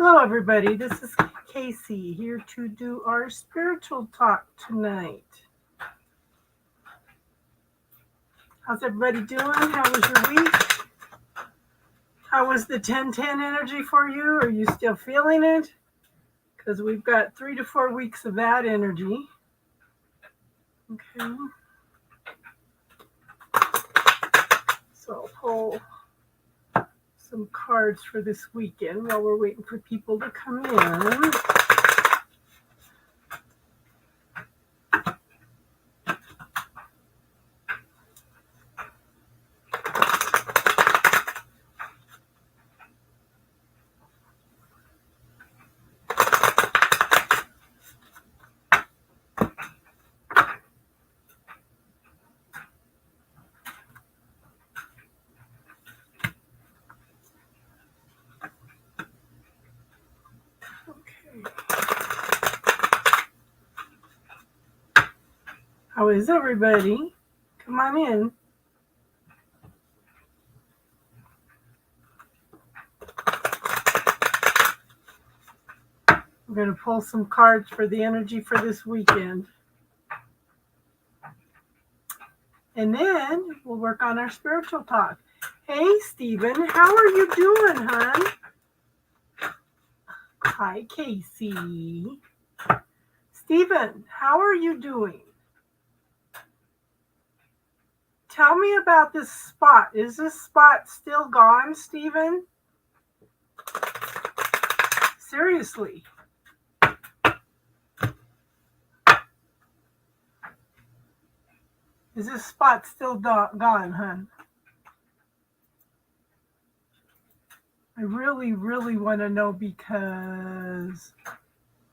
Hello, everybody. This is Casey here to do our spiritual talk tonight. How's everybody doing? How was your week? How was the 1010 energy for you? Are you still feeling it? Because we've got 3 to 4 weeks of that energy. Okay. So I'll pull some cards for this weekend while we're waiting for people to come in. How is everybody? Come on in. I'm going to pull some cards for the energy for this weekend. And then we'll work on our spiritual talk. Hey, Stephen, how are you doing, hon? Hi, Casey. Stephen, how are you doing? Tell me about this spot. Is this spot still gone, Stephen? Seriously. Is this spot still gone, hon? I really, really want to know because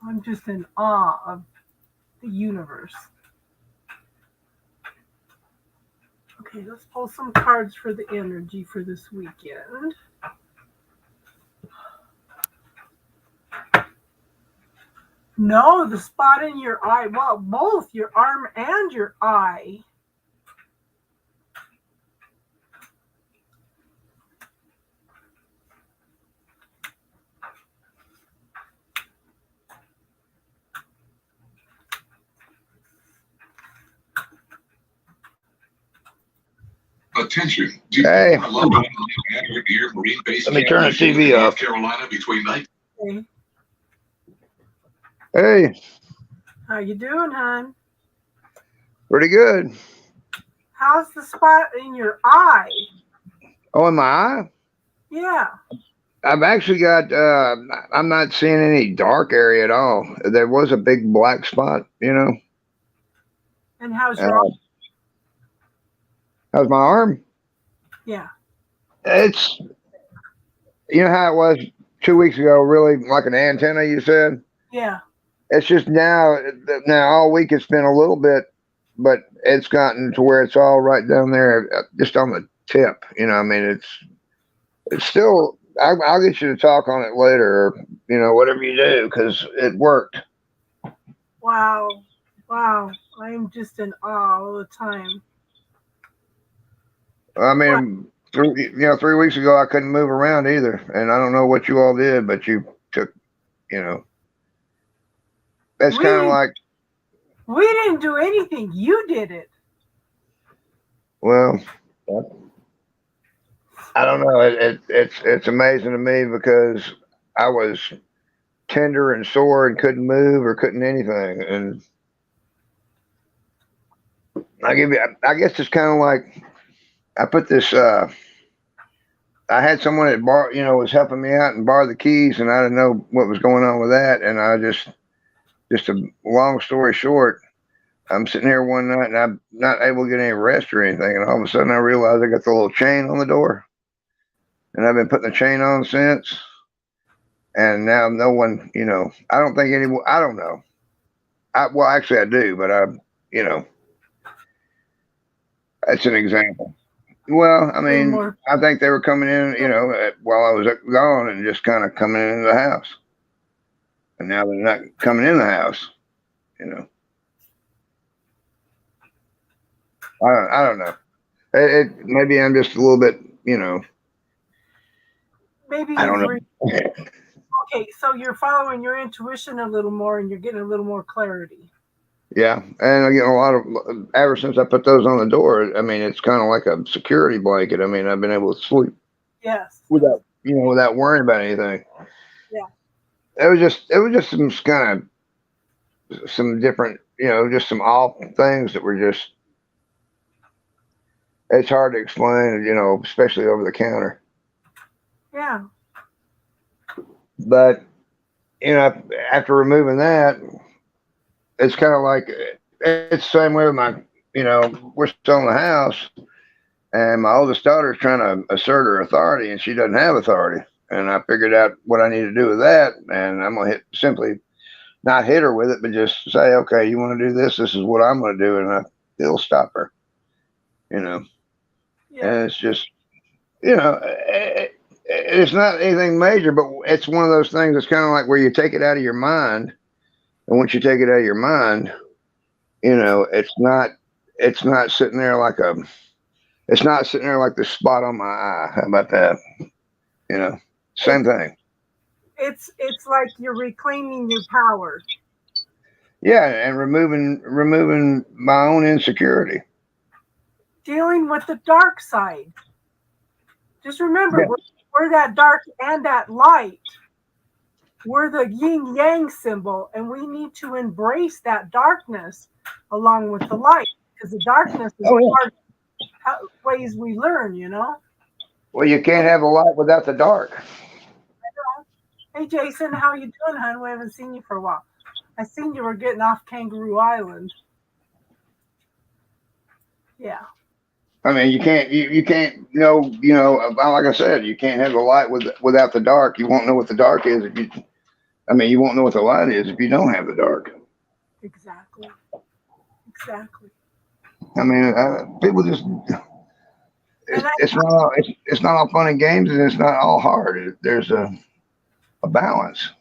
I'm just in awe of the universe. Okay, let's pull some cards for the energy for this weekend. No, the spot in your eye. Well, both your arm and your eye. Attention. Hey. Let me turn the TV off. Carolina between night. Hey. How you doing, hon? Pretty good. How's the spot in your eye? Oh, in my eye? Yeah. I've actually got, I'm not seeing any dark area at all. There was a big black spot, you know. And how's your arm? How's my arm? Yeah. It's, you know how it was 2 weeks ago, really like an antenna, you said? Yeah. It's just now all week it's been a little bit, but it's gotten to where it's all right down there, just on the tip. You know, I mean, it's still, I'll get you to talk on it later, or, you know, whatever you do, because it worked. Wow. Wow. I'm just in awe all the time. I mean, 3 weeks ago, I couldn't move around either. And I don't know what you all did, but you took, you know, that's kind of like. We didn't do anything. You did it. Well, I don't know. It's amazing to me because I was tender and sore and couldn't move or couldn't anything. And I guess it's kind of like I put this. I had someone that was helping me out and borrowed the keys, and I didn't know what was going on with that. And I just a long story short, I'm sitting here one night and I'm not able to get any rest or anything. And all of a sudden I realized I got the little chain on the door. And I've been putting the chain on since. And now no one, I don't think anyone, I don't know. Well, actually I do, but that's an example. Well, I mean, I think they were coming in, while I was gone and just kind of coming into the house. And now they're not coming in the house, I don't know. Maybe I'm just a little bit, Maybe I don't know. Okay, so you're following your intuition a little more and you're getting a little more clarity. Yeah, and I get a lot of ever since I put those on the door. I mean, it's kind of like a security blanket. I mean, I've been able to sleep Yes. without without worrying about anything. Yeah. It was just some kind of some different, just some off things that were just. It's hard to explain, especially over the counter. Yeah. But after removing that, it's kind of like it's the same way with we're selling the house, and my oldest daughter is trying to assert her authority, and she doesn't have authority. And I figured out what I need to do with that, and I'm gonna simply not hit her with it, but just say, okay, you want to do this? This is what I'm gonna do, and it'll stop her. Yeah. And it's just, it's not anything major, but it's one of those things that's kind of like where you take it out of your mind, and once you take it out of your mind, it's not sitting there like the spot on my eye. How about that? Same thing. It's like you're reclaiming your power. Yeah, and removing my own insecurity. Dealing with the dark side. Just remember, Yeah. we're that dark and that light. We're the yin yang symbol, and we need to embrace that darkness along with the light, because the darkness is Oh yeah. part of ways we learn. Well, you can't have the light without the dark. Hey, Jason, how you doing, hon? We haven't seen you for a while. I seen you were getting off Kangaroo Island. Yeah. I mean, you can't know, like I said, you can't have the light without the dark. You won't know what the dark is you won't know what the light is if you don't have the dark. Exactly. I mean, people just it's not all fun and games, and it's not all hard. There's a balance.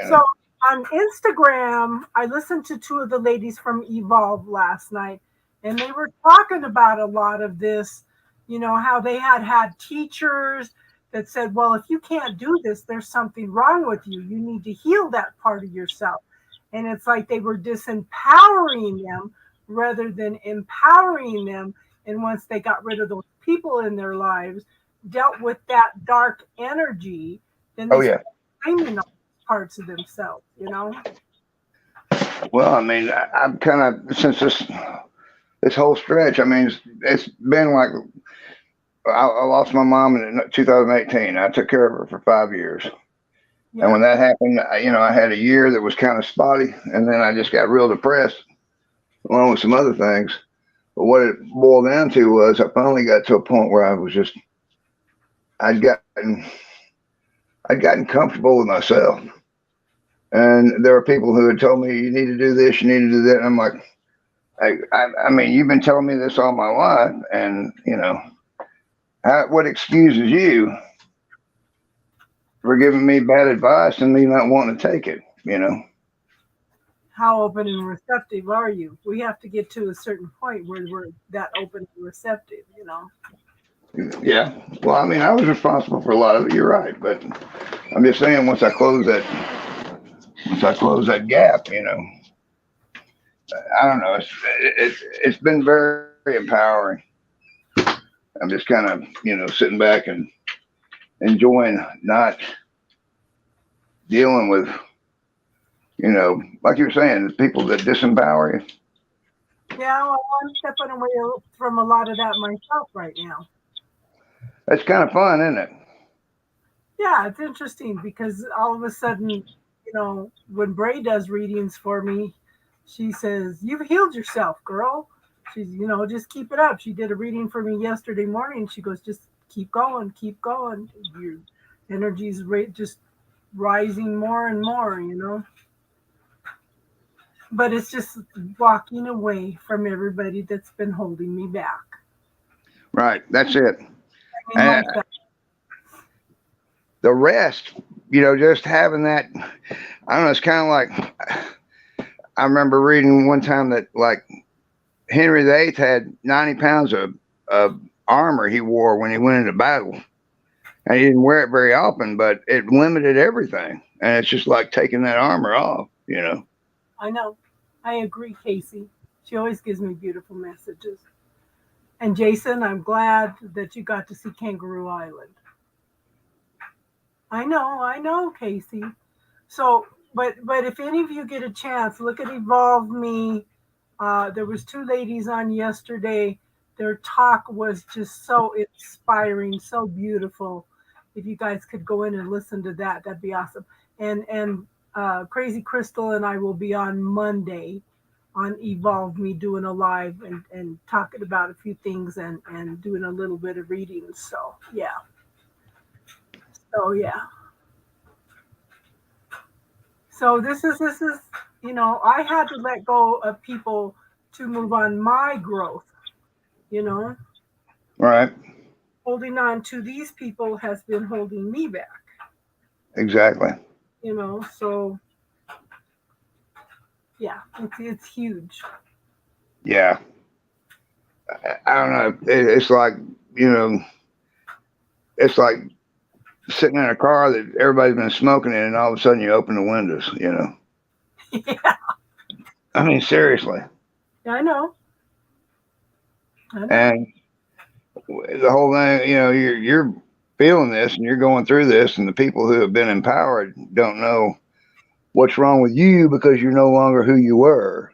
So on Instagram, I listened to two of the ladies from Evolve last night, and they were talking about a lot of this, how they had teachers that said, well, if you can't do this, there's something wrong with you. You need to heal that part of yourself. And it's like they were disempowering them rather than empowering them. And once they got rid of those people in their lives, dealt with that dark energy, then they started claiming all parts of themselves. Well, I mean, I'm kind of since this whole stretch. I mean, it's been like I lost my mom in 2018. I took care of her for 5 years. Yeah. And when that happened, I had a year that was kind of spotty, and then I just got real depressed, along with some other things. But what it boiled down to was I finally got to a point where I'd gotten comfortable with myself. And there were people who had told me, you need to do this, you need to do that. And I'm like, I mean, you've been telling me this all my life, and what excuses you for giving me bad advice and me not wanting to take it? How open and receptive are you? We have to get to a certain point where we're that open and receptive. Yeah. Well, I mean, I was responsible for a lot of it. You're right, but I'm just saying, once I close that gap, I don't know. It's been very, very empowering. I'm just kind of, sitting back and enjoying not dealing with, like you were saying, people that disempower you. Yeah, well, I'm stepping away from a lot of that myself right now. That's kind of fun, isn't it? Yeah, it's interesting because all of a sudden, when Bray does readings for me, she says, "You've healed yourself, girl." She's, just keep it up. She did a reading for me yesterday morning. She goes, just keep going, keep going. Your energy's just rising more and more. But it's just walking away from everybody that's been holding me back. Right. That's it. I mean, the rest, just having that, I don't know, it's kind of like, I remember reading one time that like Henry VIII had 90 pounds of armor he wore when he went into battle. And you didn't wear it very often, but it limited everything. And it's just like taking that armor off, you know. I know. I agree, Casey. She always gives me beautiful messages. And Jason, I'm glad that you got to see Kangaroo Island. I know, Casey. So, but if any of you get a chance, look at Evolve Me. There was two ladies on yesterday. Their talk was just so inspiring, so beautiful. If you guys could go in and listen to that, that'd be awesome. And Crazy Crystal and I will be on Monday on Evolve Me doing a live and talking about a few things and doing a little bit of reading. So yeah. So yeah. So this is I had to let go of people to move on my growth, you know. Right. Holding on to these people has been holding me back, Exactly. So yeah, it's huge. Yeah. I don't know. It's like, you know, it's like sitting in a car that everybody's been smoking in, and all of a sudden you open the windows, you know. Yeah, I mean, seriously. I know. I know. And the whole thing, you know, you're feeling this and you're going through this, and the people who have been empowered don't know what's wrong with you because you're no longer who you were.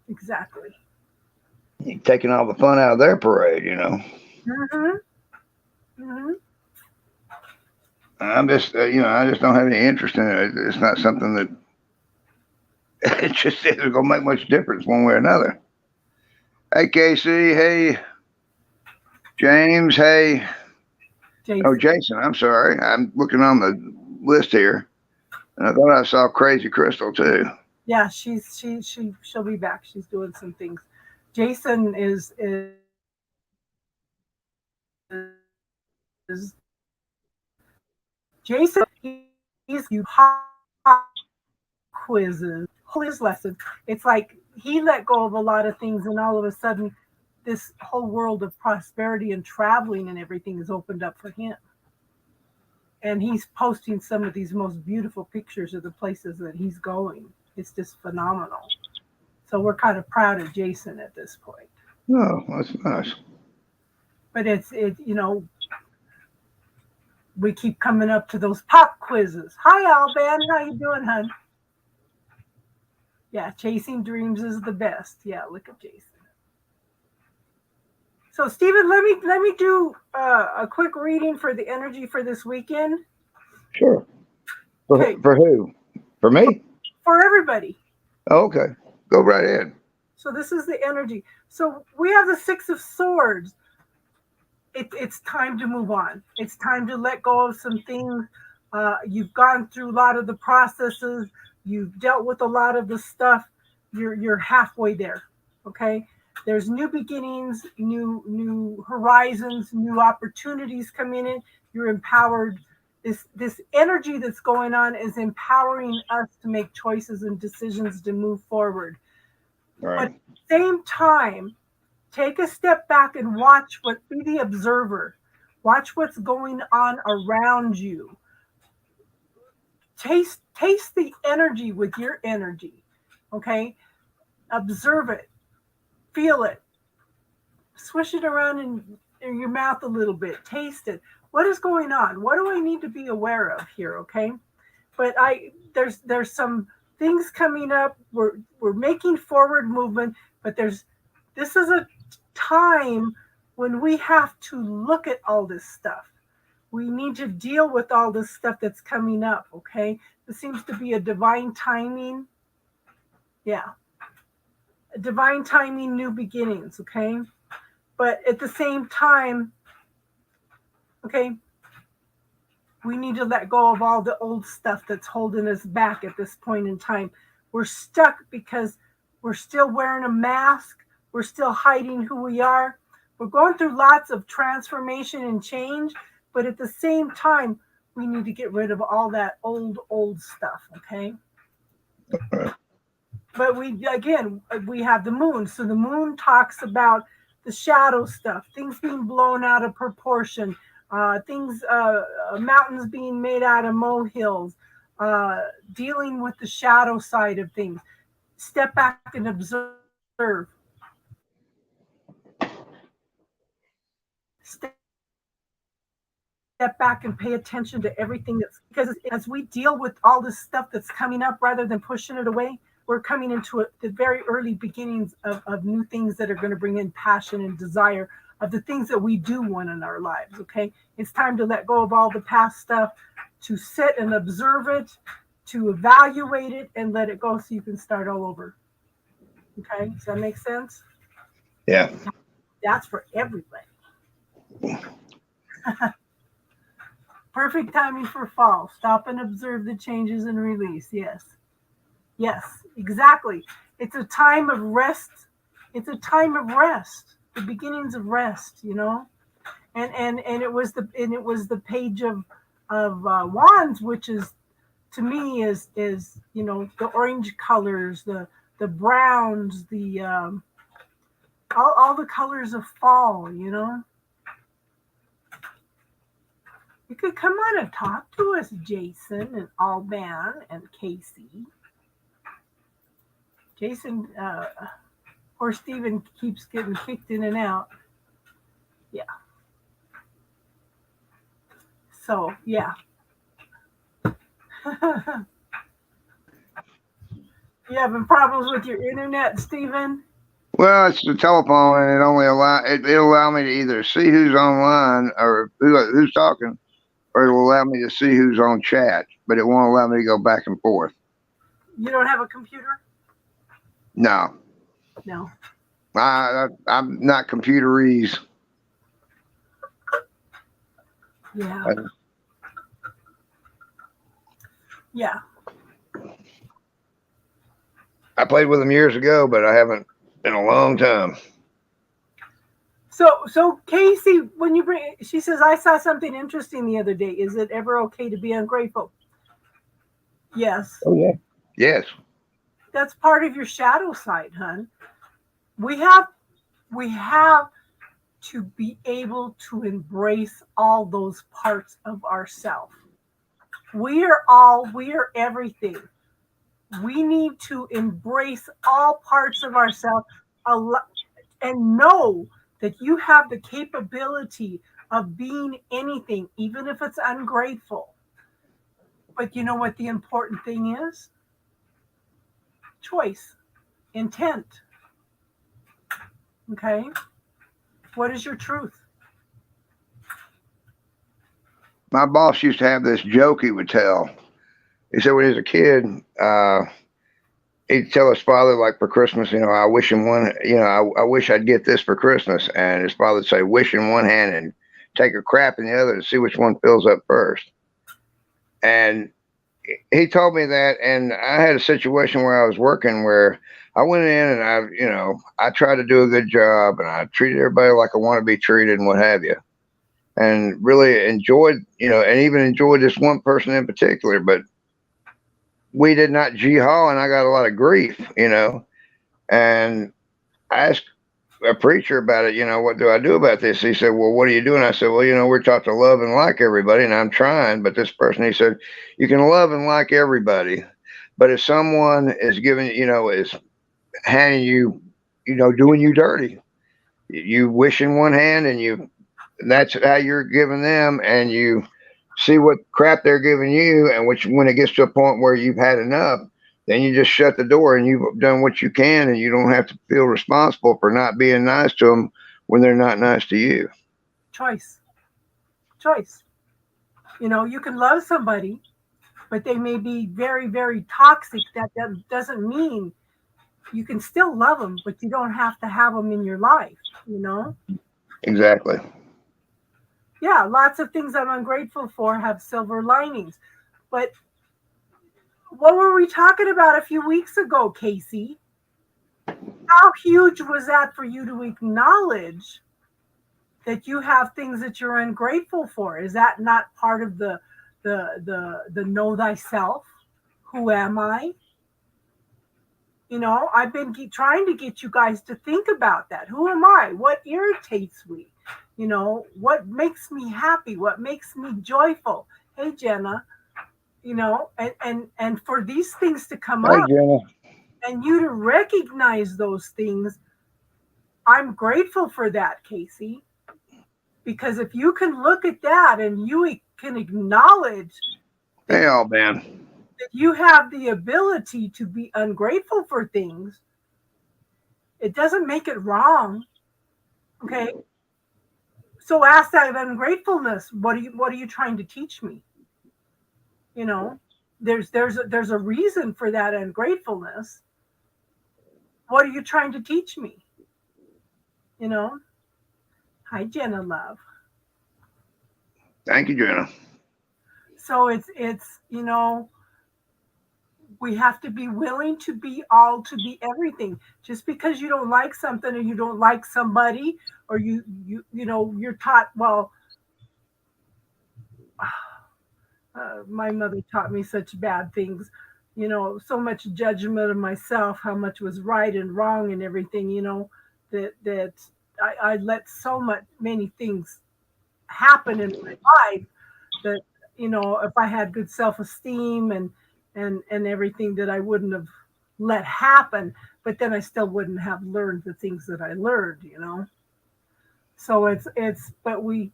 Exactly. You're taking all the fun out of their parade, you know. Mhm. Mhm. I'm just, you know, I just don't have any interest in it. It's not something that it just isn't going to make much difference one way or another. Hey, Casey. Hey, James. Hey, oh, Jason. Jason. I'm sorry. I'm looking on the list here, and I thought I saw Crazy Crystal too. Yeah, she'll be back. She's doing some things. Jason is Jason. He's you pop quizzes, his lesson. It's like he let go of a lot of things, and all of a sudden, this whole world of prosperity and traveling and everything is opened up for him. And he's posting some of these most beautiful pictures of the places that he's going. It's just phenomenal. So we're kind of proud of Jason at this point. Oh, that's nice. But we keep coming up to those pop quizzes. Hi, Alban. How you doing, hun? Yeah, chasing dreams is the best. Yeah, look at Jason. So, Stephen, let me do a quick reading for the energy for this weekend. Sure. Okay, For who? For me? for everybody. Oh, okay. Go right ahead. So this is the energy. So we have the Six of Swords. It's time to move on. It's time to let go of some things. You've gone through a lot of the processes. You've dealt with a lot of the stuff. You're halfway there. Okay. There's new beginnings, new horizons, new opportunities coming in. You're empowered. This energy that's going on is empowering us to make choices and decisions to move forward. All But right. at the same time, take a step back and be the observer. Watch what's going on around you. Taste the energy with your energy. Okay? Observe it. Feel it. Swish it around in your mouth a little bit. Taste it. What is going on? What do I need to be aware of here? Okay? But there's some things coming up. We're making forward movement, but this is a time when we have to look at all this stuff. We need to deal with all this stuff that's coming up. Okay, this seems to be a divine timing. Yeah, a divine timing, new beginnings. Okay, but at the same time, okay, we need to let go of all the old stuff that's holding us back at this point in time. We're stuck because we're still wearing a mask. We're still hiding who we are. We're going through lots of transformation and change, but at the same time, we need to get rid of all that old stuff, okay? All right. But we have the moon. So the moon talks about the shadow stuff, things being blown out of proportion, mountains being made out of molehills, dealing with the shadow side of things. Step back and observe. Step back and pay attention to everything that's, because as we deal with all this stuff that's coming up, rather than pushing it away, we're coming into the very early beginnings of new things that are going to bring in passion and desire of the things that we do want in our lives. Okay, it's time to let go of all the past stuff, to sit and observe it, to evaluate it, and let it go so you can start all over. Okay, does that make sense? Yeah. That's for everybody. Perfect timing for fall. Stop and observe the changes and release. Yes. Yes, exactly. It's a time of rest. It's a time of rest. The beginnings of rest, you know. And it was the page of wands, which is, to me, is you know, the orange colors, the browns, the all the colors of fall, you know. You could come on and talk to us, Jason and Alban and Casey. Jason, or Steven keeps getting kicked in and out. Yeah. So, yeah. You having problems with your internet, Steven? Well, it's the telephone, and it'll allow me to either see who's online or who's talking, or it'll allow me to see who's on chat, but it won't allow me to go back and forth. You don't have a computer? No. No. I'm not computerese. Yeah. Yeah. I played with them years ago, but I haven't in a long time. So Casey, when you bring, she says, I saw something interesting the other day. Is it ever okay to be ungrateful? Yes. Oh yeah. Yes. That's part of your shadow side, hon. We have to be able to embrace all those parts of ourselves. We are everything. We need to embrace all parts of ourselves and know that you have the capability of being anything, even if it's ungrateful. But you know what the important thing is? Choice, intent. Okay? What is your truth? My boss used to have this joke he would tell. He said when he was a kid, he'd tell his father, like for Christmas, you know, I wish I'd get this for Christmas. And his father would say, wish in one hand and take a crap in the other to see which one fills up first. And he told me that. And I had a situation where I was working where I went in and I tried to do a good job and I treated everybody like I want to be treated and what have you. And really enjoyed, and even enjoyed this one person in particular, but we did not G-haul and I got a lot of grief, and I asked a preacher about it, what do I do about this? He said, well, what are you doing? I said, well, we're taught to love and like everybody and I'm trying, but this person, he said, you can love and like everybody, but if someone is giving, is handing you, doing you dirty, you wish in one hand and that's how you're giving them, and you see what crap they're giving you, and when it gets to a point where you've had enough, then you just shut the door and you've done what you can, and you don't have to feel responsible for not being nice to them when they're not nice to you. Choice. You can love somebody, but they may be very, very toxic. That doesn't mean you can still love them, but you don't have to have them in your life, Exactly. Yeah, lots of things I'm ungrateful for have silver linings. But what were we talking about a few weeks ago, Casey? How huge was that for you to acknowledge that you have things that you're ungrateful for? Is that not part of the know thyself? Who am I? You know, I've been trying to get you guys to think about that. Who am I? What irritates me? You know, what makes me happy? What makes me joyful? Hey, Jenna, you know, and for these things to come Hey, up Jenna. and you to recognize those things, I'm grateful for that, Casey. Because if you can look at that and you can acknowledge that, Hey, all man. that you have the ability to be ungrateful for things, it doesn't make it wrong. Okay. So ask that ungratefulness. What are you trying to teach me? You know, there's a reason for that ungratefulness. What are you trying to teach me? You know? Hi, Jenna love. Thank you, Jenna. So it's you know, we have to be willing to be all, to be everything. Just because you don't like something or you don't like somebody, or you know, you're taught, well, my mother taught me such bad things, you know, so much judgment of myself, how much was right and wrong and everything, you know, that I let so much many things happen in my life that, you know, if I had good self-esteem and everything, that I wouldn't have let happen, but then I still wouldn't have learned the things that I learned, you know. So it's but we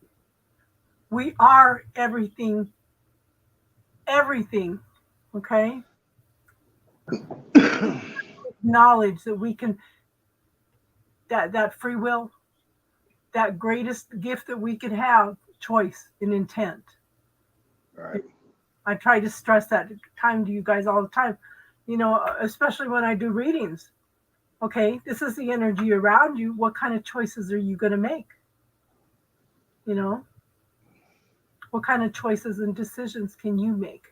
are everything, everything, okay? Knowledge that we can, that free will, that greatest gift that we could have, choice and intent. Right. I try to stress that time to you guys all the time, you know, especially when I do readings. Okay, this is the energy around you. What kind of choices are you going to make? You know, what kind of choices and decisions can you make?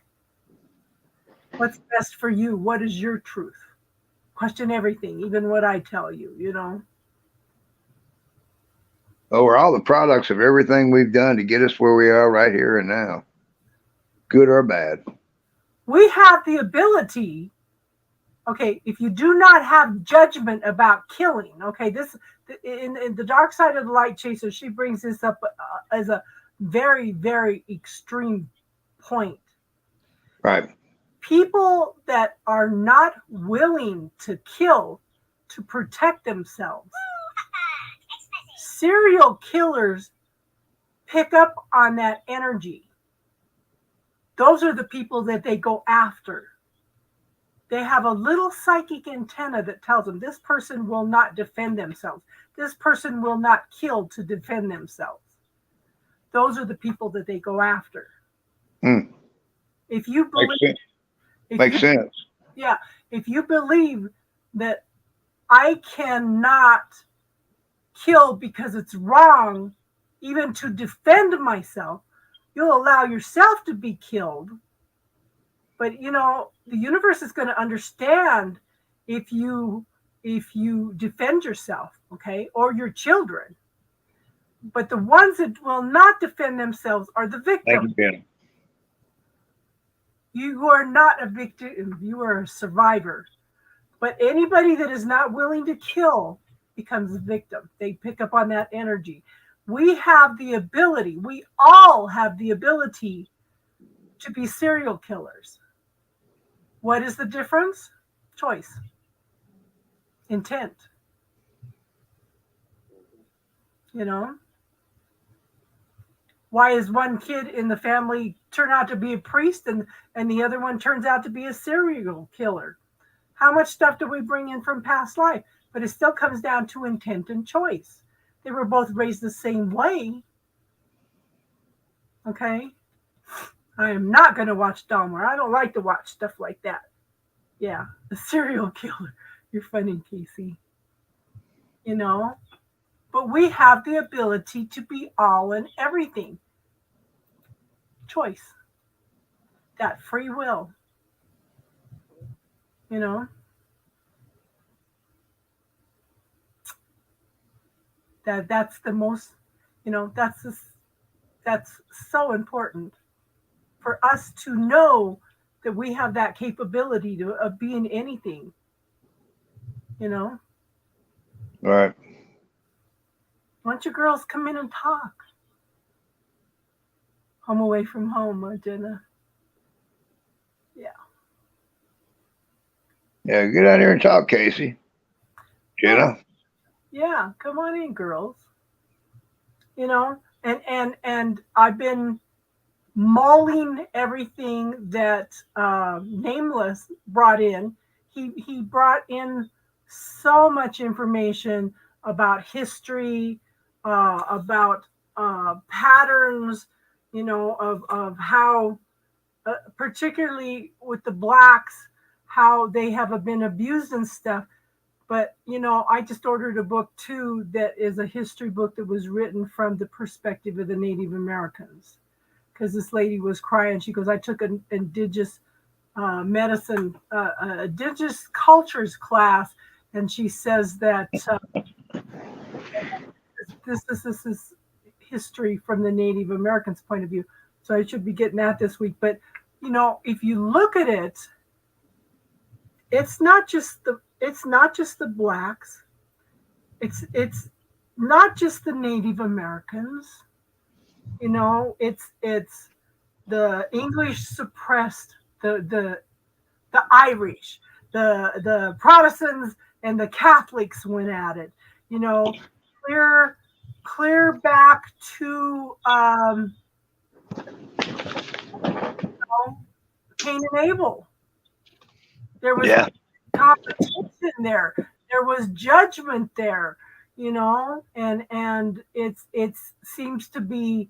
What's best for you? What is your truth? Question everything, even what I tell you, you know. Oh, we're all the products of everything we've done to get us where we are right here and now, good or bad. We have the ability, okay, if you do not have judgment about killing, okay, this, in the dark side of the light chaser, she brings this up as a very, very extreme point. Right. People that are not willing to kill to protect themselves, serial killers pick up on that energy. Those are the people that they go after. They have a little psychic antenna that tells them this person will not defend themselves. This person will not kill to defend themselves. Those are the people that they go after. Hmm. If you Makes believe, sense. if Makes you, sense. yeah, if you believe that I cannot kill because it's wrong, even to defend myself, you'll allow yourself to be killed. But you know, the universe is going to understand if you defend yourself, okay, or your children. But the ones that will not defend themselves are the Thank victims. you, Jenna. You are not a victim, you are a survivor. But anybody that is not willing to kill becomes a victim. They pick up on that energy. We have the ability, we all have the ability to be serial killers. What is the difference? Choice, intent. You know, why is one kid in the family turn out to be a priest and the other one turns out to be a serial killer? How much stuff do we bring in from past life? But it still comes down to intent and choice. They were both raised the same way. Okay, I am not going to watch Dahmer. I don't like to watch stuff like that. Yeah, the serial killer. You're funny, Casey. You know, but we have the ability to be all and everything. Choice, that free will. You know, that's the most. You know, that's so important for us to know that we have that capability of being anything. you know. Right. Why don't you girls come in and talk? Home away from home, Jenna. Yeah. Yeah, get out here and talk, Casey. Jenna. Yeah, come on in, girls. You know, and I've been mauling everything that Nameless brought in. He brought in so much information about history, about patterns, you know, of how, particularly with the blacks, how they have been abused and stuff. But you know, I just ordered a book too that is a history book that was written from the perspective of the Native Americans, because this lady was crying. She goes, I took an indigenous medicine, indigenous cultures class, and she says that this is history from the Native Americans' point of view. So I should be getting that this week. But you know, if you look at it, it's not just the blacks. It's not just the Native Americans. You know, it's the English suppressed the Irish, the Protestants and the Catholics went at it. You know, clear back to Cain and Abel. There was competition there. There was judgment there. You know, and it seems to be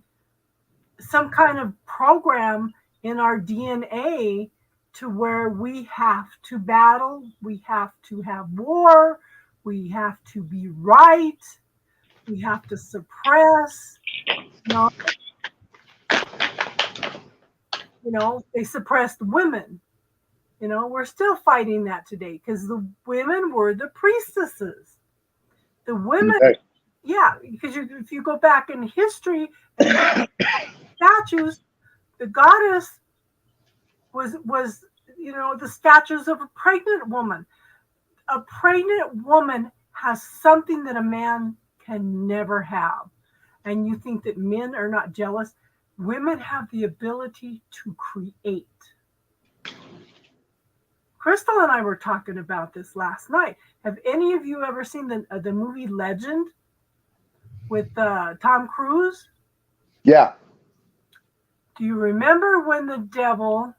some kind of program in our DNA to where we have to battle, we have to have war, we have to be right, we have to suppress. You know, they suppressed women. You know, we're still fighting that today because the women were the priestesses. The women, yeah, because if you go back in history and statues, the goddess was you know, the statues of a pregnant woman. A pregnant woman has something that a man can never have. And you think that men are not jealous? Women have the ability to create. Crystal and I were talking about this last night. Have any of you ever seen the movie Legend with Tom Cruise? Yeah. Do you remember when the devil?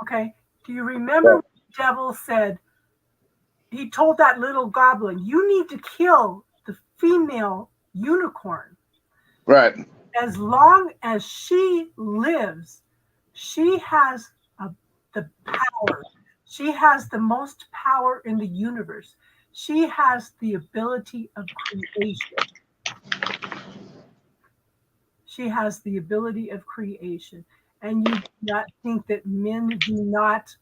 Okay. Do you remember when the devil said? He told that little goblin, "You need to kill the female unicorn. Right. As long as she lives, she has the power. She has the most power in the universe. She has the ability of creation. She has the ability of creation." And you do not think that men do not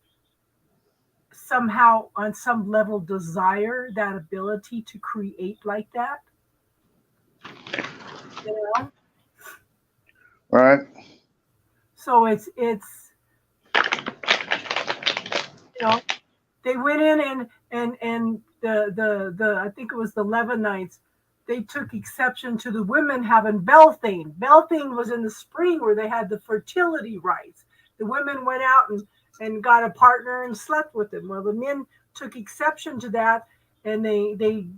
somehow, on some level, desire that ability to create like that? You know? Right. So it's you know, they went in and the I think it was the Levanites, they took exception to the women having Beltane. Beltane was in the spring where they had the fertility rites. The women went out and got a partner and slept with them. Well, the men took exception to that, and they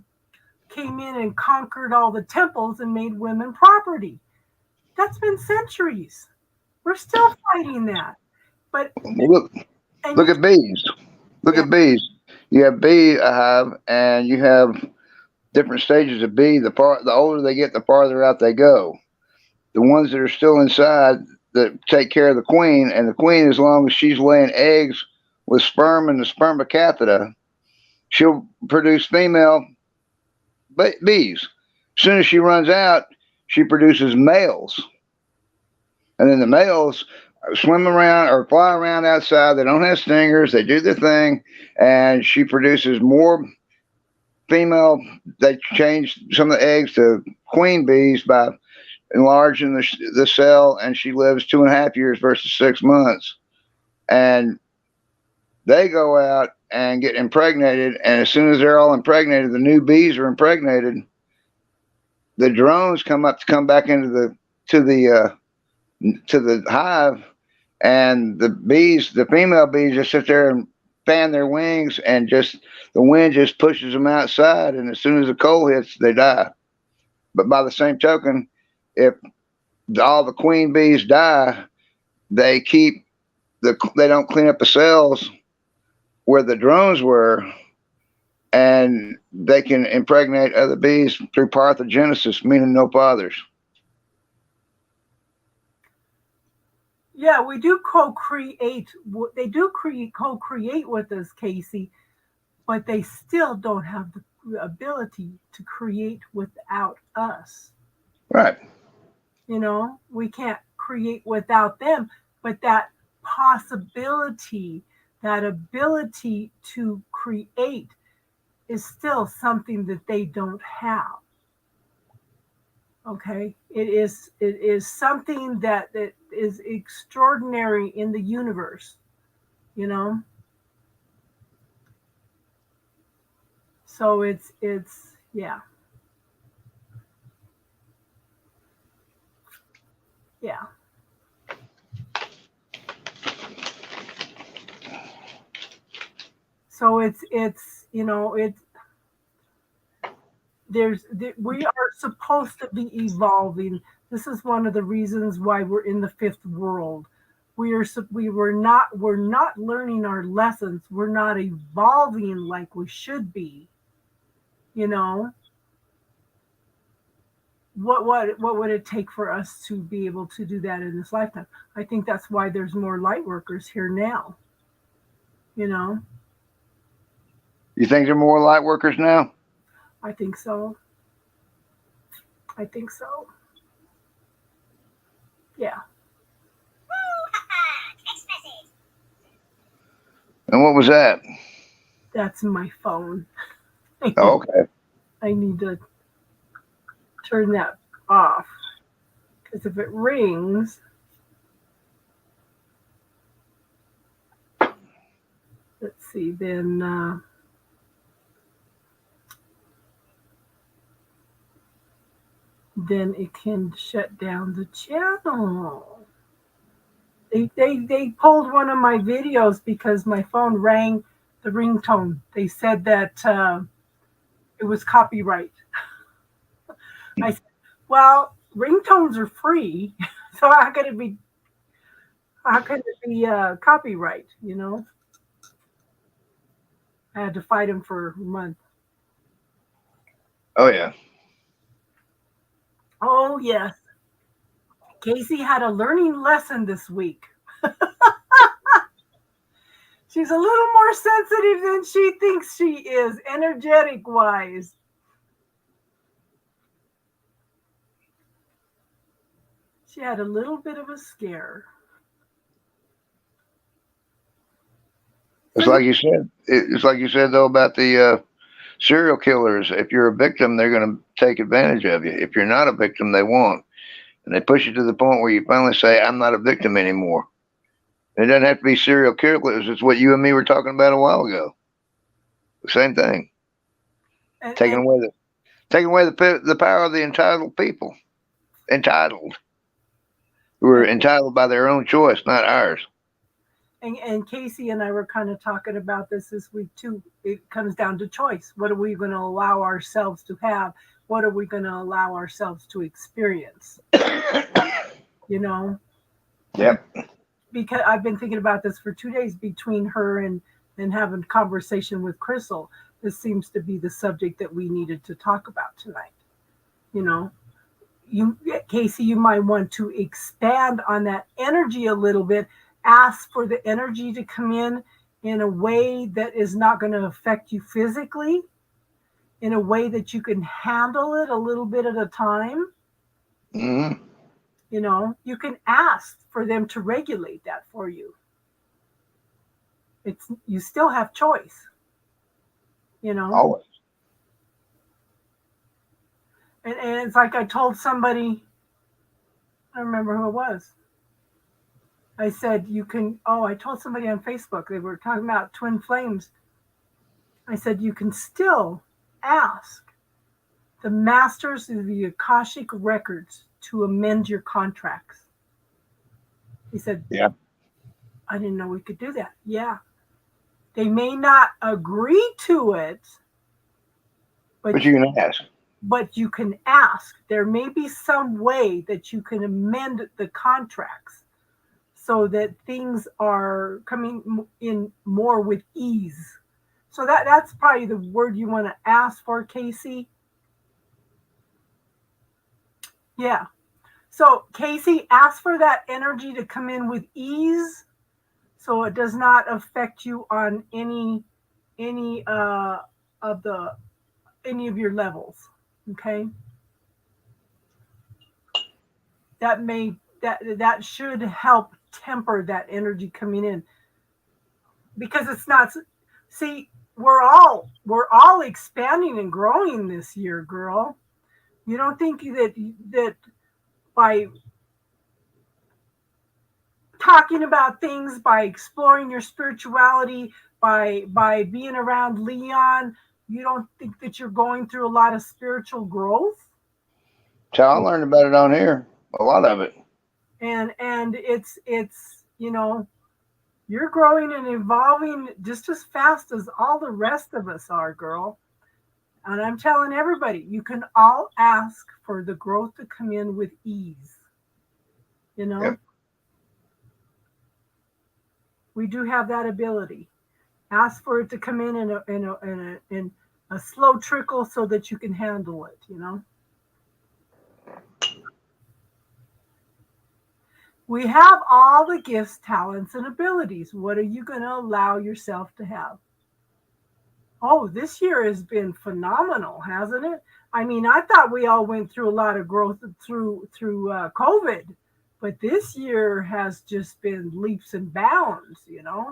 came in and conquered all the temples and made women property. That's been centuries. We're still fighting that. But Look at bees. Look at bees. You have bee hive, and you have different stages of bee. The older they get, the farther out they go. The ones that are still inside that take care of the queen, and the queen, as long as she's laying eggs with sperm and the spermacapita, she'll produce female bees. As soon as she runs out, she produces males. And then the males swim around or fly around outside. They don't have stingers. They do their thing. And she produces more female. They change some of the eggs to queen bees by enlarging the cell. And she lives 2.5 years versus 6 months. And they go out and get impregnated, and as soon as they're all impregnated, the new bees are impregnated. The drones come back into the hive, and the female bees just sit there and fan their wings, and just the wind just pushes them outside, and as soon as the cold hits, they die. But by the same token, if all the queen bees die, they they don't clean up the cells where the drones were, and they can impregnate other bees through parthenogenesis, meaning no fathers. Yeah, we do co-create. They do co-create with us, Casey, but they still don't have the ability to create without us. Right. We can't create without them, but that possibility, that ability to create is still something that they don't have. Okay, it is something that is extraordinary in the universe, so it's yeah. So it's we are supposed to be evolving. This is one of the reasons why we're in the fifth world. We're not learning our lessons. We're not evolving like we should be. What would it take for us to be able to do that in this lifetime? I think that's why there's more light workers here now. You think there are more light workers now? I think so. Yeah. And what was that? That's my phone. Oh, okay. I need to turn that off, because if it rings, let's see, then it can shut down the channel. They pulled one of my videos because my phone rang the ringtone. They said that it was copyright. I said, well, ringtones are free, so how could it be copyright? I had to fight him for a month. Oh yeah. Oh yes. Casey had a learning lesson this week. She's a little more sensitive than she thinks she is, energetic wise. She had a little bit of a scare. It's like you said. It's like you said though about the serial killers. If you're a victim, they're going to take advantage of you. If you're not a victim, they won't, and they push you to the point where you finally say, "I'm not a victim anymore." It doesn't have to be serial killers. It's what you and me were talking about a while ago. The same thing. Taking away the power of the entitled people. Entitled. Who are entitled by their own choice, not ours. And Casey and I were kind of talking about this week too. It comes down to choice. What are we going to allow ourselves to have? What are we going to allow ourselves to experience? Yep. Because I've been thinking about this for 2 days between her and having a conversation with Crystal. This seems to be the subject that we needed to talk about tonight. Casey, you might want to expand on that energy a little bit. Ask for the energy to come in a way that is not going to affect you physically, in a way that you can handle it a little bit at a time. Mm-hmm. You can ask for them to regulate that for you. You still have choice. Always. And it's like I told somebody, I don't remember who it was. I said, you can, oh, I told somebody on Facebook, they were talking about twin flames. I said, you can still ask the masters of the Akashic records to amend your contracts. He said, Yeah. I didn't know we could do that. Yeah. They may not agree to it, But you can ask. but you can ask. There may be some way that you can amend the contracts so that things are coming in more with ease. So that's probably the word you want to ask for, Casey. Yeah. So Casey, ask for that energy to come in with ease, so it does not affect you on any of the any of your levels. Okay. That should help temper that energy coming in, because it's not, see, we're all expanding and growing this year, girl. You don't think that by talking about things, by exploring your spirituality, by being around Leon, you don't think that you're going through a lot of spiritual growth? So I learned about it on here. A lot of it. And it's you're growing and evolving just as fast as all the rest of us are, girl. And I'm telling everybody, you can all ask for the growth to come in with ease. Yep. We do have that ability. Ask for it to come in a slow trickle so that you can handle it. We have all the gifts, talents, and abilities. What are you going to allow yourself to have? Oh, this year has been phenomenal, hasn't it? I mean, I thought we all went through a lot of growth through COVID, but this year has just been leaps and bounds. Yeah.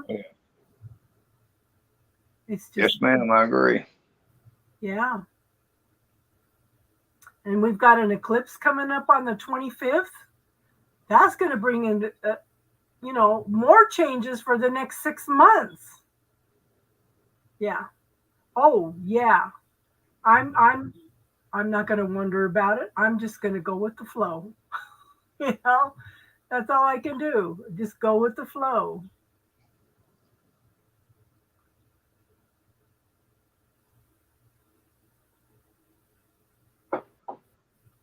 It's just, yes, ma'am. I agree. Yeah. And we've got an eclipse coming up on the 25th. That's going to bring in, more changes for the next 6 months. Yeah. Oh, yeah. I'm not going to wonder about it. I'm just going to go with the flow. That's all I can do. Just go with the flow.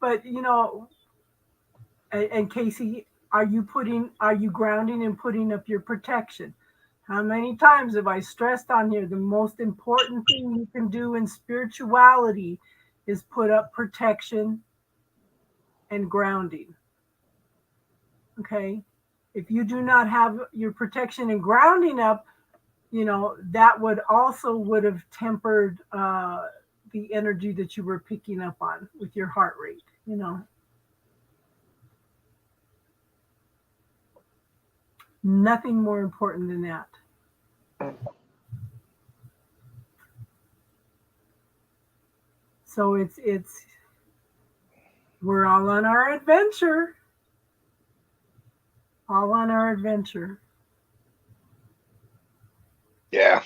But and Casey, are you grounding and putting up your protection? How many times have I stressed on here the most important thing you can do in spirituality is put up protection and grounding? Okay? If you do not have your protection and grounding up, that would have tempered the energy that you were picking up on with your heart rate. Nothing more important than that. So it's we're all on our adventure. All on our adventure. Yeah.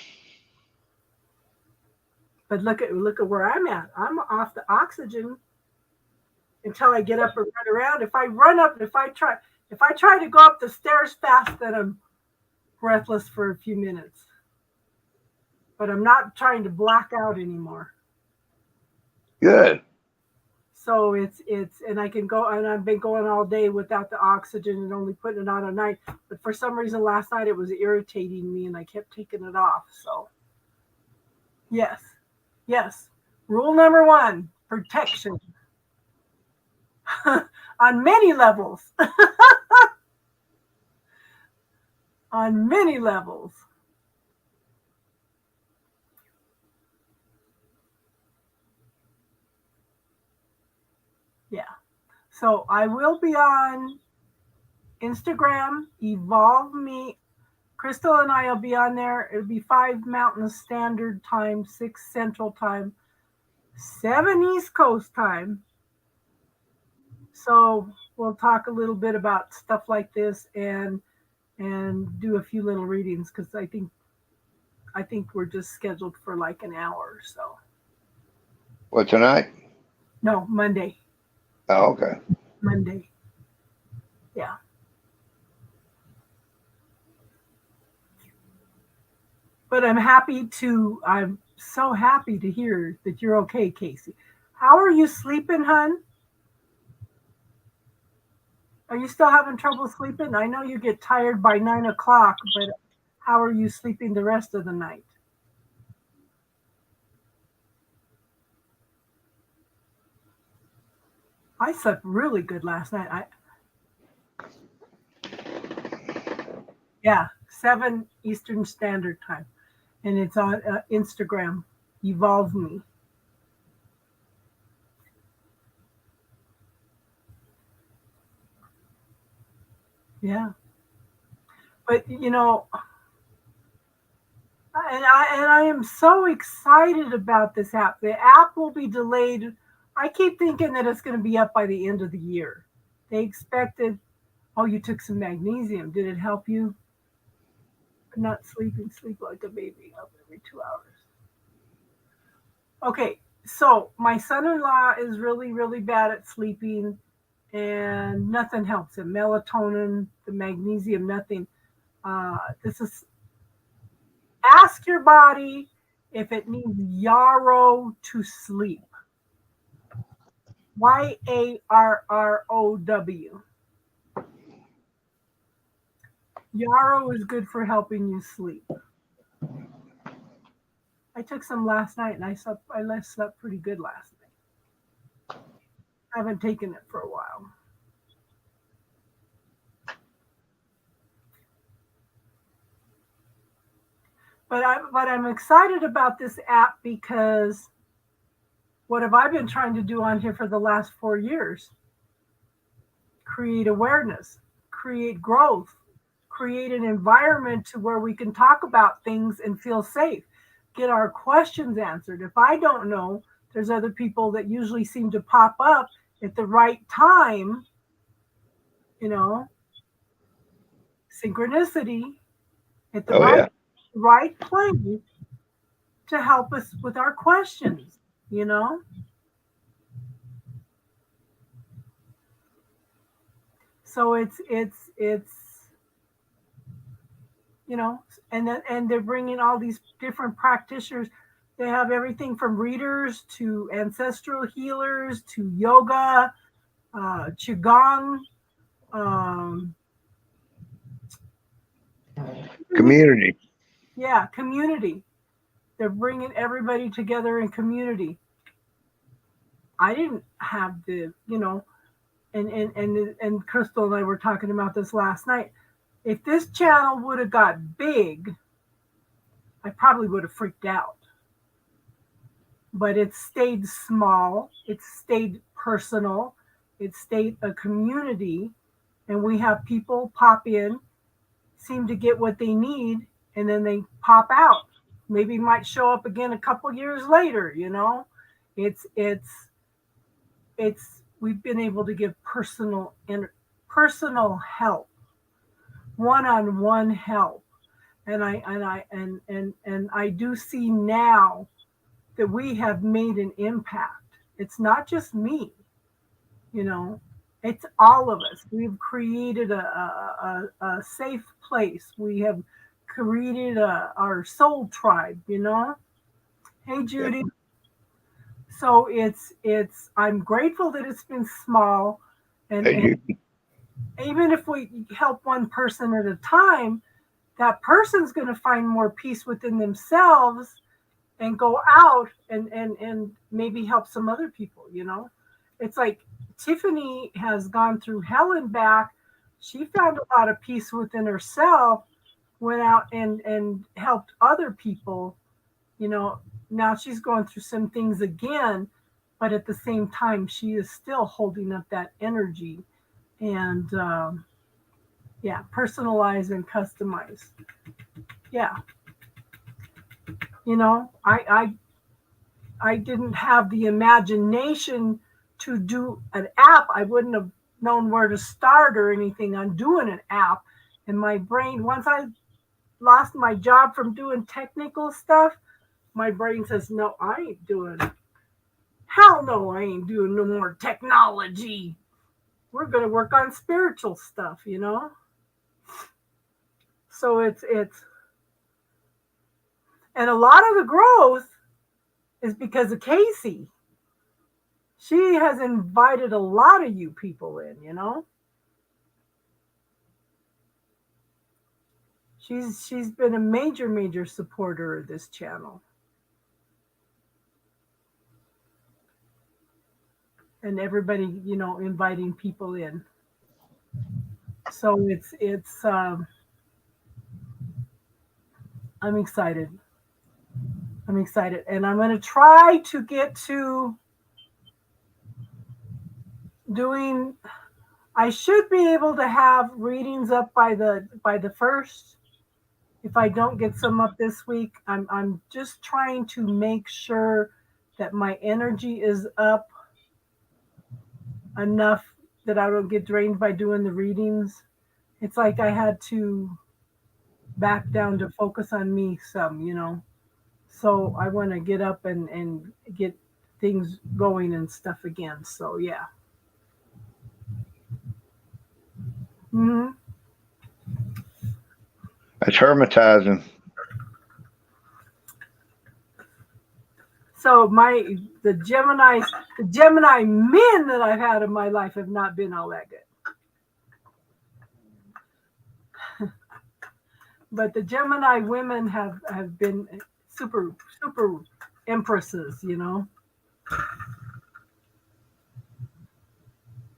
But look at where I'm at. I'm off the oxygen until I get up and run around. If I try to go up the stairs fast, then I'm breathless for a few minutes. But I'm not trying to black out anymore. Good. So it's and I can go, and I've been going all day without the oxygen and only putting it on at night. But for some reason last night it was irritating me and I kept taking it off. So yes. Rule number 1, protection. On many levels. On many levels. Yeah. So I will be on Instagram, Evolve Me. Crystal and I will be on there. It'll be 5 Mountain Standard Time, 6 Central Time, 7 East Coast Time. So we'll talk a little bit about stuff like this, and and do a few little readings because I think we're just scheduled for like an hour or so. What, tonight? No, Monday. Oh, okay. Monday. Yeah. But I'm so happy to hear that you're okay, Casey. How are you sleeping, hon? Are you still having trouble sleeping? I know you get tired by 9 o'clock, but how are you sleeping the rest of the night? I slept really good last night. Yeah, 7 Eastern Standard Time. And it's on Instagram. Evolve Me. Yeah. But and I am so excited about this app. The app will be delayed. I keep thinking that it's going to be up by the end of the year. They expected, oh, you took some magnesium. Did it help you? Not sleeping, sleep like a baby up every 2 hours. Okay, so my son-in-law is really, really bad at sleeping, and nothing helps him. Melatonin, the magnesium, nothing. This is ask your body if it needs yarrow to sleep. Yarrow. Yarrow is good for helping you sleep. I took some last night and I slept pretty good last night. I haven't taken it for a while. But I'm excited about this app because what have I been trying to do on here for the last 4 years? Create awareness, create growth, create an environment to where we can talk about things and feel safe, get our questions answered. If I don't know, there's other people that usually seem to pop up at the right time, you know, synchronicity at the Oh, yeah. right place to help us with our questions, you know? So it's and they're bringing all these different practitioners. They have everything from readers to ancestral healers to yoga, qigong, um, Community. yeah, community. They're bringing everybody together in community. I didn't have and Crystal and I were talking about this last night. If this channel would have got big, I probably would have freaked out. But it stayed small, it stayed personal, it stayed a community, and we have people pop in, seem to get what they need, and then they pop out. Maybe might show up again a couple years later, It's we've been able to give personal help, one-on-one help. And I do see now that we have made an impact. It's not just me, you know, it's all of us. We've created a safe place. We have created our soul tribe, you know. Hey, Yeah. Judy. So I'm grateful that it's been small, and, Hey, and you. even if we help one person at a time, that person's going to find more peace within themselves and go out and maybe help some other people, you know? It's like Tiffany has gone through hell and back. She found a lot of peace within herself, went out and helped other people, you know. Now she's going through some things again, but at the same time, she is still holding up that energy and, yeah, personalize and customize. Yeah. You know, I didn't have the imagination to do an app. I wouldn't have known where to start or anything on doing an app. And my brain, once I lost my job from doing technical stuff, my brain says, no, I ain't doing it. Hell no, I ain't doing no more technology. We're going to work on spiritual stuff, you know? So it's, and a lot of the growth is because of Casey. She has invited a lot of you people in, you know? She's been a major supporter of this channel. And everybody, you know, inviting people in. So it's I'm excited. I'm excited. And I'm going to try to get to doing, I should be able to have readings up by the first. If I don't get some up this week, I'm just trying to make sure that my energy is up enough that I don't get drained by doing the readings. It's like I had to back down to focus on me some, you know. So I want to get up and get things going and stuff again. So yeah. Mm-hmm. It's hermetizing. So the Gemini men that I've had in my life have not been all that good. But the Gemini women have been super empresses, you know.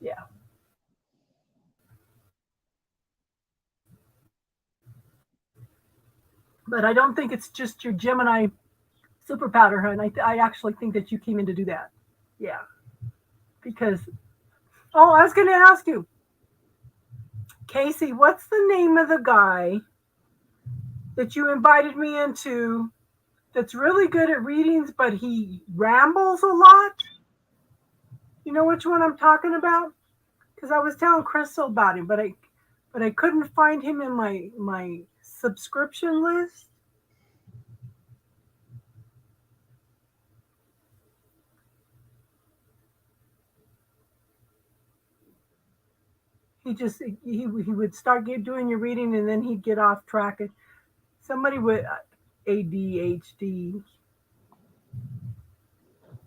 Yeah. But I don't think it's just your Gemini super powder, hun. I actually think that you came in to do that. Yeah. Because, oh, I was going to ask you, Casey, what's the name of the guy that you invited me into that's really good at readings, but he rambles a lot? You know which one I'm talking about? Because I was telling Crystal about him, but I couldn't find him in my subscription list. He would start doing your reading and then he'd get off track. Somebody with ADHD.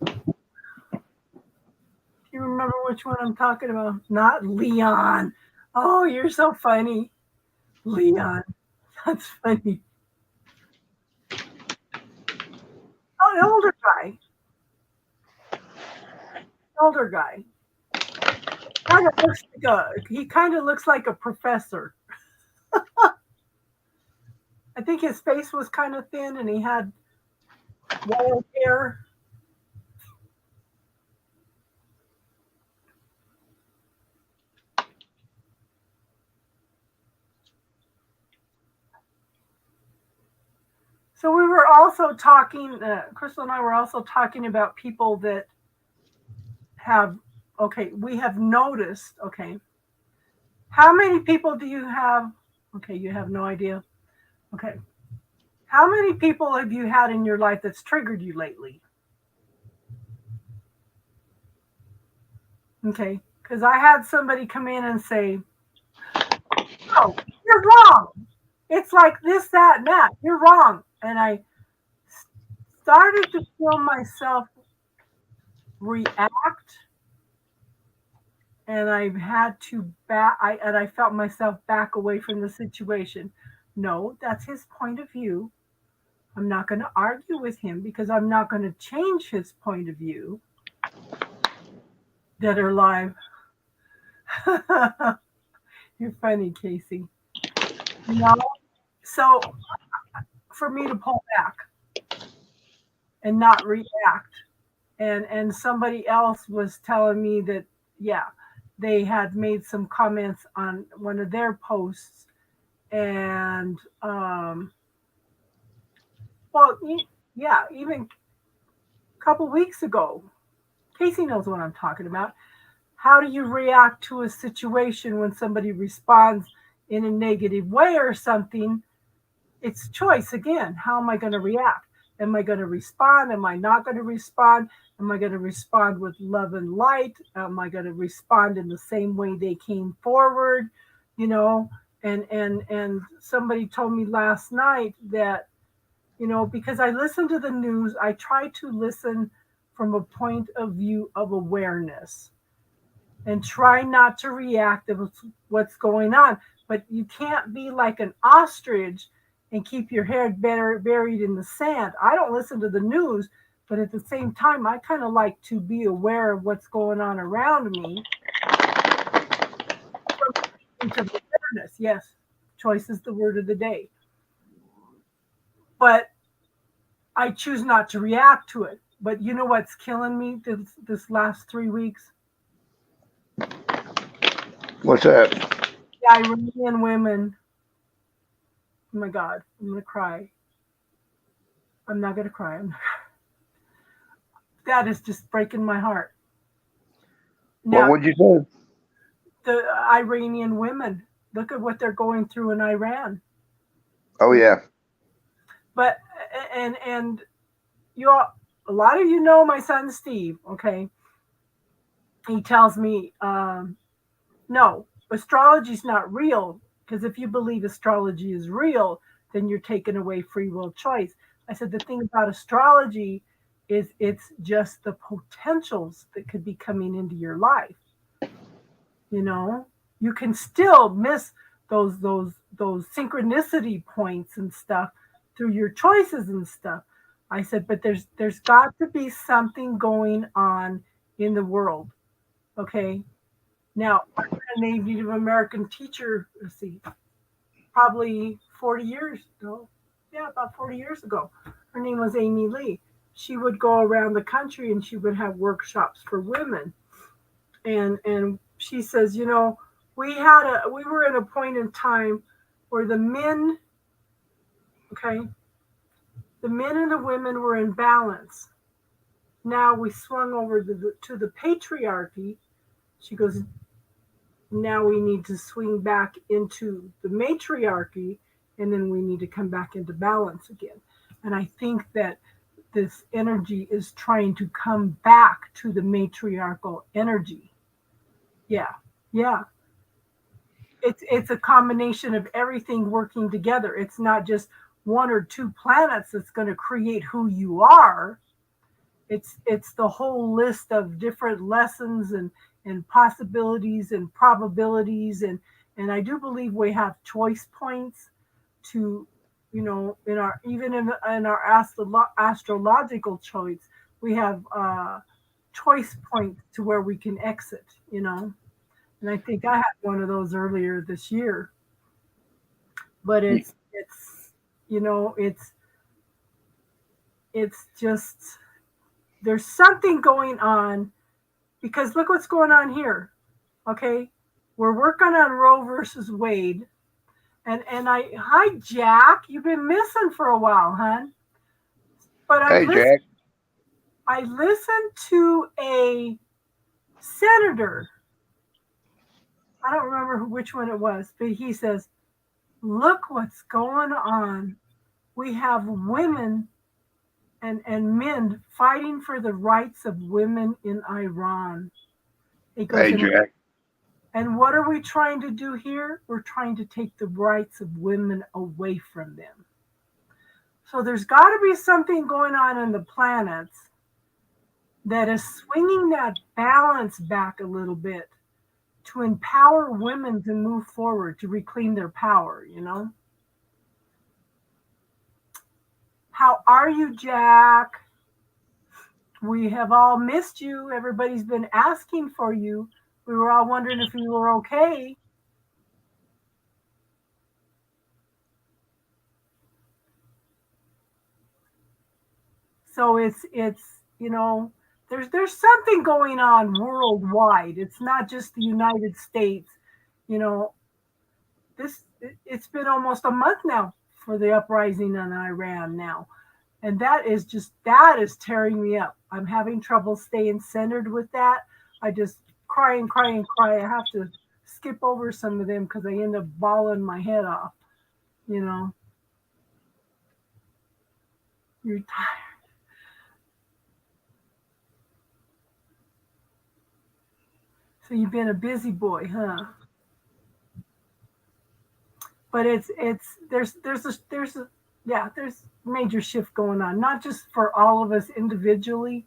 Do you remember which one I'm talking about? Not Leon. Oh, you're so funny. Leon. That's funny. Oh, an older guy. Older guy. He kind of looks like a professor. I think his face was kind of thin and he had wild hair. So we were also talking, Crystal and I were also talking about people that have, okay, we have noticed, okay, how many people do you have? Okay, you have no idea. Okay. How many people have you had in your life that's triggered you lately? Okay, because I had somebody come in and say, oh, you're wrong. It's like this, that, and that. You're wrong. And I started to feel myself react, and I had to I felt myself back away from the situation. No, that's his point of view. I'm not going to argue with him because I'm not going to change his point of view. Dead or alive. You're funny, Casey. You know? So for me to pull back and not react, and somebody else was telling me that, yeah, they had made some comments on one of their posts, and well, yeah, even a couple weeks ago, Casey knows what I'm talking about. How do you react to a situation when somebody responds in a negative way or something, it's choice again. How am I going to react? Am I going to respond? Am I not going to respond? Am I going to respond with love and light? Am I going to respond in the same way they came forward? You know, and somebody told me last night that, you know, because I listen to the news, I try to listen from a point of view of awareness and try not to react to what's going on. But you can't be like an ostrich and keep your head better buried in the sand. I don't listen to the news, but at the same time, I kind of like to be aware of what's going on around me. Into awareness, yes, choice is the word of the day. But I choose not to react to it. But you know what's killing me this last 3 weeks? What's that? The Iranian women. Oh my God, I'm going to cry. I'm not going to cry. That is just breaking my heart. What Now, would you say? the Iranian women, look at what they're going through in Iran. Oh yeah. But, and you all, a lot of you know my son Steve, okay? He tells me, no, astrology's not real, because if you believe astrology is real, then you're taking away free will choice. I said the thing about astrology is it's just the potentials that could be coming into your life. You know, you can still miss those synchronicity points and stuff through your choices and stuff. I said, but there's got to be something going on in the world. Okay. Now, I had a Native American teacher, let's see, probably 40 years ago. Yeah, about 40 years ago. Her name was Amy Lee. She would go around the country and she would have workshops for women. And she says, you know, we were at a point in time where the men, okay, the men and the women were in balance. Now we swung over to the patriarchy. She goes, now we need to swing back into the matriarchy, and then we need to come back into balance again. And I think that this energy is trying to come back to the matriarchal energy. Yeah, yeah. It's a combination of everything working together. It's not just one or two planets that's going to create who you are. It's the whole list of different lessons and possibilities and probabilities, and I do believe we have choice points to, you know, in our even in our astrological choice, we have choice points to where we can exit, you know. And I think I had one of those earlier this year. But it's you know, it's just there's something going on, because look what's going on here. Okay? We're working on Roe versus Wade. And hi Jack, you've been missing for a while, hon. But Hey Jack. I listened to a senator. I don't remember which one it was, but he says, look what's going on. We have women and men fighting for the rights of women in Iran. He goes, Hey Jack. And what are we trying to do here? We're trying to take the rights of women away from them. So there's got to be something going on in the planets that is swinging that balance back a little bit to empower women to move forward, to reclaim their power, you know? How are you, Jack? We have all missed you. Everybody's been asking for you. We were all wondering if you were okay. So it's you know, there's something going on worldwide. It's not just the United States. You know, it's been almost a month now for the uprising in Iran now. And that is tearing me up. I'm having trouble staying centered with that. I just cry and cry and cry. I have to skip over some of them because I end up bawling my head off. You know, you're tired. So you've been a busy boy, huh? But there's major shift going on, not just for all of us individually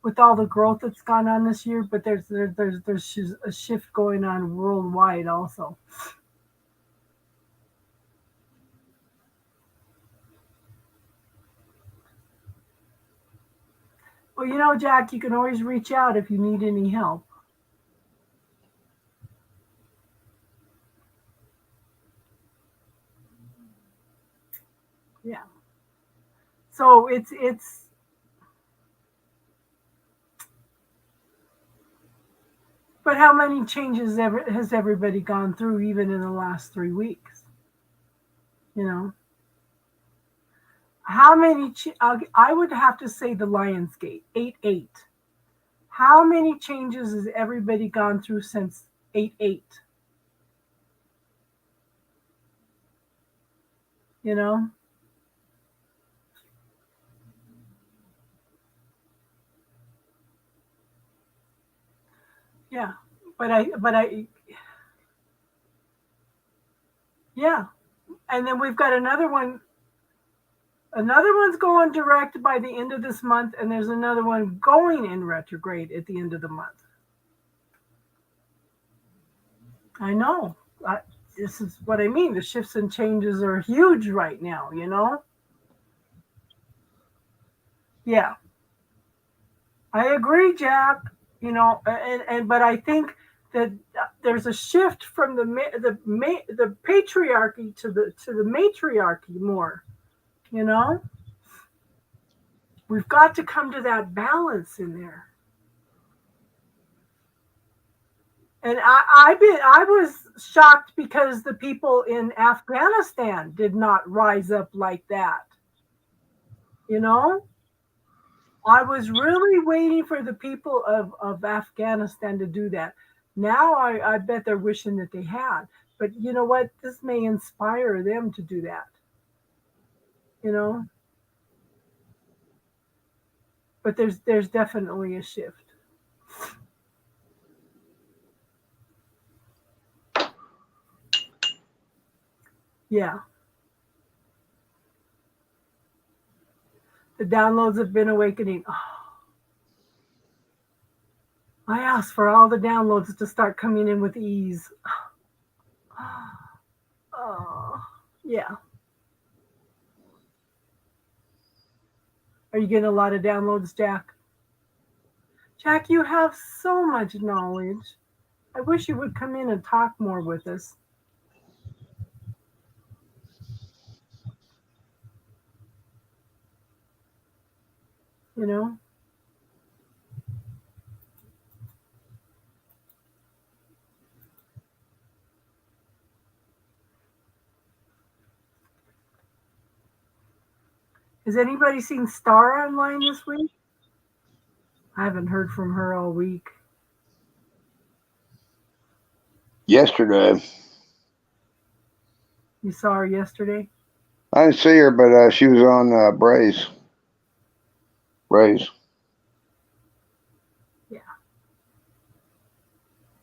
with all the growth that's gone on this year, but there's a shift going on worldwide also. Well, you know, Jack, you can always reach out if you need any help. Yeah. So it's but how many changes has everybody gone through even in the last 3 weeks? You know, how many? I would have to say the Lionsgate 8-8. How many changes has everybody gone through since 8-8? You know, yeah. But I, yeah. And then we've got another one. Another one's going direct by the end of this month, and there's another one going in retrograde at the end of the month. I know. This is what I mean. The shifts and changes are huge right now, you know? Yeah. I agree, Jack. You know, but I think that there's a shift from the patriarchy to the matriarchy more, you know? We've got to come to that balance in there. And I was shocked because the people in Afghanistan did not rise up like that. You know, I was really waiting for the people of Afghanistan to do that. Now I bet they're wishing that they had. But you know what? This may inspire them to do that. You know, but there's definitely a shift. Yeah. The downloads have been awakening. Oh, I asked for all the downloads to start coming in with ease. Oh, yeah. Are you getting a lot of downloads, Jack? Jack, you have so much knowledge. I wish you would come in and talk more with us. You know? Has anybody seen Star online this week? I haven't heard from her all week. Yesterday, You saw her yesterday? I didn't see her, but she was on Braze. Braze. Yeah.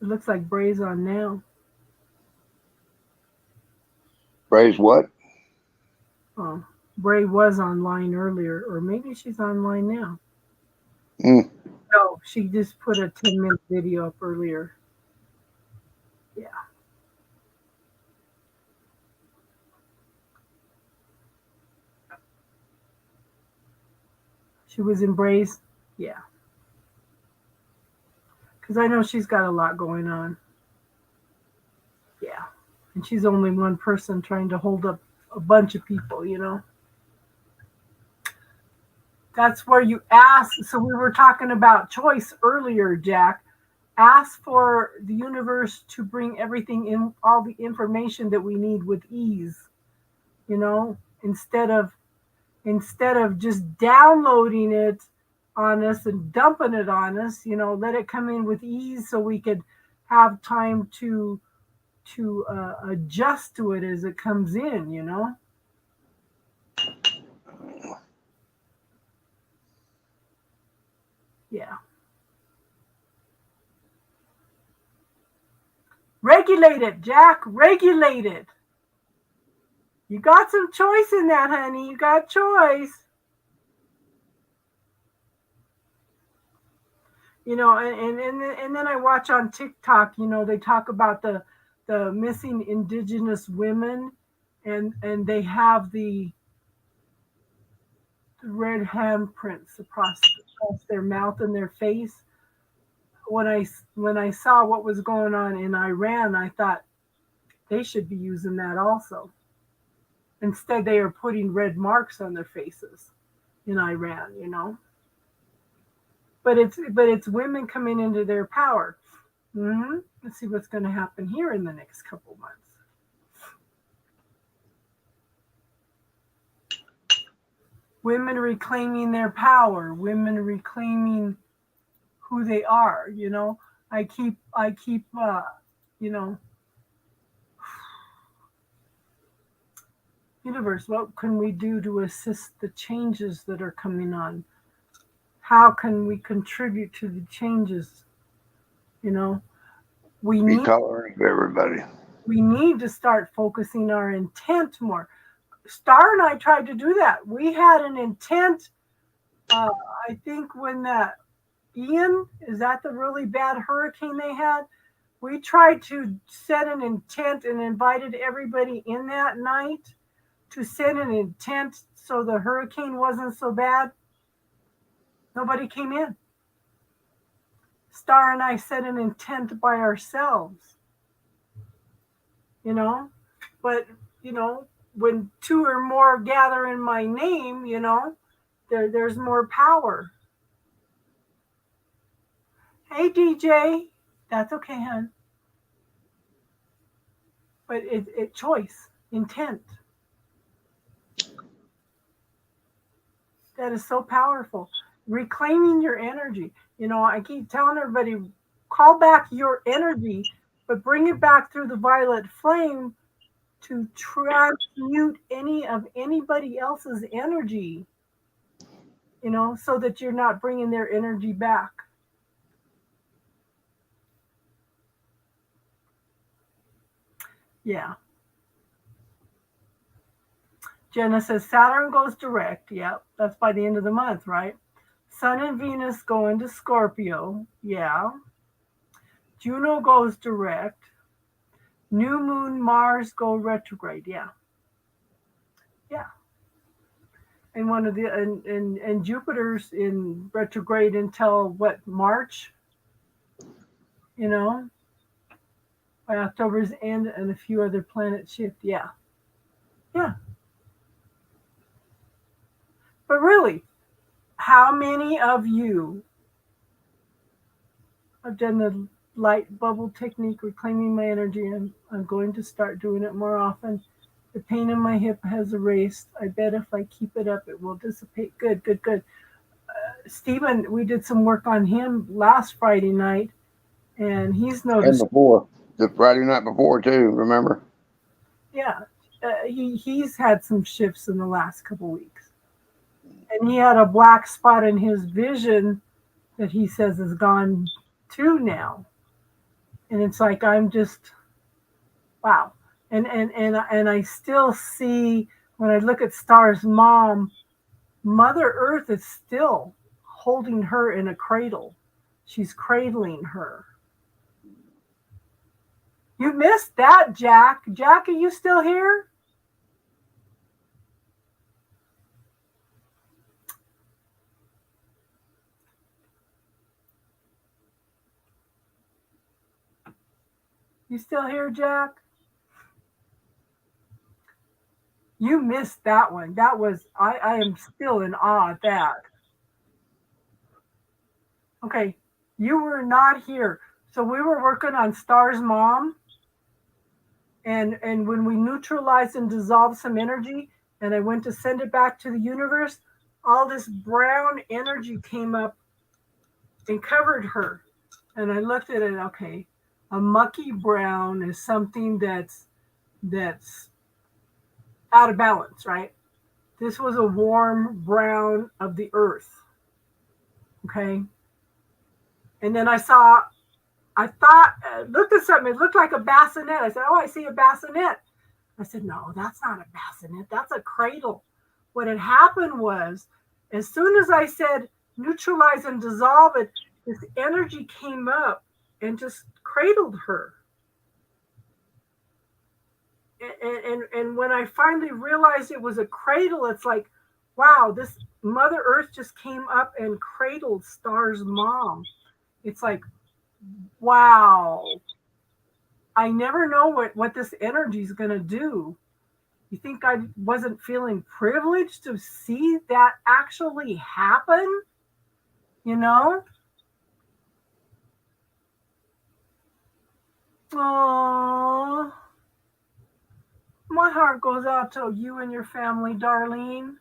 It looks like Bray's on now. Braze what? Oh, Bray was online earlier, or maybe she's online now. Mm. No, she just put a 10-minute video up earlier. Yeah. She was in Bray's? Yeah. Because I know she's got a lot going on. Yeah. And she's only one person trying to hold up a bunch of people, you know? That's where you ask. So we were talking about choice earlier, Jack. Ask for the universe to bring everything in, all the information that we need with ease, you know, instead of just downloading it on us and dumping it on us, you know, let it come in with ease so we could have time to adjust to it as it comes in, you know. Yeah. Regulate it, Jack. Regulate it. You got some choice in that, honey. You got choice. You know, and then I watch on TikTok, you know, they talk about the missing indigenous women, and they have the red handprints across their mouth and their face. When I saw what was going on in Iran, I thought they should be using that also. Instead, they are putting red marks on their faces in Iran, you know. But it's women coming into their power. Let's see what's going to happen here in the next couple months. Women reclaiming their power. Women reclaiming who they are. You know, I keep you know, universe, what can we do to assist the changes that are coming on? How can we contribute to the changes? You know, we Be need tolerant of everybody. we need to start focusing our intent more. Star and I tried to do that. We had an intent. I think when that Ian, is that the really bad hurricane they had? We tried to set an intent and invited everybody in that night to set an intent so the hurricane wasn't so bad. Nobody came in. Star and I set an intent by ourselves, you know, but, you know, when two or more gather in my name, you know, there's more power. Hey, DJ, that's okay, hon. But it choice, intent. That is so powerful. Reclaiming your energy. You know, I keep telling everybody, call back your energy, but bring it back through the violet flame to transmute any of anybody else's energy, you know, so that you're not bringing their energy back. Yeah. Jenna says Saturn goes direct. Yep, that's by the end of the month, right? Sun and Venus go into Scorpio. Yeah. Juno goes direct. New Moon, Mars go retrograde. Yeah. Yeah. And one of the and Jupiter's in retrograde until what, March? You know, by October's end, and a few other planets shift. Yeah. Yeah. But really, how many of you have done the light bubble technique, reclaiming my energy? I'm going to start doing it more often. The pain in my hip has erased. I bet if I keep it up, it will dissipate. Good, good, good. Stephen, we did some work on him last Friday night, and he's And noticed. before, the Friday night before too, remember? Yeah, he's had some shifts in the last couple weeks, and he had a black spot in his vision that he says is gone too now, and it's like I'm just wow, and I still see when I look at Star's mom, Mother Earth is still holding her in a cradle. She's cradling her. You missed that, Jack. Jack, are you still here? You still here, Jack? You missed that one. That was, I am still in awe at that. Okay, you were not here. So we were working on Star's mom, and when we neutralized and dissolved some energy, and I went to send it back to the universe, all this brown energy came up and covered her. And I looked at it, okay, A mucky brown is something that's out of balance, right? This was a warm brown of the earth. Okay. And then I thought, looked at something. It looked like a bassinet. I said, "Oh, I see a bassinet." I said, "No, that's not a bassinet. That's a cradle." What had happened was, as soon as I said neutralize and dissolve it, this energy came up and just cradled her. And when I finally realized it was a cradle, it's like, wow, this Mother Earth just came up and cradled Star's mom. It's like, wow, I never know what this energy is going to do. You think I wasn't feeling privileged to see that actually happen? You know? Oh, my heart goes out to you and your family, Darlene.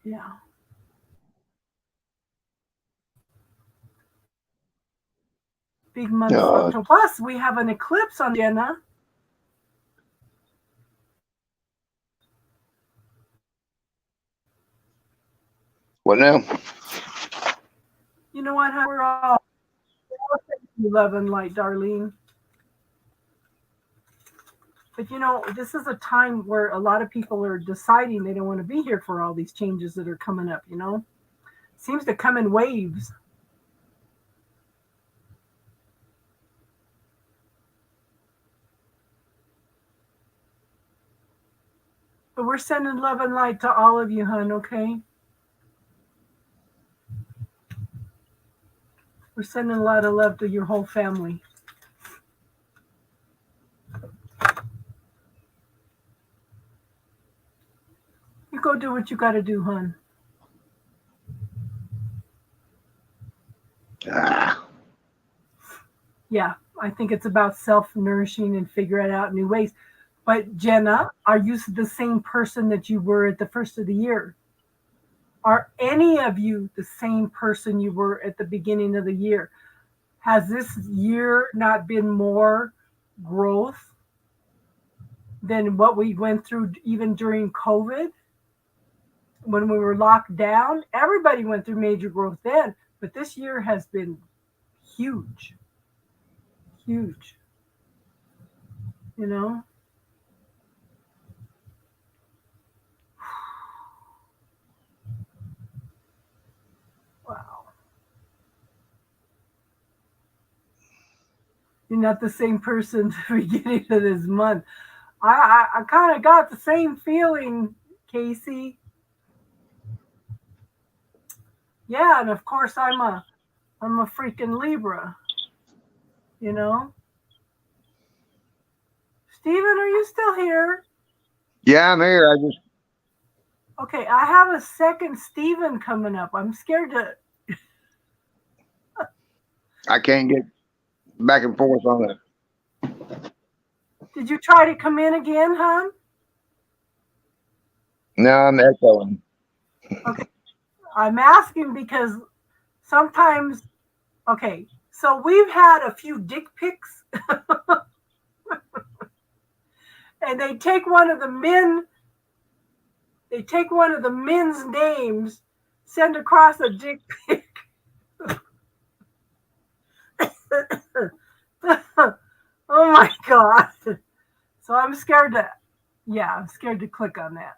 Yeah. Big Uh, motherfucker. Plus, we have an eclipse on Jenna. what now? You know what? We're all love and light, Darlene. But this is a time where a lot of people are deciding they don't want to be here for all these changes that are coming up, Seems to come in waves. But we're sending love and light to all of you, hon, okay? We're sending a lot of love to your whole family. You go do what you got to do, hon. Ah, Yeah, I think it's about self-nourishing and figuring out new ways. But Jenna, are you the same person that you were at the first of the year? Are any of you the same person you were at the beginning of the year? Has this year not been more growth than what we went through even during COVID when we were locked down? Everybody went through major growth then, but this year has been huge, huge, you know? Wow. You're not the same person at the beginning of this month. I kind of got the same feeling, Casey. Yeah, and of course I'm a freaking Libra, you know. Steven, are you still here? yeah, I'm here. Okay, I have a second Steven coming up. I'm scared to. I can't get back and forth on it. Did you try to come in again, hon? No, I'm echoing. Okay, I'm asking because sometimes. Okay, so we've had a few dick pics, and they take one of the men. They take one of the men's names, send across a dick pic. Oh my god! So I'm scared to. Yeah, I'm scared to click on that.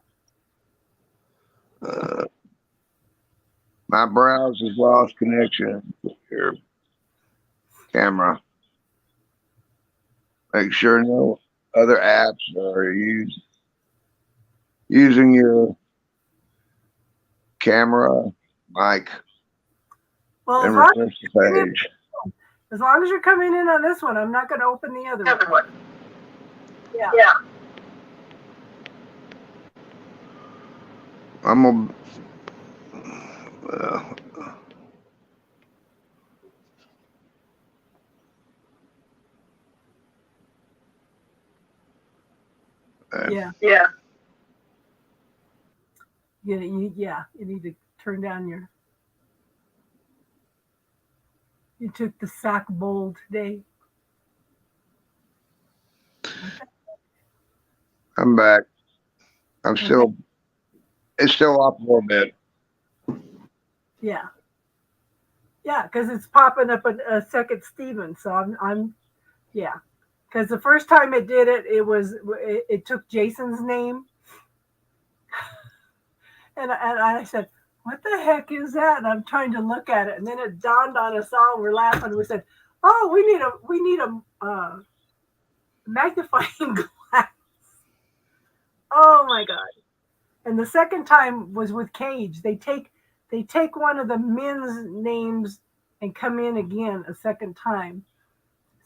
Uh, my browser's lost connection with your camera. Make sure no other apps are using your camera, mic, Well, and refresh the page. as long as you're coming in on this one, I'm not going to open the other one. Yeah. I'm gonna. Uh, Yeah. You need to turn down your. You took the sack bowl today. Okay. I'm back. I'm Okay. still. It's still off a little bit. Yeah. Yeah, because it's popping up a second Steven. So yeah. Because the first time it did it, it took Jason's name, and I said, "What the heck is that?" And I'm trying to look at it, and then it dawned on us all. We're laughing. We said, "Oh, we need a magnifying glass." Oh my god! And the second time was with Cage. They take one of the men's names and come in again a second time.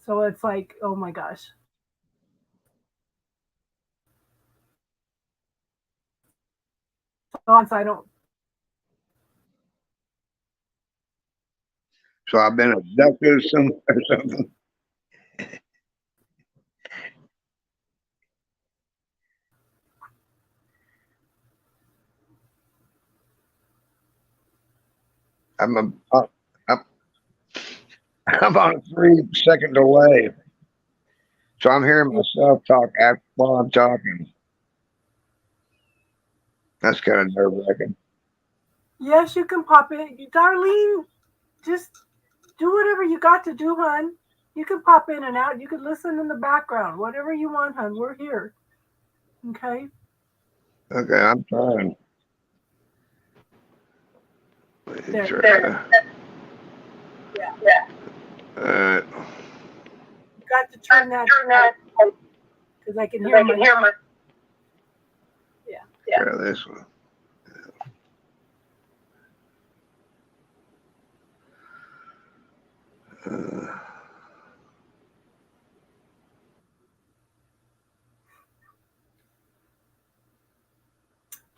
So it's like, oh my gosh. So I don't. So I've been abducted or something. I'm a, I'm, I'm on a 3 second delay. So I'm hearing myself talk while I'm talking. That's kind of nerve wracking. Yes, you can pop in, Darlene. Just do whatever you got to do, hon. You can pop in and out. You can listen in the background. Whatever you want, hon. We're here. Okay. Okay, I'm trying. There. Try. Yeah. Uh, You got to turn that because I can hear my. Yeah. try this one. Uh,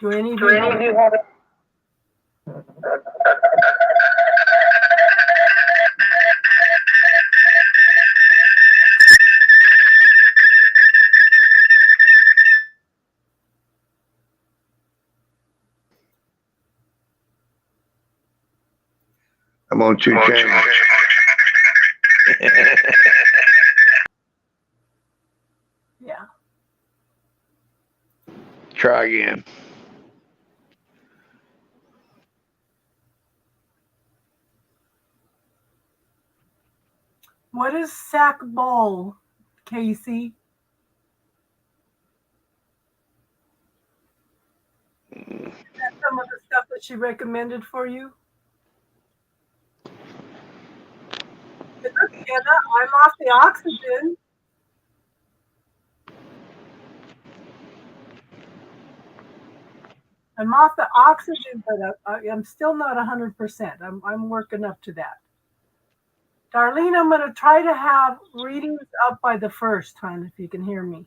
Do any of you have it? I'm on 2 channels. Yeah. Try again. What is sack bowl, Casey? That's some of the stuff that she recommended for you. Look, Anna, I'm off the oxygen. I'm off the oxygen, but I'm still not 100%. I'm working up to that. Darlene, I'm going to try to have readings up by the first, hon, if you can hear me.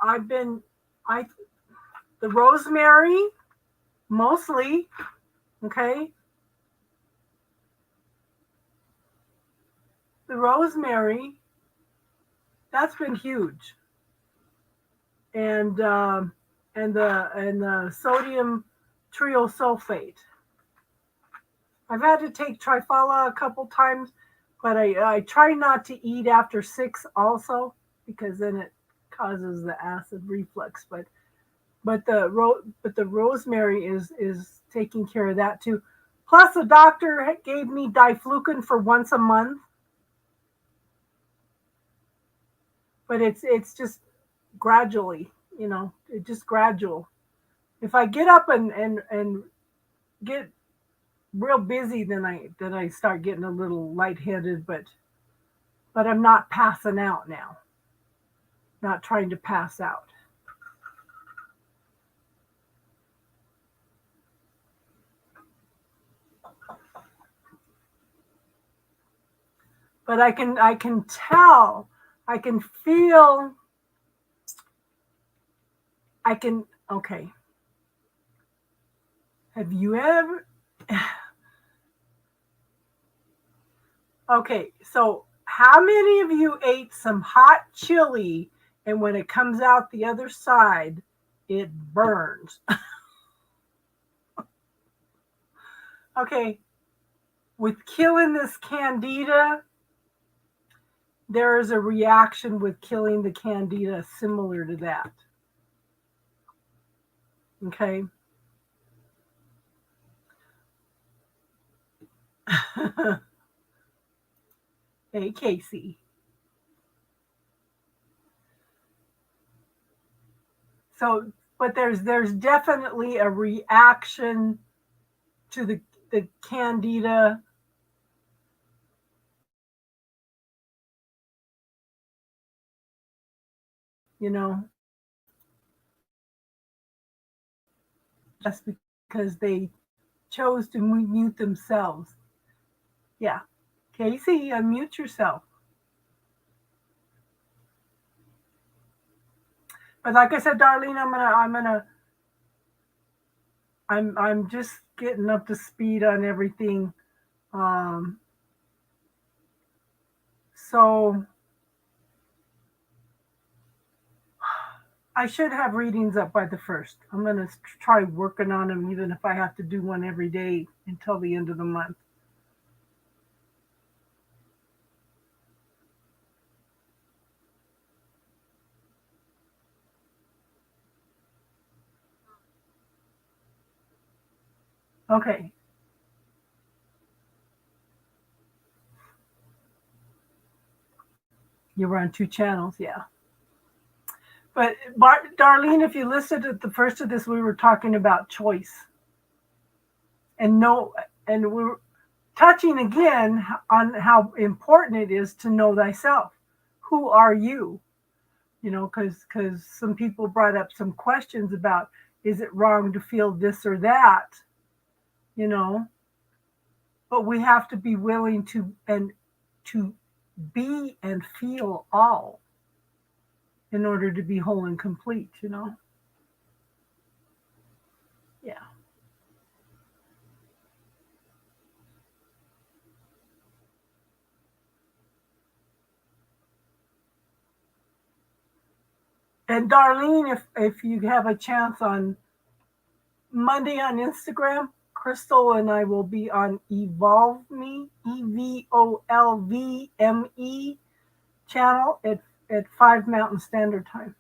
I've been I the rosemary mostly, okay? The rosemary that's been huge, and the sodium triosulfate. I've had to take trifala a couple times, but I try not to eat after 6 also because then it causes the acid reflux. But the rosemary is taking care of that too. Plus, the doctor gave me diflucan for once a month, but it's just gradually, it's just gradual. If I get up and get real busy, then I start getting a little lightheaded, but I'm not passing out now. Not trying to pass out. but I can tell, I can feel, okay. Have you ever, okay, so how many of you ate some hot chili and when it comes out the other side, it burns? Okay, with killing this candida, there is a reaction with killing the candida similar to that. Okay. Hey, Casey. So, but there's definitely a reaction to the candida. You know, just because they chose to mute themselves. Yeah. Casey, unmute yourself. But like I said, Darlene, I'm just getting up to speed on everything. So I should have readings up by the 1st. I'm going to try working on them, even if I have to do one every day until the end of the month. Okay. You were on 2 channels, yeah. But Darlene, if you listened to the first of this, we were talking about choice. And we were touching again on how important it is to know thyself. Who are you? You know, because some people brought up some questions about, is it wrong to feel this or that? You know, but we have to be willing to be and feel all in order to be whole and complete, you know? Yeah. And Darlene, if you have a chance on Monday on Instagram, Crystal and I will be on Evolve Me, EVOLVME channel at 5 Mountain Standard Time.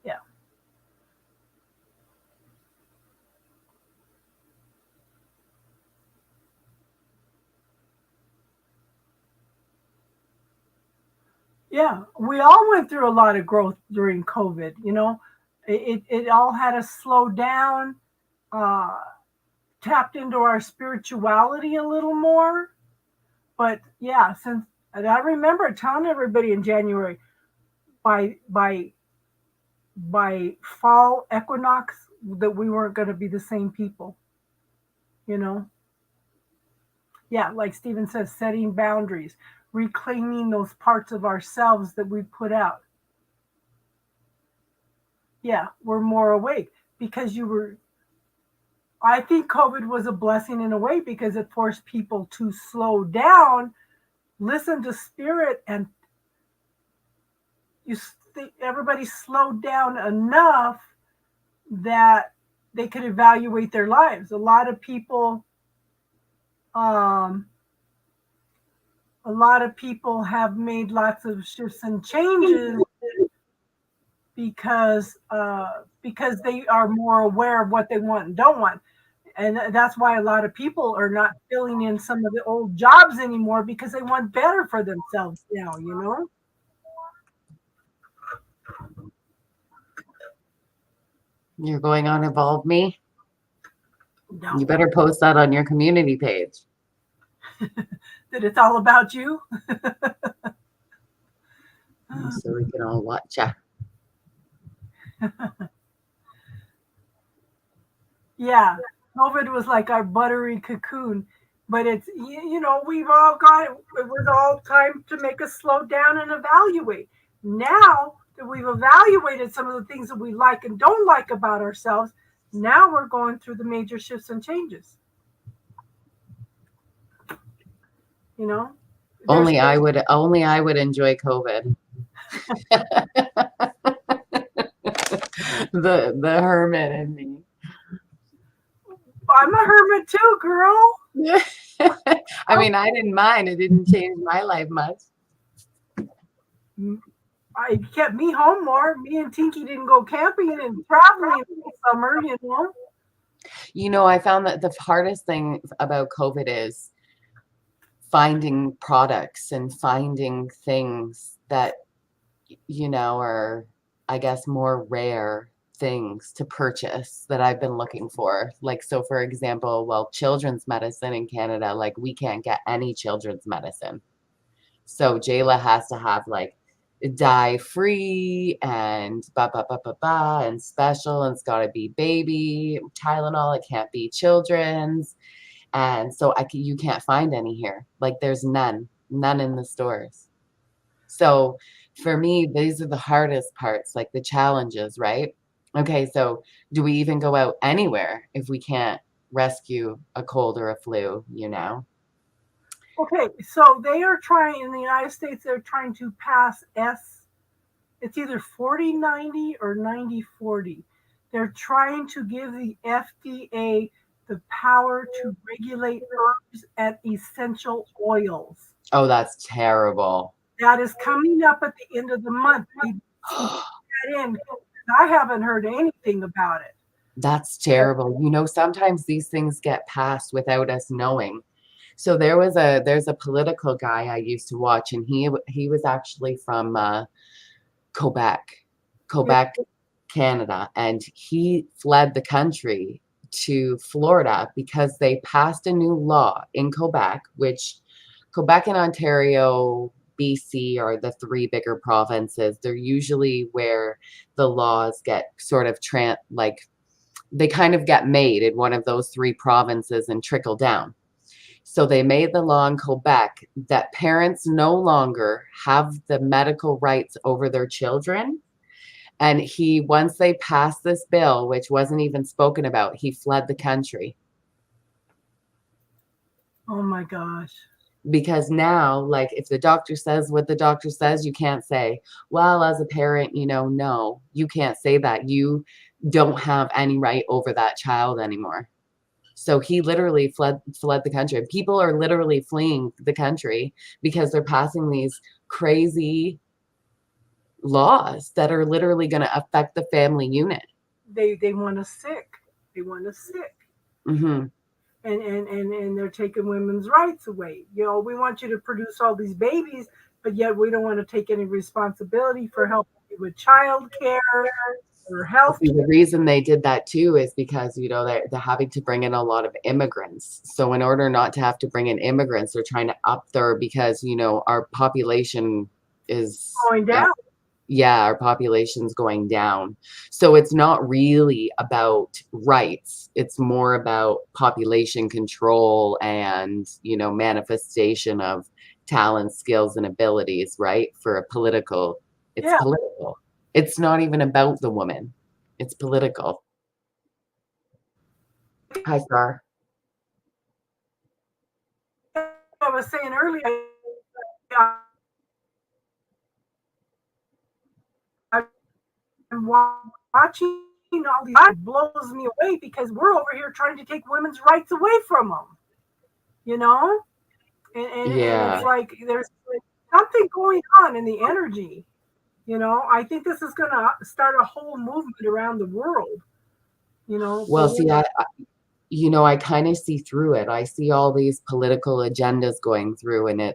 Yeah. Yeah, we all went through a lot of growth during COVID, you know. It all had us slow down, uh, tapped into our spirituality a little more. But yeah, and I remember telling everybody in January, by fall equinox, that we weren't going to be the same people, you know. Yeah, like Stephen says, setting boundaries, reclaiming those parts of ourselves that we put out. Yeah, we're more awake because I think COVID was a blessing in a way because it forced people to slow down, listen to spirit, and everybody slowed down enough that they could evaluate their lives. A lot of people have made lots of shifts and changes because they are more aware of what they want and don't want. And that's why a lot of people are not filling in some of the old jobs anymore because they want better for themselves now, you know? You're going on Evolve Me? No. You better post that on your community page. That it's all about you. So we can all watch ya. Yeah. COVID was like our buttery cocoon. But it's, we've all got it. It was all time to make us slow down and evaluate. Now that we've evaluated some of the things that we like and don't like about ourselves, now we're going through the major shifts and changes. You know, Only I would enjoy COVID. the hermit in me. I'm a hermit too, girl. I mean, I didn't mind. It didn't change my life much. It kept me home more. Me and Tinky didn't go camping and traveling in the summer, I found that the hardest thing about COVID is finding products and finding things that, are, I guess, more rare things to purchase that I've been looking for. Like, so for example, children's medicine in Canada, like we can't get any children's medicine. So Jayla has to have like dye free and and special, and it's got to be baby Tylenol. It can't be children's. And so you can't find any here. Like there's none in the stores. So for me, these are the hardest parts, like the challenges, right? Okay, so do we even go out anywhere if we can't rescue a cold or a flu, Okay, so they are trying, in the United States, they're trying to pass it's either 40/90 or 90/40. They're trying to give the FDA the power to regulate herbs and essential oils. Oh, that's terrible. That is coming up at the end of the month. I haven't heard anything about it. That's terrible. Sometimes these things get passed without us knowing. So there's a political guy I used to watch, and he was actually from Quebec, Canada, and he fled the country to Florida because they passed a new law in Quebec, which Quebec and Ontario, BC are the three bigger provinces. They're usually where the laws get sort of they kind of get made in one of those three provinces and trickle down. So they made the law in Quebec that parents no longer have the medical rights over their children. And once they passed this bill, which wasn't even spoken about, he fled the country. Oh my gosh. Because now, like, if the doctor says what the doctor says, you can't say, well, as a parent, no, you can't say that. You don't have any right over that child anymore. So he literally fled the country. People are literally fleeing the country because they're passing these crazy laws that are literally going to affect the family unit. They want us sick. They want us sick. Mm-hmm. And they're taking women's rights away. We want you to produce all these babies, but yet we don't want to take any responsibility for helping you with child care or health. The reason they did that too is because, they're having to bring in a lot of immigrants. So in order not to have to bring in immigrants, they're trying to up because, our population is going down. Yeah, our population's going down. So it's not really about rights. It's more about population control and, manifestation of talent, skills, and abilities, right? For political. Political. It's not even about the woman. It's political. Hi, Star. I was saying earlier, I'm watching all these. It blows me away because we're over here trying to take women's rights away from them. And it's like there's something going on in the energy. I think this is going to start a whole movement around the world. Well, see, I kind of see through it. I see all these political agendas going through, and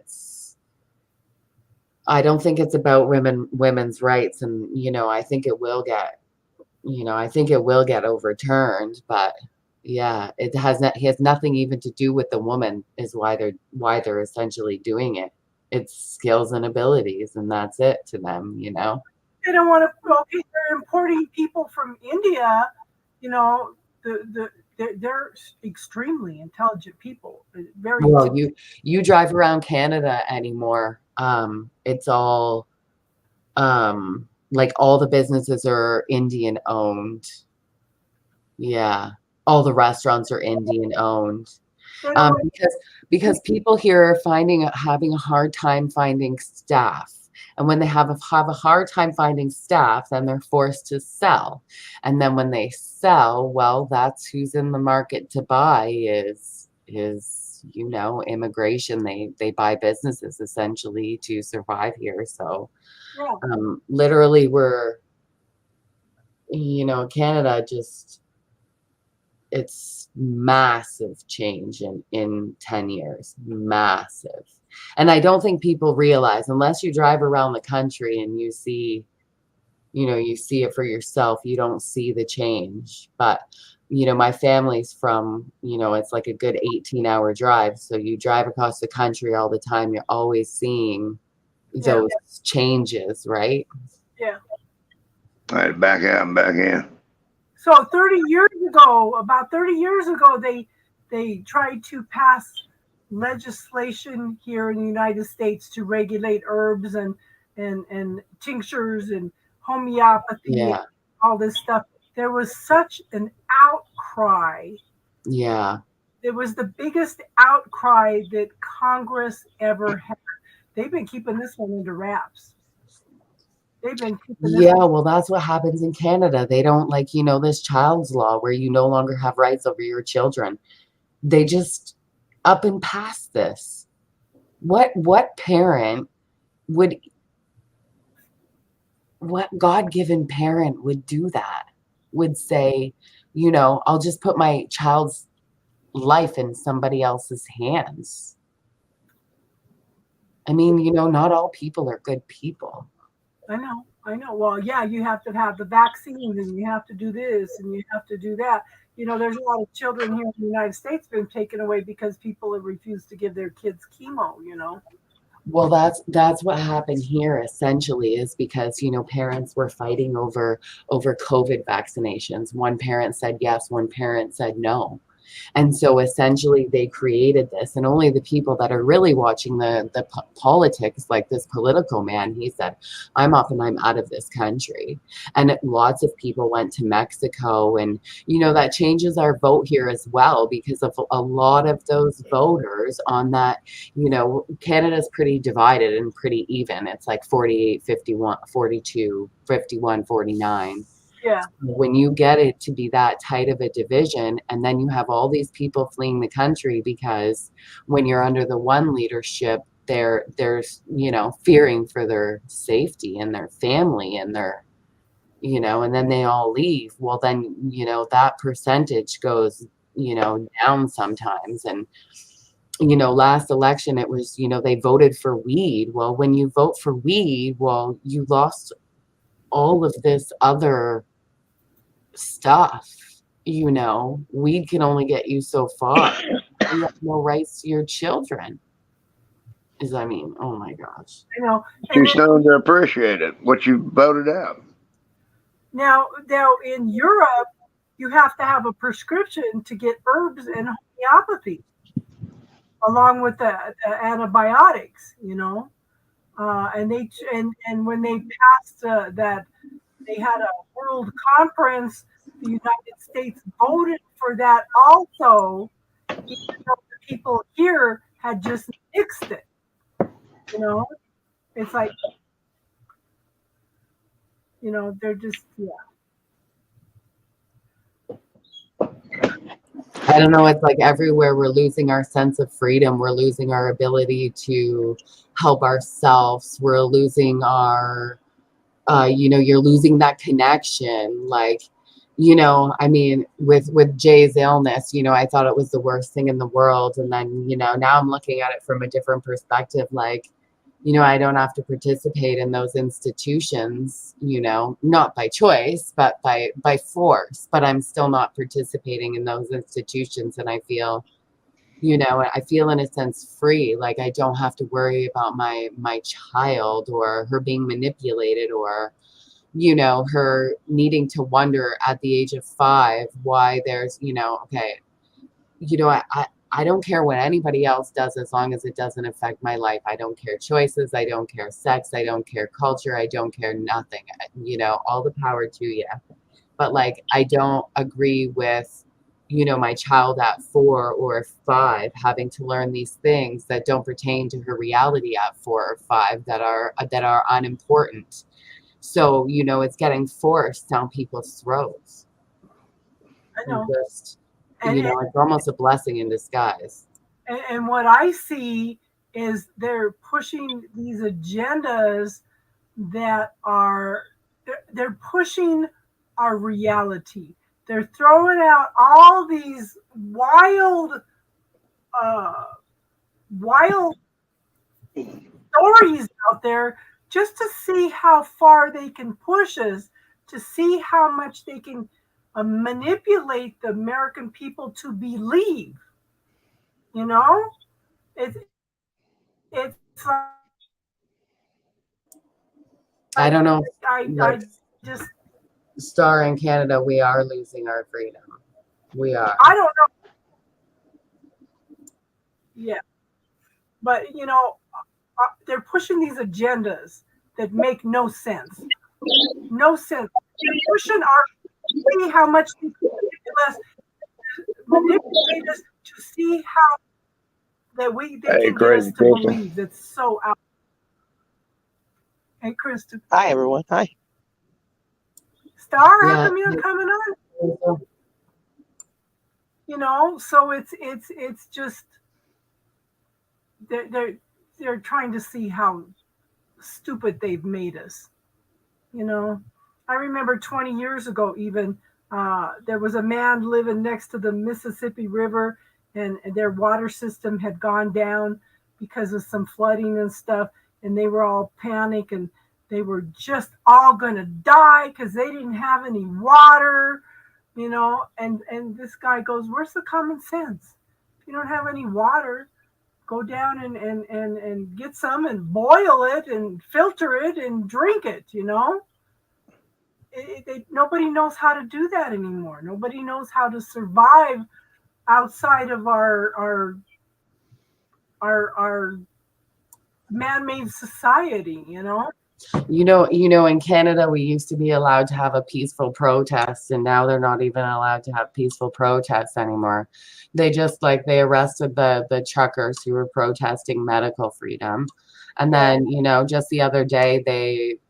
I don't think it's about women's rights, and I think it will get overturned. But yeah, it has nothing even to do with the woman. Is why they're essentially doing it. It's skills and abilities, and that's it to them. They don't want to. Okay, they're importing people from India. The they're extremely intelligent people. Very Well, you drive around Canada anymore. It's all like all the businesses are Indian owned. Yeah. All the restaurants are Indian owned. you know, Because people here are having a hard time finding staff. And when they have a hard time finding staff, then they're forced to sell. And then when they sell, well, that's who's in the market to buy is immigration. They buy businesses essentially to survive here. So yeah. literally we're Canada just it's massive change in 10 years, massive. And I don't think people realize, unless you drive around the country and you see it for yourself, you don't see the change. But my family's from, it's like a good 18-hour drive, so you drive across the country all the time, you're always seeing those changes, right? Yeah. I had to back out and back in. So about 30 years ago, they tried to pass legislation here in the United States to regulate herbs and tinctures and homeopathy, and all this stuff. There was such an outcry. Yeah. It was the biggest outcry that Congress ever had. They've been keeping this one under wraps. Well, that's what happens in Canada. They don't this child's law where you no longer have rights over your children. They just up and pass this. What God-given parent would do that? Would say, I'll just put my child's life in somebody else's hands. I mean, not all people are good people. I know. Well, yeah, you have to have the vaccines and you have to do this and you have to do that. There's a lot of children here in the United States been taken away because people have refused to give their kids chemo, Well, that's what happened here essentially, is because, parents were fighting over COVID vaccinations. One parent said yes, one parent said no. And so essentially they created this, and only the people that are really watching the politics, like this political man, he said, I'm up and I'm out of this country. And lots of people went to Mexico, and that changes our vote here as well, because of a lot of those voters on that. Canada's pretty divided and pretty even. It's like 48 51 42 51 49. Yeah. When you get it to be that tight of a division, and then you have all these people fleeing the country because when you're under the one leadership, they're fearing for their safety and their family and their and then they all leave. Well, then that percentage goes down sometimes. And last election it was they voted for weed. Well, when you vote for weed, well, you lost all of this other stuff. Weed can only get you so far. You have no rights to your children. Oh my gosh. I know. Too stoned to appreciate it, what you voted out. Now in Europe, you have to have a prescription to get herbs and homeopathy along with the antibiotics, and when they passed that, they had a world conference. The United States voted for that also, even though the people here had just nixed it. It's like, they're just, I don't know. It's like everywhere we're losing our sense of freedom. We're losing our ability to help ourselves. We're losing our, you're losing that connection. Like, with Jay's illness, I thought it was the worst thing in the world. And then, now I'm looking at it from a different perspective. Like, I don't have to participate in those institutions, not by choice, but by force, but I'm still not participating in those institutions. And I feel, I feel in a sense free. Like I don't have to worry about my child or her being manipulated or, you know, her needing to wonder at the age of 5 why there's, you know, okay, you know, I don't care what anybody else does as long as it doesn't affect my life. I don't care choices. I don't care sex. I don't care culture. I don't care nothing. You know, all the power to you. But like, I don't agree with, you know, my child at 4 or 5 having to learn these things that don't pertain to her reality at 4 or 5 that are unimportant. So, you know, it's getting forced down people's throats. I And know. just, And, you know, it's almost a blessing in disguise. and what I see is they're pushing these agendas that are they're pushing our reality. They're throwing out all these uh, wild stories out there just to see how far they can push us, to see how much they can manipulate the American people to believe. You know, it's it's I like don't know. I just Star in Canada, we are losing our freedom. We are. I don't know. Yeah, but you know, they're pushing these agendas that make no sense. No sense. They're pushing our see how much they manipulate us to see how they Hey, can get us crazy to Krista. believe. That's so out. Hey, Krista. Hi, everyone. Hi. Star, how Yeah. come you're coming on? You know, so it's just they're trying to see how stupid they've made us. You know, I remember 20 years ago, even there was a man living next to the Mississippi River, and their water system had gone down because of some flooding and stuff, and they were all panicked and they were just all going to die because they didn't have any water, you know. And this guy goes, "Where's the common sense? If you don't have any water, go down and get some and boil it and filter it and drink it, you know." Nobody knows how to do that anymore. Nobody knows how to survive outside of our man-made society, you know. You know, in Canada, we used to be allowed to have a peaceful protest, and now they're not even allowed to have peaceful protests anymore. They just they arrested the truckers who were protesting medical freedom. And then, you know, just the other day,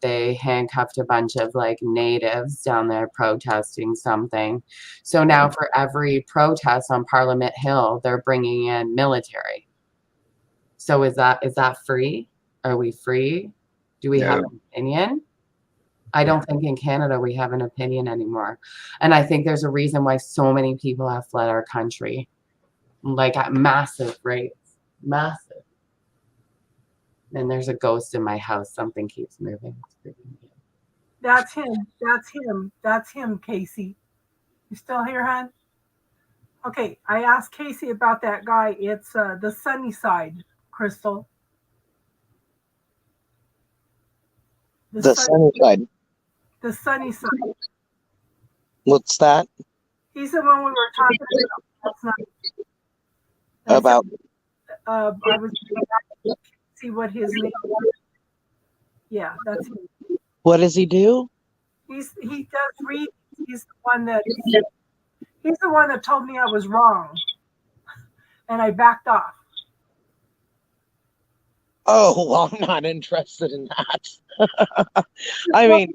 they handcuffed a bunch of natives down there protesting something. So now for every protest on Parliament Hill, they're bringing in military. So is that free? Are we free? Do we have an opinion? I don't think in Canada we have an opinion anymore. And I think there's a reason why so many people have fled our country, at massive rates. Massive. And there's a ghost in my house. Something keeps moving. That's him. That's him. That's him, Casey. You still here, hon? Okay, I asked Casey about that guy. It's the sunny side, Crystal. The sunny side. The sunny side. What's that? He's the one we were talking about last night. About? I was to see what his name was. Yeah, that's him. What does he do? He does read. He's the one that told me I was wrong, and I backed off. Oh, well, I'm not interested in that. I mean,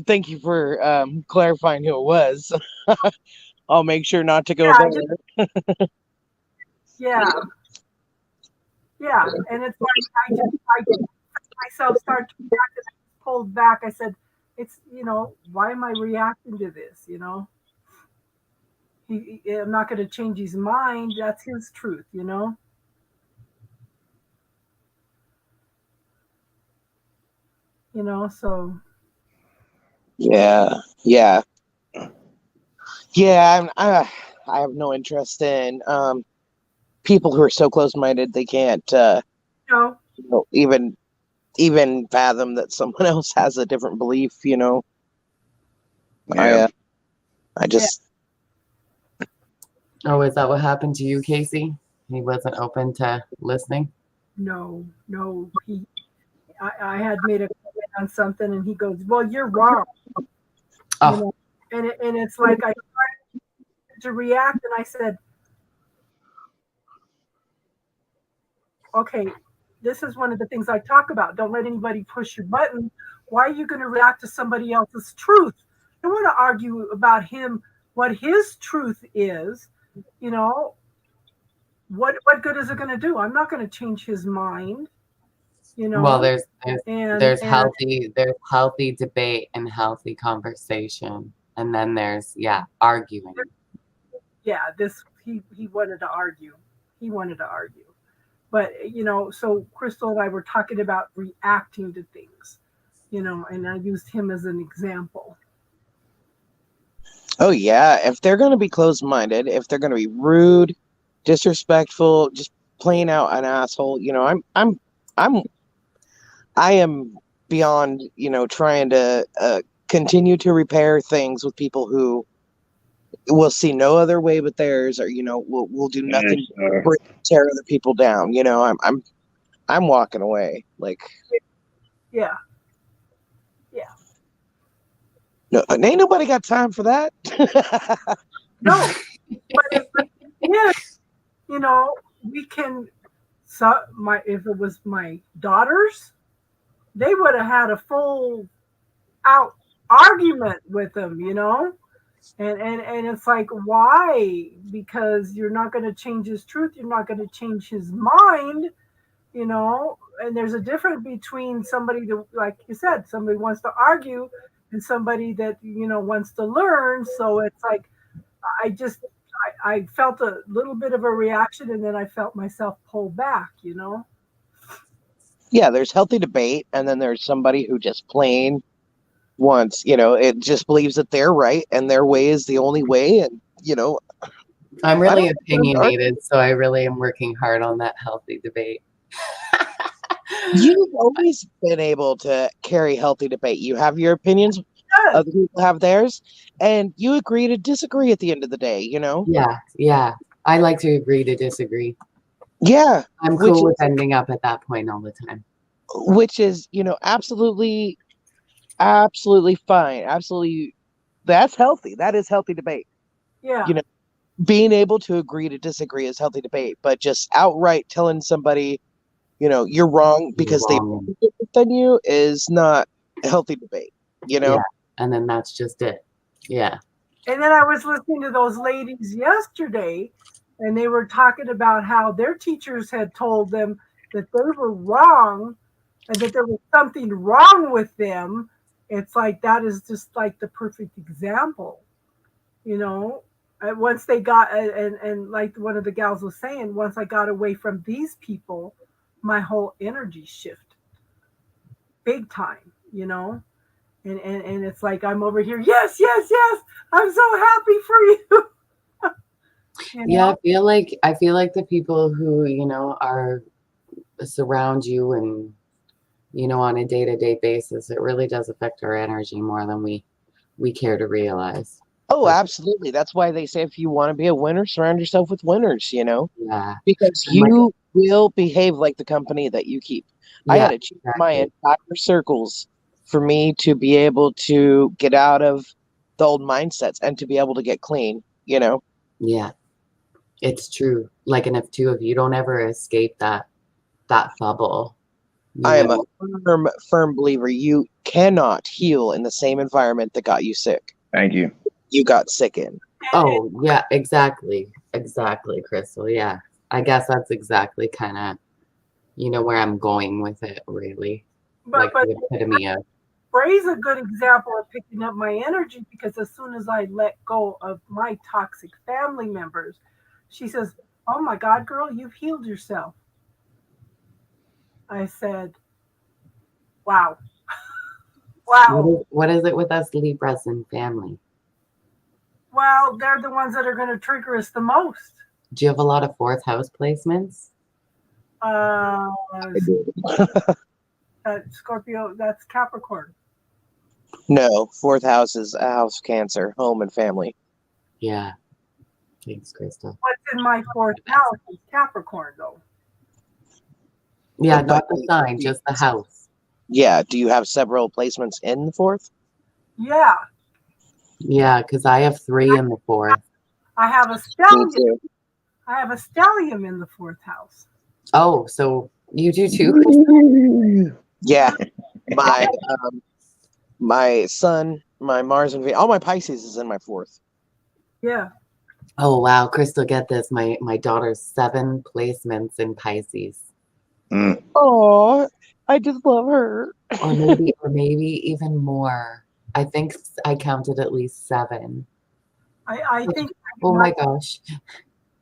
thank you for clarifying who it was. I'll make sure not to go there. Yeah. And it's like I just myself start to react, and I pulled back. I said, "It's why am I reacting to this? I'm not going to change his mind. That's his truth, So Yeah. I have no interest in people who are so close-minded they can't even fathom that someone else has a different belief. Yeah. I just, Oh, is that what happened to you, Casey? He wasn't open to listening? No, I had made a comment on something, and he goes, "Well, you're wrong." You Oh, know, and it's like I tried to react, and I said, "Okay, this is one of the things I talk about. Don't let anybody push your button. Why are you going to react to somebody else's truth? I don't want to argue about him, what his truth is. You know, what good is it going to do? I'm not going to change his mind. You know, well, and there's healthy debate and healthy conversation, and then there's arguing. yeah, he wanted to argue. He wanted to argue. But so Crystal and I were talking about reacting to things, and I used him as an example. oh yeah, if they're going to be closed-minded, if they're going to be rude, disrespectful, just plain out an asshole, I am beyond, trying to continue to repair things with people who will see no other way but theirs, or will do nothing but tear other people down. I'm walking away. Like, Yeah, no, ain't nobody got time for that. no, but we can. So if it was my daughters, they would have had a full out argument with them, and it's like, why? Because you're not going to change his truth, you're not going to change his mind, and there's a difference between somebody that, like you said, somebody wants to argue and somebody that wants to learn. So it's like I felt a little bit of a reaction, and then I felt myself pull back. Yeah, there's healthy debate, and then there's somebody who just plain wants, it just believes that they're right and their way is the only way. And, I'm really opinionated, so I really am working hard on that healthy debate. You've always been able to carry healthy debate. You have your opinions, other people have theirs, and you agree to disagree at the end of the day, Yeah. I like to agree to disagree. Yeah. I'm cool with ending up at that point all the time. Which is, absolutely fine. Absolutely. That's healthy. That is healthy debate. Yeah. Being able to agree to disagree is healthy debate, but just outright telling somebody, you're wrong because they're different than you is not healthy debate, Yeah. And then that's just it. Yeah. And then I was listening to those ladies yesterday, and they were talking about how their teachers had told them that they were wrong and that there was something wrong with them. It's like, that is just like the perfect example, once they got, and like one of the gals was saying, once I got away from these people, my whole energy shifted big time, and it's like, I'm over here, yes, I'm so happy for you. Yeah, I feel like the people who are surround you and on a day-to-day basis, it really does affect our energy more than we care to realize. Oh, absolutely. That's why they say if you want to be a winner, surround yourself with winners, Yeah. Because you will behave like the company that you keep. I had to change my entire circles for me to be able to get out of the old mindsets and to be able to get clean, Yeah, it's true. Like, and if you don't ever escape that bubble. I am a firm believer. You cannot heal in the same environment that got you sick. Thank you. You got sick in. Oh, yeah, exactly, Crystal. Yeah, I guess that's exactly kind of, where I'm going with it, really. But the epitome of. Bray's a good example of picking up my energy, because as soon as I let go of my toxic family members, she says, "Oh my God, girl, you've healed yourself." I said, wow. Wow. What is it with us Libras and family? Well, they're the ones that are going to trigger us the most. Do you have a lot of fourth house placements? Scorpio, that's Capricorn. No, fourth house is a house of Cancer, home and family. Yeah. Thanks, Crystal. What's in my fourth house is Capricorn, though. Yeah, But- not the sign, just the house. Yeah. Do you have several placements in the fourth? Yeah, Yeah, because I have 3 in the 4th. I have a Me stellium. too. I have a stellium in the fourth house. Oh, so you do too? Yeah. My my sun, my Mars and Venus, all my Pisces is in my fourth. Yeah. Oh wow, Crystal, get this. My daughter's 7 placements in Pisces. Mm. Oh, I just love her. Or maybe even more. I think I counted at least 7. I think Oh my gosh.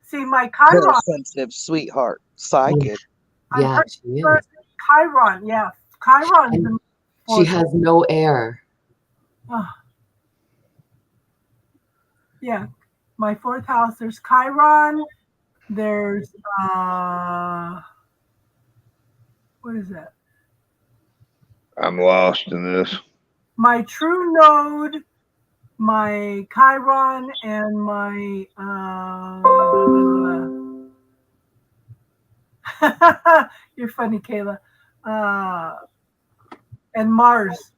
see my Very Chiron. sensitive, sweetheart, psychic. I'm Yeah, pretty she is. sure Chiron. Yeah, Chiron. And she has no air. Yeah, my fourth house. There's Chiron. There's what is that? I'm lost in this. My true node, my Chiron, and my you're funny, Kayla. And Mars.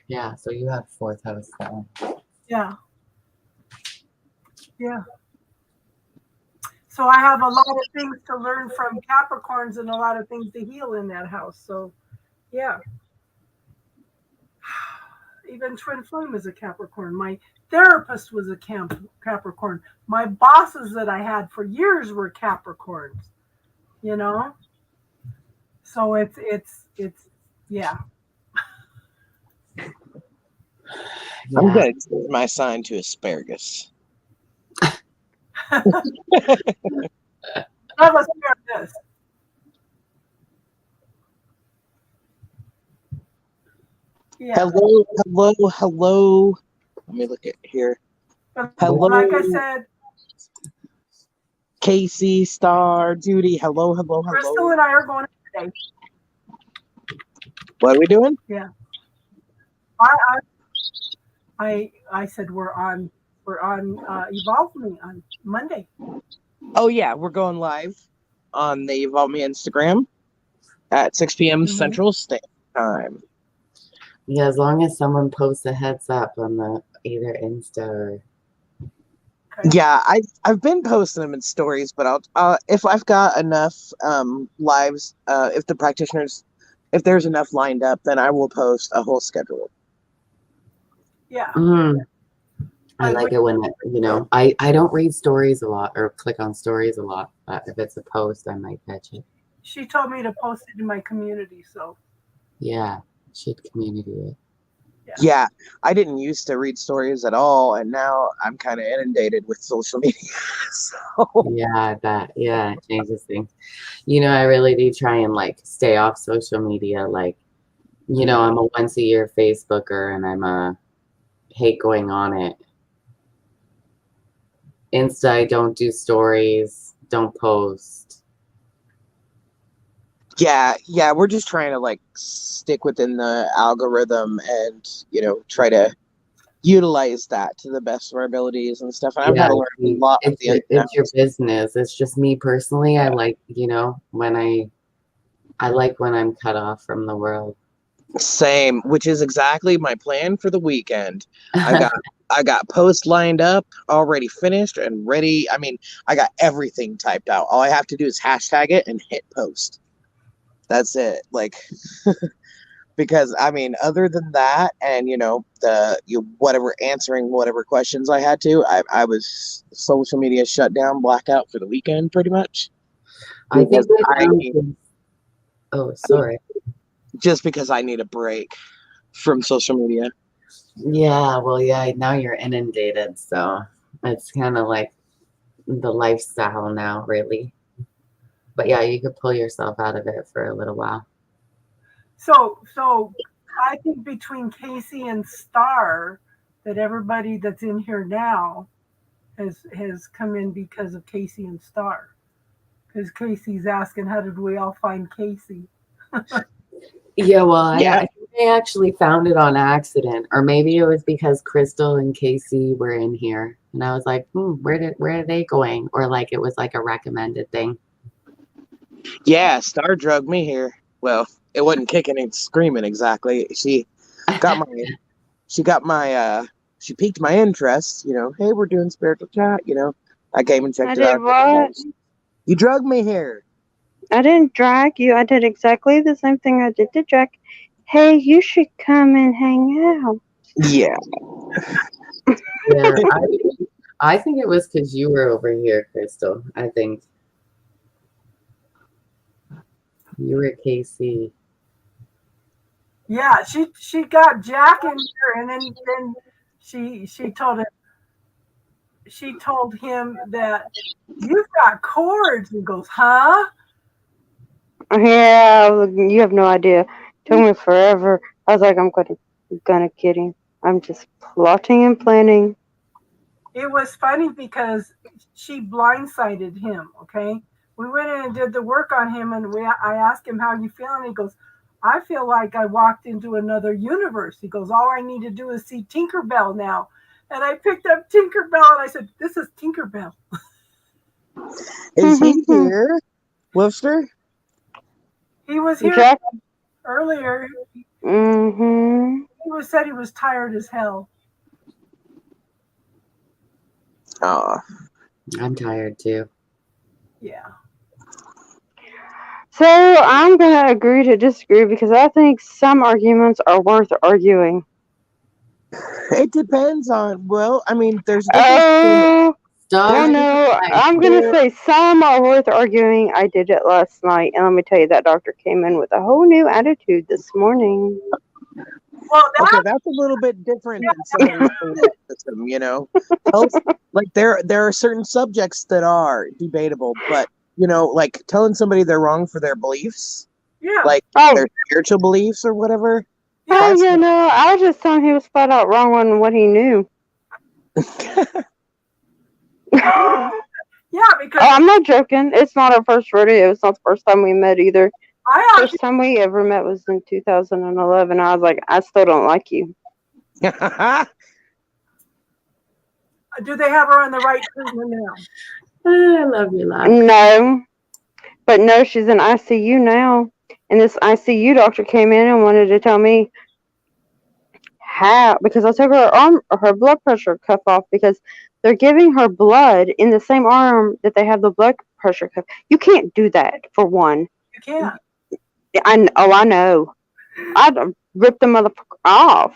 Yeah, so you have 4th house though. Yeah. Yeah. So I have a lot of things to learn from Capricorns and a lot of things to heal in that house. So, yeah. Even Twin Flame is a Capricorn. My therapist was a Capricorn. My bosses that I had for years were Capricorns. You know? So it's yeah. I'm Yeah. gonna change my sign to asparagus. Have us hear this. Yeah. Hello. Let me look at here. But Hello. like I said, Casey, Star, Judy. Hello. Crystal and I are going today. What are we doing? I said we're on Evolve Me on Monday. Oh yeah, we're going live on the Evolve Me Instagram at 6 p.m. Central Standard Time. Yeah, as long as someone posts a heads up on the either Insta or Okay. Yeah, I've been posting them in stories, but I'll if I've got enough lives, if there's enough lined up, then I will post a whole schedule. Yeah. I like it when I don't read stories a lot or click on stories a lot, but if it's a post, I might catch it. She told me to post it in my community, so Yeah, should community it. Yeah, I didn't used to read stories at all, and now I'm kind of inundated with social media. So Yeah, I bet. Yeah, it changes things. I really do try and stay off social media. I'm a once a year Facebooker and I'm a hate going on it. Insta, I don't do stories, don't post. yeah, we're just trying to stick within the algorithm and try to utilize that to the best of our abilities and stuff. And I've got to learn a lot of the it's your business. It's just me personally. I like, when I like when I'm cut off from the world. Same, which is exactly my plan for the weekend. I got posts lined up, already finished and ready. I mean, I got everything typed out. All I have to do is hashtag it and hit post. That's it. Because other than that, and answering whatever questions I had to, I was social media shut down, blackout for the weekend, pretty much. I think sorry. Just because I need a break from social media. Yeah, well, yeah, now you're inundated, so it's kind of like the lifestyle now, really. But yeah, you could pull yourself out of it for a little while. So I think between Casey and Star, that everybody that's in here now has come in because of Casey and Star. Because Casey's asking, how did we all find Casey? Yeah, well, Yeah. They actually found it on accident, or maybe it was because Crystal and Casey were in here, and I was like, where are they going? Or like it was like a recommended thing. Yeah, Star drugged me here. Well, it wasn't kicking and screaming exactly. She piqued my interest, hey, we're doing spiritual chat, I came and checked I it did out. what? You drugged me here. I didn't drag you. I did exactly the same thing I did to Jack. Hey, you should come and hang out. Yeah. Yeah, I think it was because you were over here, Crystal. I think you were Casey. Yeah, she got Jack in here, and then she told him that you've got cords. He goes, huh? Yeah, you have no idea. Took me forever. I was like, I'm gonna get him. I'm just plotting and planning. It was funny because she blindsided him. Okay, we went in and did the work on him, and I asked him how you feeling. He goes, I feel like I walked into another universe. He goes, all I need to do is see Tinkerbell now. And I picked up Tinkerbell and I said, this is Tinkerbell. Is he here, Wolfster? He was here Jack? earlier. Mm-hmm. He said he was tired as hell. Oh. I'm tired too. Yeah. So I'm gonna agree to disagree because I think some arguments are worth arguing. It depends on, there's a difference Oh, Star, no, I'm gonna say some are worth arguing. I did it last night, and let me tell you, that doctor came in with a whole new attitude this morning. Well, Okay, that's a little bit different than someone's belief system, Like there are certain subjects that are debatable, but like telling somebody they're wrong for their beliefs, yeah. like their spiritual beliefs or whatever. Oh, yeah, no, I was just telling him he was flat out wrong on what he knew. Yeah, because I'm not joking. It's not our first rodeo. It's not the first time we met either. First time we ever met was in 2011. I was like, I still don't like you. do they have her on the right treatment now? I love you, love. No. But no, she's in ICU now. And this ICU doctor came in and wanted to tell me how, because I took her blood pressure cuff off because they're giving her blood in the same arm that they have the blood pressure cuff. You can't do that, for one. You can't. I know. I'd rip the motherfucker off.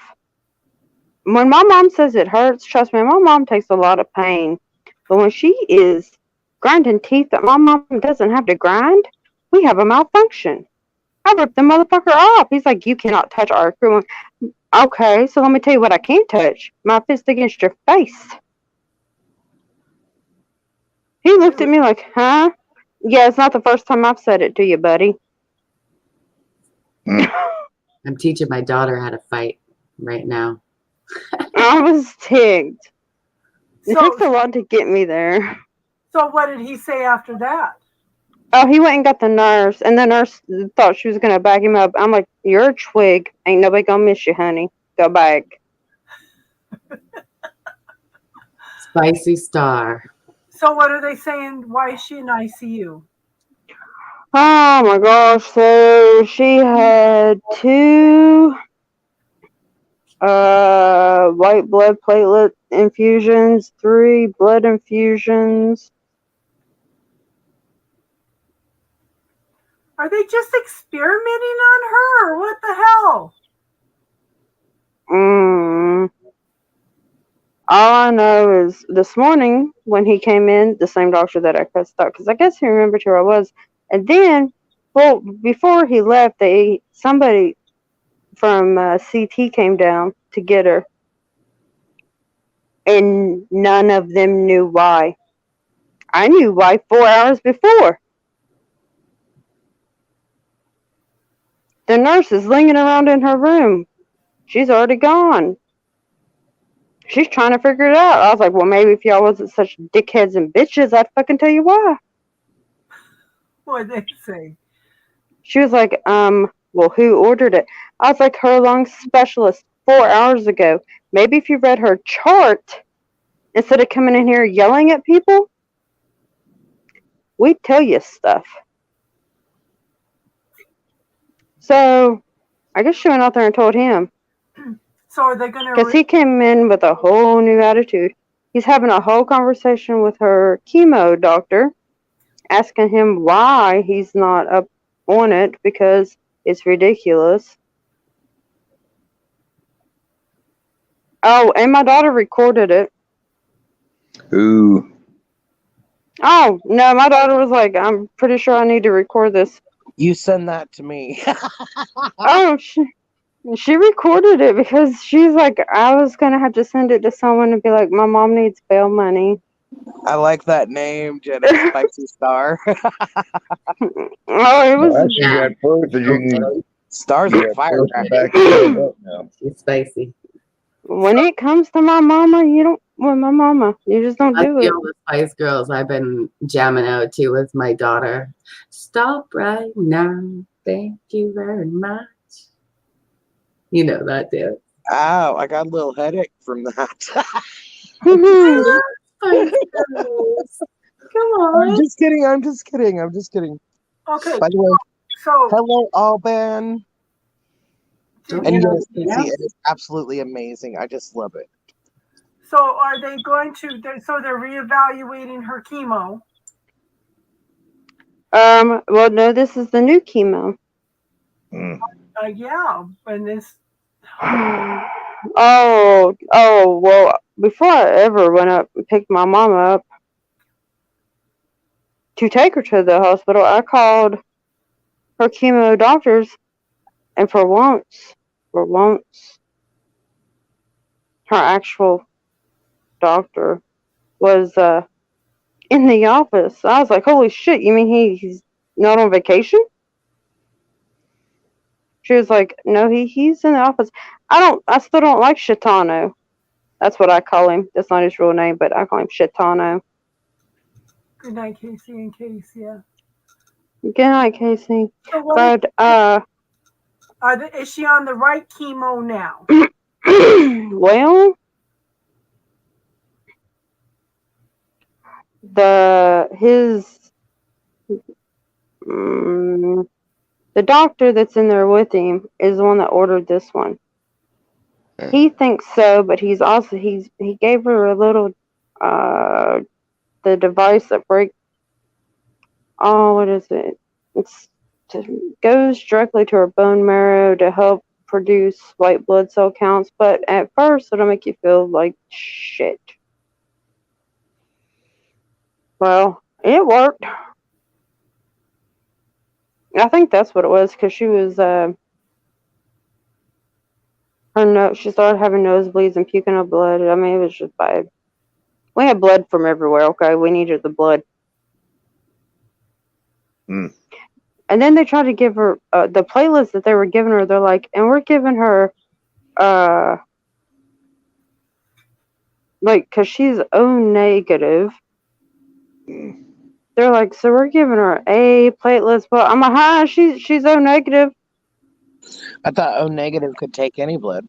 When my mom says it hurts, trust me, my mom takes a lot of pain. But when she is grinding teeth that my mom doesn't have to grind, we have a malfunction. I ripped the motherfucker off. He's like, you cannot touch our equipment. Okay, so let me tell you what I can't touch. My fist against your face. He looked at me like, huh? Yeah, it's not the first time I've said it to you, buddy. I'm teaching my daughter how to fight right now. I was ticked. It So- takes a lot to get me there. So what did he say after that? Oh, he went and got the nurse, and the nurse thought she was going to back him up. I'm like, you're a twig. Ain't nobody going to miss you, honey. Go back. Spicy Star. So what are they saying? Why is she in ICU? Oh, my gosh. So she had 2 white blood platelet infusions, 3 blood infusions. Are they just experimenting on her, or what the hell? All I know is this morning when he came in, the same doctor that I cussed out, because I guess he remembered who I was. And then, well, before he left, somebody from CT came down to get her. And none of them knew why. I knew why 4 hours before. The nurse is lingering around in her room. She's already gone. She's trying to figure it out. I was like, well, maybe if y'all wasn't such dickheads and bitches, I'd fucking tell you why. What did they say? She was like, Well, who ordered it? I was like, her lung specialist 4 hours ago. Maybe if you read her chart instead of coming in here yelling at people, we'd tell you stuff. So I guess she went out there and told him. So are they going Because to? he came in with a whole new attitude. He's having a whole conversation with her chemo doctor, asking him why he's not up on it because it's ridiculous. Oh, and my daughter recorded it. Ooh. Oh, no, my daughter was like, I'm pretty sure I need to record this. You send that to me. Oh, she recorded it because she's like, I was going to have to send it to someone and be like, my mom needs bail money. I like that name, Jenna Spicy Star. Oh, it was. Well, actually, got proof that you can. Stars You are got proof to firecrackers. back yourself up now. She's spicy. When it comes to my mama, you don't. With my mama, you just don't Us do it. all the Spice Girls I've been jamming out to with my daughter. Stop right now. Thank you very much. You know that, dude. Ow, I got a little headache from that. Spice Girls. Come I'm on. just kidding. I'm just kidding. I'm just kidding. Okay. By the way, So hello, Alban. did And you- yes, Casey, it is absolutely amazing. I just love it. so are they going to? So they're reevaluating her chemo. Well, no, this is the new chemo. Mm. Yeah, and this. Oh, well, before I ever went up and picked my mama up to take her to the hospital, I called her chemo doctors, and for once, her actual doctor was in the office. I was like, holy shit, you mean he's not on vacation? She was like, no, he's in the office. I still don't like Shitano. That's what I call him. That's not his real name, but I call him Shitano. Good night, Casey and Casey. Yeah. Good night, Casey. So what, But, is she on the right chemo now? well, the doctor that's in there with him is the one that ordered this one. He thinks so, but he gave her a little the device that what is it? Goes directly to her bone marrow to help produce white blood cell counts, but at first it'll make you feel like shit. Well, it worked. I think that's what it was, because she was she started having nosebleeds and puking up blood. I mean, it was just bad. We had blood from everywhere. Okay, we needed the blood. Hmm. And then they tried to give her the platelets that they were giving her. They're like, and we're giving her because she's O negative. They're like, so we're giving her A platelets, but I'm like, hi, she's O negative. I thought O negative could take any blood.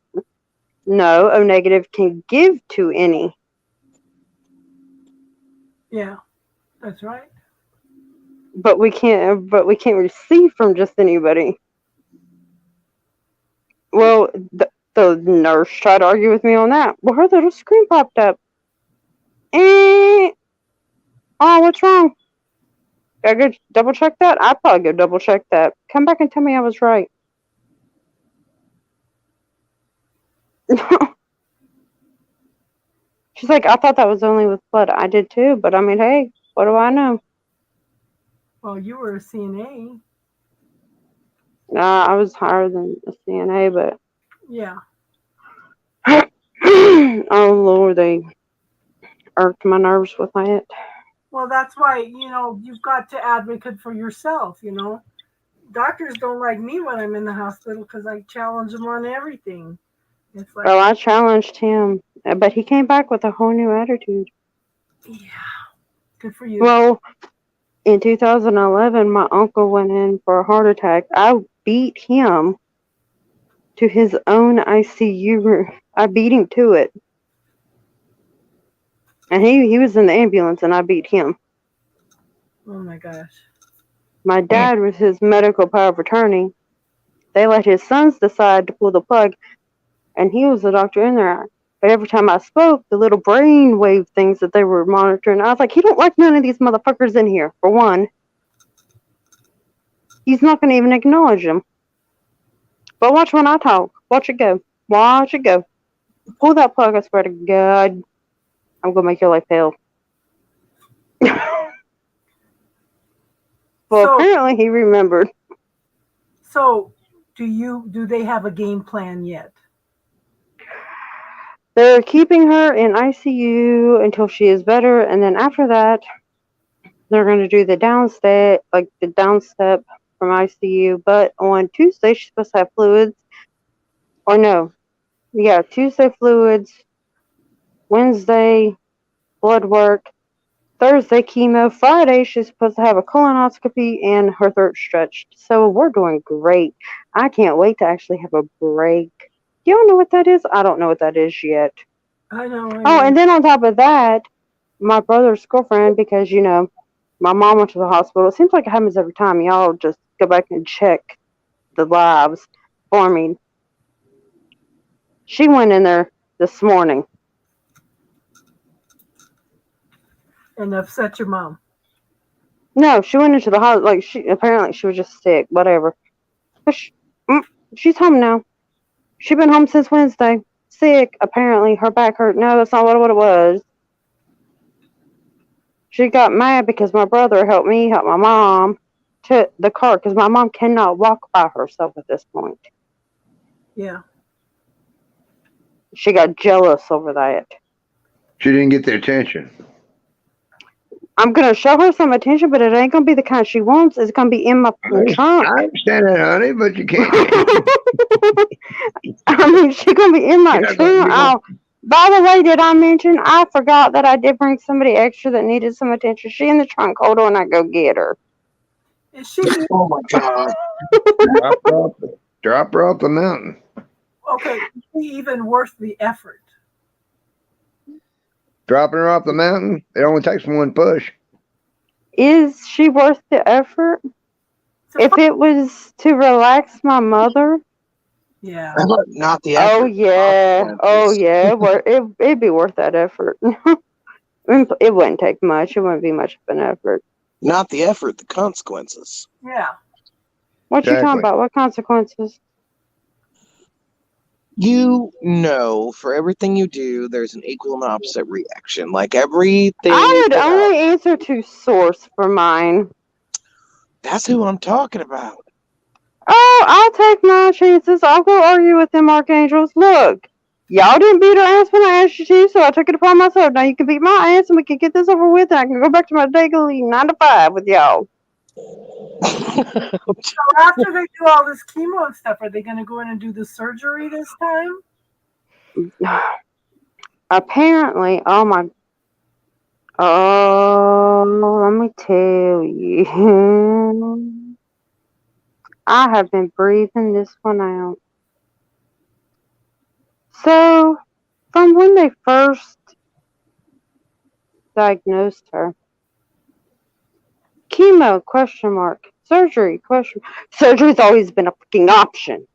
No, O negative can give to any. Yeah, that's right. But we can't receive from just anybody. Well, the nurse tried to argue with me on that. Well, her little screen popped up. Oh, what's wrong? Gotta go double check that? I'd probably go double check that. Come back and tell me I was right. She's like, I thought that was only with blood. I did too, but I mean, hey, what do I know? Well, you were a CNA. I was higher than a CNA, but Yeah. oh Lord, they irked my nerves with it. Well, that's why, you've got to advocate for yourself, Doctors don't like me when I'm in the hospital because I challenge them on everything. It's like, Well, I challenged him, but he came back with a whole new attitude. yeah, good for you. Well, in 2011, my uncle went in for a heart attack. I beat him to his own ICU room. I beat him to it. And he was in the ambulance and I beat him. Oh my gosh. My dad was his medical power of attorney. They let his sons decide to pull the plug, and he was the doctor in there. But every time I spoke, the little brain wave things that they were monitoring, I was like, he don't like none of these motherfuckers in here, for one. He's not going to even acknowledge them. But watch when I talk. Watch it go. Watch it go. Pull that plug, I swear to God. I'm going to make your life hell. Well, So- apparently he remembered. So, do they have a game plan yet? They're keeping her in ICU until she is better, and then after that, they're going to do the downstep from ICU. But on Tuesday, she's supposed to have fluids. Or no, yeah, Tuesday fluids, Wednesday blood work, Thursday chemo, Friday she's supposed to have a colonoscopy and her throat stretched. So we're doing great. I can't wait to actually have a break. Y'all know what that is? I don't know what that is yet. I know. Oh, and then on top of that, my brother's girlfriend, because, you know, my mom went to the hospital. It seems like it happens every time. Y'all just go back and check the labs for me. She went in there this morning. And upset your mom. No, she went into the hospital. Like, apparently she was just sick, whatever. But she's home now. She's been home since Wednesday. Sick, apparently. Her back hurt. No, that's not what it was. She got mad because my brother helped me help my mom to the car because my mom cannot walk by herself at this point. Yeah. She got jealous over that. She didn't get the attention. I'm going to show her some attention, but it ain't going to be the kind she wants. It's going to be in my trunk. I understand that, honey, but you can't. I mean, she's going to be in my trunk. By the way, did I mention, I forgot that I did bring somebody extra that needed some attention. She in the trunk. Hold on, I go get her. Is she Oh my God. Drop her off the mountain. okay? Is she even worth the effort? Dropping her off the mountain, it only takes one push. Is she worth the effort? If it was to relax my mother, Yeah. Not the effort. oh yeah, it'd be worth that effort. It wouldn't take much. It wouldn't be much of an effort. Not the effort, the consequences. Yeah. What you talking Exactly. about? What consequences? You know, for everything you do, there's an equal and opposite reaction. Like everything. I would only answer to source for mine. That's who I'm talking about. Oh, I'll take my chances. I'll go argue with them archangels. Look, y'all didn't beat her ass when I asked you to, so I took it upon myself. Now you can beat my ass and we can get this over with and I can go back to my daily 9 to 5 with y'all. So after they do all this chemo and stuff, are they going to go in and do the surgery this time? Apparently, let me tell you. I have been breathing this one out. So, from when they first diagnosed her, chemo, ? Surgery, ? Surgery's always been a fucking option.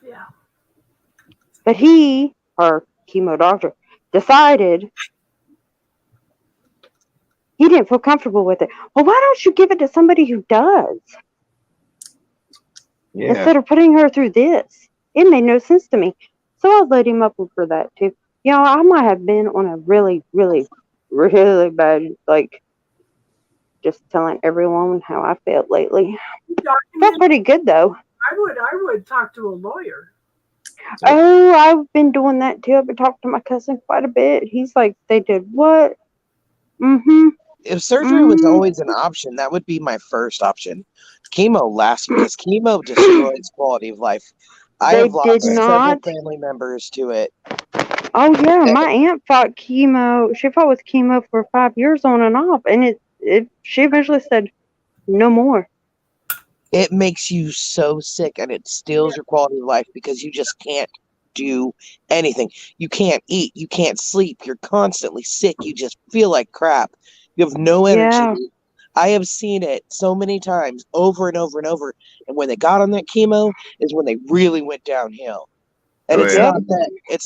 Yeah. But her chemo doctor, decided he didn't feel comfortable with it. Well, why don't you give it to somebody who does? Yeah. Instead of putting her through this. It made no sense to me. So I let him up for that too. You know, I might have been on a really, really, really bad, like, just telling everyone how I felt lately. Felt pretty good though. I would talk to a lawyer. Oh, I've been doing that too. I've been talking to my cousin quite a bit. He's like, they did what? Mm-hmm. If surgery was always an option, that would be my first option. Chemo last because chemo destroys quality of life. I have lost several family members to it. Oh yeah, my aunt fought chemo. She fought with chemo for 5 years on and off, and she eventually said, "No more." it makes you so sick, and it steals your quality of life because you just can't do anything. You can't eat, you can't sleep, you're constantly sick, you just feel like crap. You have no energy. Yeah. I have seen it so many times over and over and over. And when they got on that chemo is when they really went downhill. And Oh, it's yeah.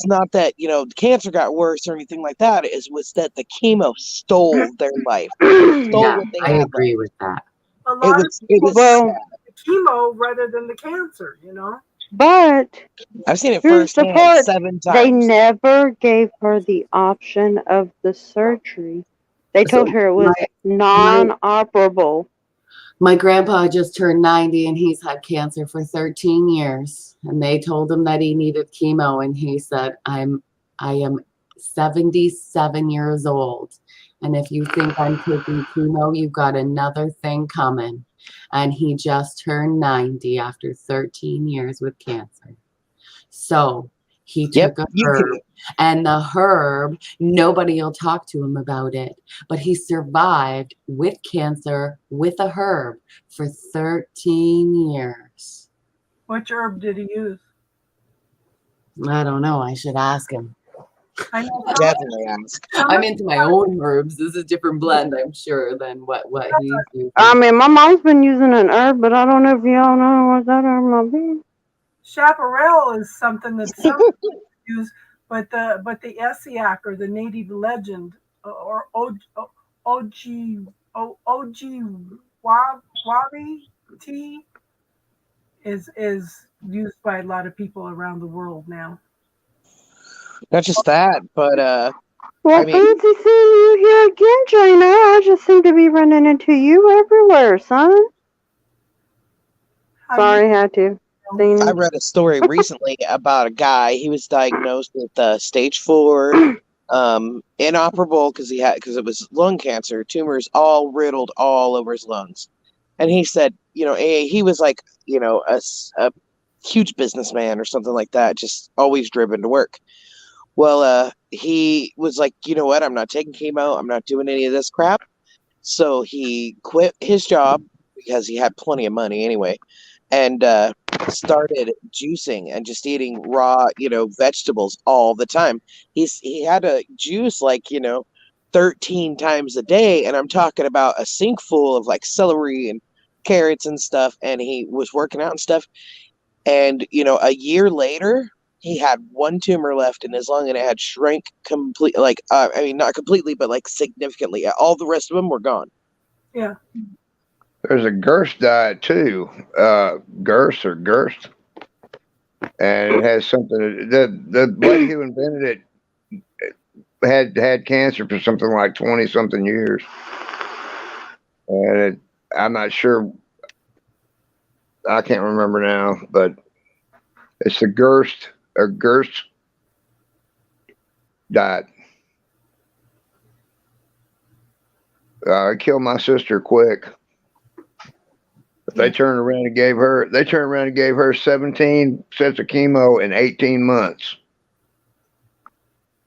not that, cancer got worse or anything like that. It was that the chemo stole their life. Stole Yeah, what they I had agree left. with that. A It lot of was people Well, sad. the chemo rather than the cancer, you know? but I've seen it here's the firsthand part. 7 They times. never gave her the option of the surgery. They So told her it was non-operable. My grandpa just turned 90 and he's had cancer for 13 years. And they told him that he needed chemo. And he said, I am 77 years old. And if you think I'm taking chemo, you've got another thing coming. And he just turned 90 after 13 years with cancer. So he Yep, took a you herb, can. and the herb, nobody will talk to him about it. But he survived with cancer with a herb for 13 years. Which herb did he use? I don't know. I should ask him. I know Definitely ask. I'm into my own herbs. This is a different blend, I'm sure, than what he's using. I mean, my mom's been using an herb, but I don't know if y'all know what that herb might be. chaparral is something that some people use, but the Essiac or the native legend or Wabi tea is used by a lot of people around the world now. Not just that, but Well, I mean- fancy seeing you here again, Jaina. I just seem to be running into you everywhere, son. Sorry, had to. I read a story recently about a guy. He was diagnosed with stage 4, inoperable because it was lung cancer, tumors all riddled all over his lungs. And he said, he was like, a huge businessman or something like that, just always driven to work. Well, he was like, you know what? I'm not taking chemo. I'm not doing any of this crap. So he quit his job because he had plenty of money anyway, and started juicing and just eating raw, vegetables all the time. He had to juice 13 times a day, and I'm talking about a sink full of like celery and carrots and stuff. And he was working out and stuff. And a year later, he had one tumor left in his lung, and it had shrank completely. Not completely, but like significantly. All the rest of them were gone. Yeah. There's a Gerst diet too. Gerst. And it has something. The lady who invented it had cancer for something like 20-something years. And I'm not sure. I can't remember now, but it's the Gerst diet. It killed my sister quick. But they turned around and gave her 17 sets of chemo in 18 months.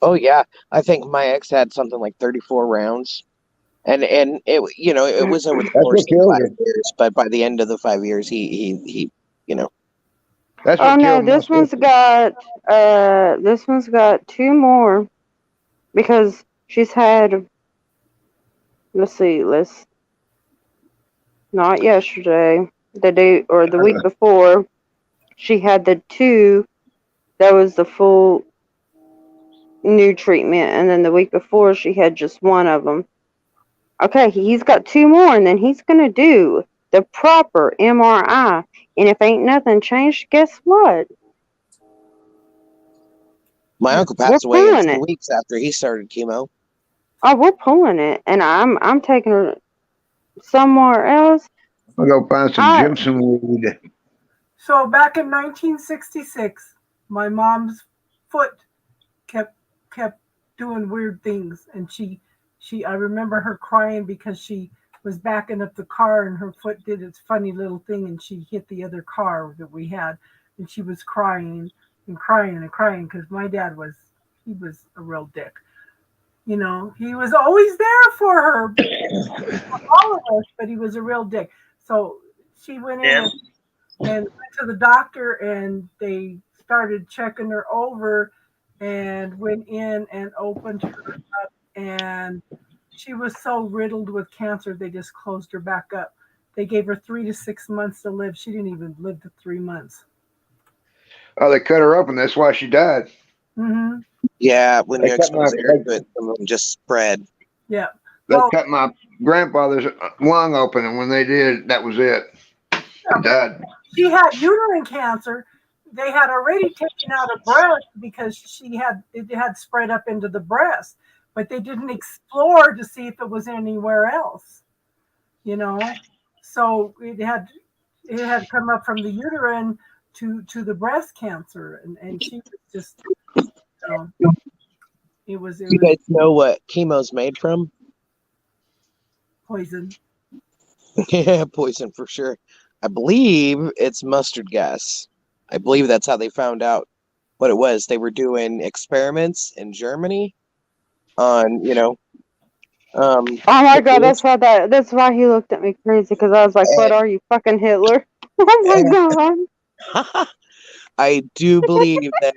Oh yeah, I think my ex had something like 34 rounds, and it it was over the That's course what killed of her. 5 years. But by the end of the 5 years, he That's Oh what no, killed my this one's sister. got 2 more because she's had. Not yesterday, the day or the week before, she had the 2. That was the full new treatment, and then the week before she had just one of them. Okay, he's got 2 more, and then he's gonna do the proper MRI. And if ain't nothing changed, guess what? my uncle We're passed away in pulling 2 it. weeks after he started chemo. Oh, we're pulling it, and I'm taking her somewhere else. I'll go find some Jimson weed. So back in 1966, my mom's foot kept doing weird things, and I remember her crying because she was backing up the car and her foot did its funny little thing and she hit the other car that we had, and she was crying and crying and crying because my dad was a real dick. He was always there for her, for all of us, but he was a real dick. So she went in Yeah. and went to the doctor, and they started checking her over, and went in and opened her up, and she was so riddled with cancer they just closed her back up. They gave her 3 to 6 months to live. She didn't even live to 3 months. Oh, they cut her open. That's why she died. Mm-hmm. Yeah, when They you cut my expose air to it, some of them just spread. Yeah. they Well, cut my grandfather's lung open, and when they did, that was it. He died. she had uterine cancer. They had already taken out a breast because it had spread up into the breast, but they didn't explore to see if it was anywhere else. You know, so it had come up from the uterine to the breast cancer, and she was just, you know, it was You guys know what chemo's made from? poison. Yeah, poison for sure. I believe it's mustard gas. I believe that's how they found out what it was. They were doing experiments in Germany on, Oh my god, that's why he looked at me crazy, because I was like, "What are you, fucking Hitler?" Oh my god. I do believe that,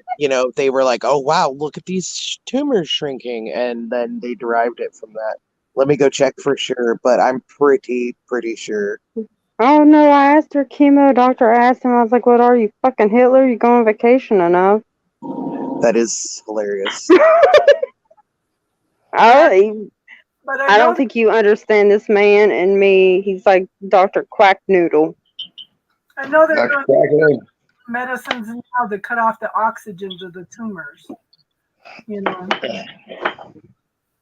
they were like, oh, wow, look at these tumors shrinking. And then they derived it from that. Let me go check for sure, but I'm pretty sure. Oh no, I asked her chemo doctor. I asked him, I was like, "What are you, fucking Hitler? You go on vacation enough?" That is hilarious. But I don't think you understand this man and me. He's like Dr. Quack Noodle. I know they're Dr. doing Quack. medicines now to cut off the oxygen to the tumors. You know,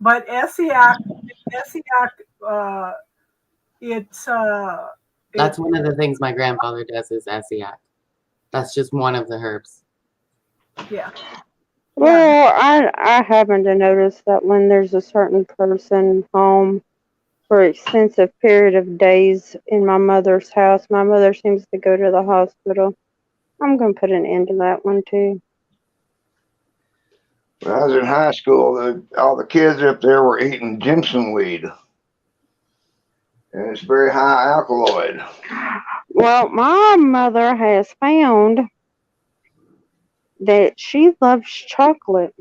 but Essiac, it's That's one of the things my grandfather does is Asiac. That's just one of the herbs. yeah. Well, I happen to notice that when there's a certain person home for an extensive period of days in my mother's house, my mother seems to go to the hospital. I'm going to put an end to that one too. When I was in high school, all the kids up there were eating Jimson weed. And it's very high alkaloid. Well, my mother has found that she loves chocolate.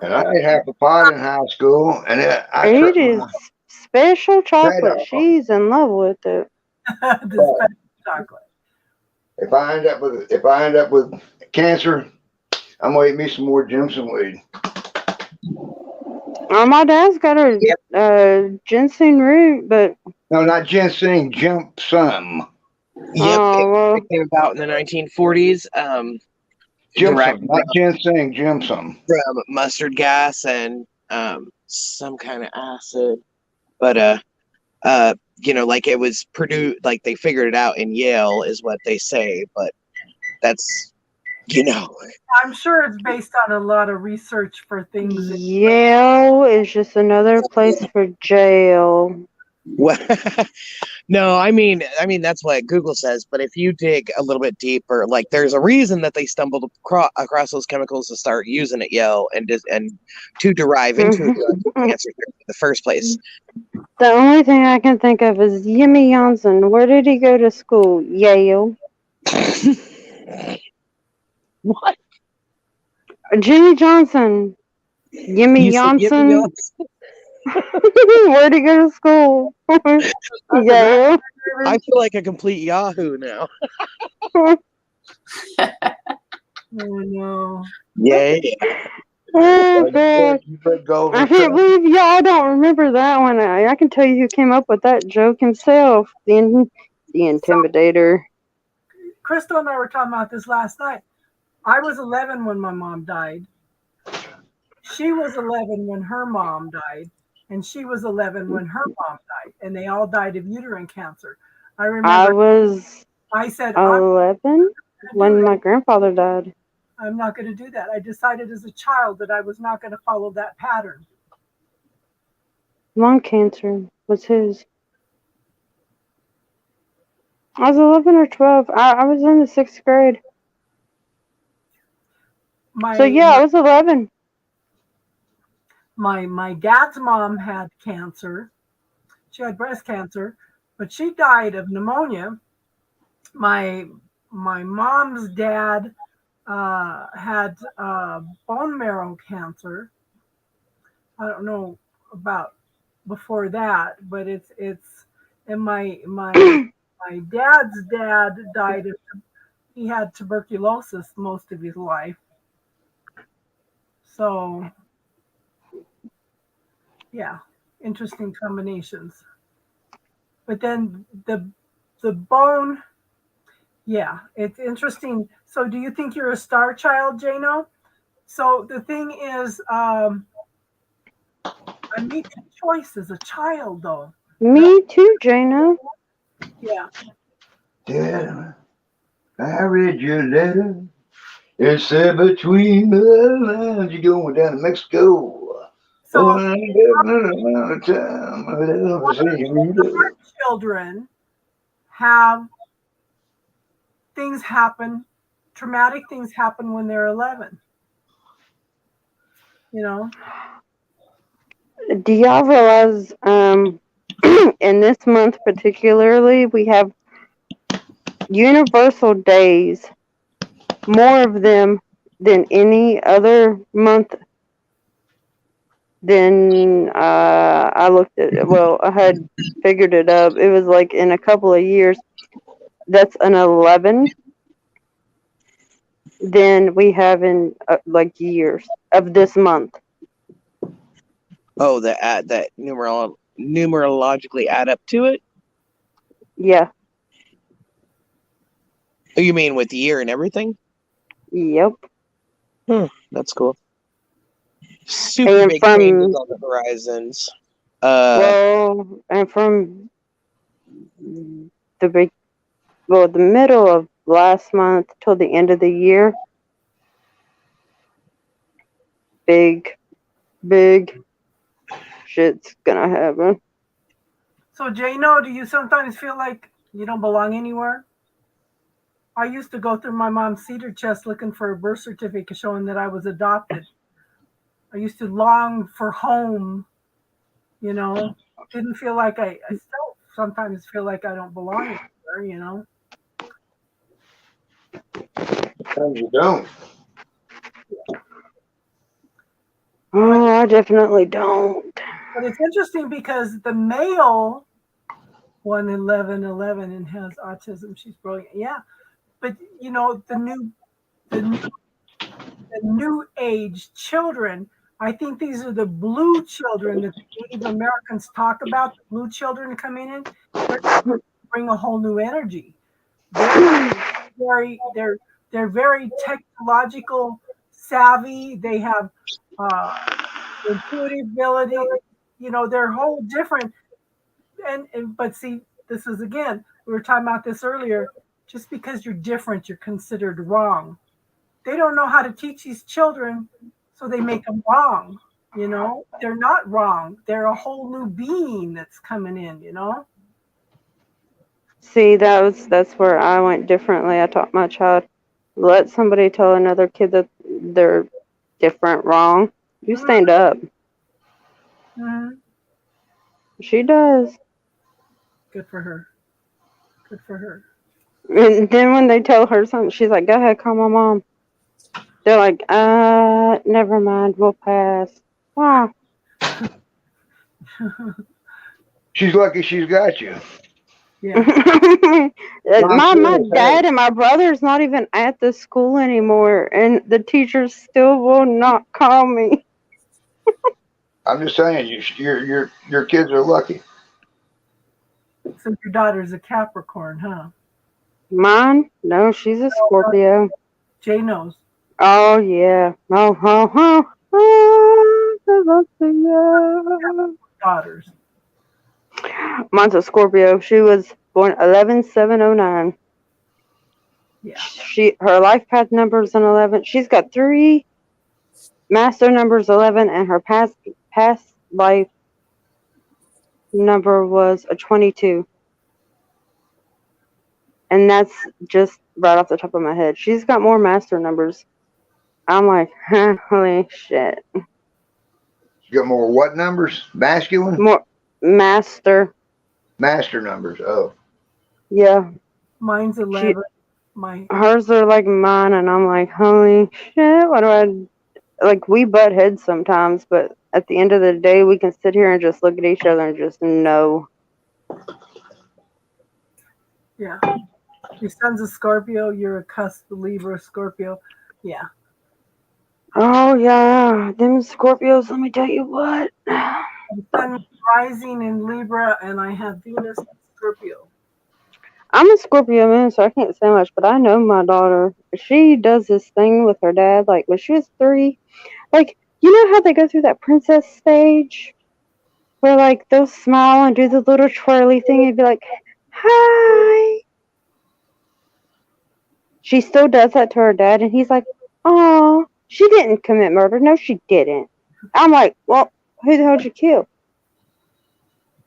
And I ate half a pot in high school, and It is special chocolate. off. She's in love with it. The special chocolate. If I end up with cancer, I'm gonna eat me some more Jimson weed. My dad's got a ginseng root, but No, not ginseng, jump some. Yep, well, it came about in the 1940s. Jimson, not ginseng, Jimson. From mustard gas and some kind of acid, but like it was produced, like they figured it out in Yale, is what they say. But that's, I'm sure it's based on a lot of research for things. Yale is just another place for jail. No, I mean that's what Google says. But if you dig a little bit deeper, like there's a reason that they stumbled across those chemicals to start using at Yale and to derive into cancer in the first place. The only thing I can think of is Jimmy Johnson. Where did he go to school? Yale. What? Jimmy Johnson. Jimmy Johnson. Where'd he go to school? Yale. I feel like a complete Yahoo now. Oh no. Yeah. Oh god. I can't believe y'all don't remember that one. I can tell you who came up with that joke himself. The Intimidator. Crystal and I were talking about this last night. I was 11 when my mom died. She was 11 when her mom died. And she was 11 when her mom died. And they all died of uterine cancer. I remember I said 11 when my grandfather died. I'm not going to do that. I decided as a child that I was not going to follow that pattern. Lung cancer was his. I was 11 or 12. I was in the 6th grade. I was 11. My dad's mom had cancer. She had breast cancer, but she died of pneumonia. My mom's dad had bone marrow cancer. I don't know about before that, but it's and my dad's dad died of, he had tuberculosis most of his life. So yeah, interesting combinations. But then the bone, yeah, it's interesting. So do you think you're a star child, Jano? So the thing is, I made a choice as a child, though. Me too, Jana. Yeah. Yeah, I read your letter. It said between the lines, you're going down to Mexico. So Oh, I ain't having a lot of time. I love to see you. children have things happen, traumatic things happen when they're 11. You know, Do y'all realize in this month particularly we have universal days, more of them than any other month. Then I looked at it. Well, I had figured it up. It was like in a couple of years, that's an 11. Then we have in like years of this month. Oh, that numerologically add up to it? Yeah. Oh, you mean with the year and everything? Yep. That's cool. Super And big from changes on the horizons. well, and from the big, well, the middle of last month till the end of the year, big shit's gonna happen. so Jano, do you sometimes feel like you don't belong anywhere? I used to go through my mom's cedar chest looking for a birth certificate showing that I was adopted. I used to long for home, you know. Didn't feel like I still sometimes feel like I don't belong anywhere, you know. Sometimes you don't. Oh, I definitely don't. But it's interesting because the male 11111 and has autism. She's brilliant. Yeah. But you know, the new age children, I think these are the blue children that the Native Americans talk about, the blue children coming in, they're bring a whole new energy. They're very technological savvy. They have intuitive ability. You know, they're whole different. And but see, this is again, we were talking about this earlier. Just because you're different, you're considered wrong. They don't know how to teach these children, so they make them wrong. You know, they're not wrong. They're a whole new being that's coming in. You know. See, that's where I went differently. I taught my child, let somebody tell another kid that they're different, wrong. You stand up. Mm-hmm. She does. Good for her. Good for her. And then when they tell her something, she's like, go ahead, call my mom. They're like, never mind, we'll pass. Why? She's lucky she's got you. Yeah. my dad and my brother's not even at the school anymore, and the teachers still will not call me. I'm just saying, your kids are lucky. So your daughter's a Capricorn, huh? Mine? No, she's a Scorpio. Jay knows. Oh, yeah. Daughters. Mine's a Scorpio. She was born 11/7/09. Yeah. Her life path number is an 11. She's got 3 master numbers 11, and her past life number was a 22. And that's just right off the top of my head. She's got more master numbers. I'm like, holy shit. You got more what numbers? Masculine? More master master numbers. Oh, Yeah, Mine's 11. My hers are like mine, and I'm like, holy shit, what do I like? We butt heads sometimes, but at the end of the day, we can sit here and just look at each other and just know. yeah. Your son's a Scorpio. You're a cusp Libra Scorpio. Yeah. Oh yeah, them Scorpios. Let me tell you what. My sun rising in Libra, and I have Venus in Scorpio. I'm a Scorpio moon, so I can't say much, but I know my daughter. She does this thing with her dad, like when she was 3. Like, you know how they go through that princess stage? Where, like, they'll smile and do the little twirly thing and be like, hi. She still does that to her dad, and he's like, oh, she didn't commit murder. No, she didn't. I'm like, well, who the hell did you kill?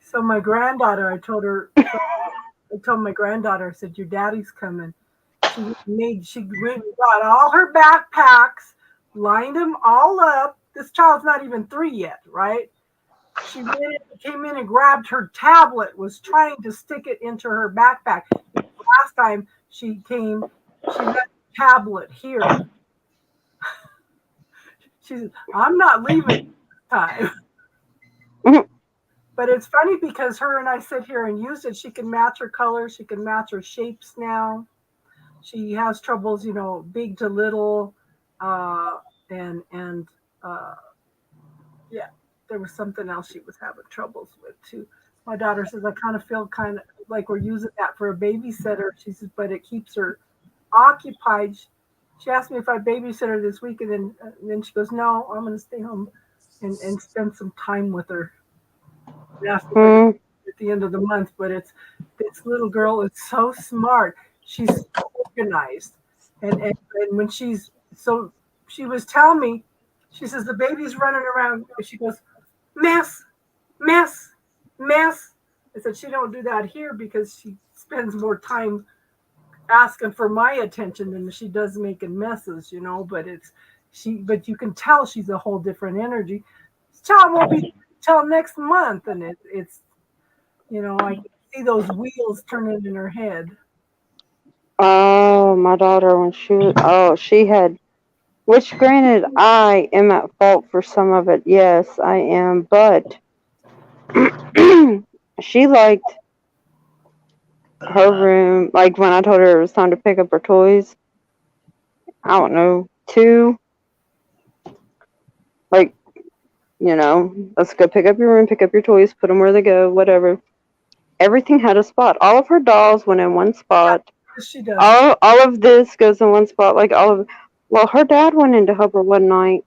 So my granddaughter, I told my granddaughter, I said, your daddy's coming. She went and got all her backpacks, lined them all up. This child's not even 3 yet, right? She came in and grabbed her tablet, was trying to stick it into her backpack. Last time she came, she left the tablet here. She said, I'm not leaving this time. But it's funny because her and I sit here and use it. She can match her colors. She can match her shapes now. She has troubles, big to little. And yeah, there was something else she was having troubles with too. My daughter says, I kind of feel kind of like we're using that for a babysitter. She says, but it keeps her occupied. She asked me if I babysit her this week, and then she goes, no, I'm going to stay home and spend some time with her. At the end of the month, but this little girl is so smart. She's so organized, and when she was telling me, she says the baby's running around. She goes, mess, mess, mess. I said she don't do that here because she spends more time asking for my attention than she does making messes, but you can tell she's a whole different energy. This child won't be till next month, and it's I can see those wheels turning in her head. Oh, my daughter, when she had, which granted, I am at fault for some of it. Yes, I am, but she liked her room, like when I told her it was time to pick up her toys, I don't know, 2, like, let's go pick up your room, pick up your toys, put them where they go, whatever. Everything had a spot. All of her dolls went in one spot. Yeah, she does. All of this goes in one spot. Well, her dad went in to help her one night,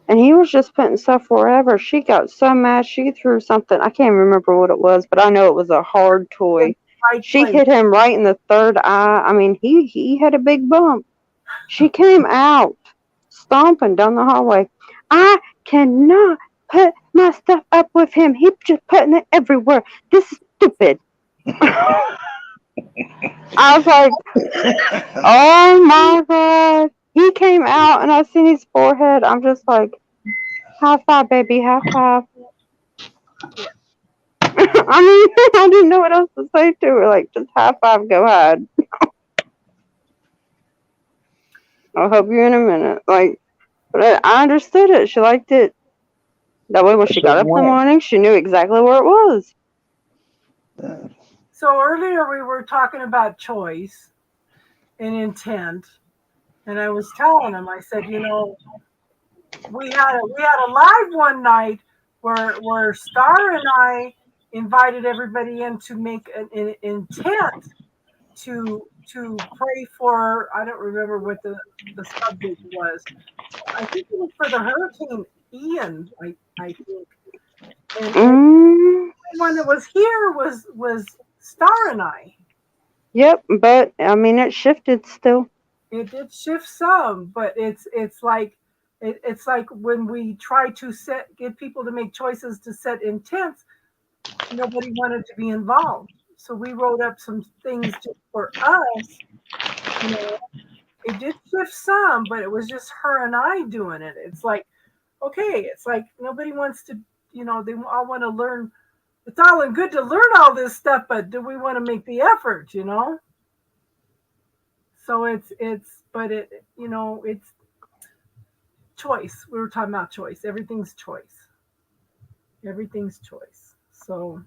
and he was just putting stuff wherever. She got so mad, she threw something. I can't remember what it was, but I know it was a hard toy. She hit him right in the third eye. I mean, he had a big bump. She came out, stomping down the hallway. I cannot put my stuff up with him. He's just putting it everywhere. This is stupid. I was like, oh my God. He came out and I seen his forehead. I'm just like, high five, baby, high five. I mean, I didn't know what else to say to her. Like, just high five, go hide. I'll help you in a minute. Like, but I understood it. She liked it. That way, when she got up in the morning, she knew exactly where it was. So earlier we were talking about choice and intent, and I was telling him, I said, we had a live one night where Star and I invited everybody in to make an intent to pray for. I don't remember what the subject was. I think it was for the Hurricane Ian. I think. And one that was here was Star and I. Yep, but I mean it shifted still. It did shift some, but it's like when we try to get people to make choices to set intents, nobody wanted to be involved. So we wrote up some things just for us. It did shift some, but it was just her and I doing it. It's like, okay, it's like nobody wants to, they all want to learn it's all in good to learn all this stuff, but do we want to make the effort, you know? So it's choice. We were talking about choice. Everything's choice. Everything's choice. So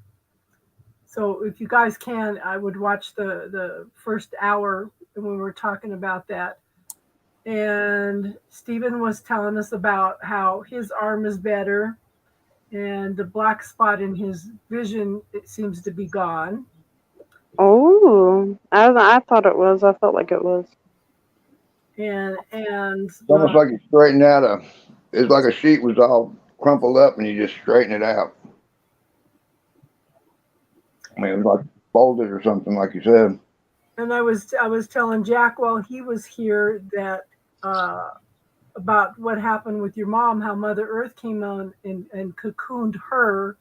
if you guys can, I would watch the first hour when we were talking about that. And Stephen was telling us about how his arm is better and the black spot in his vision, it seems to be gone. Oh, I thought it was. I felt like it was. And It's almost like you straightened out it's like a sheet was all crumpled up and you just straighten it out. I mean, it was like folded or something, like you said. and I was telling Jack while he was here that about what happened with your mom, how Mother Earth came on and cocooned her,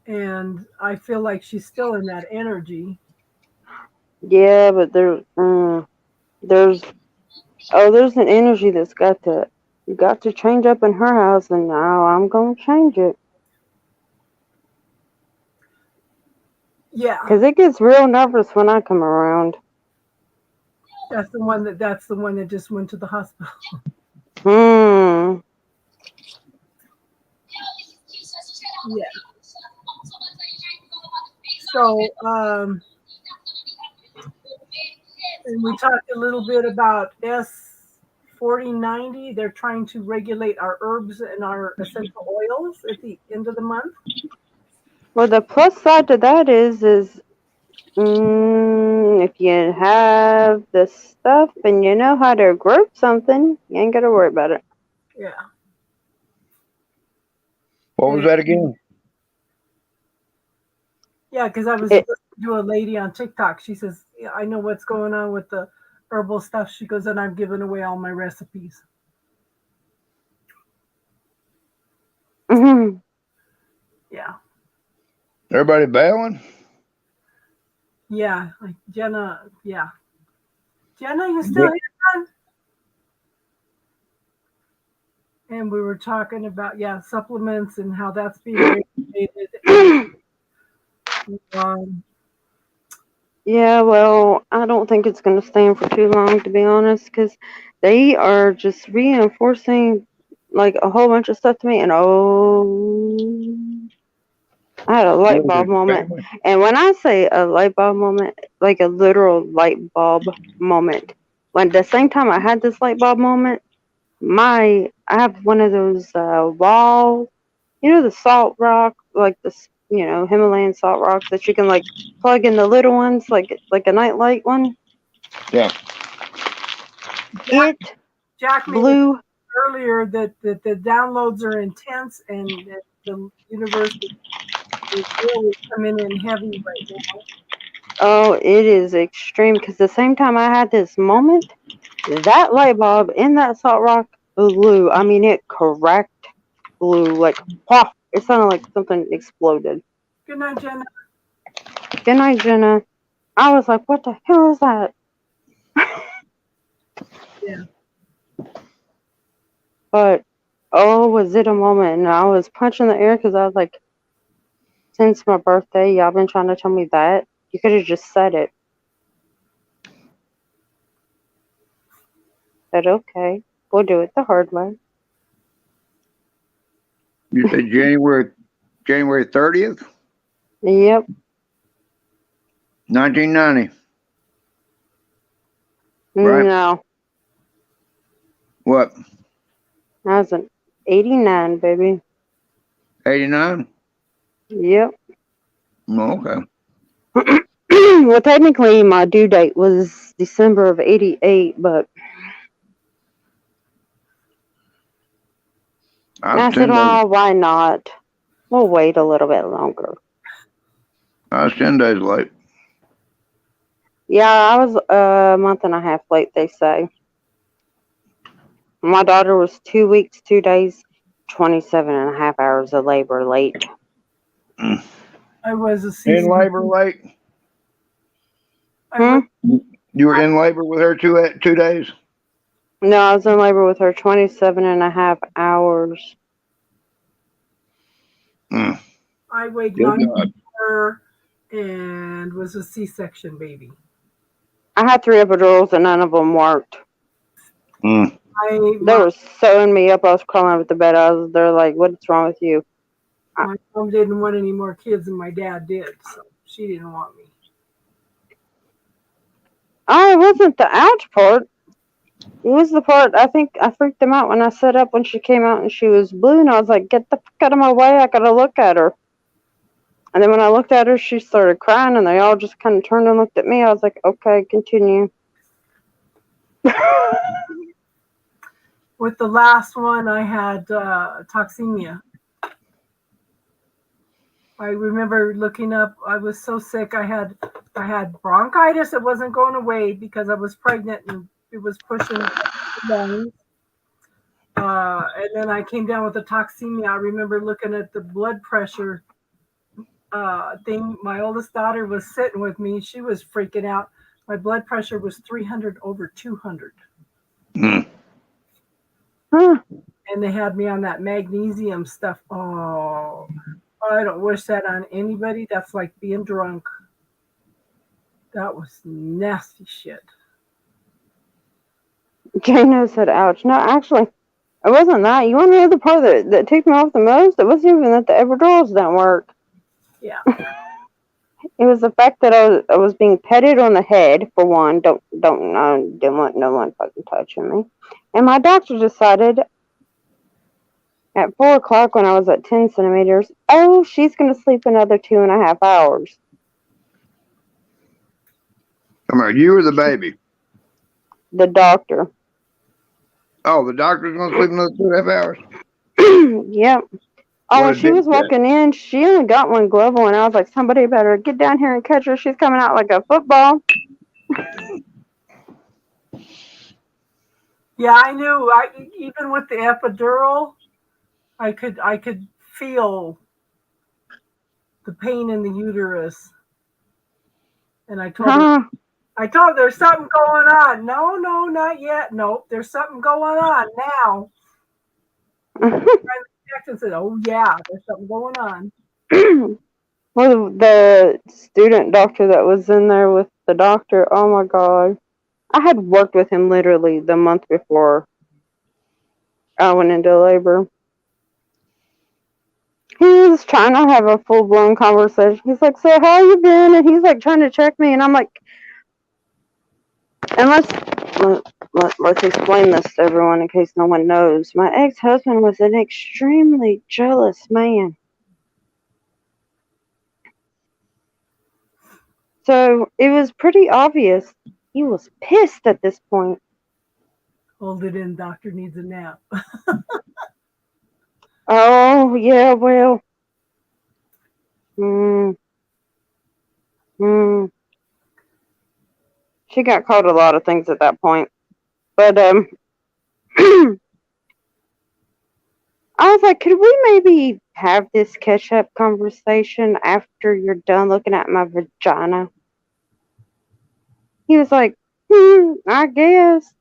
and I feel like she's still in that energy. Yeah, but there's an energy that's got to change up in her house, and now I'm gonna change it Yeah, because it gets real nervous when I come around. that's the one that just went to the hospital. Hmm. Yeah. So, and we talked a little bit about S4090. They're trying to regulate our herbs and our essential oils at the end of the month. Well, the plus side to that is if you have the stuff and you know how to group something, you ain't gotta worry about it. Yeah. What was that again? Yeah, because I was listening to a lady on TikTok. She says, yeah, I know what's going on with the herbal stuff. She goes, and I'm giving away all my recipes. Hmm. Yeah. Everybody bailing? Yeah. Like Jenna, yeah. Jenna, you still here, hon? And we were talking about, supplements and how that's being regulated. Yeah, well, I don't think it's going to stand for too long, to be honest, because they are just reinforcing like a whole bunch of stuff to me, and I had a light bulb moment. And when I say a light bulb moment, like a literal light bulb moment, when the same time I had this light bulb moment, I have one of those wall, the salt rock, like this, Himalayan salt rocks that you can like plug in the little ones, like a nightlight one. Yeah. Jack blew earlier that the downloads are intense and that the universe is really coming in heavy right now. Oh, it is extreme because the same time I had this moment, that light bulb in that salt rock blew. I mean, it cracked, blew like pop. It sounded like something exploded. Good night, Jenna. Good night, Jenna. I was like, what the hell is that? Yeah. But, was it a moment? And I was punching the air because I was like, since my birthday, y'all been trying to tell me that. You could have just said it. But okay, we'll do it the hard way. You said January 30th? Yep. 1990. Right. No. What? I was an 89, baby. 89? Yep. Oh, okay. Well, technically, my due date was December of 88, but I said, well, why not? We'll wait a little bit longer. I was 10 days late. Yeah, I was a month and a half late, they say. My daughter was 2 weeks, 2 days, 27 and a half hours of labor late. I was a season. In labor late? You were in labor with her 2 days? No, I was in labor with her 27 and a half hours. I weighed Good 94 and was a C-section baby. I had 3 epidurals and none of them worked. Mm. They were sewing me up. I was crawling over the bed. They're like, "What's wrong with you?" My mom didn't want any more kids, and my dad did, so she didn't want me. Oh, it wasn't the ouch part. It was the part, I think I freaked them out when I sat up when she came out and she was blue, and I was like, "Get the fuck out of my way, I gotta look at her." And then when I looked at her, she started crying, and they all just kind of turned and looked at me. I was like, "Okay, continue." With the last one, I had toxemia. I remember looking up. I was so sick. I had bronchitis. It wasn't going away because I was pregnant and it was pushing the lungs. And then I came down with the toxemia. I remember looking at the blood pressure thing. My oldest daughter was sitting with me. She was freaking out. My blood pressure was 300 over 200. Mm. Huh. And they had me on that magnesium stuff. Oh, I don't wish that on anybody. That's like being drunk. That was nasty shit. Jano said, "Ouch." No, actually, it wasn't that. You want to know the part that ticked me off the most? It wasn't even that the epidurals didn't work. Yeah. It was the fact that I was being petted on the head, for one. Didn't want no one fucking touching me. And my doctor decided at 4 o'clock when I was at 10 centimeters, oh, she's going to sleep another 2.5 hours. Come here, you or the baby? The doctor. Oh, the doctor's going to sleep another 2.5 hours? Yep. Oh, when she was walking in, she only got one glove on. I was like, "Somebody better get down here and catch her. She's coming out like a football." Yeah, I knew. Even with the epidural, I could feel the pain in the uterus. And I told her, there's something going on. No, not yet. Nope, there's something going on now. And said, "Oh yeah, there's something going on." Well, the student doctor that was in there with the doctor, oh my god. I had worked with him literally the month before I went into labor. He was trying to have a full-blown conversation. He's like, "So how you been?" And he's like trying to check me, and I'm like, and let's explain this to everyone in case no one knows. My ex-husband was an extremely jealous man. So it was pretty obvious he was pissed at this point. Hold it in, doctor needs a nap. Oh, yeah, well. She got called a lot of things at that point. But, I was like, could we maybe have this catch-up conversation after you're done looking at my vagina? He was like, I guess.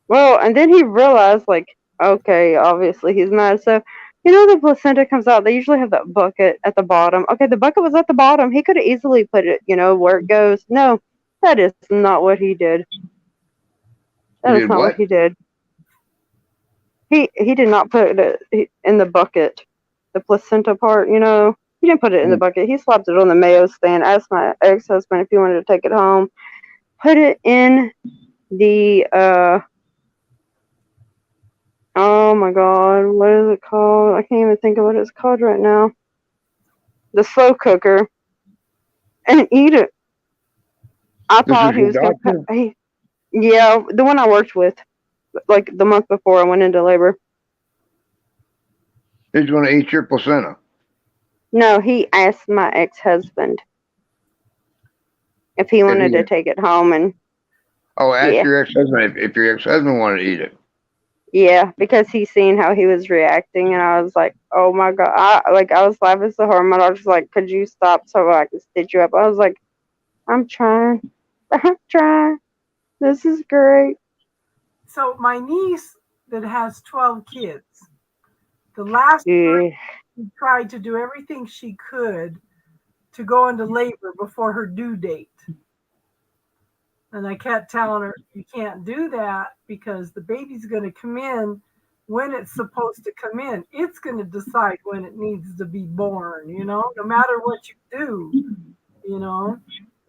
Well, and then he realized, like, okay, obviously he's mad. So, you know, the placenta comes out. They usually have that bucket at the bottom. Okay, the bucket was at the bottom. He could have easily put it, where it goes. No, that is not what he did. That is not what he did. He did not put it in the bucket. The placenta part, he didn't put it in the bucket. He slapped it on the Mayo stand. Asked my ex-husband if he wanted to take it home. Put it in the, oh my god, what is it called? I can't even think of what it's called right now. The slow cooker. And eat it. I thought he was going to... Yeah, the one I worked with, like the month before I went into labor. He's going to eat your placenta. No, he asked my ex-husband if he wanted to take it home and... Oh, ask your ex-husband if your ex-husband wanted to eat it. Yeah, because he seen how he was reacting, and I was like, oh my god. I was laughing so hard. My daughter's like, could you stop so I can stitch you up? I was like, I'm trying. I'm trying. This is great. So my niece that has 12 kids, the last she tried to do everything she could to go into labor before her due date. And I kept telling her, you can't do that because the baby's going to come in when it's supposed to come in. It's going to decide when it needs to be born, no matter what you do,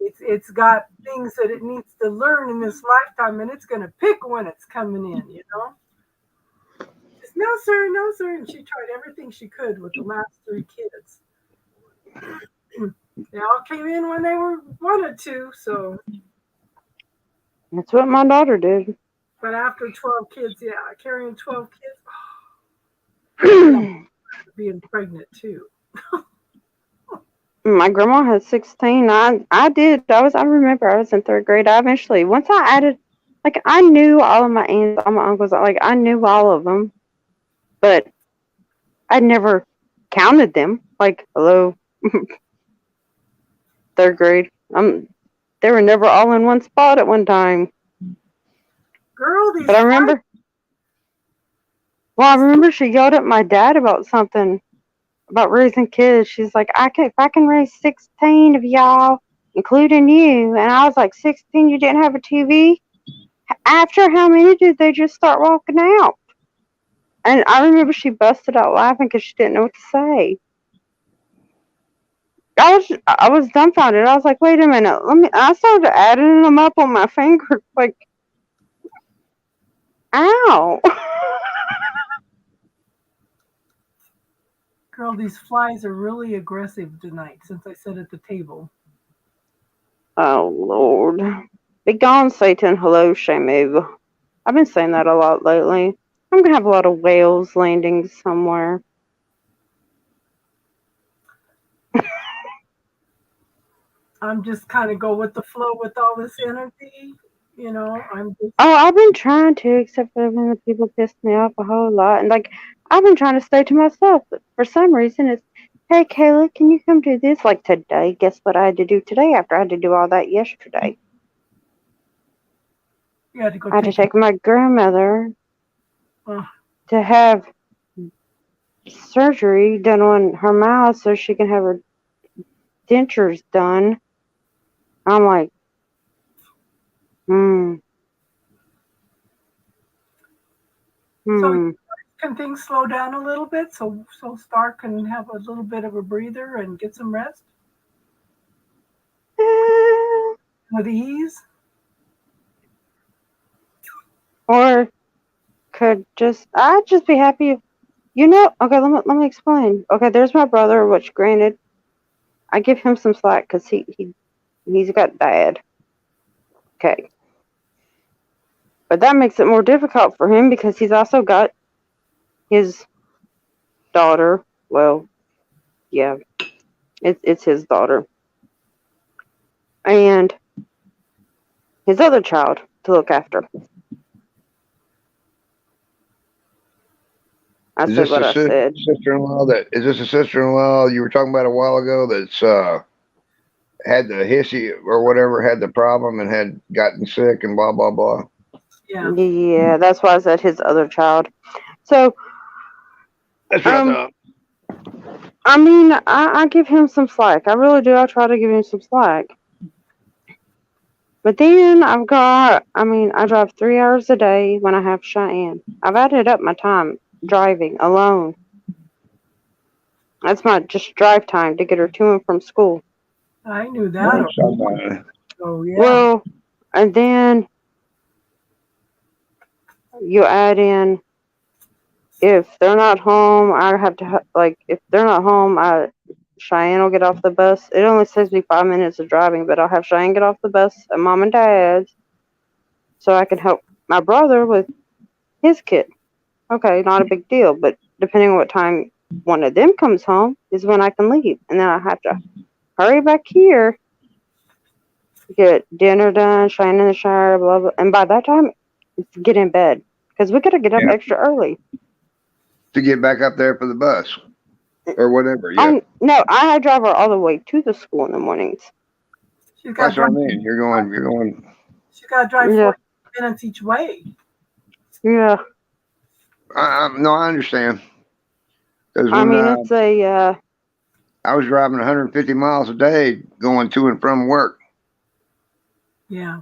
it's got things that it needs to learn in this lifetime, and it's going to pick when it's coming in. Just, no, sir, no, sir. And she tried everything she could with the last 3 kids. They all came in when they wanted to, so. That's what my daughter did. But after 12 kids, yeah, carrying 12 kids, being pregnant too. My grandma had 16. I remember I was in 3rd grade. I eventually, once I added, I knew all of my aunts, all my uncles, I knew all of them, but I never counted them. Hello, 3rd grade. They were never all in one spot at one time. Girl, but I remember. Well, I remember she yelled at my dad about something about raising kids. She's like, if I can raise 16 of y'all, including you, and I was like, 16, you didn't have a TV? After how many did they just start walking out? And I remember she busted out laughing because she didn't know what to say. I was dumbfounded. I was like, wait a minute. I started adding them up on my finger. Ow. Girl, these flies are really aggressive tonight since I sat at the table. Oh, Lord. Be gone, Satan. Hello, Shamu. I've been saying that a lot lately. I'm going to have a lot of whales landing somewhere. I'm just kind of go with the flow with all this energy. I'm just. Oh, I've been trying to, except for when the people piss me off a whole lot. And I've been trying to stay to myself, but for some reason it's, hey, Kayla, can you come do this? Today, guess what I had to do today after I had to do all that yesterday? You had to go. I had to take my grandmother to have surgery done on her mouth so she can have her dentures done. I'm like, So can things slow down a little bit so Star can have a little bit of a breather and get some rest? With ease? Or I'd just be happy if, okay, let me explain. Okay, there's my brother, which granted, I give him some slack because he's got dad. Okay. But that makes it more difficult for him because he's also got his daughter. Well, yeah, it's his daughter. And his other child to look after. I said what I said. Is this a sister-in-law you were talking about a while ago that's had the hissy or whatever, had the problem and had gotten sick and blah, blah, blah? Yeah, that's why I said his other child. So, that's what I thought. I mean, I give him some slack. I really do. I try to give him some slack. But then I drive 3 hours a day when I have Cheyenne. I've added up my time driving alone. That's my just drive time to get her to and from school. I knew that. Oh, yeah. Well, and then you add in, if they're not home, I have to, if they're not home, Cheyenne will get off the bus. It only takes me 5 minutes of driving, but I'll have Cheyenne get off the bus at Mom and Dad's so I can help my brother with his kid. Okay, not a big deal, but depending on what time one of them comes home is when I can leave. And then I have to hurry back here, get dinner done, Cheyenne in the shower, blah, blah. And by that time, it's get in bed. Because we got to get up extra early. To get back up there for the bus. Or whatever, yeah. No, I drive her all the way to the school in the mornings. That's what I mean. You're going. She's got to drive 40 minutes each way. Yeah. No, I understand. Because I when mean, it's a, I was driving 150 miles a day going to and from work. Yeah.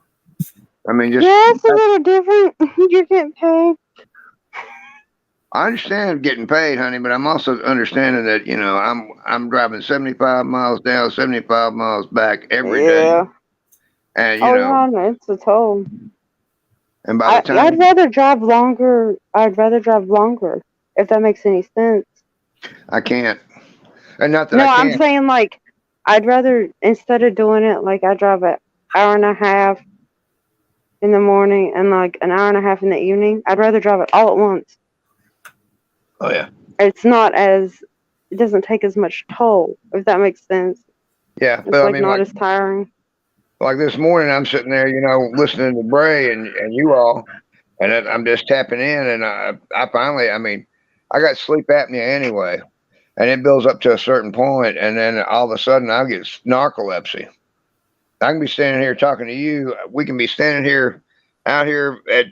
I mean, yeah, just it's a little different. You're getting paid. I understand getting paid, honey, but I'm also understanding that I'm driving 75 miles down, 75 miles back every day, Yeah. and Oh, yeah, no, it's a toll. and by the time I'd rather drive longer. I'd rather drive longer, if that makes any sense. I can't, and not that No, I I'm can't. saying like I'd rather instead of doing it like I drive an hour and a half in the morning and like an hour and a half in the evening. I'd rather drive it all at once. Oh yeah, It's not as it doesn't take as much toll, if that makes sense. yeah, It's but I like mean, not as tiring. like this morning, I'm sitting there, listening to Bray and you all, and then I'm just tapping in, and I finally, I mean, I got sleep apnea anyway, and it builds up to a certain point, and then all of a sudden I get narcolepsy. I can be standing here talking to you. We can be standing here, out here at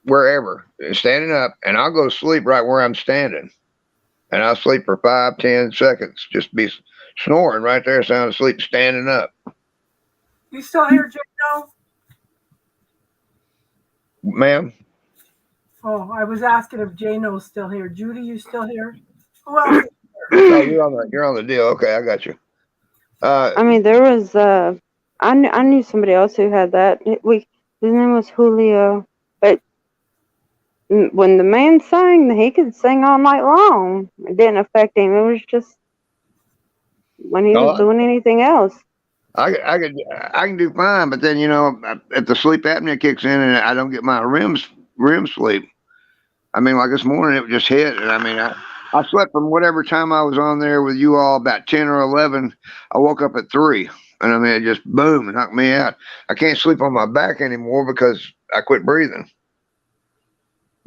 wherever, standing up, and I'll go to sleep right where I'm standing, and I'll sleep for 5-10 seconds, just be snoring right there, sound asleep, standing up. You still here, Jano? Ma'am? Oh, I was asking if Jano's still here. Judy, you still here? Who else? Oh, you're on the deal. Okay, I got you. I mean, there was I knew somebody else who had that. His name was Julio, but when the man sang, he could sing all night long. It didn't affect him. It was just when he was doing anything else. I can do fine, but then if the sleep apnea kicks in and I don't get my REM sleep, I mean, like this morning it just hit, and I mean I slept from whatever time I was on there with you all about 10 or 11. I woke up at 3, and I mean it just boom, it knocked me out. I can't sleep on my back anymore because I quit breathing,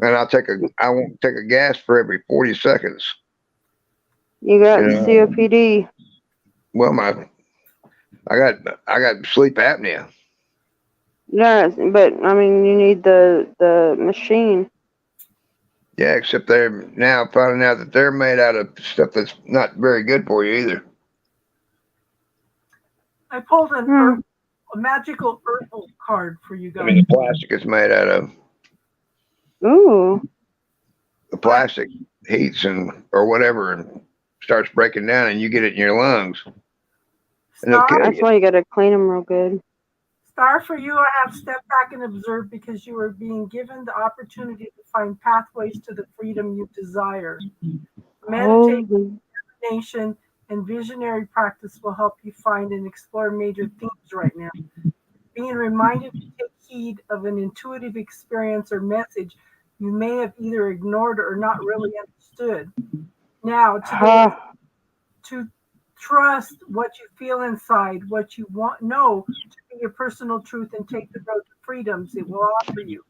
and I won't take a gas for every 40 seconds. You got COPD. Well, I got sleep apnea. Yes, but I mean, you need the machine. Yeah, except they're now finding out that they're made out of stuff that's not very good for you either. I pulled a magical herbal card for you guys. I mean, the plastic it's made out of. Ooh. The plastic heats or whatever and starts breaking down, and you get it in your lungs. And That's why you got to clean them real good. Star, for you, I have stepped back and observed because you are being given the opportunity to find pathways to the freedom you desire. Meditation, imagination, and visionary practice will help you find and explore major themes right now. Being reminded to take heed of an intuitive experience or message you may have either ignored or not really understood. Now, to trust what you feel inside, what you know to be your personal truth, and take the road to freedoms it will offer you.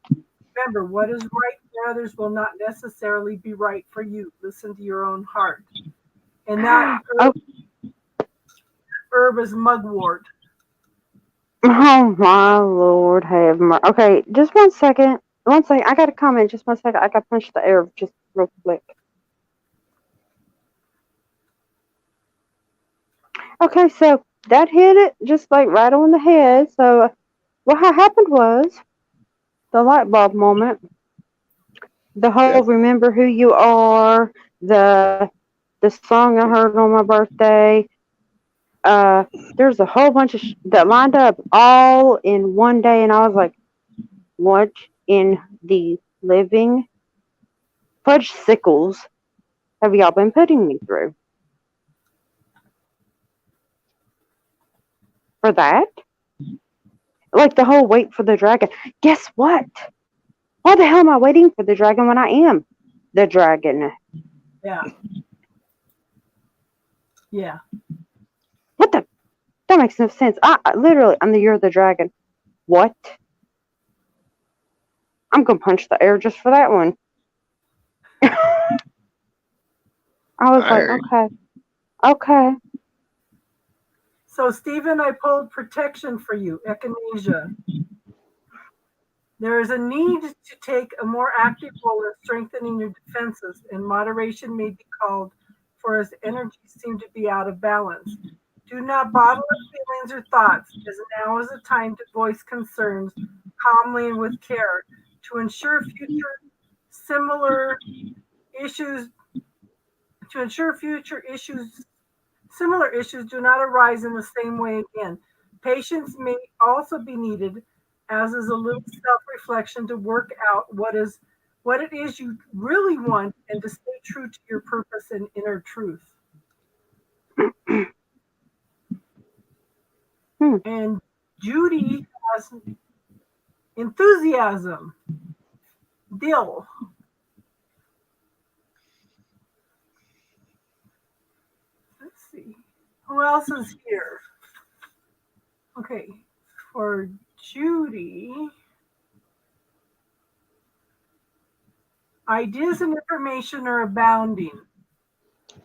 Remember, what is right for others will not necessarily be right for you. Listen to your own heart. And that herb is mugwort. Oh my Lord, have mercy. Okay, just 1 second. 1 second. I got a comment. Just 1 second. I got to punch the air just real quick. Okay, so that hit it just like right on the head. So what happened was the light bulb moment. The whole remember who you are, the song I heard on my birthday. There's a whole bunch of that lined up all in one day, and I was like, what in the living fudge sickles have y'all been putting me through? For that? Like the whole wait for the dragon. Guess what? Why the hell am I waiting for the dragon when I am the dragon? Yeah. Yeah. What the? That makes no sense. I literally, you're the dragon. What? I'm gonna punch the air just for that one. I was like, okay. So, Stephen, I pulled protection for you, echinacea. There is a need to take a more active role in strengthening your defenses, and moderation may be called for as energies seem to be out of balance. Do not bottle up feelings or thoughts, as now is the time to voice concerns calmly and with care to ensure similar issues future issues similar issues do not arise in the same way again. Patience may also be needed, as is a little self-reflection to work out what it is you really want and to stay true to your purpose and inner truth. And Judy has enthusiasm. Dill. Let's see. Who else is here? Okay. For Judy, ideas and information are abounding.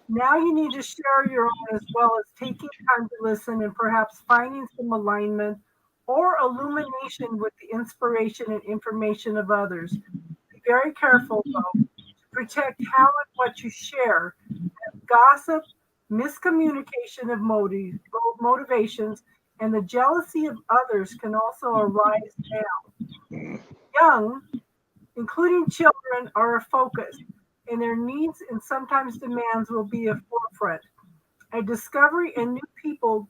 Now you need to share your own, as well as taking time to listen and perhaps finding some alignment or illumination with the inspiration and information of others. Be very careful, though, to protect how and what you share. Gossip, miscommunication of motivations, and the jealousy of others can also arise now. Young, including children, are a focus, and their needs and sometimes demands will be a forefront. A discovery in new people,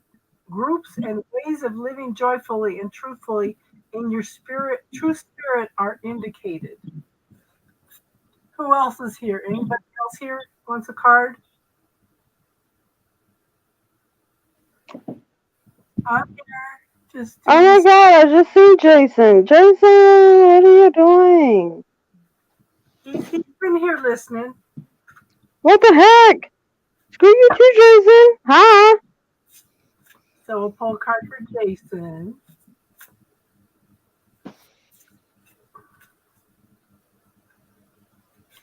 groups, and ways of living joyfully and truthfully in your true spirit are indicated. Who else is here? Anybody else here wants a card? I'm here. Just Oh my God, I just see Jason. Jason, what are you doing? He's been here listening. What the heck? Screw you too, Jason. Hi. So we'll pull a card for Jason.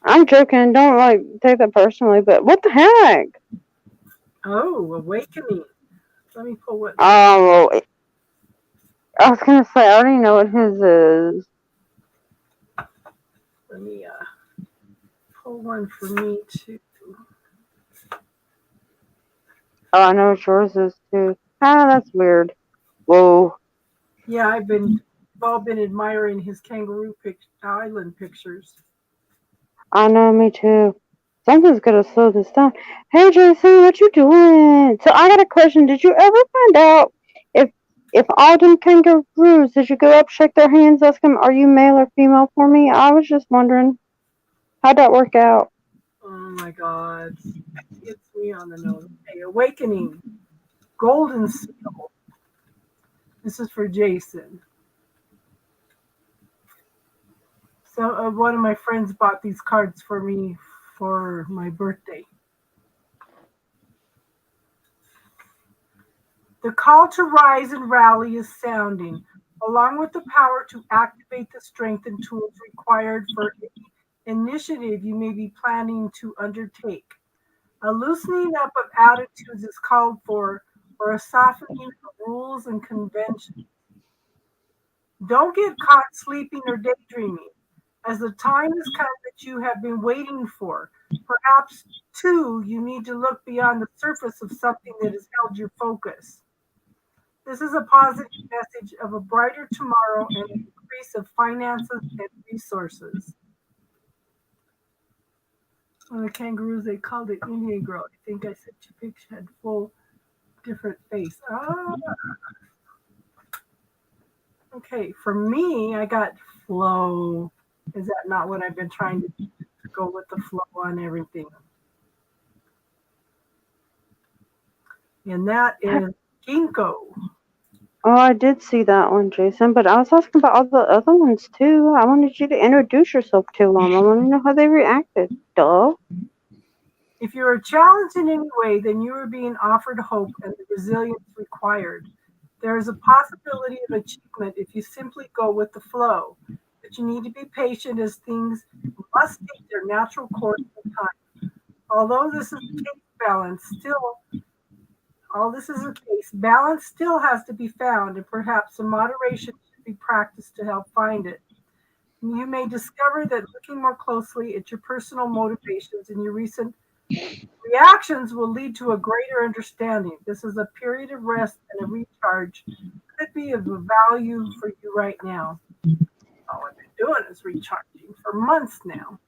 I'm joking. Don't take that personally, but what the heck? Oh, awakening. Let me pull what. Oh, I was gonna say I already know what his is. Let me pull one for me too. Oh, I know what yours is too. Ah, that's weird. Whoa. Yeah, we've all been admiring his Kangaroo Island pictures. I know, me too. Something's gonna slow this down. Hey, Jason, what you doing? So I got a question. Did you ever find out if all them kangaroos, did you go up, shake their hands, ask them, are you male or female for me? I was just wondering, how'd that work out? Oh my God. It's me on the nose. Okay, awakening. Golden seal. This is for Jason. So one of my friends bought these cards for me for my birthday. The call to rise and rally is sounding, along with the power to activate the strength and tools required for any initiative you may be planning to undertake. A loosening up of attitudes is called for, or a softening of rules and conventions. Don't get caught sleeping or daydreaming, as the time has come that you have been waiting for. Perhaps, too, you need to look beyond the surface of something that has held your focus. This is a positive message of a brighter tomorrow and an increase of finances and resources. One of the kangaroos, they called it Indian girl. I think I said two pictures had full different face. Okay, for me, I got flow. Is that not what I've been trying to do? To go with the flow on everything? And that is ginkgo. Oh, I did see that one, Jason, but I was asking about all the other ones too. I wanted you to introduce yourself to them. I want to know how they reacted. Duh. If you are challenged in any way, then you are being offered hope and the resilience required. There is a possibility of achievement if you simply go with the flow, but you need to be patient as things must take their natural course of time. Although this is the case, balance still has to be found, and perhaps some moderation should be practiced to help find it. You may discover that looking more closely at your personal motivations and your recent reactions will lead to a greater understanding. This is a period of rest and a recharge. Could be of value for you right now. All I've been doing is recharging for months now.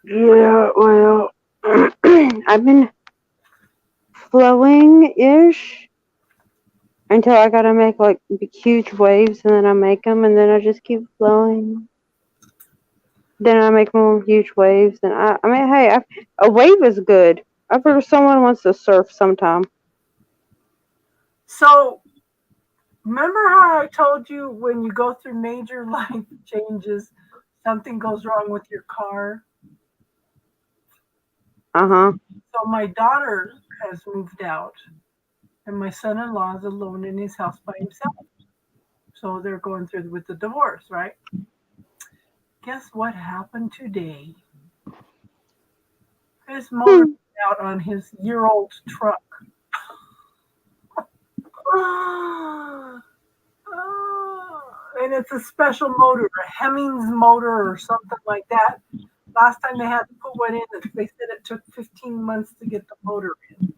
Yeah, well, I've been flowing-ish until I gotta make like big, huge waves, and then I make them, and then I just keep flowing. Then I make more huge waves, and I mean, hey, a wave is good. I figure someone wants to surf sometime. So, remember how I told you when you go through major life changes, something goes wrong with your car? Uh-huh. So, my daughter has moved out, and my son-in-law is alone in his house by himself. So, they're going through with the divorce, right? Guess what happened today? His motor went out on his year-old truck. And it's a special motor, a Hemmings motor or something like that. Last time they had to put one in, they said it took 15 months to get the motor in.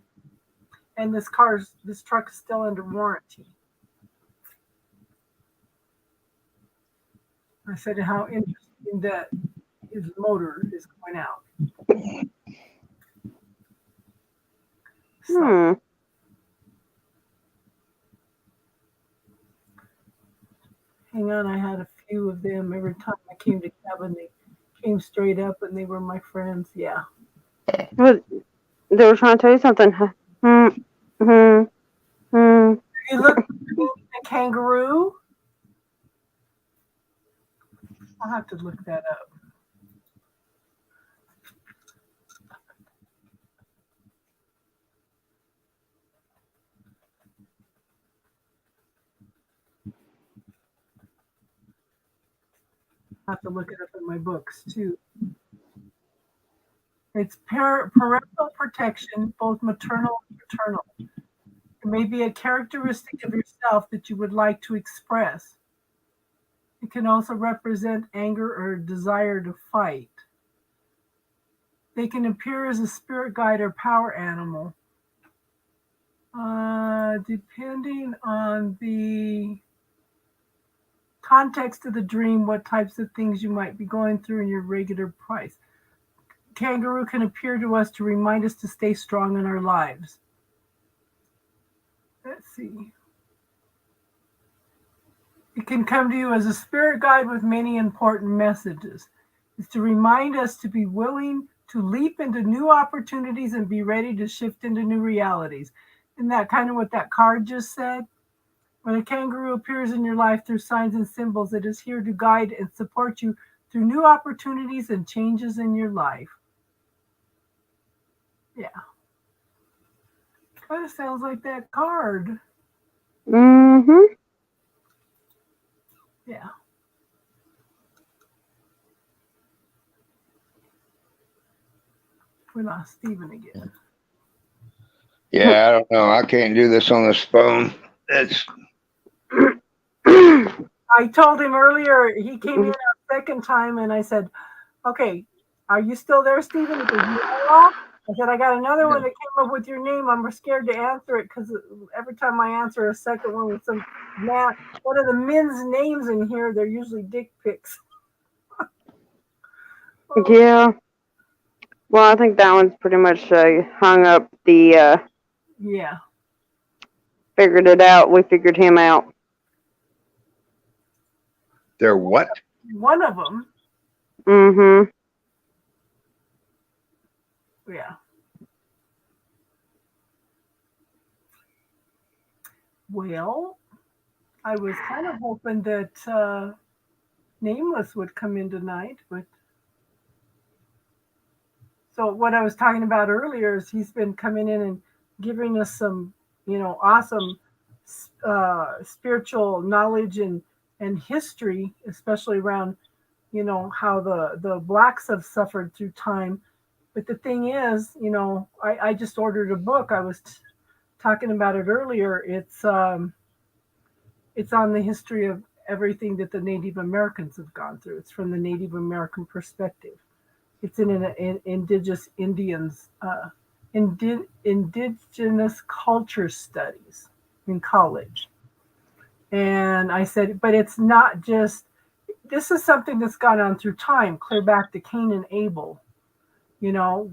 And this truck is still under warranty. I said how interesting that his motor is going out. So, hang on, I had a few of them. Every time I came to cabin, they came straight up and they were my friends. Yeah. Well, they were trying to tell you something. You look at a kangaroo? I'll have to look that up. I'll have to look it up in my books too. It's parental protection, both maternal and paternal. It may be a characteristic of yourself that you would like to express. It can also represent anger or a desire to fight. They can appear as a spirit guide or power animal. Depending on the context of the dream, what types of things you might be going through in your regular price. Kangaroo can appear to us to remind us to stay strong in our lives. Let's see. It can come to you as a spirit guide with many important messages. It's to remind us to be willing to leap into new opportunities and be ready to shift into new realities. Isn't that kind of what that card just said? When a kangaroo appears in your life through signs and symbols, it is here to guide and support you through new opportunities and changes in your life. Yeah. Kind of sounds like that card. Mm-hmm. Yeah. We lost Stephen again. Yeah, I don't know. I can't do this on this phone. It's I told him earlier, he came in a second time, and I said, okay, are you still there, Stephen? He goes, yeah. I said, I got another one that came up with your name. I'm scared to answer it because every time I answer a second one with some man, one of the men's names in here, they're usually dick pics. Yeah. Well, I think that one's pretty much hung up the, Yeah. figured it out. We figured him out. they're what? One of them. Mm-hmm. Yeah. Well, I was kind of hoping that Nameless would come in tonight, but so what I was talking about earlier is he's been coming in and giving us some, awesome spiritual knowledge and history, especially around, how the blacks have suffered through time. But the thing is, I just ordered a book. I was talking about it earlier. It's on the history of everything that the Native Americans have gone through. It's from the Native American perspective. It's in an indigenous Indians, indigenous culture studies in college. And I said, but it's not just, this is something that's gone on through time, clear back to Cain and Abel. You know,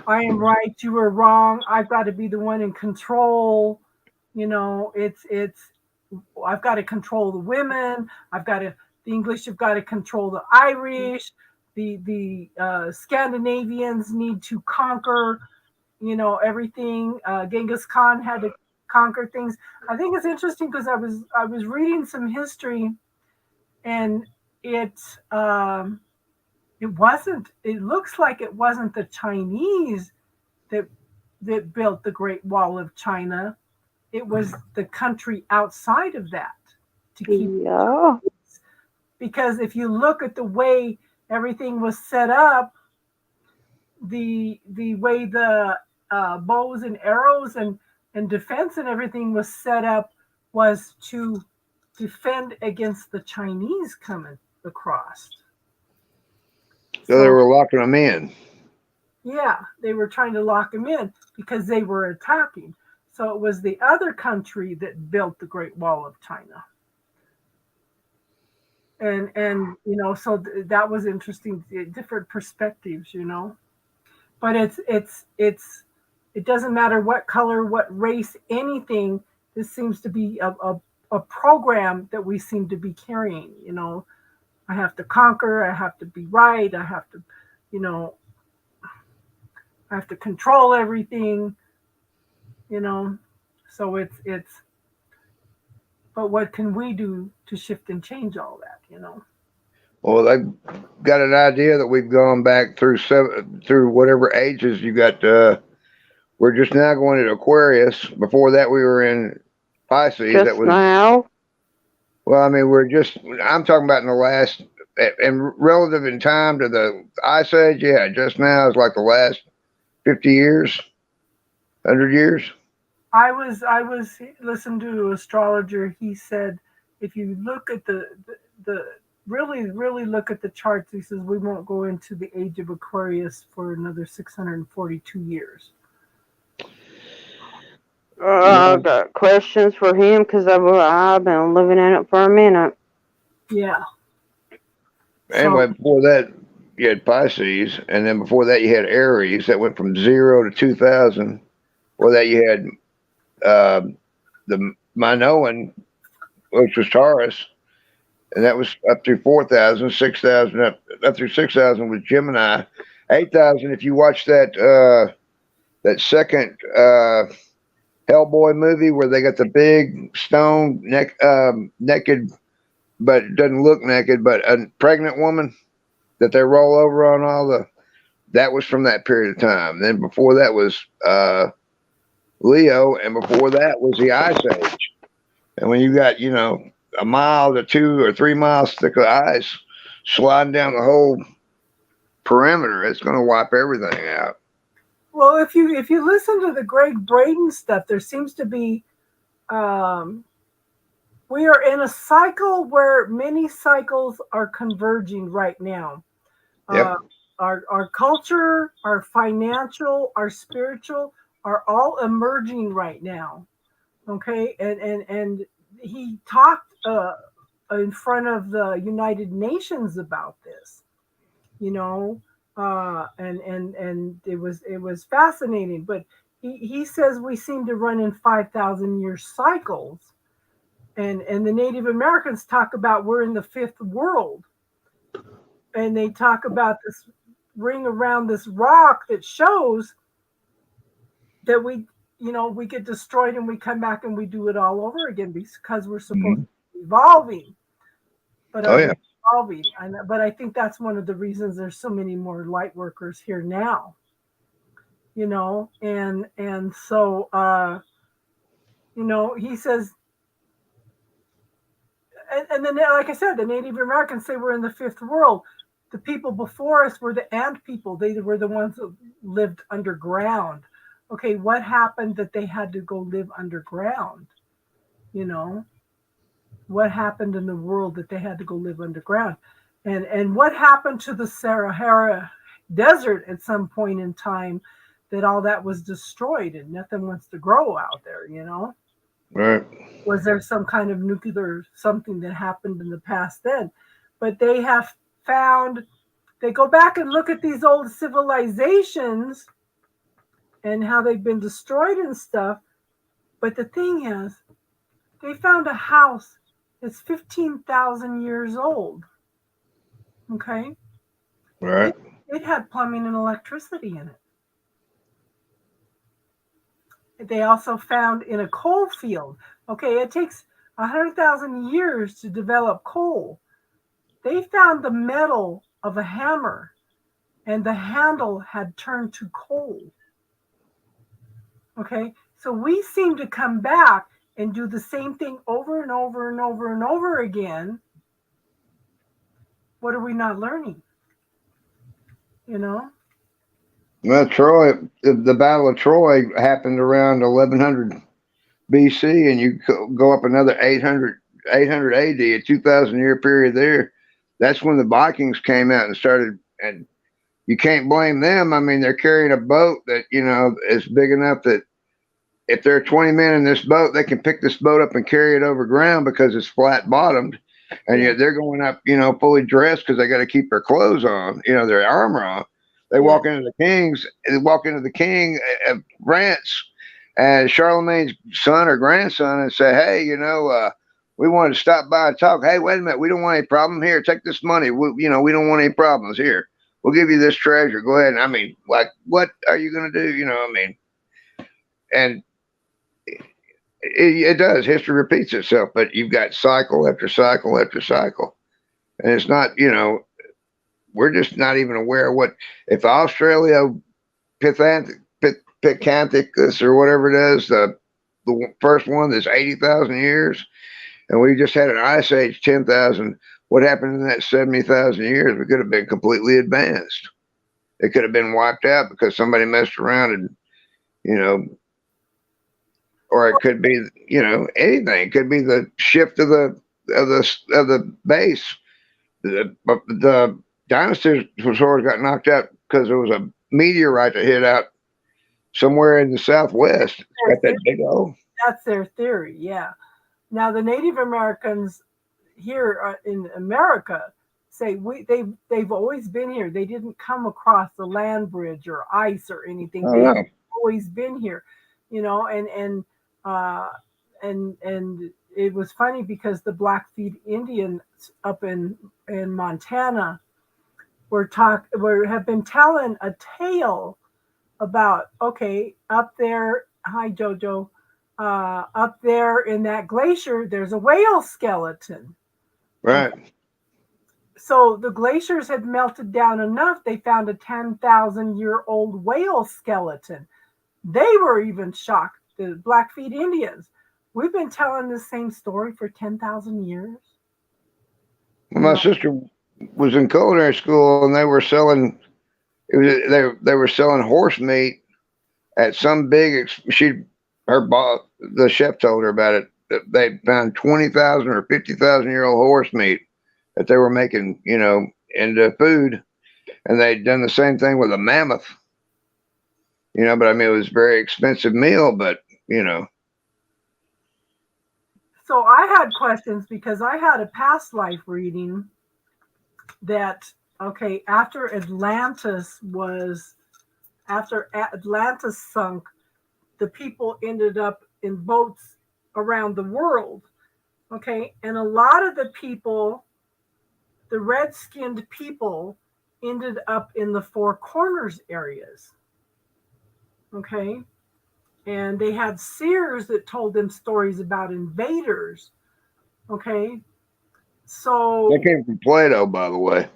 I am right, you are wrong. I've got to be the one in control. You know, I've got to control the women. The English have got to control the Irish. The Scandinavians need to conquer, you know, everything. Genghis Khan had to conquer things. I think it's interesting because I was reading some history, and it looks like it wasn't the Chinese that built the Great Wall of China. It was the country outside of that to keep. Yeah. Because if you look at the way everything was set up, the way the bows and arrows and defense and everything was set up was to defend against the Chinese coming across. So they were locking them in. Yeah, they were trying to lock them in because they were attacking. So it was the other country that built the Great Wall of China. And you know, so that was interesting, different perspectives, you know. But it doesn't matter what color, what race, anything. This seems to be a program that we seem to be carrying, you know. I have to conquer, I have to be right, I have to, you know, I have to control everything, you know. So it's but what can we do to shift and change all that, you know? Well, they've got an idea that we've gone back through whatever ages you got. We're just now going to Aquarius. Before that, we were in Pisces. Just that was now. Well, I mean, I'm talking about in the last, and relative in time to the Ice Age. Yeah, just now is like the last 50 years, 100 years. I was listening to an astrologer. He said, if you look at the really look at the charts, he says we won't go into the age of Aquarius for another 642 years. I've got questions for him because I've been living in it for a minute. Yeah. Anyway, before that, you had Pisces, and then before that, you had Aries that went from 0 to 2000. Before that, you had the Minoan, which was Taurus, and that was up through 4,000, 6,000, up through 6,000 was Gemini, 8,000. If you watch that second Hellboy movie where they got the big stone naked, but it doesn't look naked, but a pregnant woman that they roll over on that was from that period of time. Then before that was Leo, and before that was the Ice Age. And when you got, you know, a mile to 2 or 3 miles thick of ice sliding down the whole perimeter, it's going to wipe everything out. Well, if you listen to the Greg Braden stuff, there seems to be we are in a cycle where many cycles are converging right now. Yep. Our culture, our financial, our spiritual are all emerging right now. Okay, and he talked in front of the United Nations about this, you know. And it was fascinating, but he says we seem to run in 5,000-year cycles, and the Native Americans talk about we're in the fifth world, and they talk about this ring around this rock that shows that we get destroyed and we come back and we do it all over again because we're supposed to be evolving. But evolving. But I think that's one of the reasons there's so many more light workers here now, you know, and so you know, he says, and then like I said, the Native Americans say we're in the fifth world. The people before us were the ant people. They were the ones that lived underground. Okay, what happened that they had to go live underground? You know, what happened in the world that they had to go live underground, and what happened to the Sahara Desert at some point in time, that all that was destroyed and nothing wants to grow out there, you know? Right. Was there some kind of nuclear something that happened in the past then? But they have found, they go back and look at these old civilizations and how they've been destroyed and stuff. But the thing is, they found a house that's 15,000 years old. Okay? Right. It had plumbing and electricity in it. They also found in a coal field, okay, it takes 100,000 years to develop coal. They found the metal of a hammer, and the handle had turned to coal. Okay, so we seem to come back and do the same thing over and over and over and over again. What are we not learning? You know? Well, Troy, the Battle of Troy happened around 1100 BC, and you go up another 800 AD, a 2,000 year period there. That's when the Vikings came out and started, and you can't blame them. I mean, they're carrying a boat that, you know, is big enough that if there are 20 men in this boat, they can pick this boat up and carry it over ground because it's flat bottomed. And yet they're going up, you know, fully dressed because they got to keep their clothes on, you know, their armor on. They walk into the king of France and Charlemagne's son or grandson and say, hey, you know, we wanted to stop by and talk. Hey, wait a minute. We don't want any problem here. Take this money. We don't want any problems here. We'll give you this treasure. Go ahead. And I mean, like, what are you going to do? You know, I mean, and it does. History repeats itself, but you've got cycle after cycle after cycle. And it's not, you know, we're just not even aware of what, if Australia Pithecanthropus or whatever it is, the first one that's 80,000 years, and we just had an ice age 10,000. What happened in that 70,000 years? We could have been completely advanced. It could have been wiped out because somebody messed around and, you know, or it could be, you know, anything. It could be the shift of the base. The dinosaurs got knocked out because there was a meteorite that hit out somewhere in the southwest. It's got that big hole. That's their theory, yeah. Now the Native Americans here in America say they've always been here. They didn't come across the land bridge or ice or anything. They've always been here, you know. And it was funny because the Blackfeet Indians up in Montana have been telling a tale about, okay, up there, hi Jojo, up there in that glacier, there's a whale skeleton. Right. So the glaciers had melted down enough, they found a 10,000-year-old whale skeleton. They were even shocked, the Blackfeet Indians. We've been telling the same story for 10,000 years. Well, my sister was in culinary school, and they were selling. They were selling horse meat at some big. The chef told her about it. That they found 20,000 or 50,000 year old horse meat that they were making, you know, into food, and they'd done the same thing with a mammoth. You know, but I mean, it was a very expensive meal, but you know. So I had questions because I had a past life reading that, okay, after Atlantis sunk, the people ended up in boats around the world. Okay. And a lot of the people, the red-skinned people, ended up in the Four Corners areas. Okay. And they had seers that told them stories about invaders. Okay. So they came from Plato, by the way.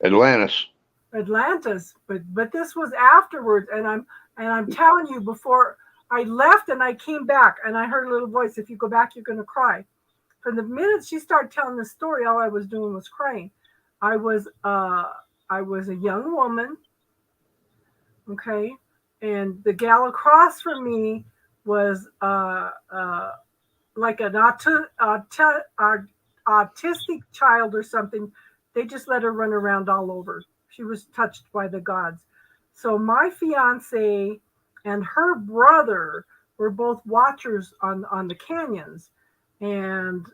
Atlantis, but this was afterwards, and I'm telling you, before I left and I came back and I heard a little voice, if you go back, you're gonna cry. From the minute she started telling the story, all I was doing was crying. I was a young woman, okay, and the gal across from me was like an autistic child or something. They just let her run around all over. She was touched by the gods. So my fiance and her brother were both watchers on the canyons, and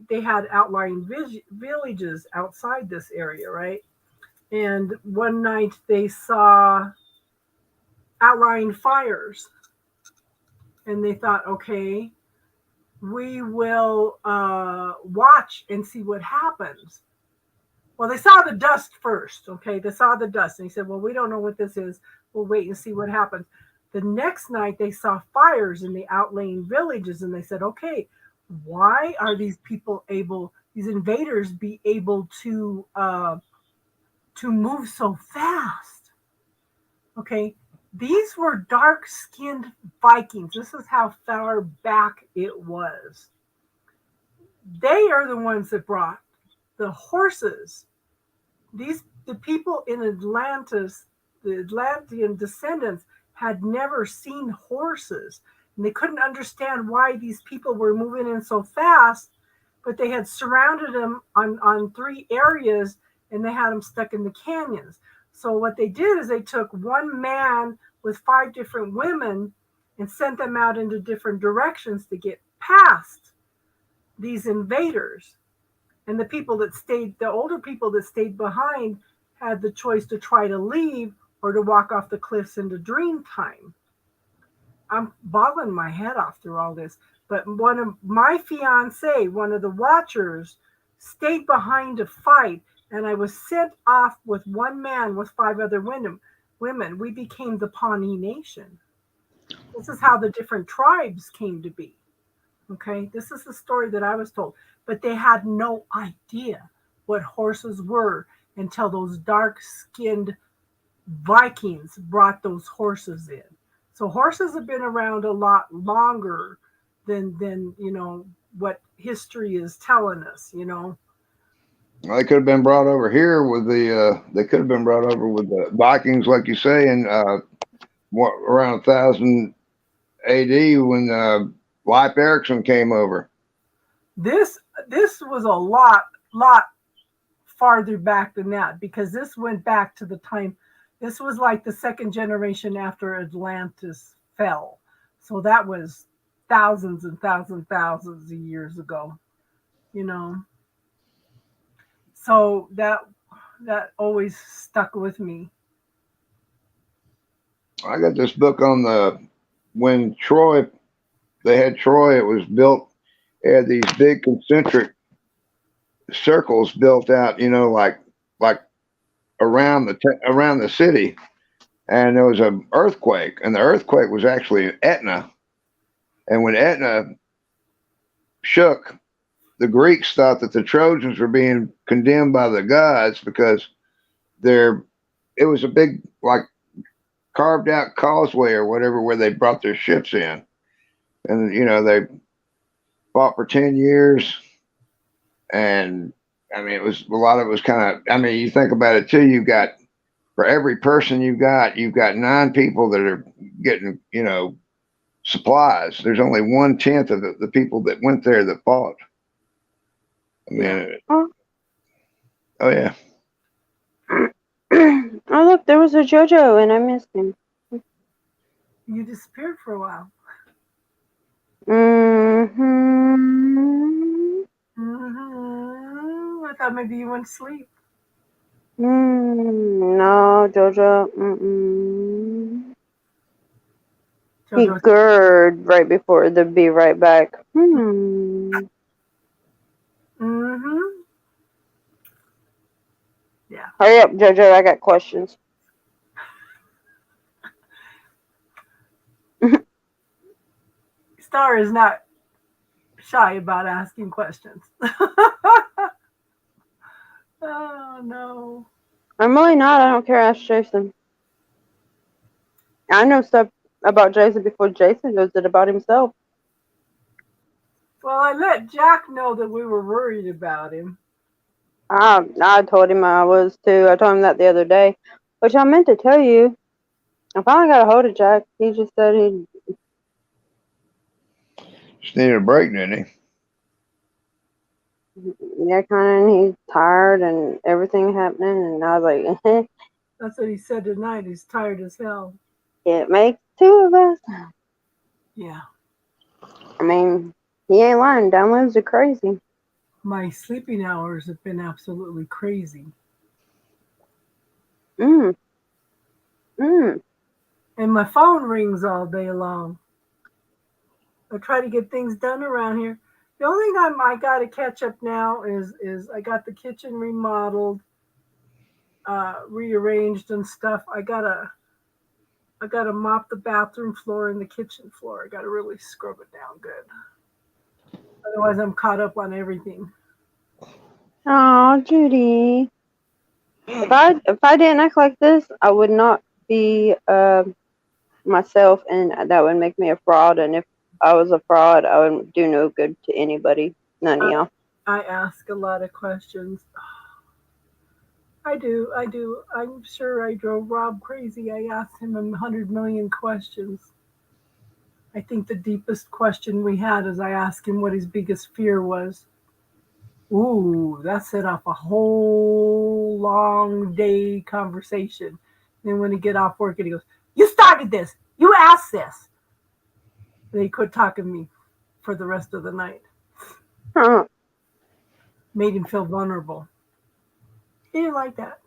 they had outlying villages outside this area, right? And one night they saw outlying fires, and they thought, okay, we will watch and see what happens. Well, they saw the dust first. Okay, they saw the dust, and he said, well, we don't know what this is. We'll wait and see what happens. The next night they saw fires in the outlying villages, and they said, okay, why are these people able, these invaders be able to move so fast? Okay, these were dark-skinned Vikings. This is how far back it was. They are the ones that brought the horses. The people in Atlantis, the Atlantean descendants, had never seen horses, and they couldn't understand why these people were moving in so fast. But they had surrounded them on 3 areas, and they had them stuck in the canyons. So what they did is they took one man with 5 different women and sent them out into different directions to get past these invaders. And the people that stayed, the older people that stayed behind, had the choice to try to leave or to walk off the cliffs into dream time. I'm boggling my head off through all this. But one of my fiance, one of the watchers, stayed behind to fight, and I was sent off with one man with 5 other women. We became the Pawnee Nation. This is how the different tribes came to be. Okay, this is the story that I was told. But they had no idea what horses were until those dark-skinned Vikings brought those horses in. So horses have been around a lot longer than what history is telling us. Well, they could have been brought over here with they could have been brought over with the Vikings, like you say, in around 1000 AD when Leif Erikson came over. This was a lot farther back than that, because this went back to the time. This was like the second generation after Atlantis fell. So that was thousands and thousands of years ago, So that always stuck with me. I got this book on when Troy, they had Troy, it was built, it had these big concentric circles built out, like around the city, and there was an earthquake, and the earthquake was actually Etna. And when Etna shook, the Greeks thought that the Trojans were being condemned by the gods because it was a big, like, carved out causeway or whatever where they brought their ships in, and they fought for 10 years. And I mean, a lot of it was kind of, I mean, you think about it too, for every person you've got 9 people that are getting, supplies. There's only 1/10 of the people that went there that fought. I mean, oh yeah. Oh, look, there was a JoJo and I missed him. You disappeared for a while. I thought maybe you went to sleep. No, JoJo. He gurred right before the be right back. Yeah. Hurry up, JoJo. I got questions. Star is not shy about asking questions. Oh, no. I'm really not. I don't care. Ask Jason. I know stuff about Jason before Jason knows it about himself. Well, I let Jack know that we were worried about him. I told him I was too. I told him that the other day, which I meant to tell you. I finally got a hold of Jack. He just said Just needed a break, didn't he? Yeah, kind of. He's tired and everything happening, and I was like, That's what he said tonight. He's tired as hell. it makes two of us. Yeah. I mean, he ain't lying. Downloads are crazy. My sleeping hours have been absolutely crazy. Mm. And my phone rings all day long. I try to get things done around here. The only thing I got to catch up now is I got the kitchen remodeled, rearranged and stuff. I gotta mop the bathroom floor and the kitchen floor. I gotta really scrub it down good. Otherwise, I'm caught up on everything. Oh, Judy. If I didn't act like this, I would not be myself, and that would make me a fraud. And if I was a fraud, I wouldn't do no good to anybody. None of y'all. I ask a lot of questions. I do. I'm sure I drove Rob crazy. I asked him 100 million questions. I think the deepest question we had is I asked him what his biggest fear was. Ooh, that set off a whole long day conversation. Then when he get off work and he goes, "You started this. You asked this." And he quit talking to me for the rest of the night. Huh. Made him feel vulnerable. He didn't like that.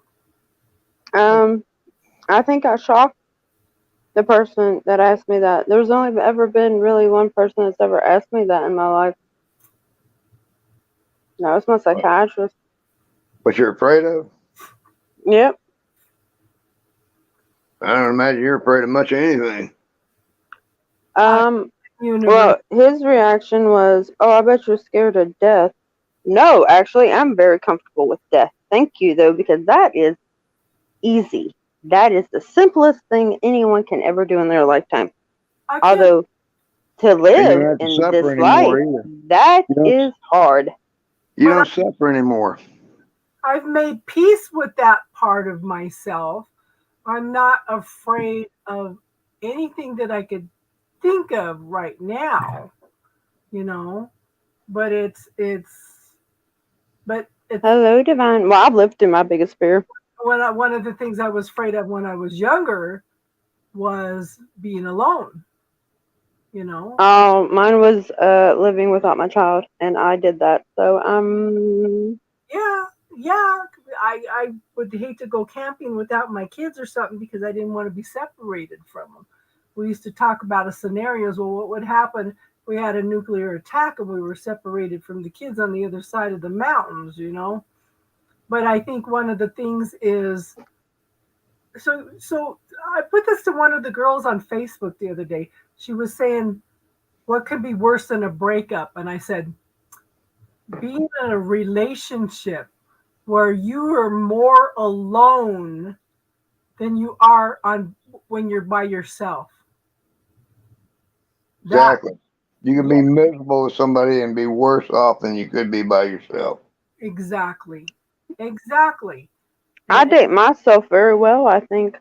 I think I shocked the person that asked me that. There's only ever been really one person that's ever asked me that in my life. That was my psychiatrist. What you're afraid of? Yep. I don't imagine you're afraid of much of anything. Well, his reaction was, "Oh, I bet you're scared of death." No, actually, I'm very comfortable with death. Thank you, though, because that is easy. That is the simplest thing anyone can ever do in their lifetime. Although, to And you live don't have to in suffer this life, anymore either. that You don't- is hard. You don't suffer anymore. I've made peace with that part of myself. I'm not afraid of anything that I could think of right now, but it's Hello, Divine. Well, I've lived through my biggest fear. one of the things I was afraid of when I was younger was being alone. Oh, mine was living without my child, and I did that. So, Yeah. I would hate to go camping without my kids or something because I didn't want to be separated from them. We used to talk about scenarios. Well, what would happen if we had a nuclear attack and we were separated from the kids on the other side of the mountains, But I think one of the things is, so I put this to one of the girls on Facebook the other day. She was saying, what could be worse than a breakup? And I said, being in a relationship where you are more alone than you are when you're by yourself. Exactly. You can be miserable with somebody and be worse off than you could be by yourself. Exactly. I date myself very well, I think.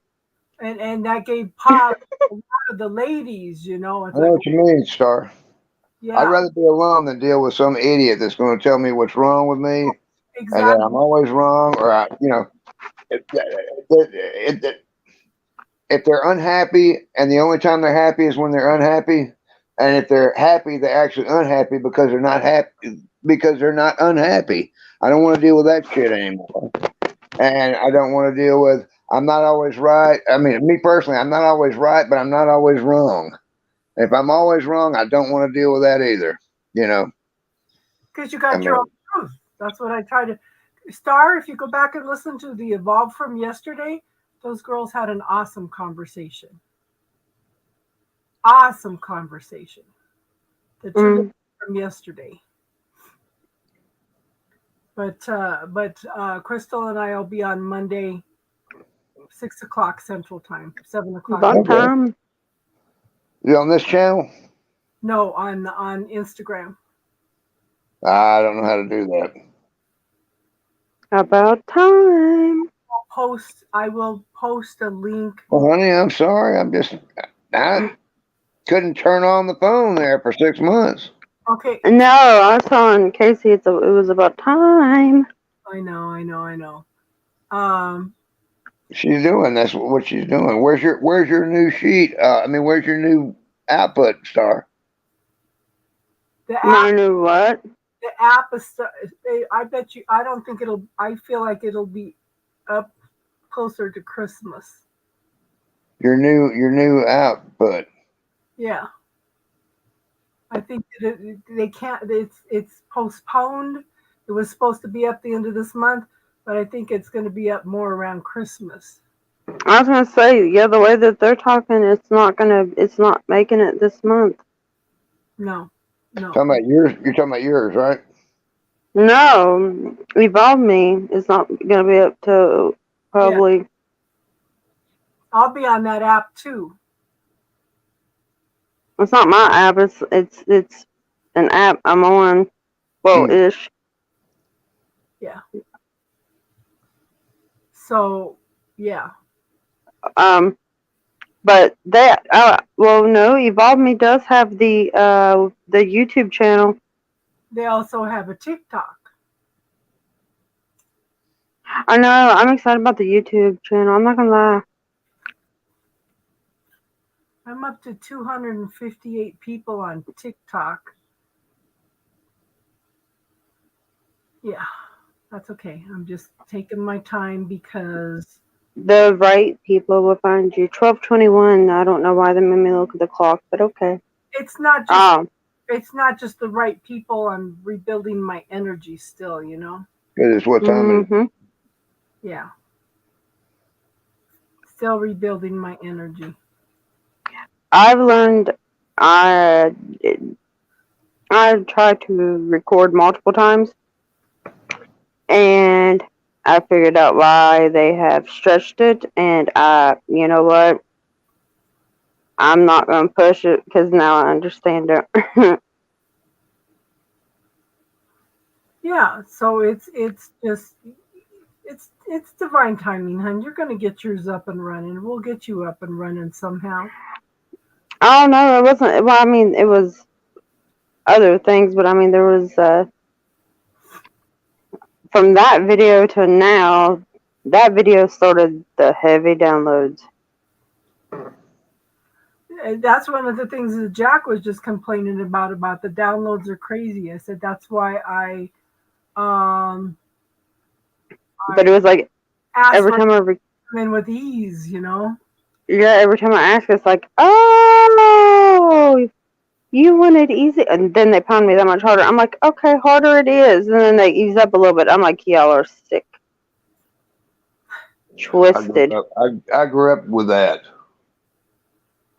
And that gave pause a lot of the ladies, It's I know what you mean, Star. Yeah. I'd rather be alone than deal with some idiot that's going to tell me what's wrong with me, Exactly. and that I'm always wrong, or if they're unhappy and the only time they're happy is when they're unhappy, and if they're happy, they're actually unhappy because they're not happy because they're not unhappy. I don't want to deal with that shit anymore, and I don't want to deal with. I'm not always right. I mean, me personally, I'm not always right, but I'm not always wrong. If I'm always wrong, I don't want to deal with that either. Because you got your own truth. That's what I try to. Star, if you go back and listen to the Evolve from yesterday, those girls had an awesome conversation. The two from yesterday. But Crystal and I will be on Monday, 6:00 Central Time, 7:00. What time? You on this channel? No, on Instagram. I don't know how to do that. About time. I will post a link. Well, honey, I'm sorry. I couldn't turn on the phone there for 6 months. Okay. No, I was telling Casey it was about time. I know. Um, She's doing that's what she's doing. Where's your new sheet? Where's your new output, Star? the My app, new what? the app is. I bet you. I don't think it'll. I feel like it'll be up closer to Christmas. Your new output. Yeah, I think that they can't. It's postponed. It was supposed to be up the end of this month, but I think it's going to be up more around Christmas. I was gonna say, yeah, the way that they're talking, it's not making it this month. No. Talking about yours. You're talking about yours, right? No, Evolve Me is not gonna be up to probably. I'll be on that app too. It's not my app. It's an app I'm on. Well, ish. Yeah. So, yeah. But that no, Evolve Me does have the YouTube channel. They also have a TikTok. I know. I'm excited about the YouTube channel. I'm not gonna lie. I'm up to 258 people on TikTok. Yeah, that's okay. I'm just taking my time because The right people will find you. 12:21. I don't know why they made me look at the clock, but okay. it's not just the right people. I'm rebuilding my energy still, Because it's what time it is. Mm-hmm. Yeah. Still rebuilding my energy. I've learned. I tried to record multiple times, and I figured out why they have stretched it. And you know what? I'm not gonna push it because now I understand it. Yeah, so it's just it's divine timing, hon. You're gonna get yours up and running. We'll get you up and running somehow. I don't know. It wasn't. Well, I mean, it was other things, but I mean, there was from that video to now. That video started the heavy downloads. And that's one of the things that Jack was just complaining about the downloads are crazy. I said that's why I But it was like asked every for time I come in with ease, every time I ask, it's like, oh, you wanted easy, and then they pound me that much harder. I'm like, okay, harder it is, and then they ease up a little bit. I'm like, y'all are sick, twisted. I grew up with that.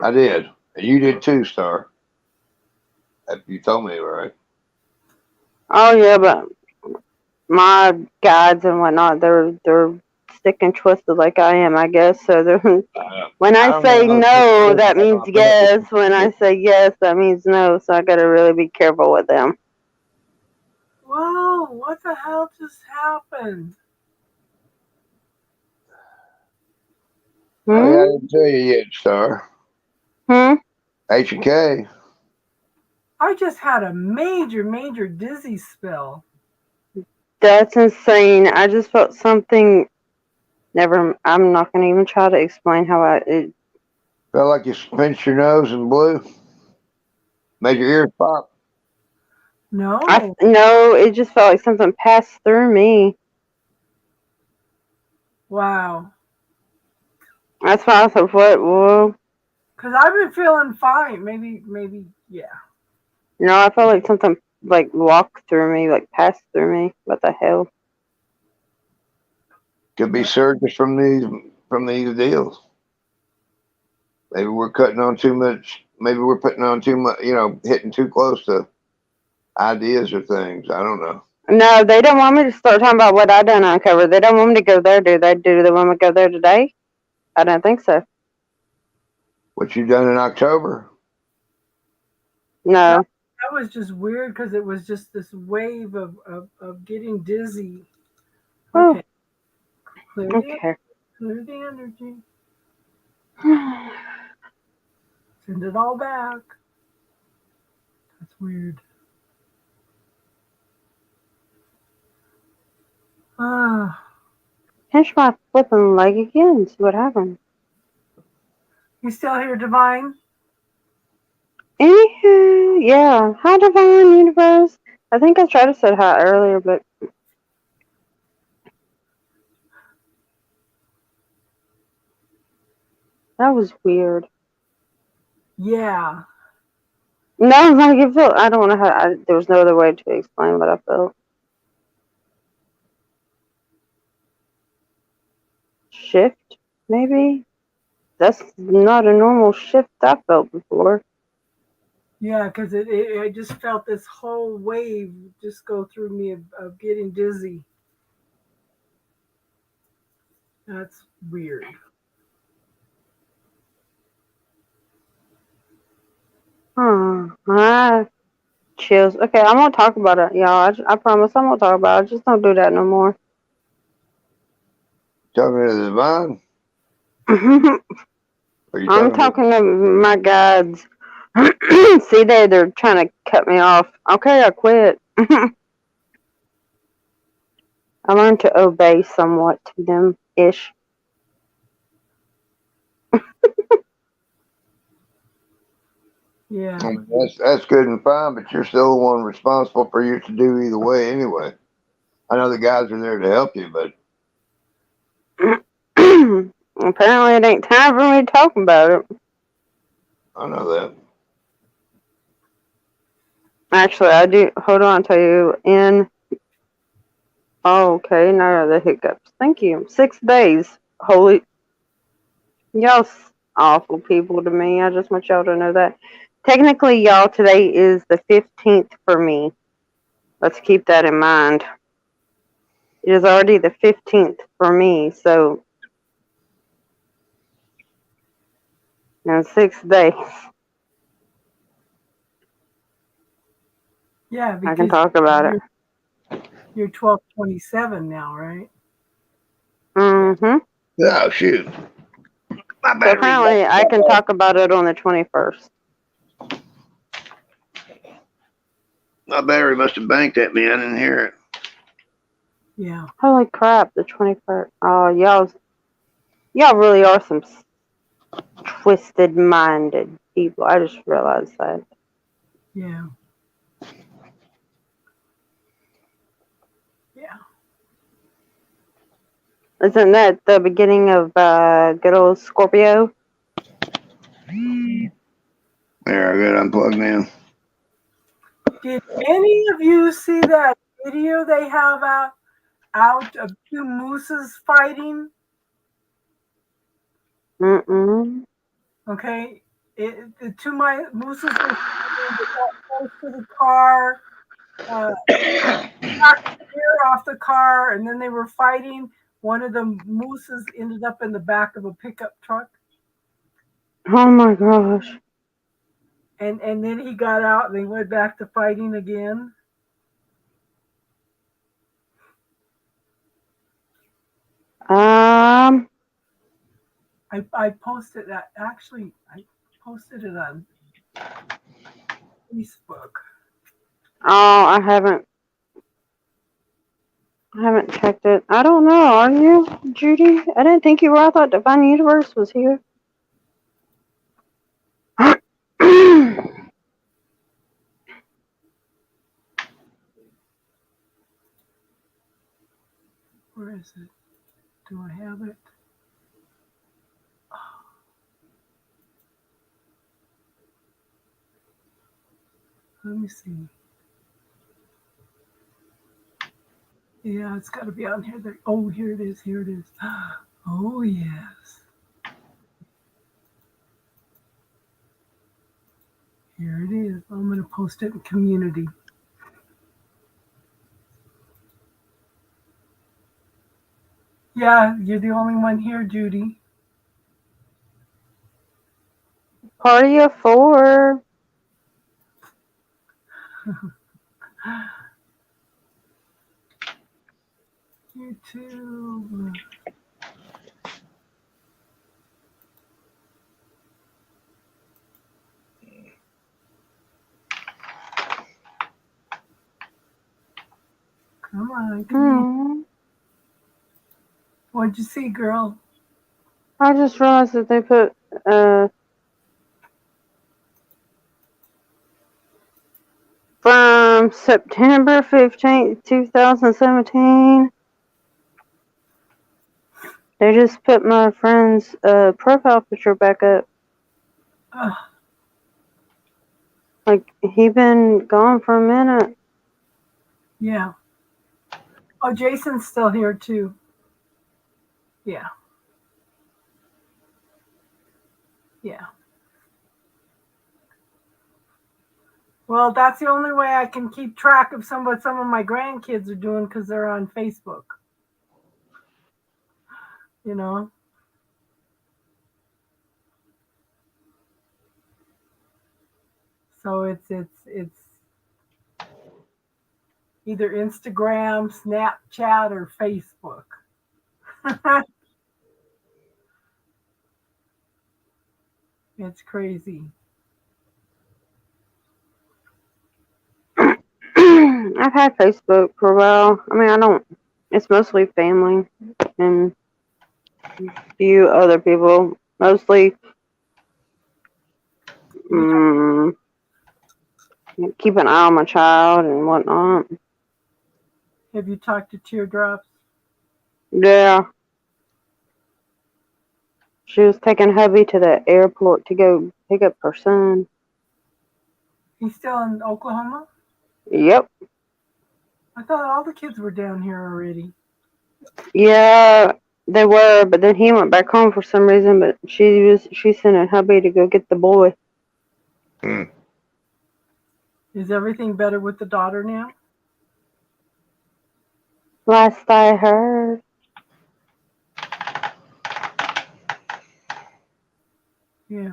I did. And you did too, Star. You told me, right? Oh yeah, but my guides and whatnot, they're sick and twisted like I am, I guess. So they're when I don't say know how to no, put that this means on. yes. When I say yes, that means no. So I gotta really be careful with them. Whoa, what the hell just happened? Oh, yeah, I didn't tell you yet, Star. H and K. I just had a major dizzy spell. That's insane. I just felt something. I'm not gonna even try to explain how it. Felt like you pinched your nose and blew. Made your ears pop. No. No, it just felt like something passed through me. Wow. That's why I thought, what? Whoa. Because I've been feeling fine. Maybe, yeah. No, I felt like something like walked through me, like passed through me. What the hell? Could be surges from these deals. Maybe we're cutting on too much. Maybe we're putting on too much. Hitting too close to ideas or things. I don't know. No, they don't want me to start talking about what I done uncover. They don't want me to go there, do they? Do they want me to go there today? I don't think so. What you done in October? No. That was just weird because it was just this wave of getting dizzy. Okay. Okay. Clear the energy. Send it all back. That's weird. pinch my flipping leg again. See what happened. You still here, Divine? Anywho, yeah. Hi, Divine Universe. I think I tried to say hi earlier, but that was weird. Yeah. No, like it felt. I don't know how. There was no other way to explain what I felt. Shift, maybe. That's not a normal shift I felt before. Yeah, because I just felt this whole wave just go through me of getting dizzy. That's weird. Ah, chills. Okay, I won't talk about it, y'all. I promise I won't talk about it. Just don't do that no more. Talking to the divine? I'm Or you talking to talking to my guides. See, they're trying to cut me off. Okay, I quit. I learned to obey somewhat to them ish. Yeah. I mean, that's good and fine, but you're still the one responsible for you to do either way anyway. I know the guys are there to help you, but Apparently, it ain't time for me to talk about it. I know that. Actually, I do. Hold on, I'll tell you. Oh, okay, now the hiccups. Thank you. 6 days. Holy. Y'all awful people to me. I just want y'all to know that. Technically, y'all, today is the 15th for me. Let's keep that in mind. It is already the 15th for me, so in 6 days, Yeah, I can because talk about it. you're 1227 now, right? Mm-hmm. Oh shoot. My So battery. apparently, I can talk about it on the 21st. My battery must have banked at me. I didn't hear it. Yeah. Holy crap, the 21st. Oh, y'all really are some twisted-minded people. I just realized that. Yeah. Yeah. Isn't that the beginning of good old Scorpio? There, I got unplugged now. Did any of you see that video they have out of two mooses fighting? Mm-mm. Okay. The two mooses were fighting. They got close to the car, knocked the air off the car, and then they were fighting. One of the mooses ended up in the back of a pickup truck. Oh my gosh. And then he got out and they went back to fighting again. I posted that. Actually, I posted it on Facebook. Oh, I haven't checked it. I don't know. Are you, Judy? I didn't think you were. I thought Divine Universe was here. Where is it? Do I have it? Let me see. Yeah, it's got to be on here. Oh, here it is. Here it is. Oh, yes. Here it is. I'm going to post it in community. Yeah, you're the only one here, Judy. Party of 4. YouTube. Come on. Hmm. Well, What'd you see, girl? I just realized that they put from September 15th, 2017. They just put my friend's profile picture back up. Ugh, Like, he been gone for a minute. yeah. Oh, Jason's still here too. Yeah. Yeah. Well, that's the only way I can keep track of what some of my grandkids are doing because they're on Facebook. You know? So it's either Instagram, Snapchat, or Facebook. It's crazy. I've had Facebook for a while. I mean, I don't. It's mostly family and a few other people. Mostly keep an eye on my child and whatnot. Have you talked to Teardrops? Yeah. She was taking hubby to the airport to go pick up her son. He's still in Oklahoma? Yep. I thought all the kids were down here already. Yeah, they were, but then he went back home for some reason. But she sent a hubby to go get the boy. Mm. Is everything better with the daughter now? Last I heard. Yeah.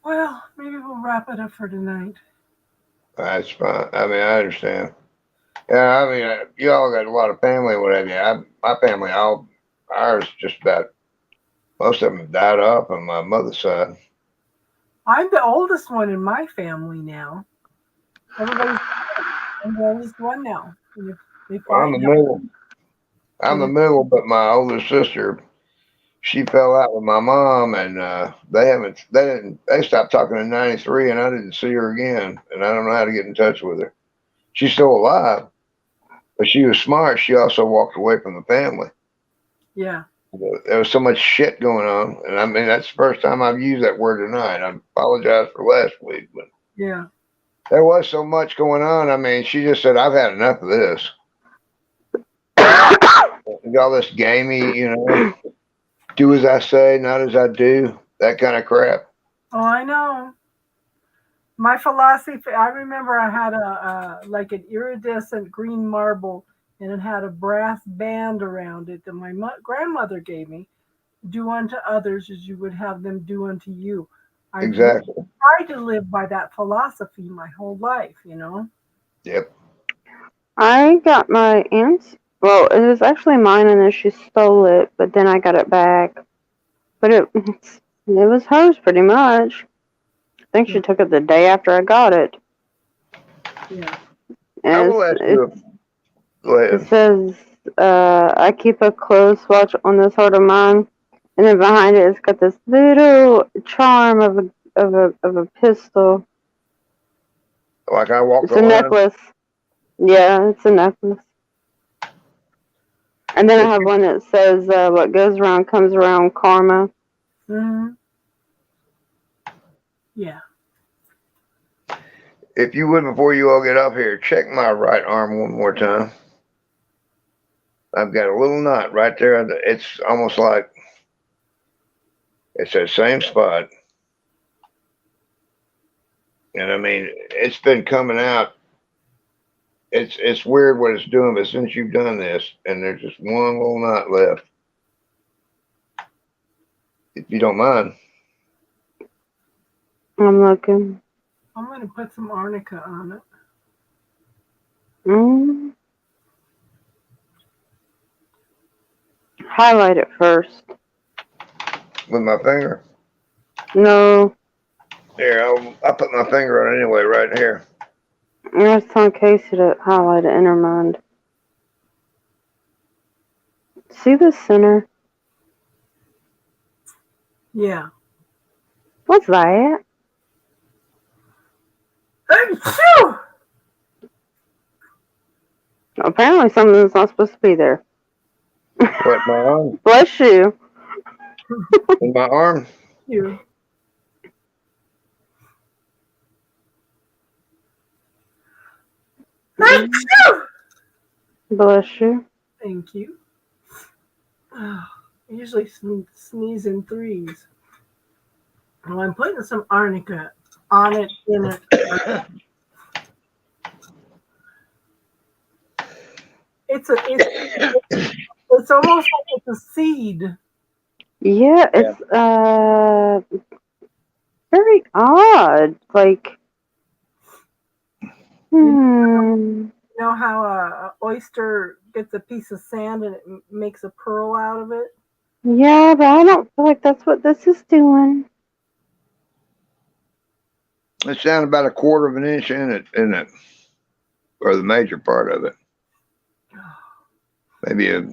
Well, maybe we'll wrap it up for tonight. That's fine. I mean, I understand. Yeah, I mean, you all got a lot of family, what have you. My family, ours, just about most of them have died off on my mother's side. I'm the oldest one in my family now. Everybody's I'm the oldest one now. And if they I'm the find out- middle. I'm the middle, but my older sister, she fell out with my mom, and they stopped talking in '93, and I didn't see her again, and I don't know how to get in touch with her. She's still alive, but she was smart. She also walked away from the family. Yeah. There was so much shit going on, and I mean that's the first time I've used that word tonight. I apologize for last week, but Yeah. there was so much going on. I mean, she just said, "I've had enough of this." All this gamey, do as I say, not as I do, that kind of crap. Oh, I know. My philosophy, I remember I had like an iridescent green marble and it had a brass band around it that my grandmother gave me. Do unto others as you would have them do unto you. I Exactly. tried to live by that philosophy my whole life, Yep. I got my aunt's. Well, it was actually mine, and then she stole it. But then I got it back. But it was hers pretty much. I think she took it the day after I got it. Yeah. I will ask you. Go ahead. It says, I keep a close watch on this heart of mine. And then behind it, it's got this little charm of a pistol. Like I walked It's the a line. necklace. Yeah, it's a necklace. And then I have one that says, what goes around comes around, karma. Mm-hmm. Yeah. If you would, before you all get up here, check my right arm one more time. I've got a little knot right there. It's almost like it's that same spot. And I mean, it's been coming out. It's weird what it's doing, but since you've done this, and there's just one little knot left, if you don't mind. I'm looking. I'm going to put some arnica on it. Highlight it first. With my finger. No. Here, I'll put my finger on it anyway, right here. I was telling Casey to highlight it in her mind. See the center? Yeah. What's that? Achoo! Apparently something's not supposed to be there. What, my arm? Bless you. In my arm? You. Achoo! Bless you. Thank you. I usually sneeze in threes. Well, I'm putting some arnica on it, in it. It's almost like it's a seed. Yeah, it's very odd. Like, You know how a oyster gets a piece of sand and it makes a pearl out of it? Yeah, but I don't feel like that's what this is doing. It's down about a quarter of an inch in it, or the major part of it. Maybe a.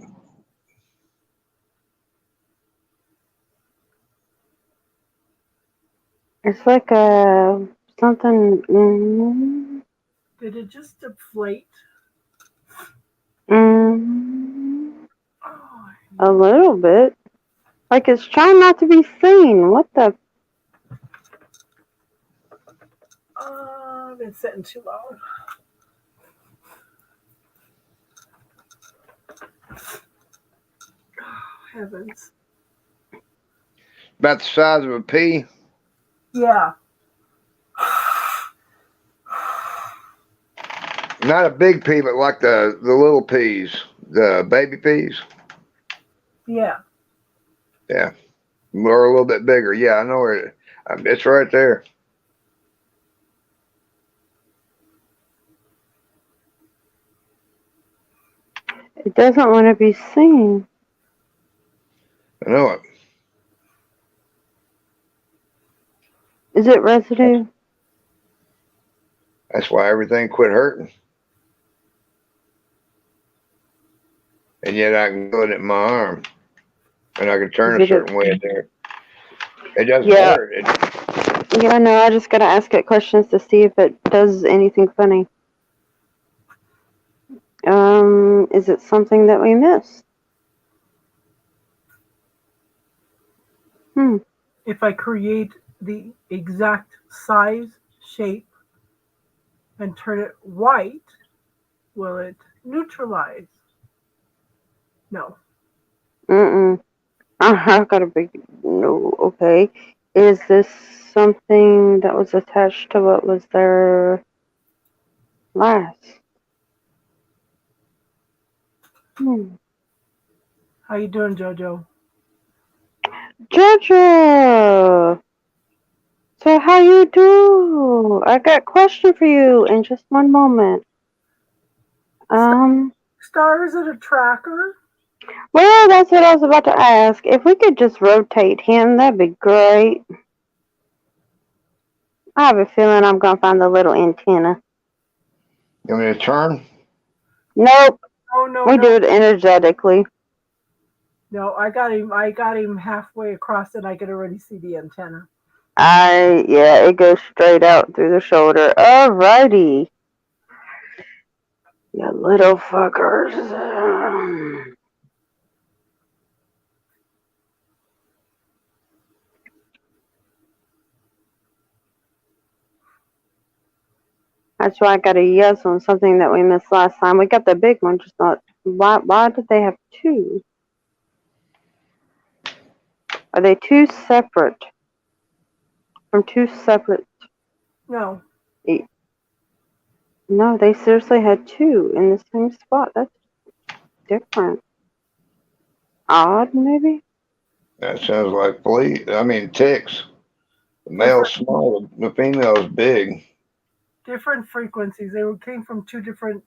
It's like a something. Did it just deflate? Oh, A little bit. Like it's trying not to be seen. What the? I've been sitting too long. Oh, heavens. About the size of a pea. Yeah. Not a big pea, but like the little peas, the baby peas. Yeah. Yeah. Or a little bit bigger. Yeah, I know where it's right there. It doesn't want to be seen. I know it. Is it residue? That's why everything quit hurting. And yet I can feel it in my arm. And I can turn a certain way in there. It doesn't hurt. Yeah, no, I just gotta ask it questions to see if it does anything funny. Is it something that we missed? If I create the exact size, shape, and turn it white, will it neutralize? No. I've got a big no. Okay. Is this something that was attached to what was there last? How you doing, Jojo? Jojo! So how you do? I got a question for you in just one moment. Star, is it a tracker? Well, that's what I was about to ask. If we could just rotate him, that'd be great. I have a feeling I'm gonna find the little antenna. You want me to turn? Nope. Oh no, We no. do it energetically. No, I got him halfway across and I could already see the antenna. Yeah, it goes straight out through the shoulder. Alrighty. You little fuckers. That's why I got a yes on something that we missed last time. We got the big one, just not. Why did they have two? Are they two separate? From two separate. No. No, they seriously had two in the same spot. That's different. Odd, maybe? That sounds like ticks. The male's small, the female's big. Different frequencies. They came from two different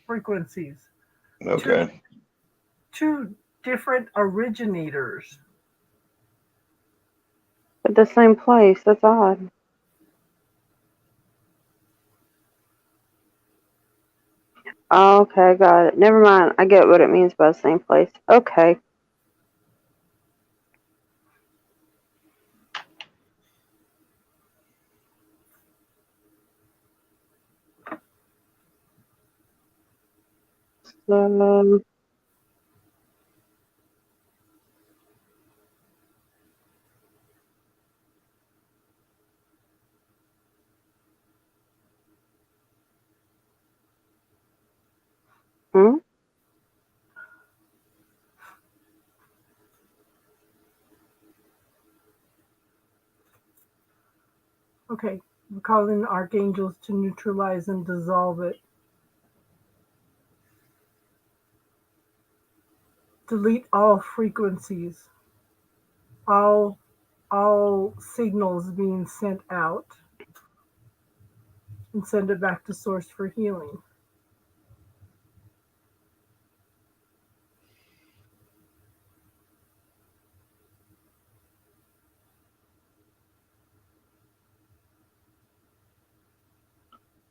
frequencies. Okay. Two different originators. At the same place. That's odd. Oh, okay, got it. Never mind. I get what it means by the same place. Okay. So, hmm? Okay, we're calling archangels to neutralize and dissolve it. Delete all frequencies, all signals being sent out, and send it back to source for healing.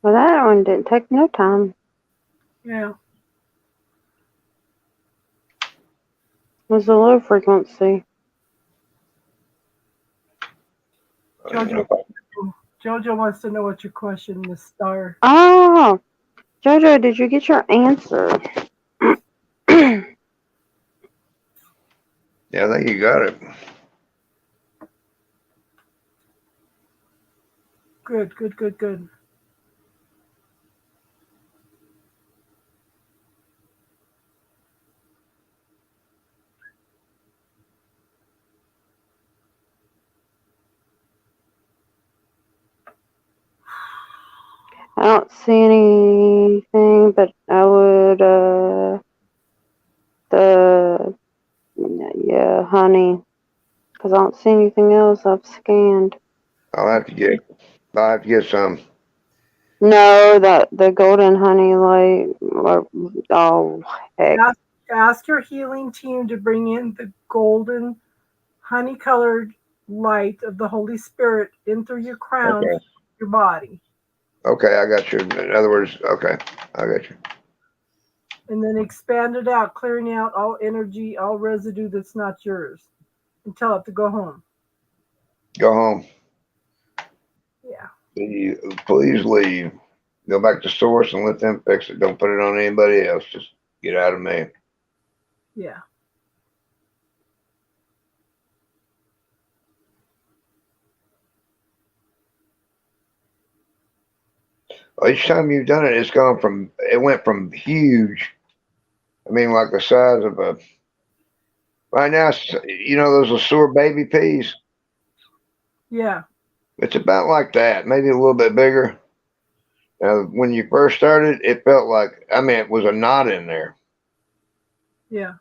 Well, that one didn't take no time. Yeah. It was a low frequency. I don't know Jojo wants to know what your question, Miss Star. Oh, Jojo, did you get your answer? Yeah, I think you got it. Good, good, good, good. I don't see anything, but I would, yeah, honey, because I don't see anything else I've scanned. I'll have to get some. No, the golden honey light, oh, heck. Ask your healing team to bring in the golden, honey-colored light of the Holy Spirit in through your crown, Okay. your body, Okay, I got you. In other words, okay, I got you. and then expand it out, clearing out all energy, all residue that's not yours, and tell it to go home. Go home. Yeah. Please leave. Go back to source and let them fix it. Don't put it on anybody else. Just get out of me. Yeah. Each time you've done it, it went from huge. I mean, like the size of a. Right now, you know those LeSueur baby peas. Yeah. It's about like that, maybe a little bit bigger. When you first started, it felt like, I mean, it was a knot in there. Yeah.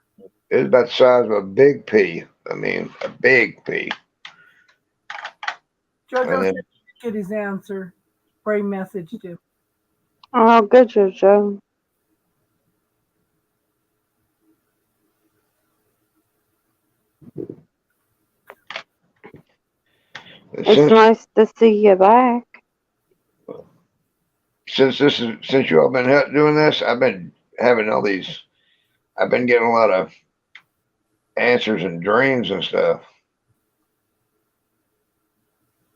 It was about the size of a big pea. I mean, a big pea. Jojo And said then, get his answer. Bray messaged him. Oh, good, Jojo. It's nice to see you back. since you all been doing this, I've been having all these. I've been getting a lot of answers and dreams and stuff.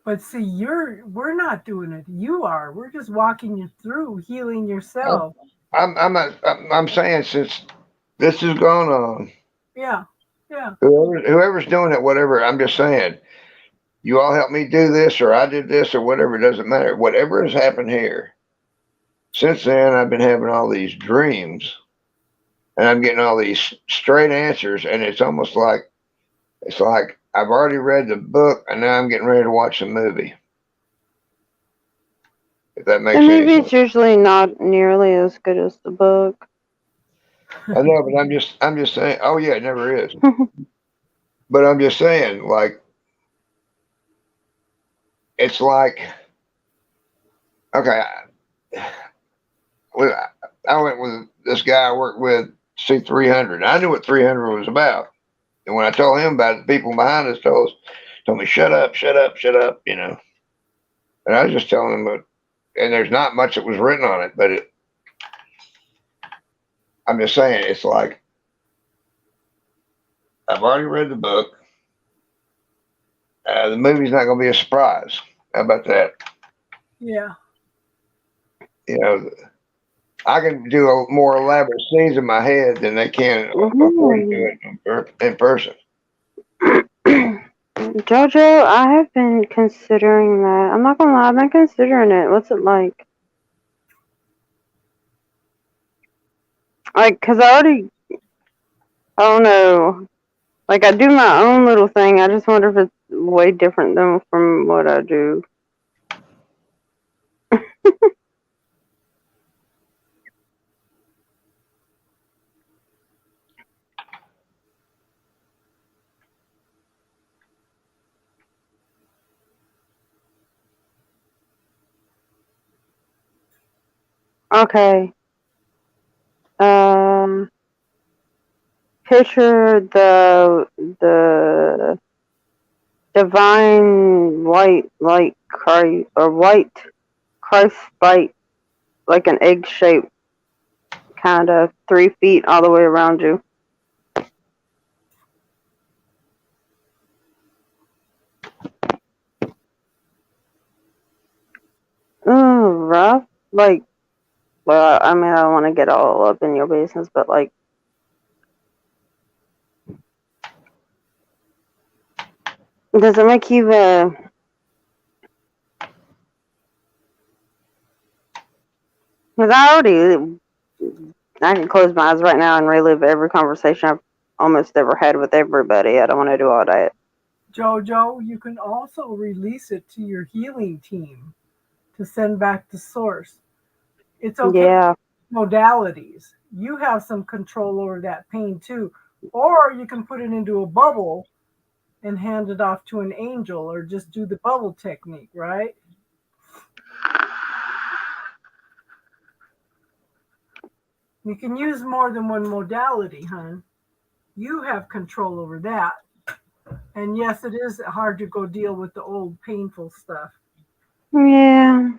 But see, we're not doing it. You are. We're just walking you through healing yourself. I'm saying since this has gone on, Yeah. Yeah. whoever's doing it, whatever. I'm just saying, you all help me do this, or I did this, or whatever. It doesn't matter. Whatever has happened here. Since then, I've been having all these dreams, and I'm getting all these straight answers, and it's almost like I've already read the book, and now I'm getting ready to watch the movie. If that makes The any movie's sense. usually not nearly as good as the book. I know, but I'm just saying. Oh yeah, it never is. But I'm just saying, like, it's like, okay, I went with this guy I worked with, see 300. I knew what 300 was about. And when I told him about it, the people behind us told me, shut up, shut up, shut up, you know. And I was just telling him, and there's not much that was written on it, but I'm just saying, it's like I've already read the book. The movie's not going to be a surprise. How about that? Yeah. You know, I can do more elaborate scenes in my head than they can afford to do it in person. Jojo, I have been considering that. I'm not gonna lie, I've been considering it. What's it like? Like, cause I don't know. Like, I do my own little thing. I just wonder if it's way different than from what I do. Okay. Picture the divine white light Christ, or white Christ light, like an egg shape, kind of 3 feet all the way around you. Ooh, rough. Like, well, I mean, I don't want to get all up in your business, but like, does it make you because I can close my eyes right now and relive every conversation I've almost ever had with everybody. I don't want to do all that. Jojo, you can also release it to your healing team to send back to source. It's okay. Yeah. Modalities. You have some control over that pain too. Or you can put it into a bubble and hand it off to an angel, or just do the bubble technique, right? You can use more than one modality, hon. You have control over that. And yes, it is hard to go deal with the old painful stuff. Yeah.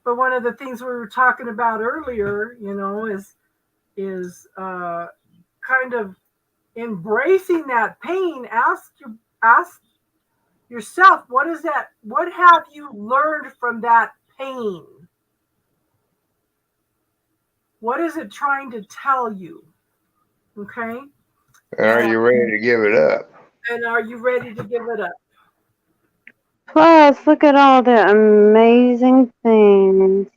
But one of the things we were talking about earlier, is kind of embracing that pain. Ask yourself, what is that? What have you learned from that pain? What is it trying to tell you? Okay. And are you ready to give it up? And are you ready to give it up? Plus, look at all the amazing things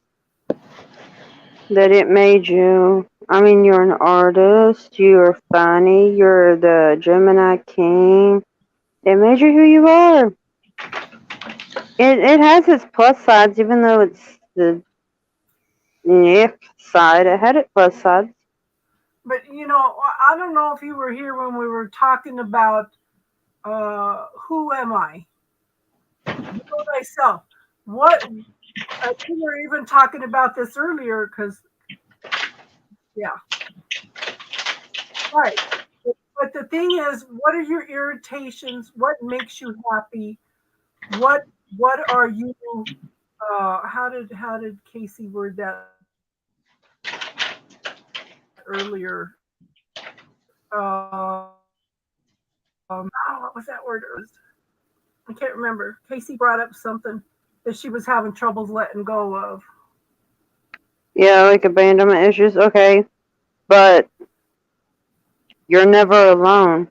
that it made you. I mean, you're an artist, you're funny, you're the Gemini King. It made you who you are. It has its plus sides, even though it's the ick side. It had its plus sides. But I don't know if you were here when we were talking about who am I? Know myself. What? I think we were even talking about this earlier because, yeah, right. But the thing is, what are your irritations? What makes you happy? What are you? How did Casey word that earlier? What was that word? I can't remember. Casey brought up something that she was having troubles letting go of. Yeah, like abandonment issues. Okay, but you're never alone.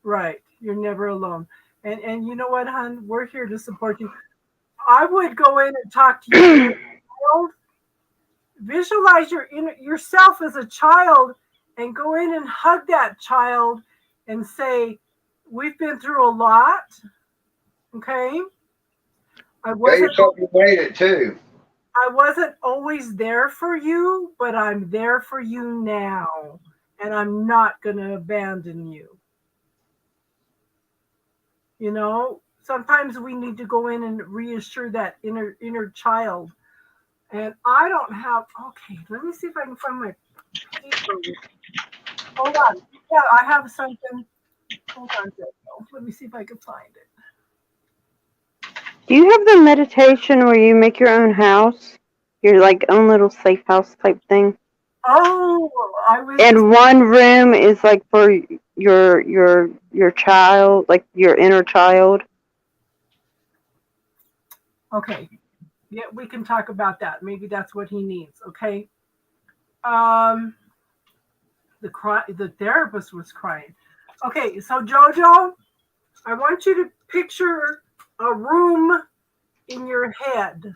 Right. You're never alone. And you know what, hon? We're here to support you. I would go in and talk to you. Visualize yourself as a child and go in and hug that child and say, we've been through a lot. Okay? I wasn't always there for you, but I'm there for you now. And I'm not going to abandon you. Sometimes we need to go in and reassure that inner child. And I don't have, okay, let me see if I can find my paper. Hold on. Yeah, I have something. Hold on, let me see if I can find it. Do you have the meditation where you make your own house? Your own little safe house type thing? Oh, I was. And one room is like for your child, like your inner child. Okay. Yeah, we can talk about that. Maybe that's what he needs. Okay. Um, the therapist was crying. Okay, so Jojo, I want you to picture a room in your head.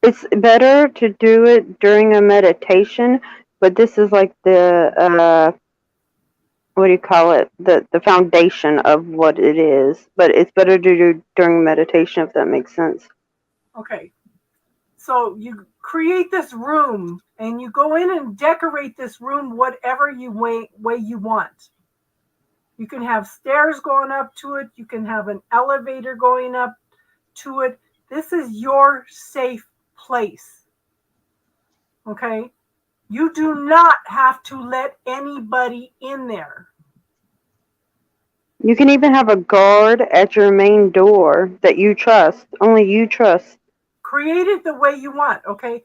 It's better to do it during a meditation, but this is like the what do you call it? The foundation of what it is. But it's better to do during meditation, if that makes sense. Okay. So you create this room and you go in and decorate this room whatever way you want. You can have stairs going up to it. You can have an elevator going up to it. This is your safe place. Okay? You do not have to let anybody in there. You can even have a guard at your main door that you trust. Only you trust. Create it the way you want, okay?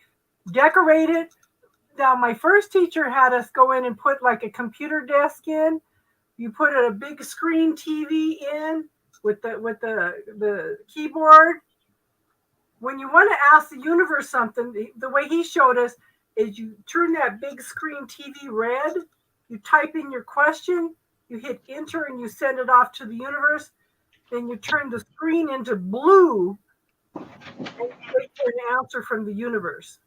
Decorate it. Now, my first teacher had us go in and put like a computer desk in. You put a big screen TV in with the keyboard. When you want to ask the universe something, the way he showed us is you turn that big screen TV red, you type in your question, you hit enter and you send it off to the universe. Then you turn the screen into blue and you wait for an answer from the universe.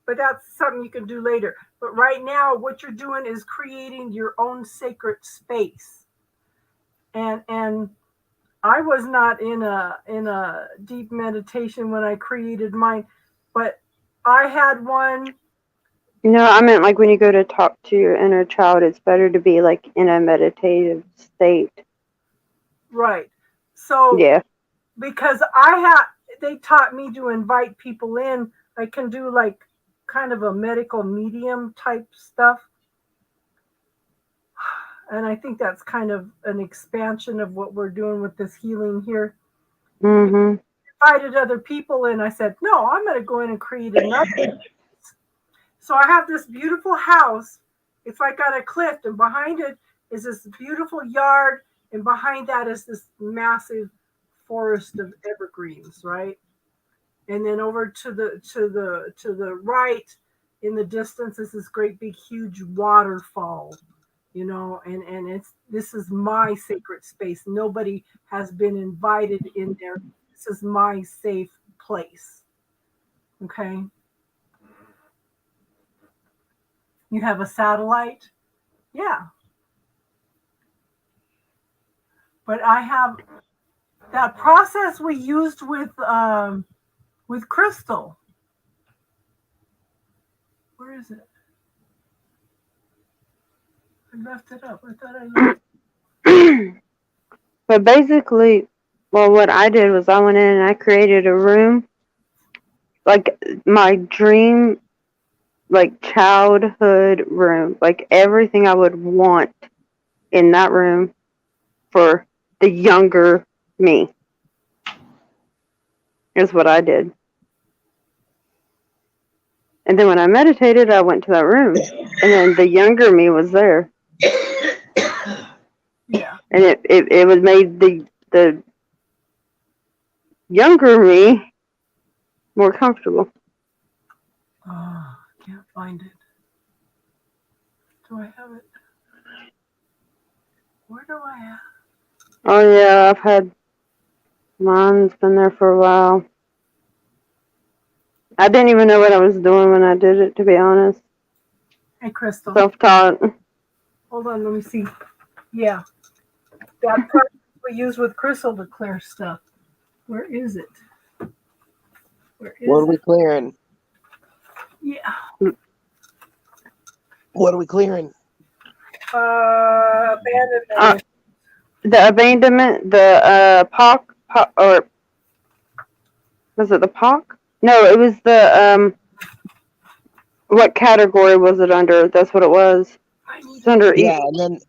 But that's something you can do later. But right now, what you're doing is creating your own sacred space. And I was not in a deep meditation when I created mine, but I had one. No, I meant like when you go to talk to your inner child, it's better to be like in a meditative state. Right. So Yeah. because they taught me to invite people in. I can do like kind of a medical medium type stuff. And I think that's kind of an expansion of what we're doing with this healing here. Mm-hmm. Invited other people in. I said, no, I'm going to go in and create another. So I have this beautiful house. It's like on a cliff, and behind it is this beautiful yard, and behind that is this massive forest of evergreens, right? And then over to the right in the distance is this great big huge waterfall, and this is my sacred space. Nobody has been invited in there. This is my safe place. Okay. You have a satellite? Yeah. But I have that process we used with Crystal. Where is it? I left it up. I thought I left it. But basically, well, what I did was I went in and I created a room, like my dream, like childhood room, like everything I would want in that room for the younger me. Is what I did. And then when I meditated, I went to that room, and then the younger me was there. Yeah. And it was made the younger me more comfortable. Oh, can't find it. Do I have it? Where do I have it? Oh yeah, I've had mine's been there for a while. I didn't even know what I was doing when I did it, to be honest. Hey, Crystal. Self-taught. Hold on, let me see. Yeah. That part we use with Crystal to clear stuff. Where is it? Where is What are we it? clearing? Yeah. What are we clearing? Abandonment. The abandonment, the POC, or was it the POC? No, it was the what category was it under? That's what it was. It's under Yeah,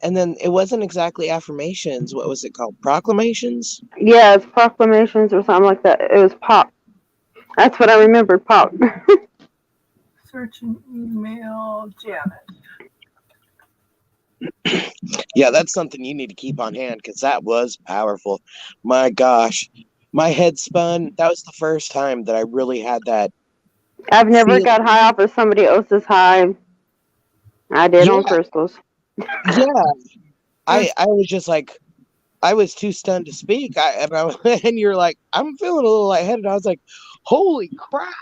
and then it wasn't exactly affirmations. What was it called? Proclamations? Yeah, it's proclamations or something like that. It was POC. That's what I remembered, POC. Search and email Janet. Yeah, that's something you need to keep on hand because that was powerful. My gosh, my head spun. That was the first time that I really had that. I've never Feel- got high off of somebody else's high. I did on Yeah. crystals. Yeah, I was just like, I was too stunned to speak. And you're like, I'm feeling a little lightheaded. I was like, holy crap.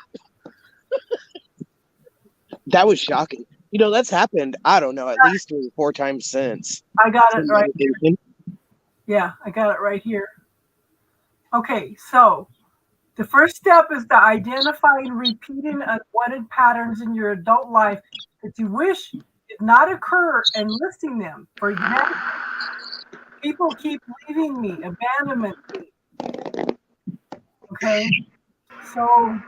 That was shocking. You know, that's happened, I don't know, at least 3 or 4 times since. I got it Some right. meditation. Yeah, I got it right here. Okay, so the first step is to identify and repeating unwanted patterns in your adult life that you wish did not occur and listing them. For example, people keep leaving me, abandonment me. Okay, so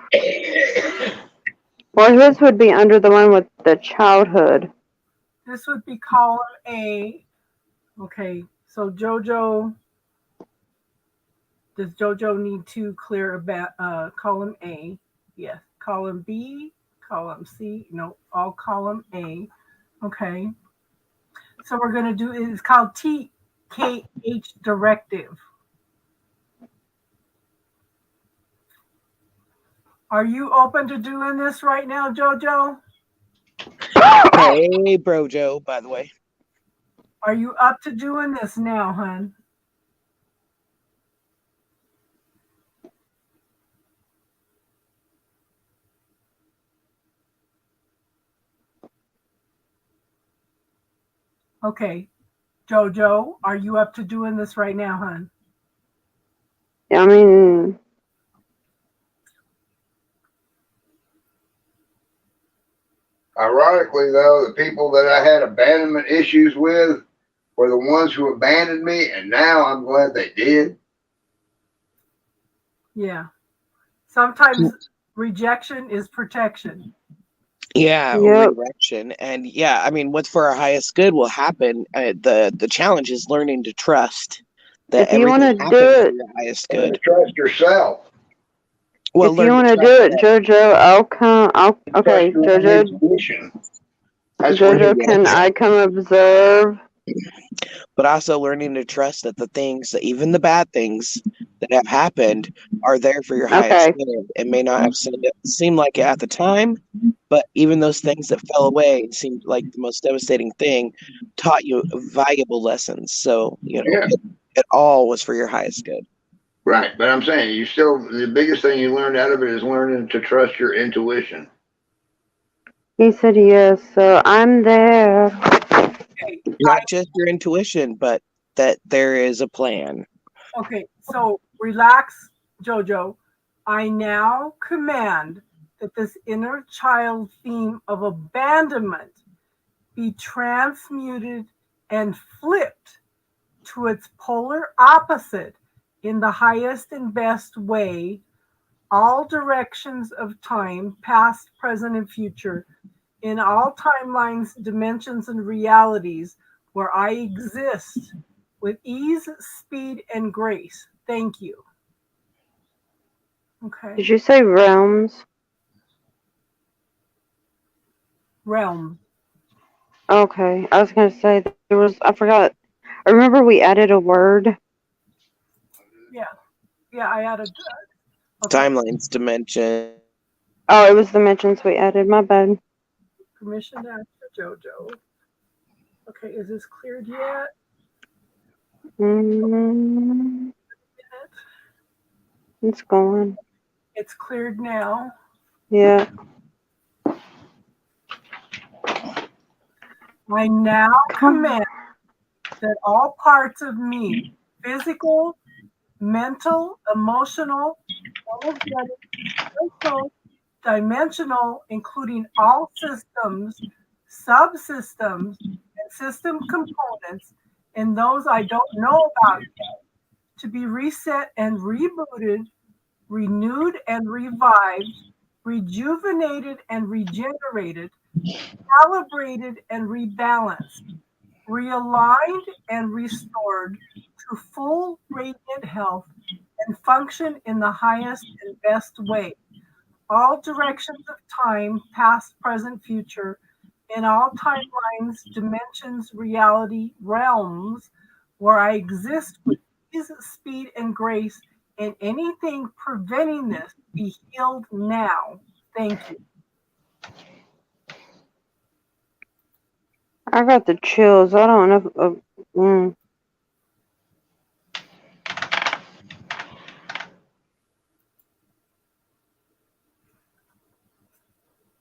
Well, his would be under the one with the childhood. this would be column A. Okay, so JoJo, does JoJo need to clear about column A? Yes. Column B, column C, no, all column A. Okay. So we're going to do, it's called TKH directive. Are you open to doing this right now, JoJo? Hey, Brojo, by the way. Are you up to doing this now, hun? Okay. JoJo, are you up to doing this right now, hun? I mean, Ironically, though, the people that I had abandonment issues with were the ones who abandoned me, and now I'm glad they did. Yeah. Sometimes rejection is protection. Yeah, Yep. redirection. And yeah, I mean, what's for our highest good will happen. The challenge is learning to trust that if you want to everything do happens for it, your highest And good. trust yourself. Well, if you learn want to to do trust it, JoJo, I'll come. Okay, Trust your JoJo, intuition. That's what JoJo, can I come observe? but also learning to trust that the things, even the bad things that have happened, are there for your highest Okay. good. It may not have seemed like it at the time, but even those things that fell away and seemed like the most devastating thing taught you valuable lessons. So, you know, Yeah. it all was for your highest good. Right, but I'm saying you still, the biggest thing you learned out of it is learning to trust your intuition. He said yes, so I'm there. Okay. Not just your intuition, but that there is a plan. Okay, so relax, JoJo. I now command that this inner child theme of abandonment be transmuted and flipped to its polar opposite in the highest and best way, all directions of time, past, present, and future, in all timelines, dimensions, and realities where I exist with ease, speed, and grace. Thank you. Okay. Did you say realms? Realm. Okay, I was gonna say there was. I forgot. I remember we added a word. Yeah, I added. Okay. Timelines, dimension. Oh, it was dimensions we added. My bad. Permission to ask for JoJo. Okay, is this cleared yet? Mm, it's gone. It's cleared now. Yeah. I now command that all parts of me, physical, mental, emotional, energetic, spiritual, dimensional, including all systems, subsystems, and system components, and those I don't know about yet, to be reset and rebooted, renewed and revived, rejuvenated and regenerated, calibrated and rebalanced, realigned and restored to full radiant health and function in the highest and best way. all directions of time, past, present, future, in all timelines, dimensions, reality, realms, where I exist with ease, speed, and grace, and anything preventing this be healed now. Thank you. I got the chills. I don't know.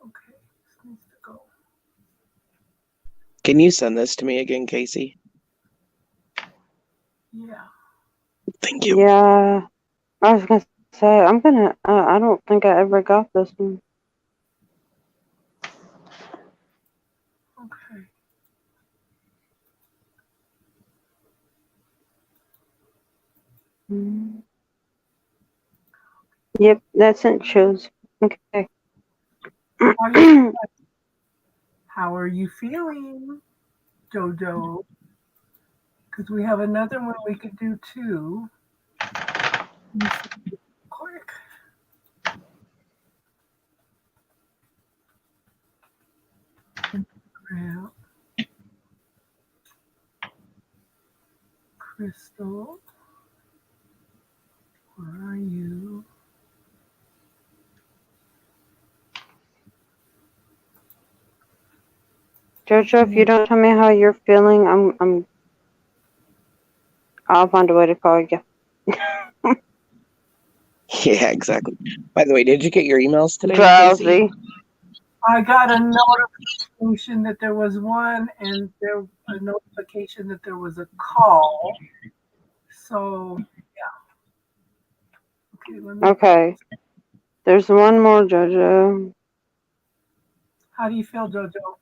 Okay, this needs to go. Can you send this to me again, Casey? Yeah. Thank you. Yeah. I was gonna say I'm gonna. I don't think I ever got this one. Okay. Mm. Yep, that's it. Shows. Okay. How are you feeling, Jojo? Because we have another one we could do too. Quick. Grab Crystal. Where are you? Jojo, if you don't tell me how you're feeling, I'll find a way to call you. Yeah, exactly. By the way, did you get your emails today, Casey? Drowsy. I got a notification that there was one, and there a notification that there was a call. So yeah. Okay. Let me. Okay. There's one more, Jojo. How do you feel, Jojo?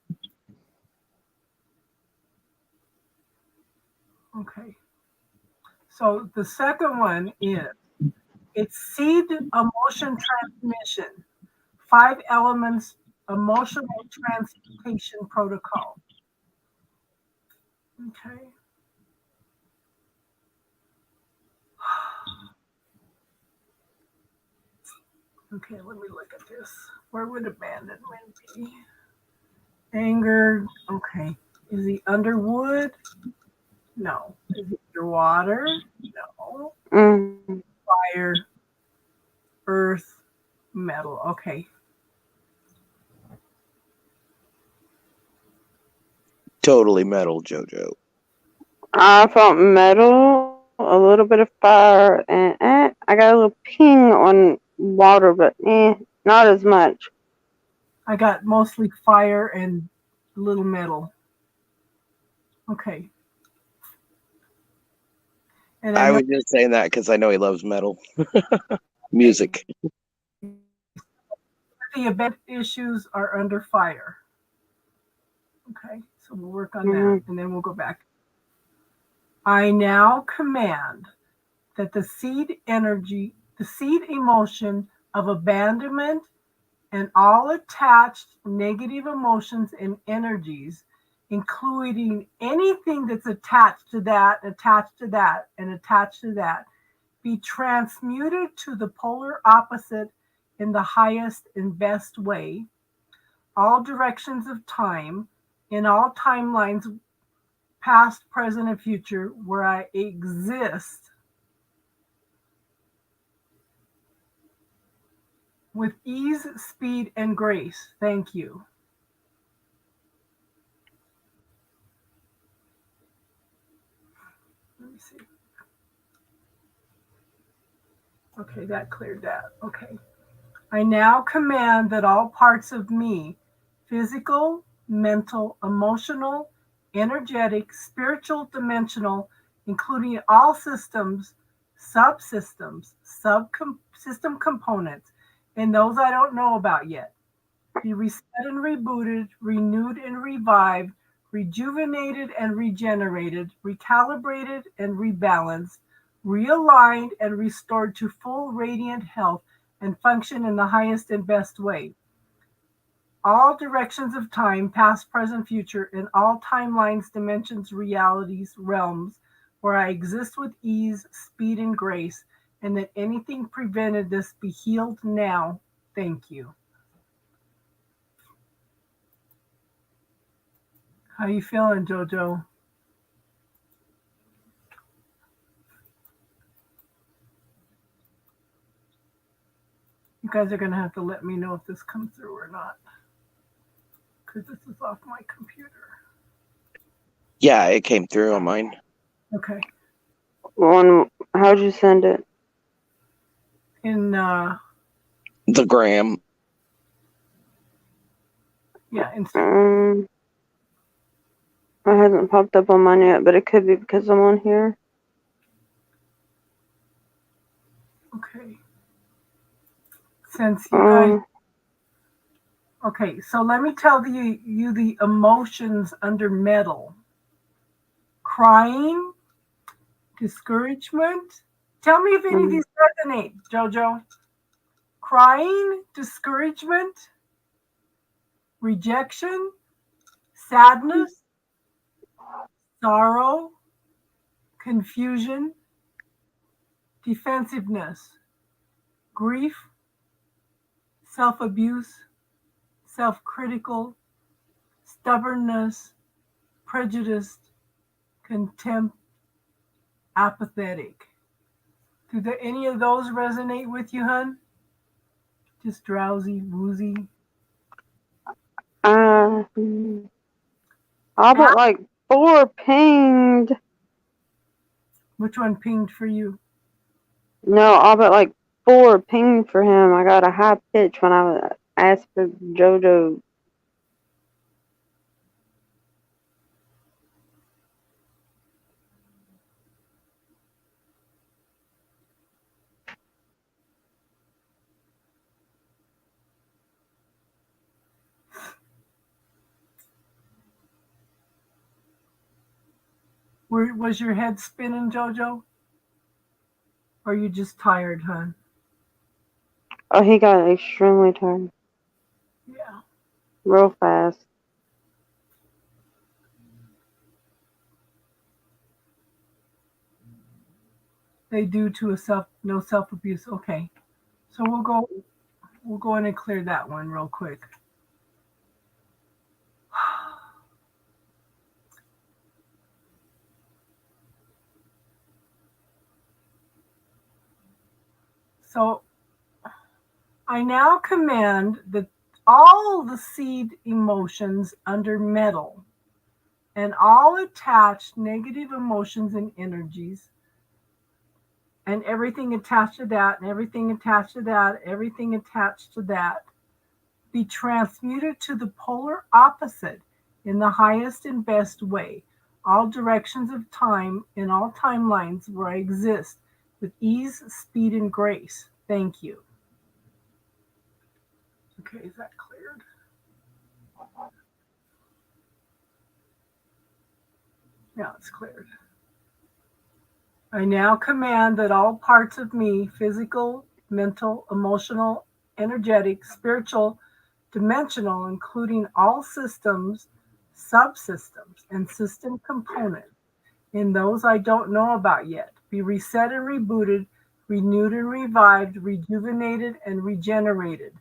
Okay. So the second one is it's seed emotion transmission, 5 elements emotional transmutation protocol. Okay. Okay, let me look at this. Where would abandonment be? Anger. Okay. Is he under wood? No. Is he underwater? No. Mm. Fire, earth, metal. Okay. Totally metal, Jojo. I felt metal, a little bit of fire, and I got a little ping on water, but not as much. I got mostly fire and little metal. Okay. And I was just saying that because I know he loves metal music. the event issues are under fire. Okay, so we'll work on Mhm. that and then we'll go back. I now command that the seed energy, the seed emotion of abandonment and all attached negative emotions and energies, including anything that's attached to that, and attached to that, be transmuted to the polar opposite in the highest and best way. All directions of time, in all timelines, past, present, and future, where I exist with ease, speed, and grace. Thank you. Let me see. Okay, that cleared that. Okay. I now command that all parts of me, physical, mental, emotional, energetic, spiritual, dimensional, including all systems, subsystems, system components, and those I don't know about yet, be reset and rebooted, renewed and revived, rejuvenated and regenerated, recalibrated and rebalanced, realigned and restored to full radiant health and function in the highest and best way. All directions of time, past, present, future, in all timelines, dimensions, realities, realms, where I exist with ease, speed, and grace, and that anything prevented this be healed now. Thank you. How you feeling, Jojo? You guys are gonna have to let me know if this comes through or not, because this is off my computer. Yeah, it came through on mine. Okay. How'd you send it? In The gram. yeah, in It hasn't popped up on mine yet, but it could be because I'm on here. okay. Since you guys Um, okay, so let me tell you the emotions under metal. Crying, discouragement. Tell me if any of these resonate, Jojo. Crying, discouragement, rejection, sadness, sorrow, confusion, defensiveness, grief, self-abuse, self-critical, stubbornness, prejudiced, contempt, apathetic. Do any of those resonate with you, hun? Just drowsy, woozy? I'll bet like 4 pinged. Which one pinged for you? No, I'll bet like 4 pinged for him. I got a high pitch when I asked for JoJo. Was your head spinning, Jojo? Or are you just tired, hun? Oh, he got extremely tired Yeah. real fast. They do to no self-abuse. Okay. So we'll go in and clear that one real quick. So I now command that all the seed emotions under metal and all attached negative emotions and energies and everything attached to that and everything attached to that, everything attached to that be transmuted to the polar opposite in the highest and best way. All directions of time in all timelines where I exist with ease, speed, and grace. Thank you. Okay, is that cleared? Yeah, it's cleared. I now command that all parts of me, physical, mental, emotional, energetic, spiritual, dimensional, including all systems, subsystems, and system components, in those I don't know about yet, be reset and rebooted, renewed and revived, rejuvenated and regenerated,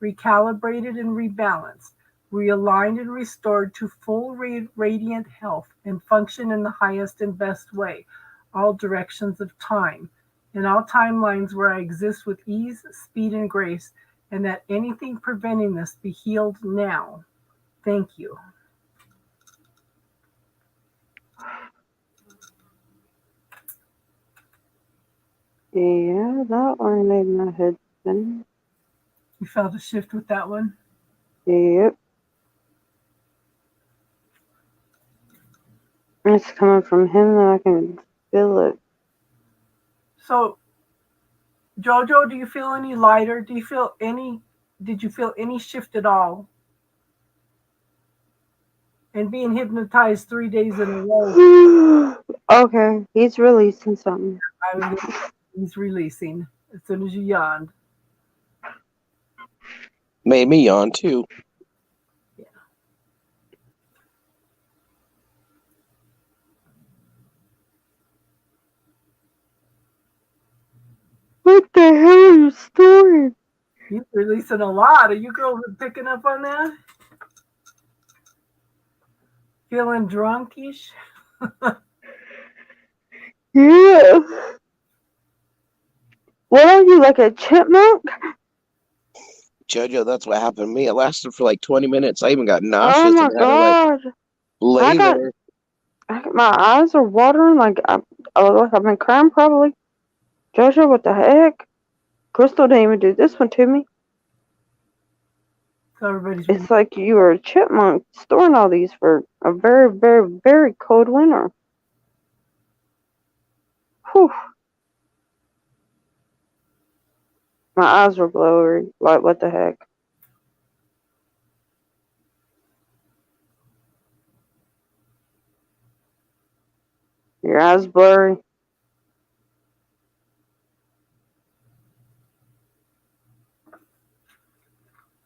recalibrated and rebalanced, realigned and restored to full radiant health and function in the highest and best way, all directions of time, in all timelines where I exist with ease, speed, and grace, and that anything preventing this be healed now. Thank you. Yeah, that one made my head spin. You felt a shift with that one? Yep. It's coming from him though, I can feel it. So, Jojo, do you feel any lighter? Did you feel any shift at all? And being hypnotized 3 days in a row, Okay, he's releasing something. he's releasing as soon as you yawned. Made me yawn too. What the hell are you storing? He's releasing a lot. Are you girls picking up on that? Feeling drunkish? Yeah. What are you, like a chipmunk? Jojo, that's what happened to me. It lasted for like 20 minutes. I even got Oh nauseous my and had to like god. lay there. My eyes are watering like I've been crying probably. Jojo, what the heck? Crystal didn't even do this one to me. So everybody's It's like you were a chipmunk storing all these for a very, very, very cold winter. Whew. My eyes were blurry. Like, what the heck? Your eyes blurry.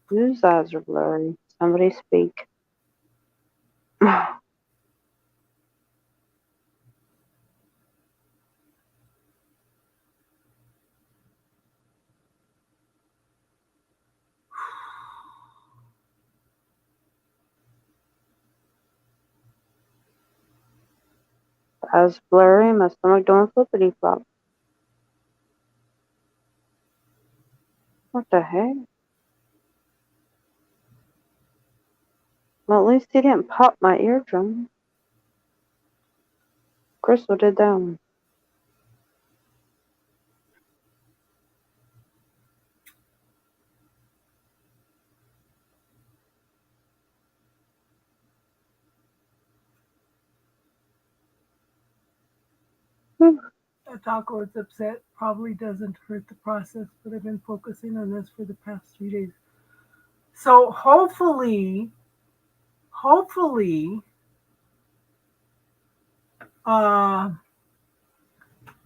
Whose eyes are blurry? Somebody speak. Eyes blurry. My stomach doing flippity flop. What the heck? Well, at least he didn't pop my eardrum. Crystal did that one. that taco is upset. Probably doesn't hurt the process, but I've been focusing on this for the past 3 days. So hopefully, uh,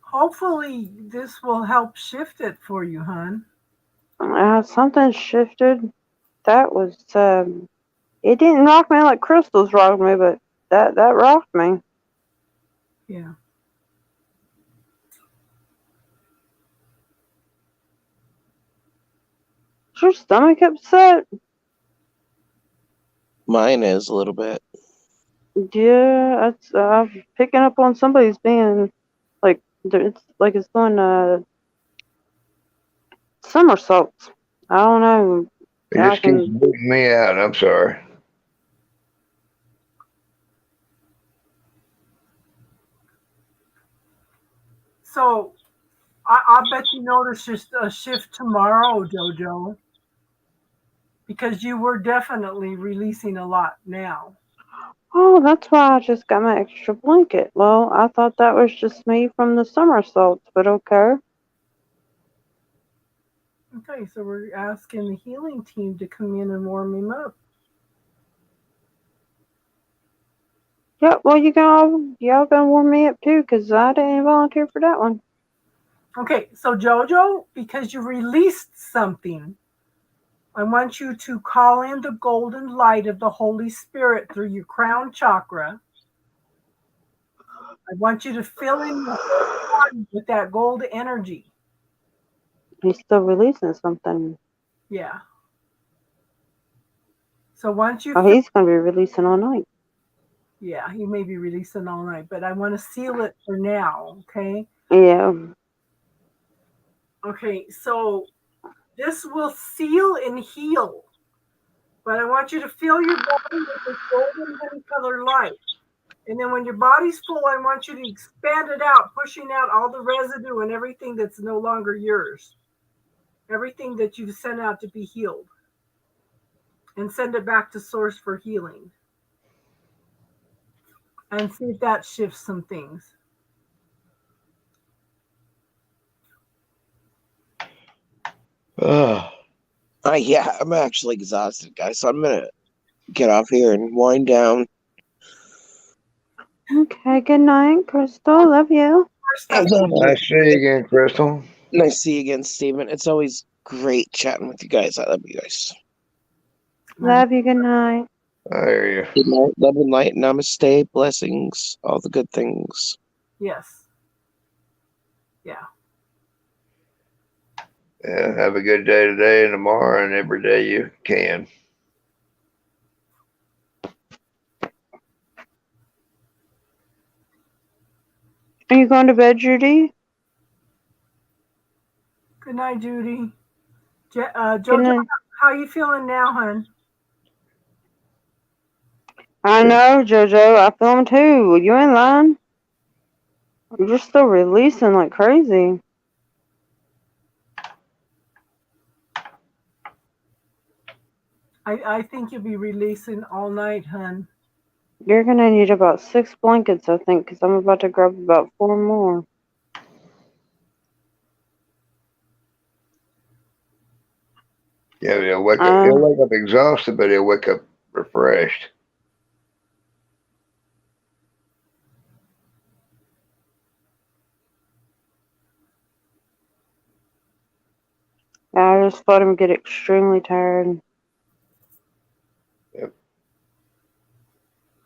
hopefully this will help shift it for you, hon. Something shifted. That was, it didn't rock me like crystals rocked me, but that rocked me. Yeah. Is your stomach upset? Mine is a little bit. Yeah, I'm picking up on somebody's being like, it's like it's doing somersaults. I don't know. It just keeps booting me out. I'm sorry. So I bet you notice just a shift tomorrow, Jojo, because you were definitely releasing a lot now. Oh, that's why I just got my extra blanket. Well, I thought that was just me from the somersaults, but okay. Okay, so we're asking the healing team to come in and warm him up. Yeah, well, y'all gonna warm me up too, 'cause I didn't volunteer for that one. Okay, so Jojo, because you released something, I want you to call in the golden light of the Holy Spirit through your crown chakra. I want you to fill in your whole body with that gold energy. He's still releasing something. Yeah. So once you Oh, he's gonna be releasing all night. yeah, he may be releasing all night, but I want to seal it for now, okay? Yeah. Okay, so this will seal and heal, but I want you to fill your body with this golden honey color light. And then when your body's full, I want you to expand it out, pushing out all the residue and everything that's no longer yours. Everything that you've sent out to be healed. And send it back to source for healing. And see if that shifts some things. Yeah, I'm actually exhausted, guys. So I'm gonna get off here and wind down. Okay, good night, Crystal. Love you. I love you. Nice to see you again, Crystal. Nice to see you again, Steven. It's always great chatting with you guys. I love you guys. Love you. Good night. I hear you. Good night, love and light, namaste, blessings, all the good things. Yes. Yeah. Yeah, have a good day today and tomorrow and every day you can. Are you going to bed, Judy? Good night, Judy. Good Jojo, night. how you feeling now, hon? I know, Jojo. I feel him too. You ain't lying. You're still releasing like crazy. I think you'll be releasing all night, hon. You're gonna need about 6 blankets, I think, because I'm about to grab about 4 more. Yeah, he'll wake up exhausted, but he'll wake up refreshed. I just let him get extremely tired.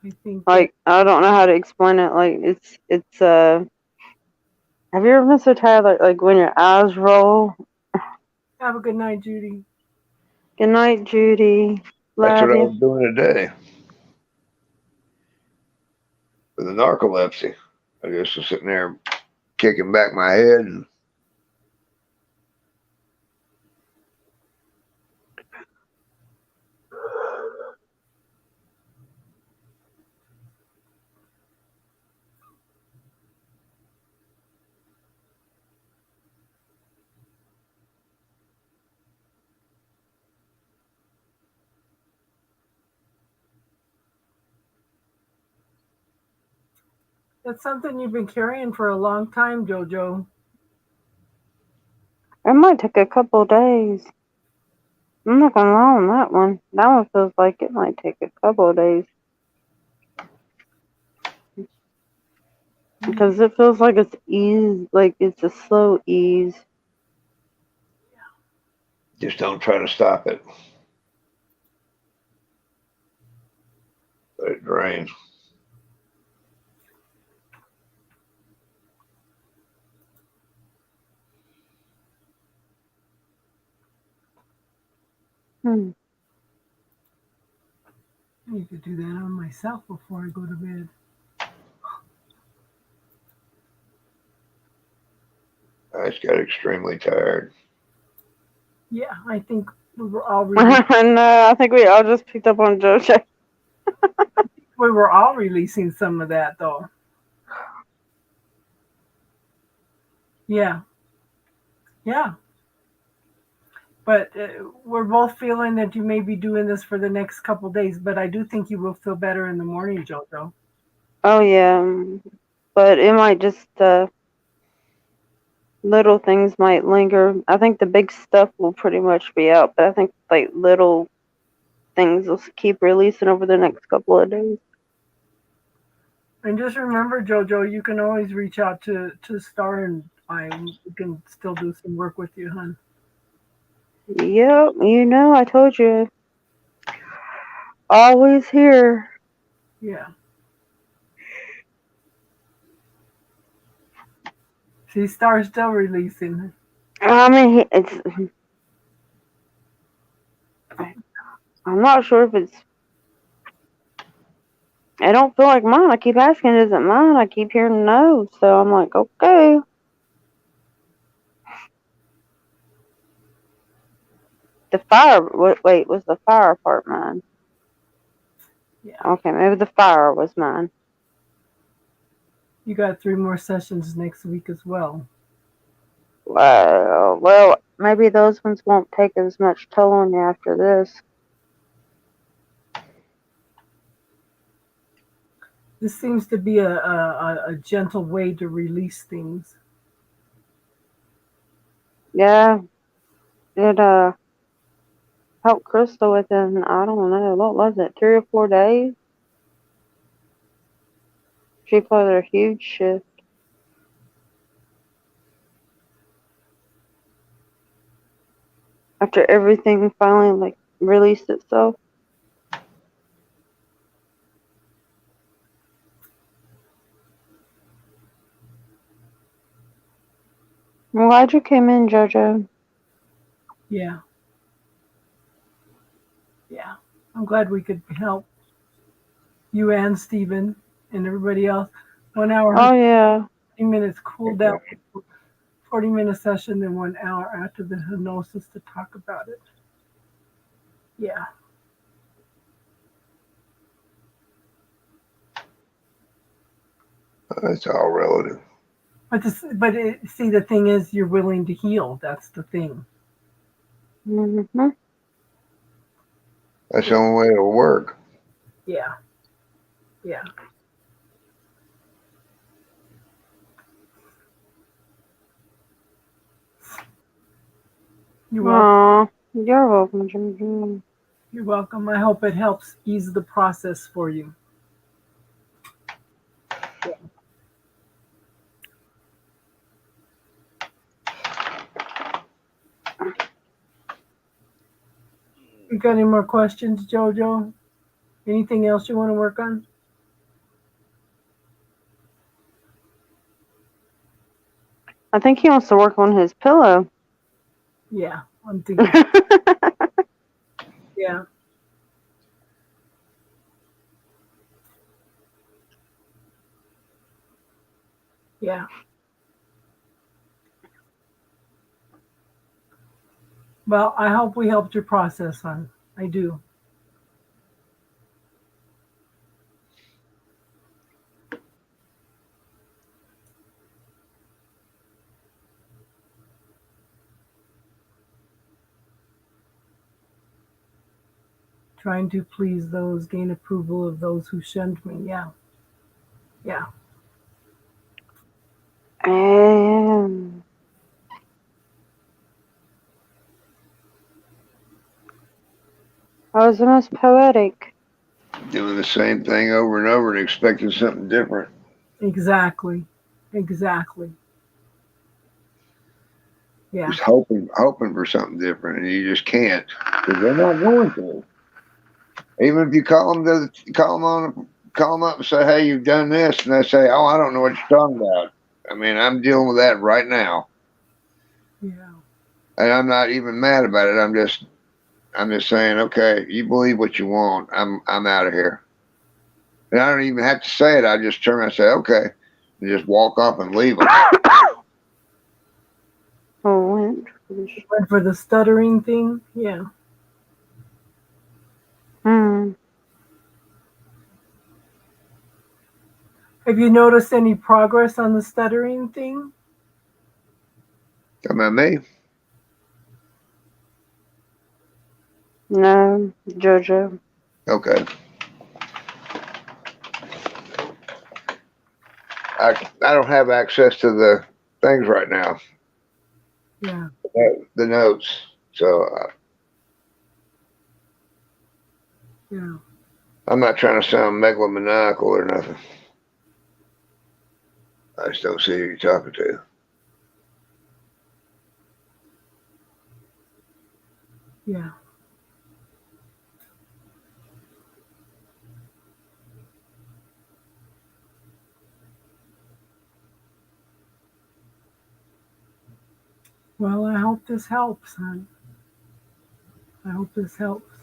I think. Like, I don't know how to explain it. Like, it's have you ever been so tired, like when your eyes roll? Have a good night, Judy. Good night, Judy. That's Love what I you. was doing today with the narcolepsy. I just was sitting there kicking back my head and That's something you've been carrying for a long time, Jojo. It might take a couple days. I'm not gonna lie on that one. That one feels like it might take a couple of days. Because it feels like it's ease, like it's a slow ease. just don't try to stop it. Let it drain. Hmm. I need to do that on myself before I go to bed. I just got extremely tired. Yeah, I think we were all releasing, No, I think we all just picked up on JoJo. some of that, though. Yeah, yeah. But we're both feeling that you may be doing this for the next couple days. But I do think you will feel better in the morning, Jojo. Oh yeah, but it might just little things might linger. I think the big stuff will pretty much be out, but I think like little things will keep releasing over the next couple of days. And just remember, Jojo, you can always reach out to Star and I. We can still do some work with you, hon. Yep, I told you. Always here. Yeah. See, Star's still releasing. I mean, I'm not sure if it's. I don't feel like mine. I keep asking, is it mine? I keep hearing no, so I'm like, okay. The fire. Wait, was the fire part mine? Yeah. Okay, maybe the fire was mine. You got 3 more sessions next week as well. Well, maybe those ones won't take as much toll on you after this. This seems to be a gentle way to release things. Yeah, it helped Crystal within, I don't know, what was it, 3 or 4 days? She played a huge shift. After everything finally like released itself. I'm glad you came in, JoJo. Yeah. Yeah. I'm glad we could help you and Stephen and everybody else. 1 hour, Oh yeah. 40 minutes cool down, 40-minute session, then 1 hour after the hypnosis to talk about it. Yeah. It's all relative. See, the thing is, you're willing to heal. That's the thing. Mm-hmm. That's the only way it'll work. Yeah. Yeah. You're welcome. You're welcome, Jim. You're welcome. I hope it helps ease the process for you. You got any more questions, Jojo? Anything else you want to work on? I think he wants to work on his pillow. Yeah, I'm thinking. Yeah. Yeah. Well, I hope we helped your process, hon. I do. Trying to please those, gain approval of those who shunned me. Yeah. Yeah. And that was the most poetic. Doing the same thing over and over and expecting something different. Exactly. Exactly. Yeah. Just hoping for something different, and you just can't because they're not going to. Even if you call them up and say, "Hey, you've done this," and they say, "Oh, I don't know what you're talking about." I mean, I'm dealing with that right now, Yeah. and I'm not even mad about it. I'm just saying, okay, you believe what you want. I'm out of here, and I don't even have to say it. I just turn and say, "Okay," and just walk off and leave them. Went for the stuttering thing. Yeah. Hmm. Have you noticed any progress on the stuttering thing? Come on, me. No, Jojo. Okay. I don't have access to the things right now, Yeah. the notes. So Yeah. I'm not trying to sound megalomaniacal or nothing. I just don't see who you're talking to. Yeah. Well, I hope this helps, hon. I hope this helps.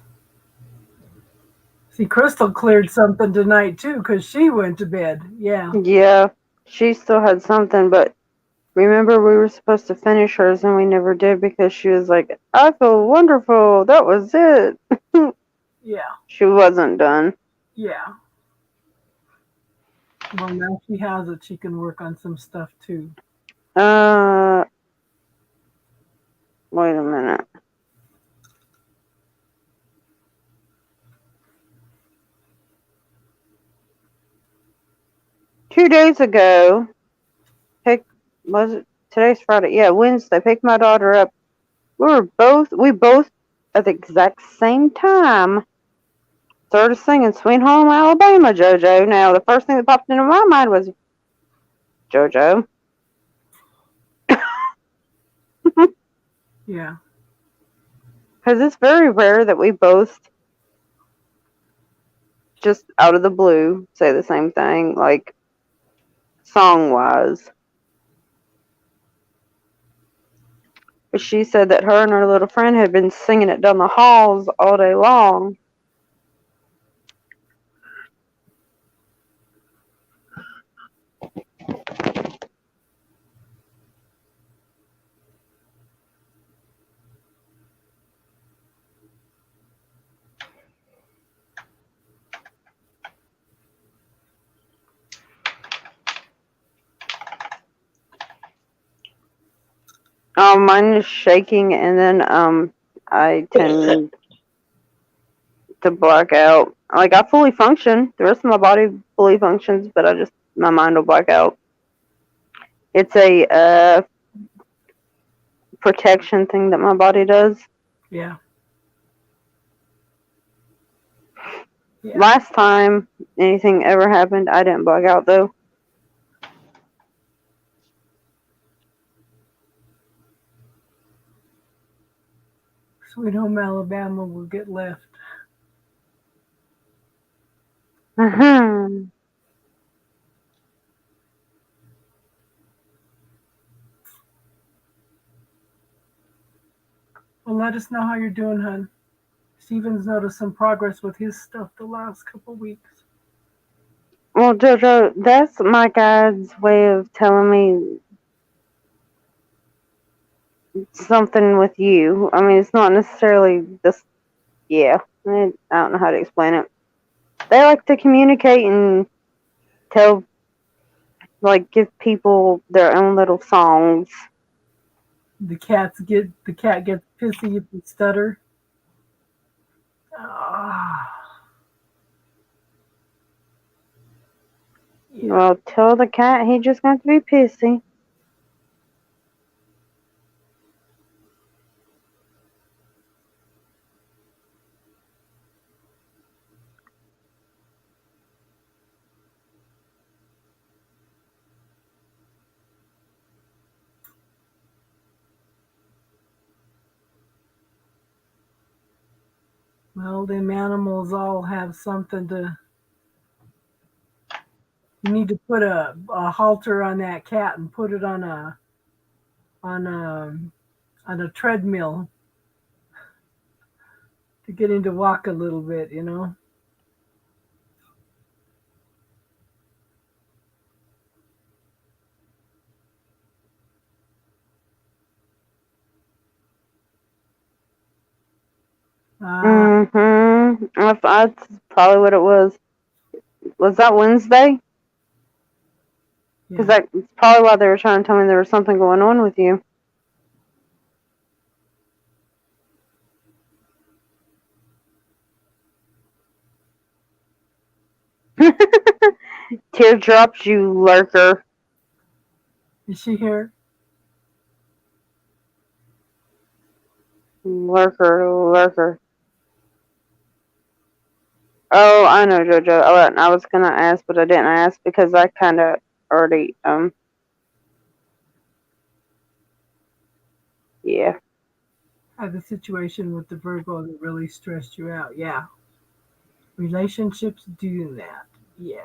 See, Crystal cleared something tonight too, because she went to bed. Yeah. Yeah, she still had something, but remember we were supposed to finish hers and we never did because she was like, I feel wonderful. That was it. Yeah. She wasn't done. Yeah. Well, now she has it. She can work on some stuff too. Wait a minute. Two days ago, was it today's Friday? Yeah, Wednesday. Picked my daughter up. We both at the exact same time started singing "Sweet Home Alabama," JoJo. Now the first thing that popped into my mind was JoJo. Yeah. Because it's very rare that we both just out of the blue say the same thing, like song wise. But she said that her and her little friend had been singing it down the halls all day long. Mine is shaking, and then I tend to black out. Like, I fully function. The rest of my body fully functions, but my mind will black out. It's a protection thing that my body does. Yeah. Yeah. Last time anything ever happened, I didn't black out though. Sweet Home Alabama will get left. Mhm. Well, let us know how you're doing, hon. Steven's noticed some progress with his stuff the last couple weeks. Well, Jojo, that's my guide's way of telling me something with you. I mean, it's not necessarily this. Yeah, I don't know how to explain it. They like to communicate and give people their own little songs. The cat gets pissy if you stutter. Yeah. Well, tell the cat he just got to be pissy. Well, them animals all have something to. You need to put a halter on that cat and put it on a treadmill to get him to walk a little bit, you know. That's probably what it was. Was that Wednesday? Because that's probably why they were trying to tell me there was something going on with you. Teardrops, you lurker. Is she here? Lurker. Oh, I know, Jojo. I was gonna ask, but I didn't ask because I kind of already yeah. Had the situation with the Virgo that really stressed you out. Yeah. Relationships do that. Yeah.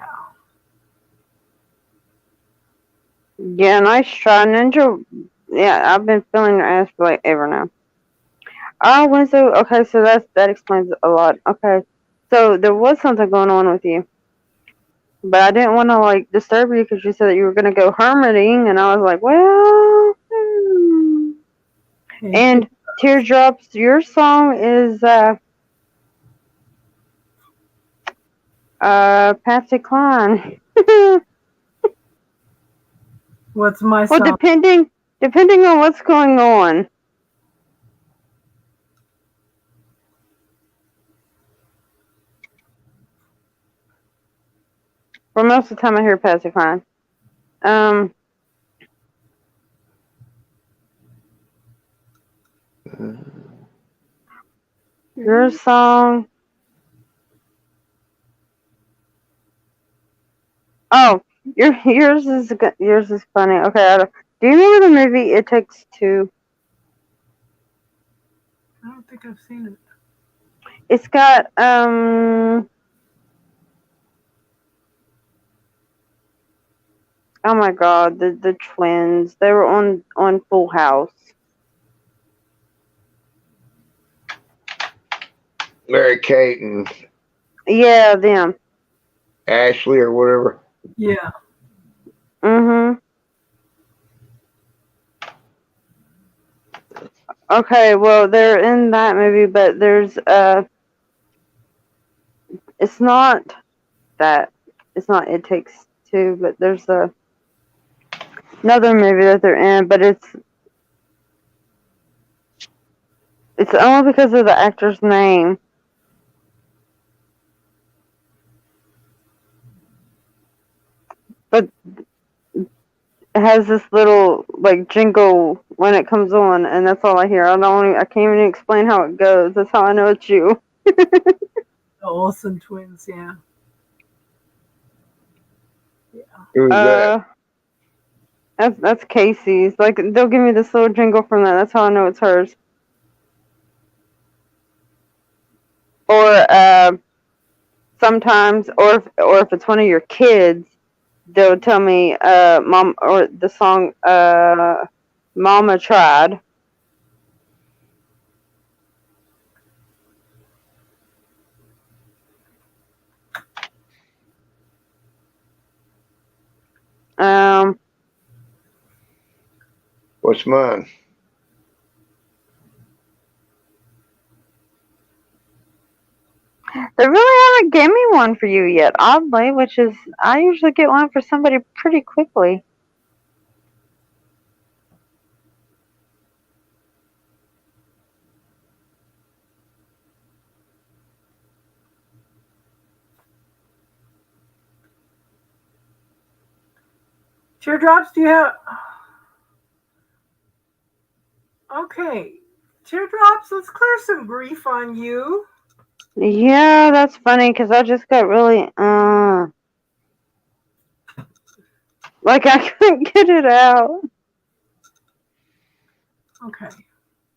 Yeah, nice try, Ninja. Yeah, I've been feeling your ass for like ever now. Oh, Wednesday. Okay, so that explains a lot. Okay, so there was something going on with you, but I didn't want to like disturb you because you said that you were gonna go hermiting, and I was like, well. And Teardrops, your song is Patsy Cline. What's my song? Well, depending on what's going on. For most of the time, I hear Patsy Cline. Your song. Oh, yours is funny. Okay, do you remember the movie It Takes Two? I don't think I've seen it. It's got oh my god, the twins. They were on Full House. Mary Kate and Yeah, them. Ashley or whatever. Yeah. Mm-hmm. Okay, well, they're in that movie, but there's it's not that. It's not It Takes Two, but there's another movie that they're in, but it's only because of the actor's name. But it has this little like jingle when it comes on, and that's all I hear. I can't even explain how it goes. That's how I know it's you. The Olsen twins, yeah. Who's that? That's Casey's. Like they'll give me this little jingle from that. That's how I know it's hers. Or sometimes, or if it's one of your kids, they'll tell me, "Mom," or the song, "Mama Tried." What's mine? They really haven't gave me one for you yet, oddly, which is I usually get one for somebody pretty quickly. Teardrops, do you have? Okay. Teardrops, let's clear some grief on you. Yeah, that's funny because I just got really like I couldn't get it out. Okay.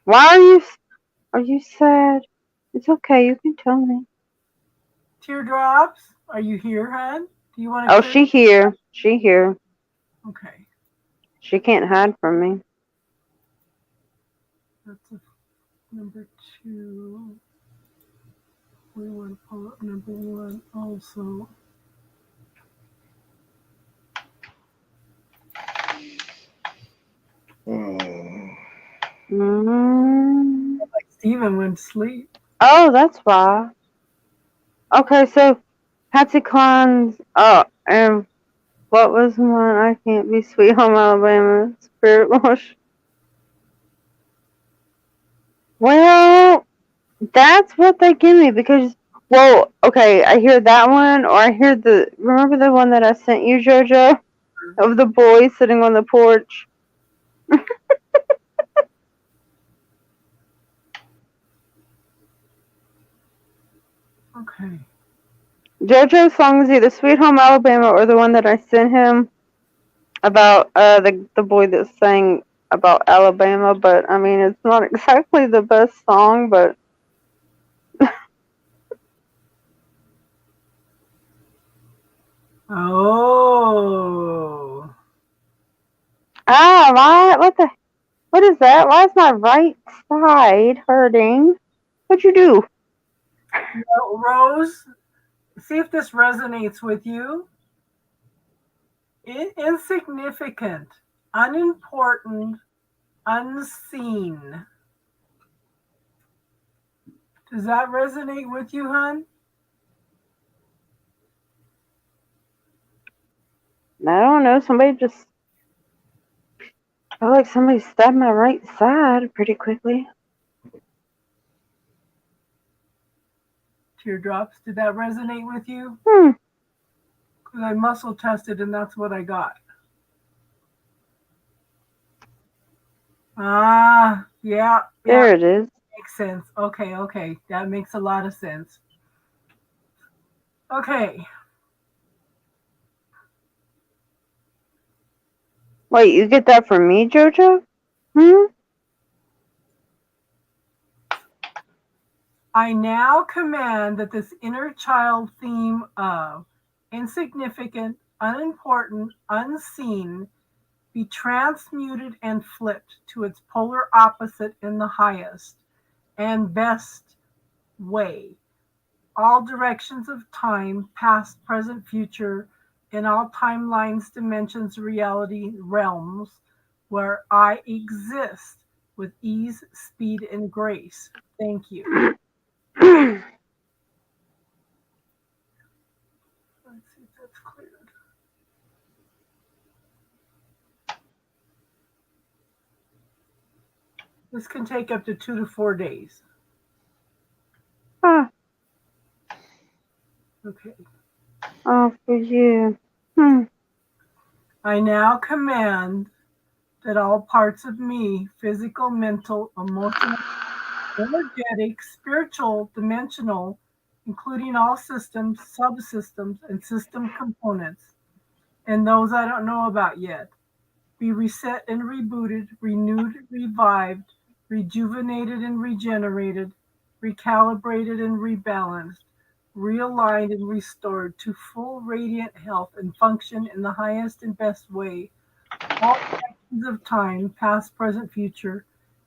Why are you sad? It's okay, you can tell me. Teardrops, are you here, hon? Do you want to? Oh, she here. She here. Okay. She can't hide from me. That's number 2. We want to pull up number 1 also. Like Steven went to sleep. Oh, that's why. Okay, so Patsy Cline's. Oh, and what was one? I Can't Be Sweet Home Alabama. Spirit Wash. Well, that's what they give me because. Well, okay, I hear that one, or I hear remember the one that I sent you, JoJo, of the boy sitting on the porch. Okay. JoJo's song is either Sweet Home Alabama or the one that I sent him about the boy that sang about Alabama, but I mean it's not exactly the best song, but Oh. why what is that? Why is my right side hurting? What'd you do? Well, Rose, see if this resonates with you. Insignificant, unimportant, unseen. Does that resonate with you, hon? I don't know, I feel like somebody stabbed my right side pretty quickly. Teardrops, did that resonate with you? Because I muscle tested and that's what I got. Yeah. There it is. Makes sense. Okay. That makes a lot of sense. Okay. Wait, you get that from me, JoJo? I now command that this inner child theme of insignificant, unimportant, unseen be transmuted and flipped to its polar opposite in the highest and best way, all directions of time, past, present, future, in all timelines, dimensions, reality, realms, where I exist with ease, speed, and grace. Thank you. Let's see if that's cleared. This can take up to 2 to 4 days. Ah, Okay. oh, for you. Hmm. I now command that all parts of me, physical, mental, emotional, energetic, spiritual, dimensional, including all systems, subsystems, and system components, and those I don't know about yet, be reset and rebooted, renewed, revived, rejuvenated and regenerated, recalibrated and rebalanced, realigned and restored to full radiant health and function in the highest and best way. All sections of time, past, present, future,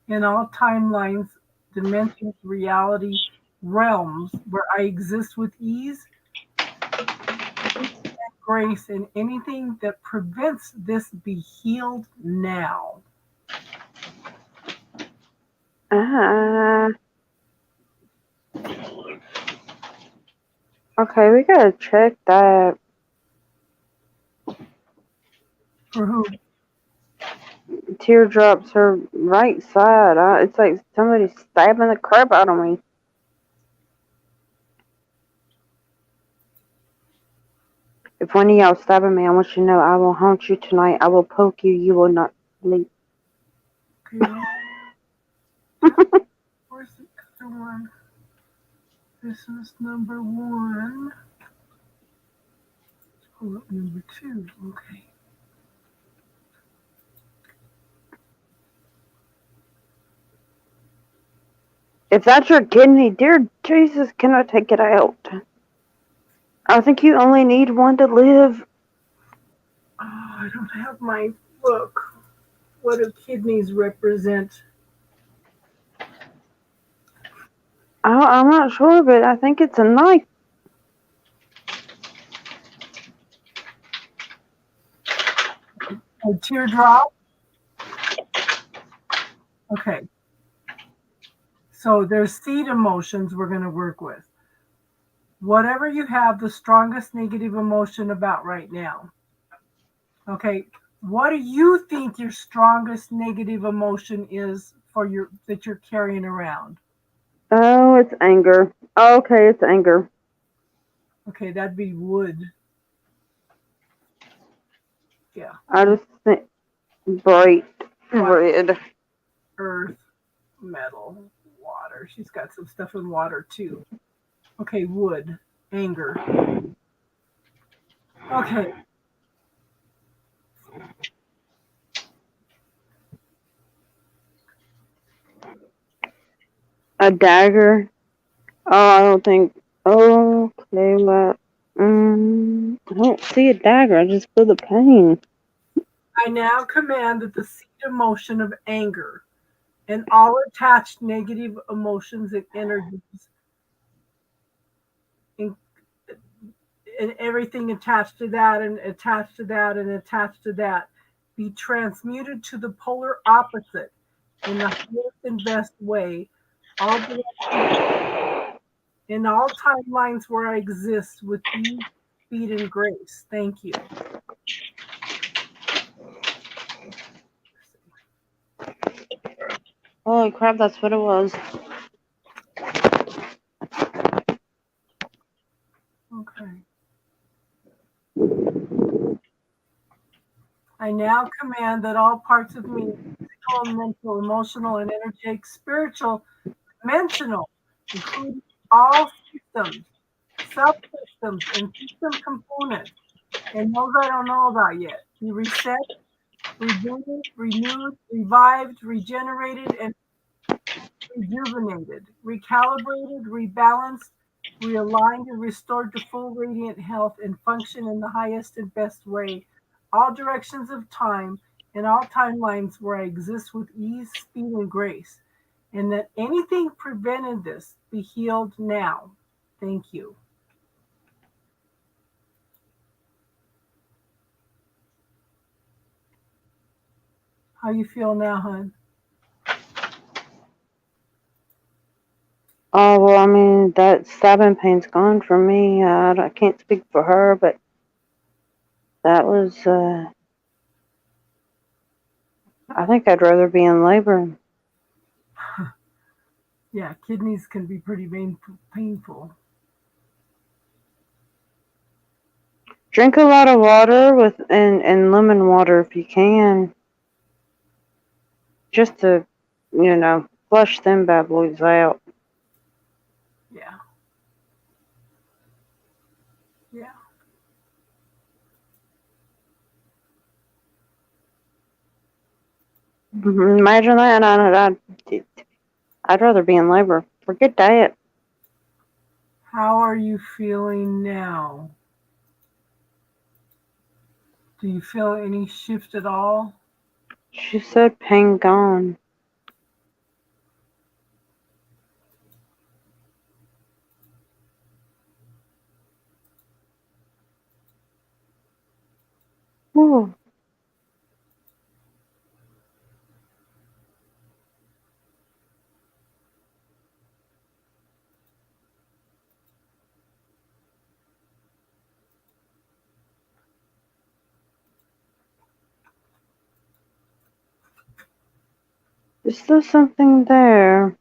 in all timelines, dimensions, reality, realms, where I exist with ease, grace, and anything that prevents this be healed now. Ah. Okay, we gotta check that. For who? Teardrops are right side. It's like somebody's stabbing the crap out of me. If one of y'all stabbing me, I want you to know I will haunt you tonight. I will poke you. You will not sleep. Okay. Where's the other one? This is number 1. Let's pull up number 2. Okay. If that's your kidney, dear Jesus, can I take it out? I think you only need one to live. Oh, I don't have my book. What do kidneys represent? I'm not sure, but I think it's a knife. A teardrop? Okay. So there's seed emotions we're going to work with. Whatever you have the strongest negative emotion about right now. Okay. What do you think your strongest negative emotion is for your that you're carrying around? Oh, it's anger. Okay, it's anger. Okay, that'd be wood. Yeah. I just think bright red. Earth, metal, water. She's got some stuff in water too. Okay, wood, anger. Okay. A dagger. Oh, I don't think. Okay, but I don't see a dagger. I just feel the pain. I now command that the seed emotion of anger and all attached negative emotions and energies and, and everything attached to that and attached to that and attached to that be transmuted to the polar opposite in the highest and best way. All in all timelines where I exist with ease, speed, and grace. Thank you. Holy crap, that's what it was. Okay. I now command that all parts of me, physical, mental, emotional, and energetic, spiritual, dimensional, including all systems, subsystems, and system components, and those I don't know about yet, be reset, rebooted, renewed, revived, regenerated, and rejuvenated, recalibrated, rebalanced, realigned, and restored to full radiant health and function in the highest and best way. All directions of time and all timelines where I exist with ease, speed, and grace. And that anything prevented this be healed now. Thank you. How you feel now, hon? Oh, well, I mean, that stabbing pain's gone from me. I can't speak for her, but that was, I think I'd rather be in labor. Yeah, kidneys can be pretty painful. Drink a lot of water and lemon water if you can. Just to, flush them bad boys out. Yeah. Yeah. Imagine that. I'd rather be in labor. Forget diet. How are you feeling now? Do you feel any shift at all? She said pain gone. Ooh. There's still something there.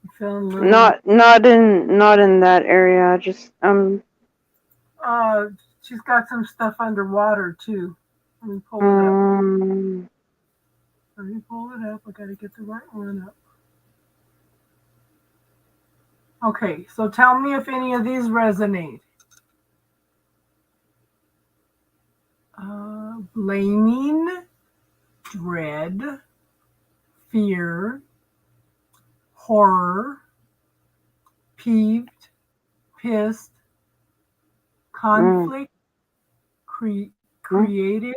You feeling a little? Not in that area. Just She's got some stuff underwater too. Let me pull it up. Let me pull it up. I gotta get the right one up. Okay, so tell me if any of these resonate. Blaming, dread, fear, horror, peeved, pissed, conflict, creative,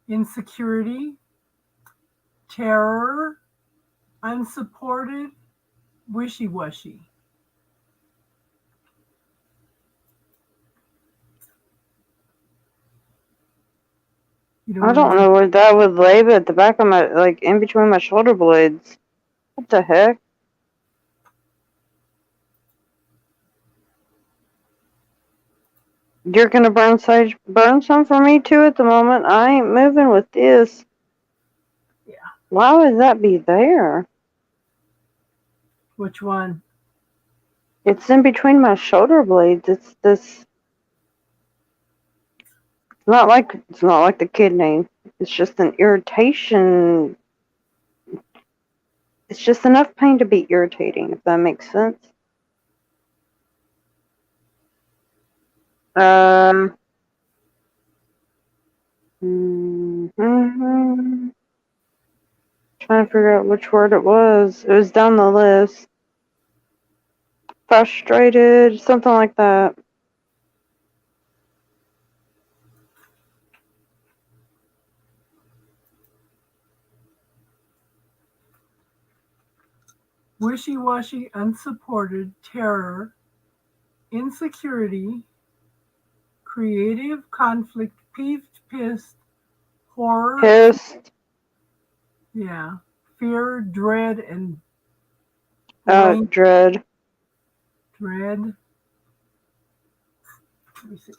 insecurity, terror, unsupported, wishy-washy. I don't know where that would lay, but at the back of my, like, in between my shoulder blades. What the heck? You're gonna burn some for me too at the moment. I ain't moving with this. Yeah. Why would that be there? Which one? It's in between my shoulder blades. It's this. It's not like the kidney. It's just an irritation. It's just enough pain to be irritating, if that makes sense. Trying to figure out which word it was. It was down the list. Frustrated, something like that. Wishy-washy, unsupported, terror, insecurity, creative, conflict, peeved, pissed, horror, Pissed. yeah, fear, dread, and Dread. Dread. Let me see.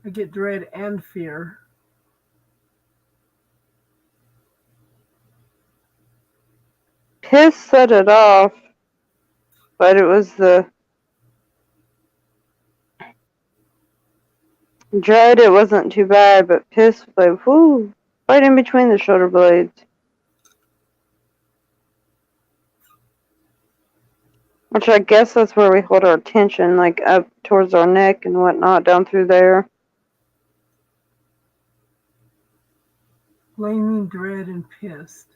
I get dread and fear. Piss set it off, but it was the dread. It wasn't too bad, but piss, like, whoo, right in between the shoulder blades. Which I guess that's where we hold our tension, like up towards our neck and whatnot, down through there. Blaming, dread, and pissed.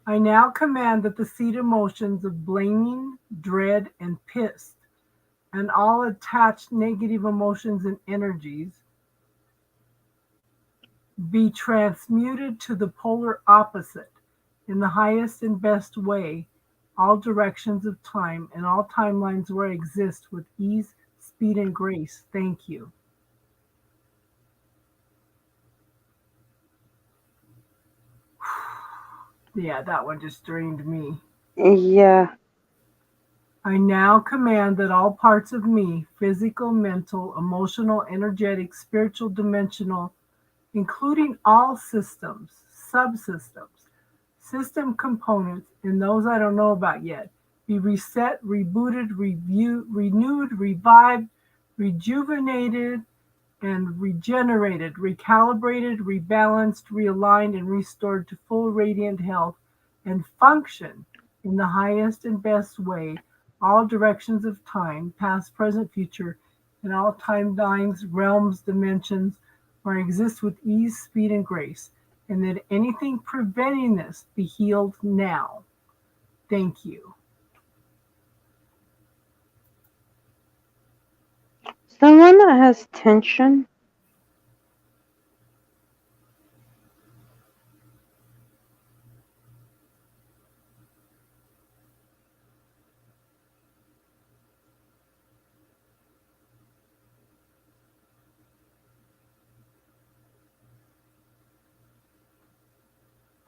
I now command that the seed emotions of blaming, dread, and pissed, and all attached negative emotions and energies be transmuted to the polar opposite, in the highest and best way, all directions of time and all timelines where I exist with ease, speed, and grace. Thank you. Yeah, that one just drained me. Yeah. I now command that all parts of me, physical, mental, emotional, energetic, spiritual, dimensional, including all systems, subsystems, system components, and those I don't know about yet, be reset, rebooted, renewed, revived, rejuvenated, and regenerated, recalibrated, rebalanced, realigned, and restored to full radiant health and function in the highest and best way, all directions of time, past, present, future, in all timelines, realms, dimensions, where I exist with ease, speed, and grace, and that anything preventing this be healed now. Thank you. Someone that has tension.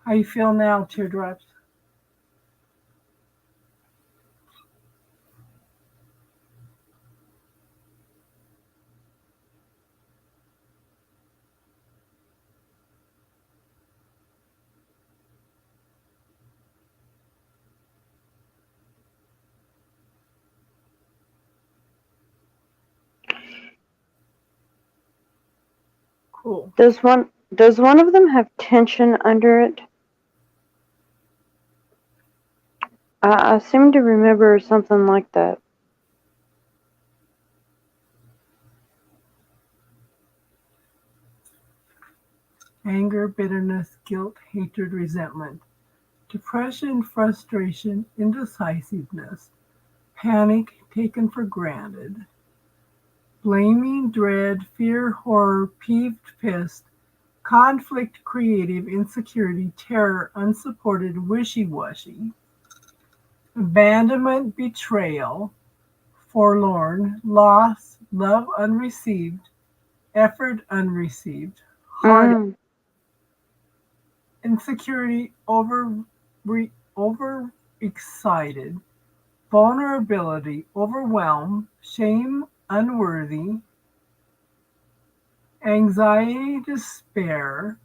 How you feel now, Teardrops? Cool. Does one of them have tension under it? I seem to remember something like that. Anger, bitterness, guilt, hatred, resentment, depression, frustration, indecisiveness, panic taken for granted, blaming, dread, fear, horror, peeved, pissed, conflict, creative, insecurity, terror, unsupported, wishy-washy, abandonment, betrayal, forlorn, loss, love unreceived, effort unreceived, heart insecurity, overexcited, vulnerability, overwhelm, shame, unworthy, anxiety, despair,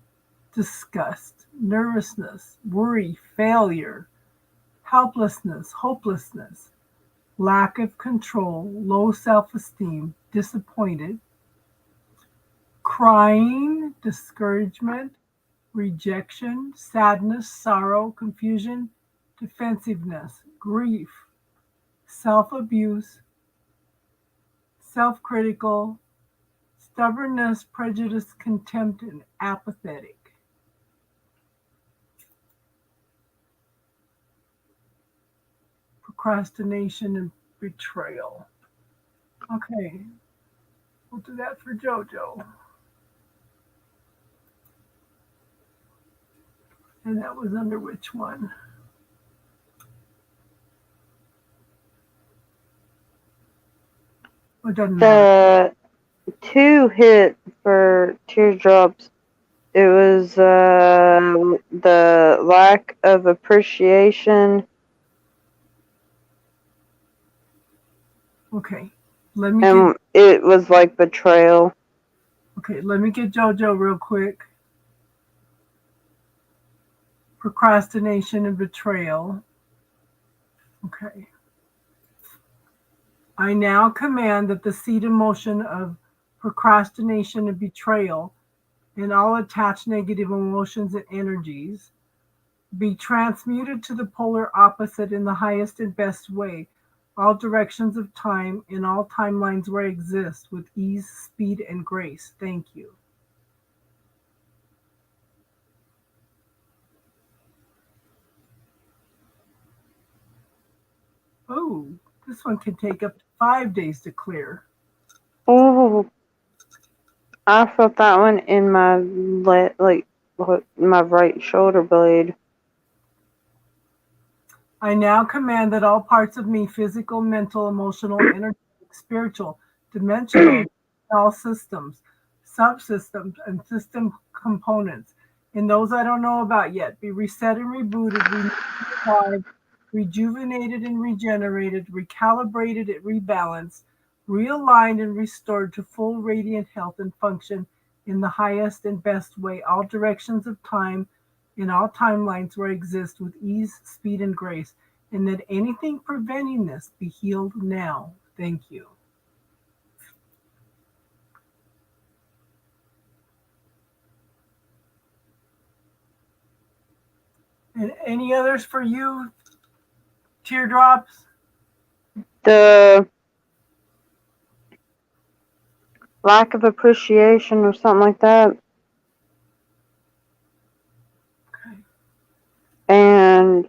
disgust, nervousness, worry, failure, helplessness, hopelessness, lack of control, low self-esteem, disappointed, crying, discouragement, rejection, sadness, sorrow, confusion, defensiveness, grief, self-abuse, self-critical, stubbornness, prejudice, contempt, and apathetic. Procrastination and betrayal. Okay, we'll do that for JoJo. And that was under which one? It doesn't matter. The 2 hit for Teardrops. It was the lack of appreciation. Okay, let me And it was like betrayal. let me get JoJo real quick. Procrastination and betrayal. Okay. I now command that the seed emotion of procrastination and betrayal and all attached negative emotions and energies be transmuted to the polar opposite in the highest and best way, all directions of time in all timelines where I exist with ease, speed, and grace. Thank you. Oh, this one can take up to 5 days to clear. Oh, I felt that one in my my right shoulder blade. I now command that all parts of me, physical, mental, emotional, energetic, spiritual, dimensional, all systems, subsystems, and system components, and those I don't know about yet, be reset and rebooted, revived, rejuvenated and regenerated, recalibrated and rebalanced, realigned and restored to full radiant health and function in the highest and best way, all directions of time, in all timelines where I exist with ease, speed, and grace, and that anything preventing this be healed now. Thank you. And any others for you, Teardrops? The lack of appreciation or something like that. Okay. And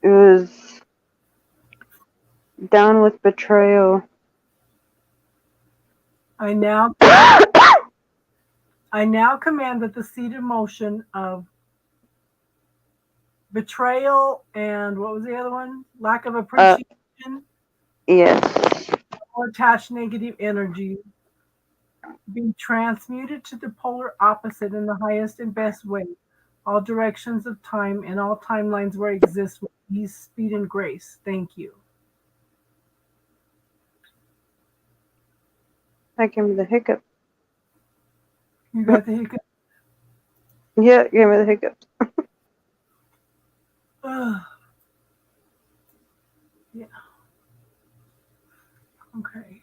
it was done with betrayal. I now command that the seed emotion of betrayal and what was the other one? Lack of appreciation Yes. or attached negative energy be transmuted to the polar opposite in the highest and best way, all directions of time and all timelines where I exist with ease, speed, and grace. Thank you. That gave me the hiccup. You got the hiccup? Yeah, it gave me the hiccups. Yeah. Okay.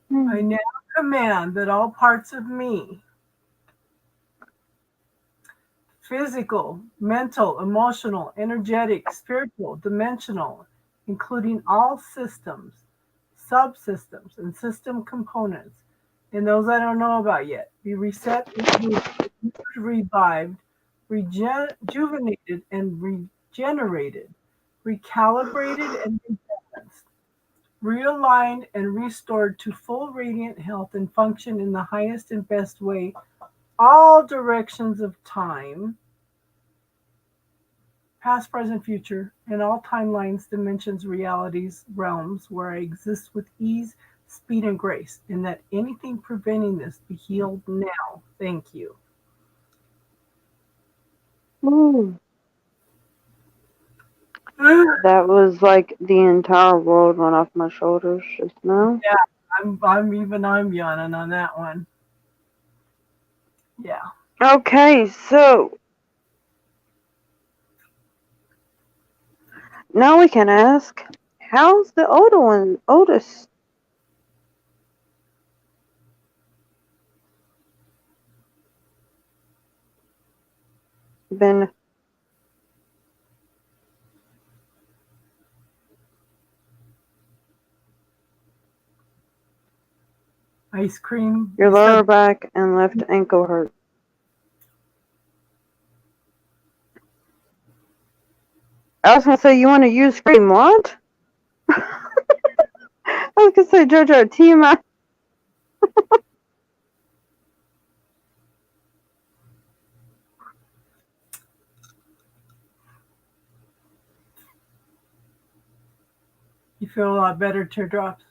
Hmm. I now command that all parts of me, physical, mental, emotional, energetic, spiritual, dimensional, including all systems, subsystems, and system components, and those I don't know about yet, be reset, revived, rejuvenated, and regenerated, recalibrated, and rebalanced, realigned, and restored to full radiant health and function in the highest and best way, all directions of time, past, present, future, and all timelines, dimensions, realities, realms where I exist with ease, speed, and grace, and that anything preventing this be healed now. Thank you. Ooh. That was like the entire world went off my shoulders just now. I'm yawning on that one. Yeah. Okay, so now we can ask, how's the older one, Otis? Been Ice cream. your lower back and left ankle hurt. I was gonna say you want to use cream what? I was gonna say JoJo TMI. You feel a lot better, Teardrops?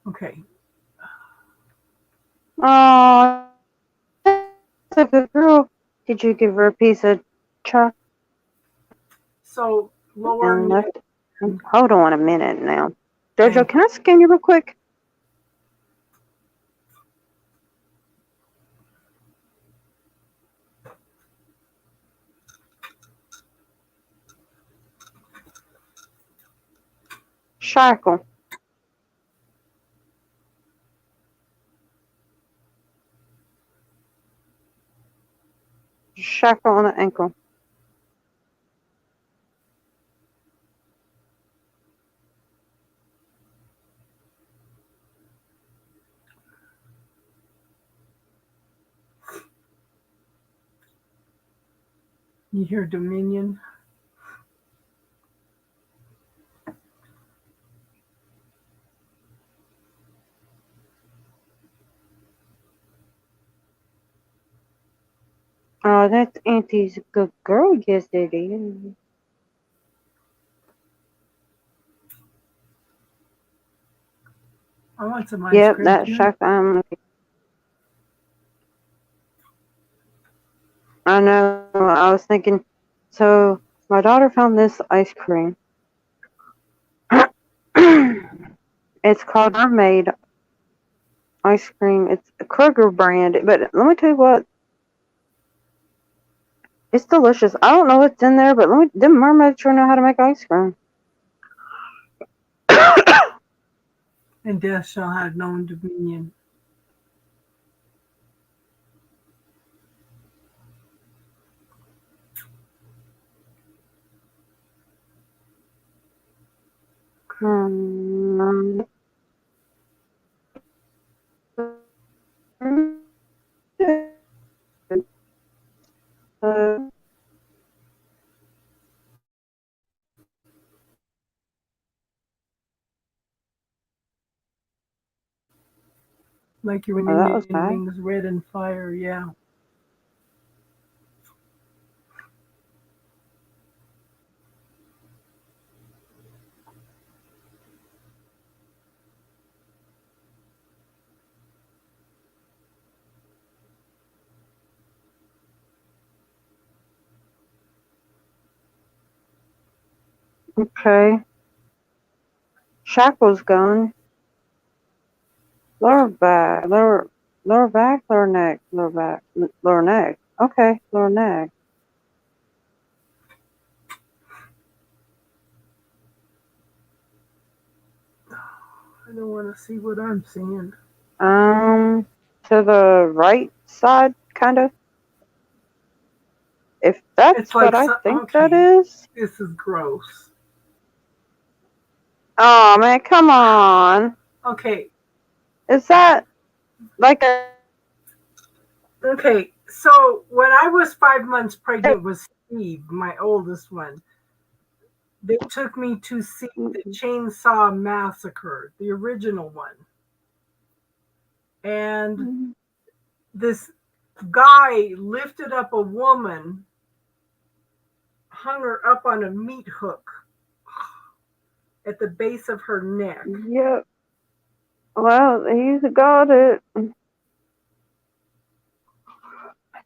Okay. Oh, that's a good girl. Did you give her a piece of chocolate So lower and knee. left? Hold on a minute now. JoJo, Okay. can I scan you real quick? Shackle. Shackle on the ankle. You hear Dominion? Oh, that's Auntie's good girl. Yes, it is. I want some ice Yep, cream that too. shock. I know. I was thinking. So my daughter found this ice cream. It's called Mermaid ice cream. It's a Kroger brand, but let me tell you what. It's delicious. I don't know what's in there, but them mermaids sure know how to make ice cream. And death shall have no dominion. Hmm. Like your Oh, that was Indian bad. wings, red and fire. Yeah. Okay. Shackle's gone. Lower back, lower back, lower neck, lower back, lower neck. Okay, lower neck. I don't want to see what I'm seeing. To the right side, kind of. If that's It's what like, I think that okay, is. this is gross. Oh man, come on. Okay, Is that like a? okay. So when I was 5 months pregnant with Steve, my oldest one, they took me to see the Chainsaw Massacre, the original one. And this guy lifted up a woman, hung her up on a meat hook at the base of her neck. Yep. Well, he's got it.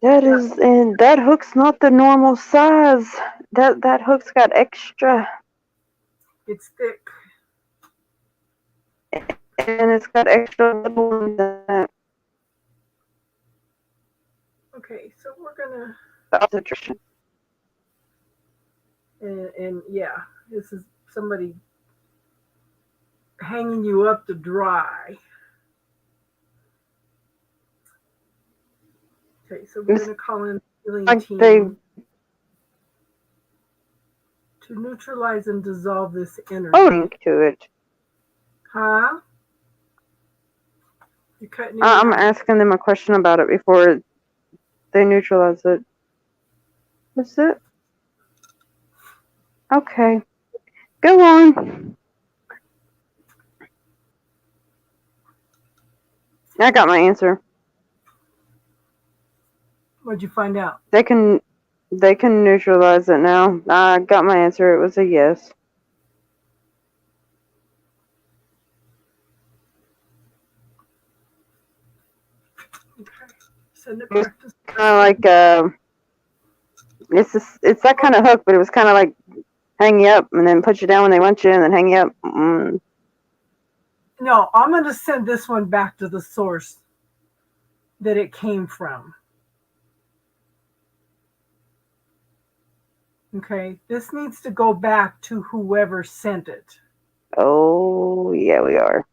That is, and that hook's not the normal size. That hook's got extra, It's thick. and it's got extra little in that Okay, so we're gonna, obstetrician. and yeah, this is somebody hanging you up to dry. Okay, so we're It's gonna call in the healing like they team to neutralize and dissolve this energy. voting to it. Huh? You're cutting in I'm and out. asking them a question about it before they neutralize it. That's it. Okay, go on. I got my answer. What'd you find out? They can neutralize it now. I got my answer. It was a yes. Okay, send it It's back to. kind of like it's that kind of hook, but it was kind of like hang you up and then put you down when they want you, and then hang you up. No, I'm gonna send this one back to the source that it came from. Okay, this needs to go back to whoever sent it. Oh yeah, we are.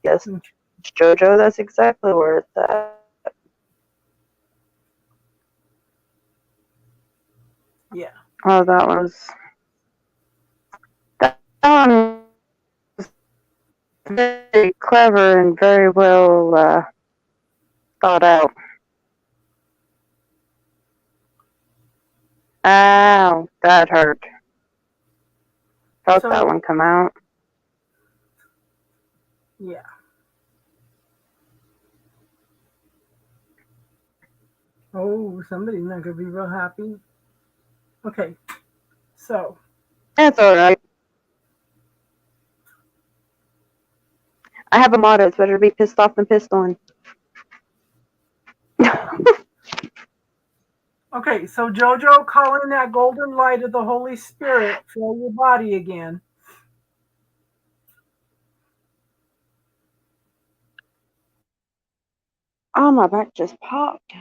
Yes, Okay. JoJo. That's exactly where it's at. Yeah. Oh, that one was very clever and very well thought out. Ow, that hurt. Felt that So one come out. yeah. Oh, somebody's not going to be real happy. Okay, so That's all right. I have a motto: it's better to be pissed off than pissed on. okay, so Jojo, calling that golden light of the Holy Spirit fill your body again. Oh, my back just popped.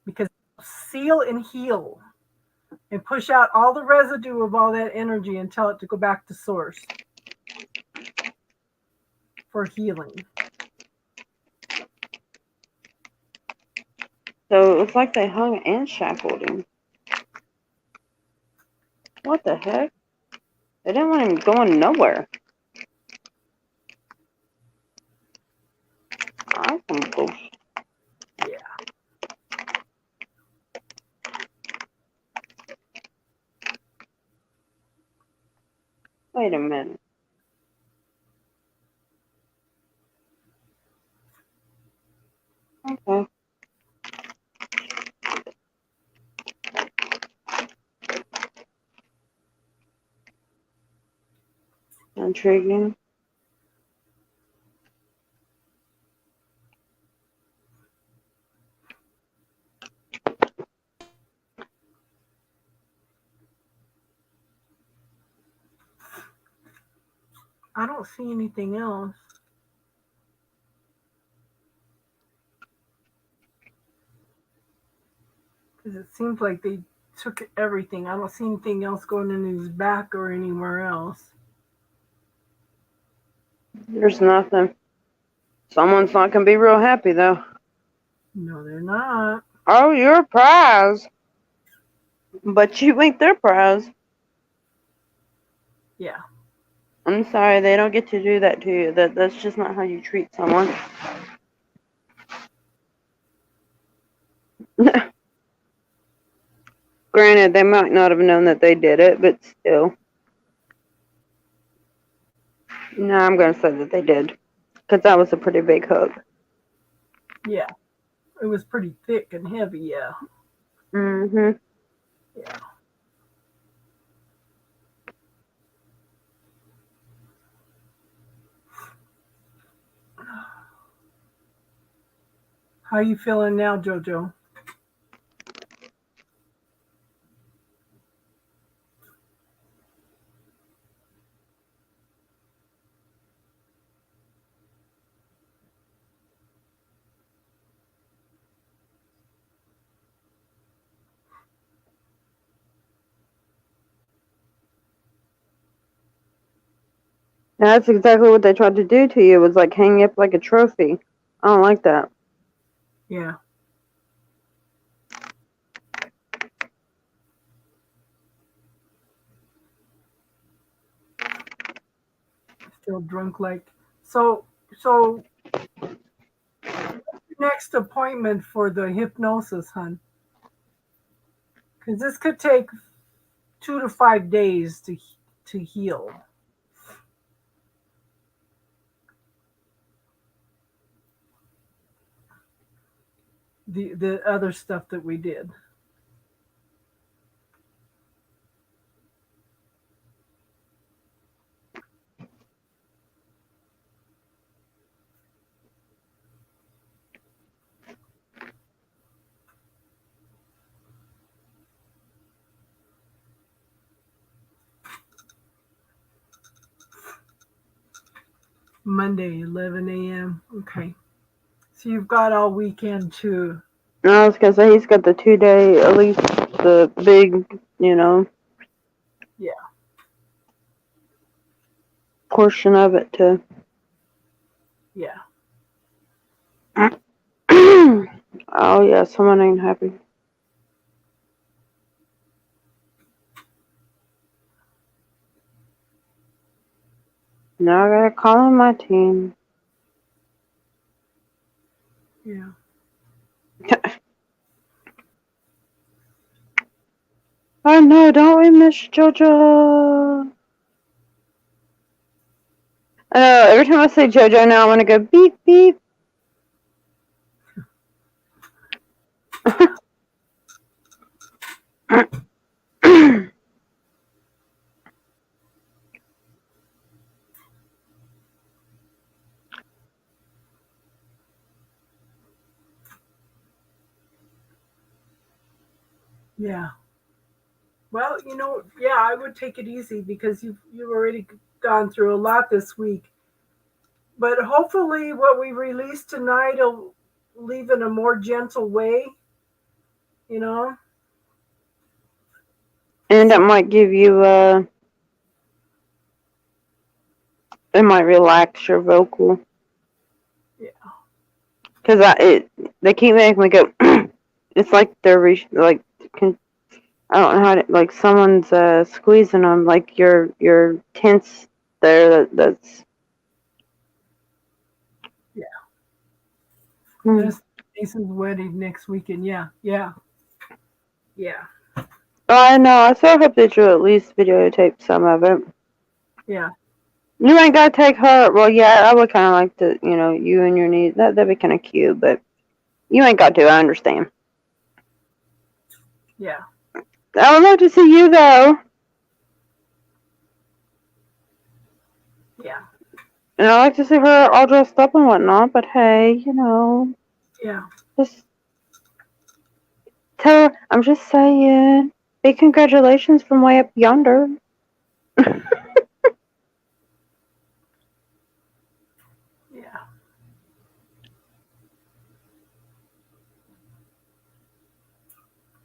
Because seal and heal and push out all the residue of all that energy and tell it to go back to source for healing. So it was like they hung and shackled him. What the heck? They didn't want him going nowhere. That's some bullshit. Yeah. Wait a minute. Okay. Intriguing. I don't see anything else. Because it seems like they took everything. I don't see anything else going in his back or anywhere else. There's nothing. Someone's not gonna be real happy though. No, they're not. Oh, you're a prize. But you ain't their prize. Yeah. I'm sorry, they don't get to do that to you. That's just not how you treat someone. Granted, they might not have known that they did it, but still. No, I'm gonna say that they did. Because that was a pretty big hook. Yeah. It was pretty thick and heavy, yeah. Mm-hmm. Yeah. How you feeling now, Jojo? And that's exactly what they tried to do to you, was like hang you up like a trophy. I don't like that. Yeah. Still drunk like so next appointment for the hypnosis, hun? Because this could take 2 to 5 days to heal. The other stuff that we did. Monday, 11 a.m. Okay. So you've got all weekend to. I was gonna say he's got the 2-day, at least the big, Yeah. portion of it to. Yeah. Oh yeah, someone ain't happy. Now I gotta call in my team. Yeah. Oh no, don't we miss JoJo? I know, every time I say JoJo now, I want to go beep beep. Yeah. Well, yeah, I would take it easy because you've already gone through a lot this week. But hopefully, what we release tonight will leave in a more gentle way. You know. And it might give you it might relax your vocal. Yeah. Cause they keep making me go. It's like they're like I don't know how to, like someone's squeezing them, like you're tense there. That's Yeah. Hmm. This Jason's wedding next weekend. Yeah. Yeah. Yeah. I know. I so hope that you at least videotape some of it. Yeah. You ain't gotta take her. Well, yeah, I would kind of like to, you and your niece. That'd be kind of cute, but you ain't got to. I understand. Yeah. I would love to see you though, Yeah. and I like to see her all dressed up and whatnot. But hey, Yeah. just tell her. I'm just saying. Big congratulations from way up yonder. Yeah.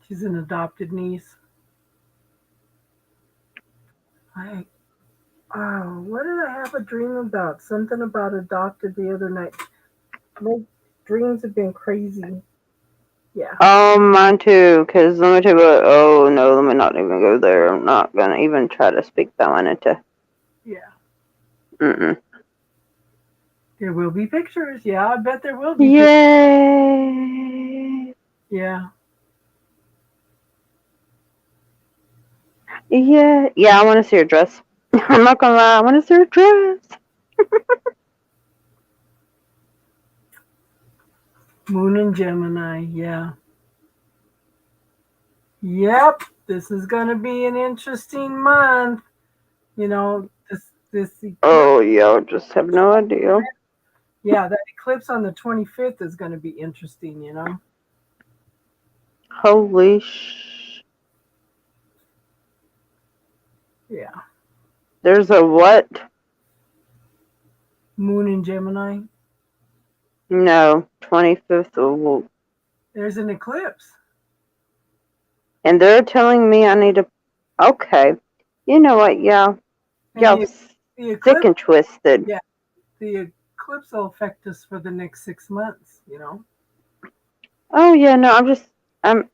She's an adopted niece. What did I have a dream about? Something about adopted the other night. My dreams have been crazy. Yeah. Oh, mine too. Cause let me tell you what. Oh no, let me not even go there. I'm not gonna even try to speak that one into. Yeah. Mm-mm. There will be pictures. Yeah, I bet there will be pictures. Yay! Yeah. Yeah, yeah. I want to see her dress. I'm not gonna lie. I want to see her dress. Moon and Gemini. Yeah. Yep. This is going to be an interesting month. This eclipse. Oh yeah, I just have no idea. Yeah, that eclipse on the 25th is going to be interesting. Holy Yeah. There's a what? Moon and Gemini. No, 25th of. There's an eclipse. And they're telling me I need to. Okay. You know what? Yeah. And Y'all the sick eclipse. and twisted. Yeah. The eclipse will affect us for the next 6 months. Oh yeah, no, I'm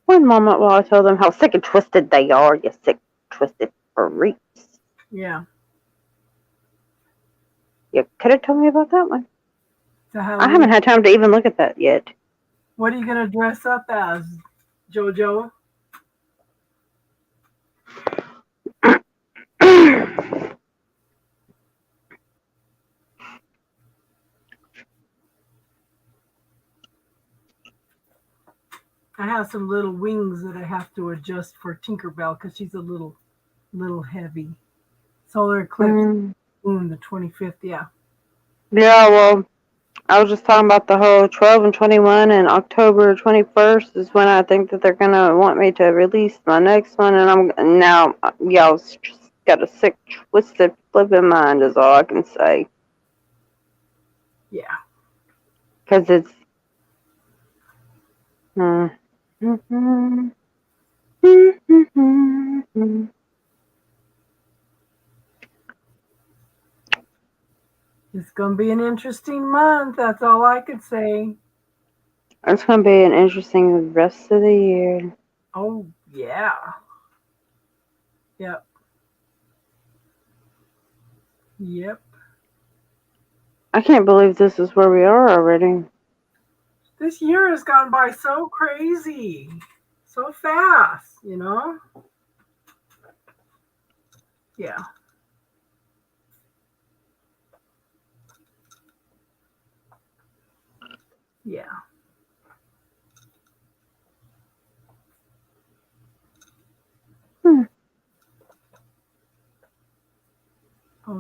one moment while I tell them how sick and twisted they are, you sick, twisted freaks. Yeah. You could have told me about that one. So I haven't had time to even look at that yet. What are you going to dress up as, JoJo? I have some little wings that I have to adjust for Tinkerbell because she's a little heavy. Solar eclipse, moon, the 25th. Yeah. Yeah, well, I was just talking about the whole 12 and 21 and October 21st is when I think that they're going to want me to release my next one. And y'all just got a sick, twisted, flipping mind is all I can say. Yeah. Because it's... It's going to be an interesting month. That's all I could say. It's going to be an interesting rest of the year. Oh, yeah. Yep. Yep. I can't believe this is where we are already. This year has gone by so crazy. So fast, Yeah. Yeah.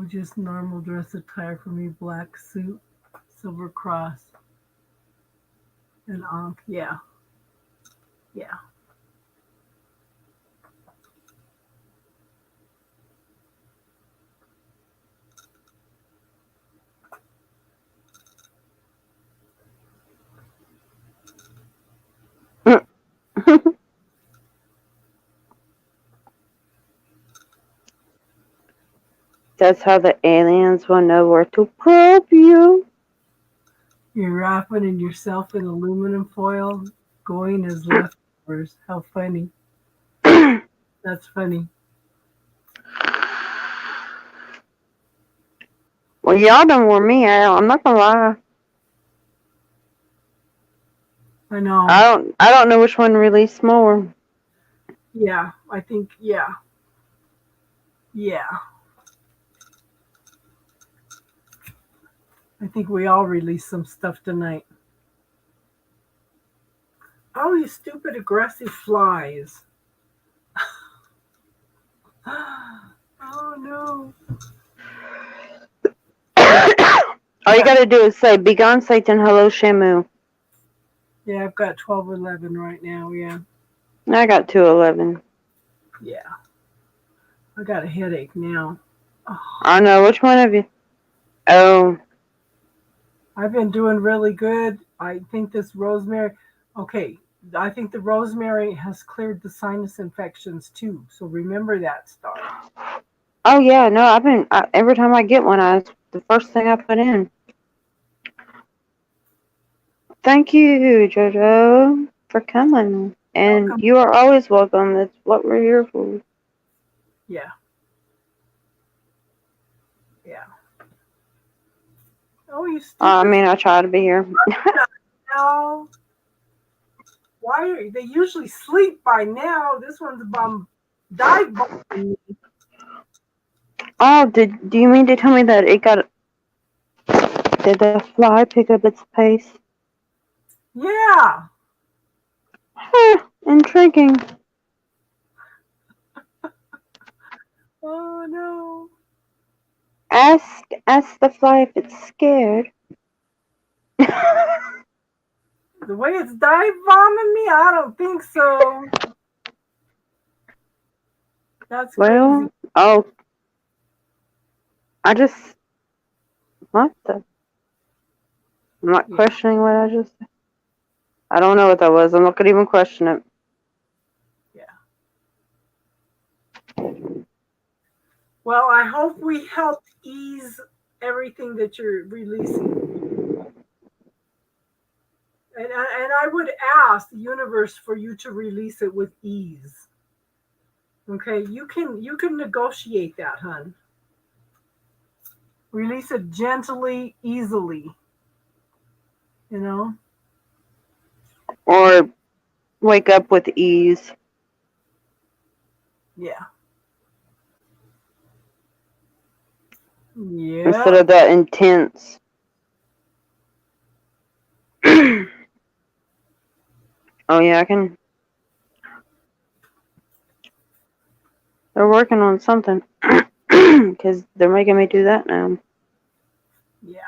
just normal dress attire for me. Black suit, silver cross, and Ankh. Yeah. Yeah. That's how the aliens will know where to probe you. You're wrapping in yourself in aluminum foil, going as leftovers. How funny. That's funny. Well, y'all done wore me out. I'm not gonna lie. I know. I don't know which one released more. Yeah, I think, yeah. Yeah. I think we all released some stuff tonight. Oh, you stupid aggressive flies. Oh, no. All you gotta do is say, "Begone Satan, hello Shamu." Yeah, I've got 1211 right now, yeah. I got 211. Yeah. I got a headache now. Oh, I know. Which one of you? Oh, I've been doing really good. I think this rosemary, okay, I think the rosemary has cleared the sinus infections too. So remember that, Star. oh yeah. No, every time I get one, the first thing I put in. Thank you, JoJo, for coming. And Welcome. you are always welcome. That's what we're here for. Yeah. Yeah. Oh, you stupid. I try to be here. Now. Why are they usually sleep by now? This one's dive bombing me. Oh, do you mean to tell me that did the fly pick up its pace? Yeah. Intriguing. Oh no. Ask the fly if it's scared. The way it's dive bombing me, I don't think so. That's Well, crazy. What the? I'm not Yeah. questioning what I just said. I don't know what that was. I'm not gonna even question it. Well, I hope we helped ease everything that you're releasing. And I would ask the universe for you to release it with ease. Okay, you can negotiate that, hun. Release it gently, easily. You know? Or wake up with ease. Yeah. Yeah. Instead of that intense. Oh yeah, I can. They're working on something. Because they're making me do that now. Yeah.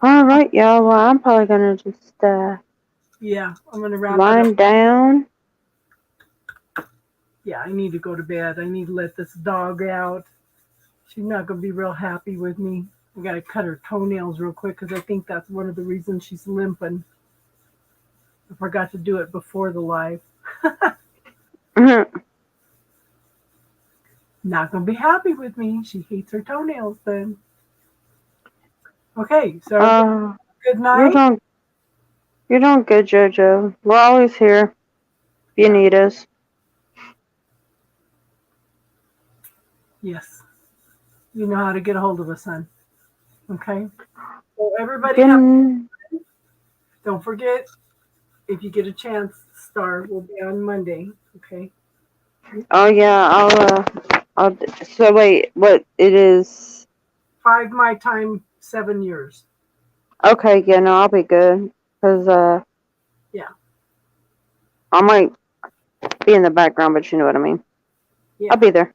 All right, y'all. Well, I'm probably gonna just Yeah, I'm gonna wrap it wind up. down. Yeah, I need to go to bed. I need to let this dog out. She's not gonna be real happy with me. I gotta cut her toenails real quick because I think that's one of the reasons she's limping. I forgot to do it before the live. Not gonna be happy with me. She hates her toenails then. Okay, so good night. You're doing good, JoJo. We're always here if you need us. Yes. You know how to get a hold of us, son. Okay? So everybody Good- don't forget, if you get a chance, Star will be on Monday. Okay? Oh yeah, so wait, what it is? 5 my time, 7 yours. Okay, yeah, no, I'll be good. Cause Yeah. I might be in the background, but you know what I mean. Yeah, I'll be there.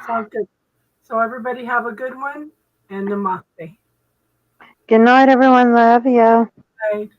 sounds good. So everybody have a good one and namaste. Good night, everyone. Love you. Bye.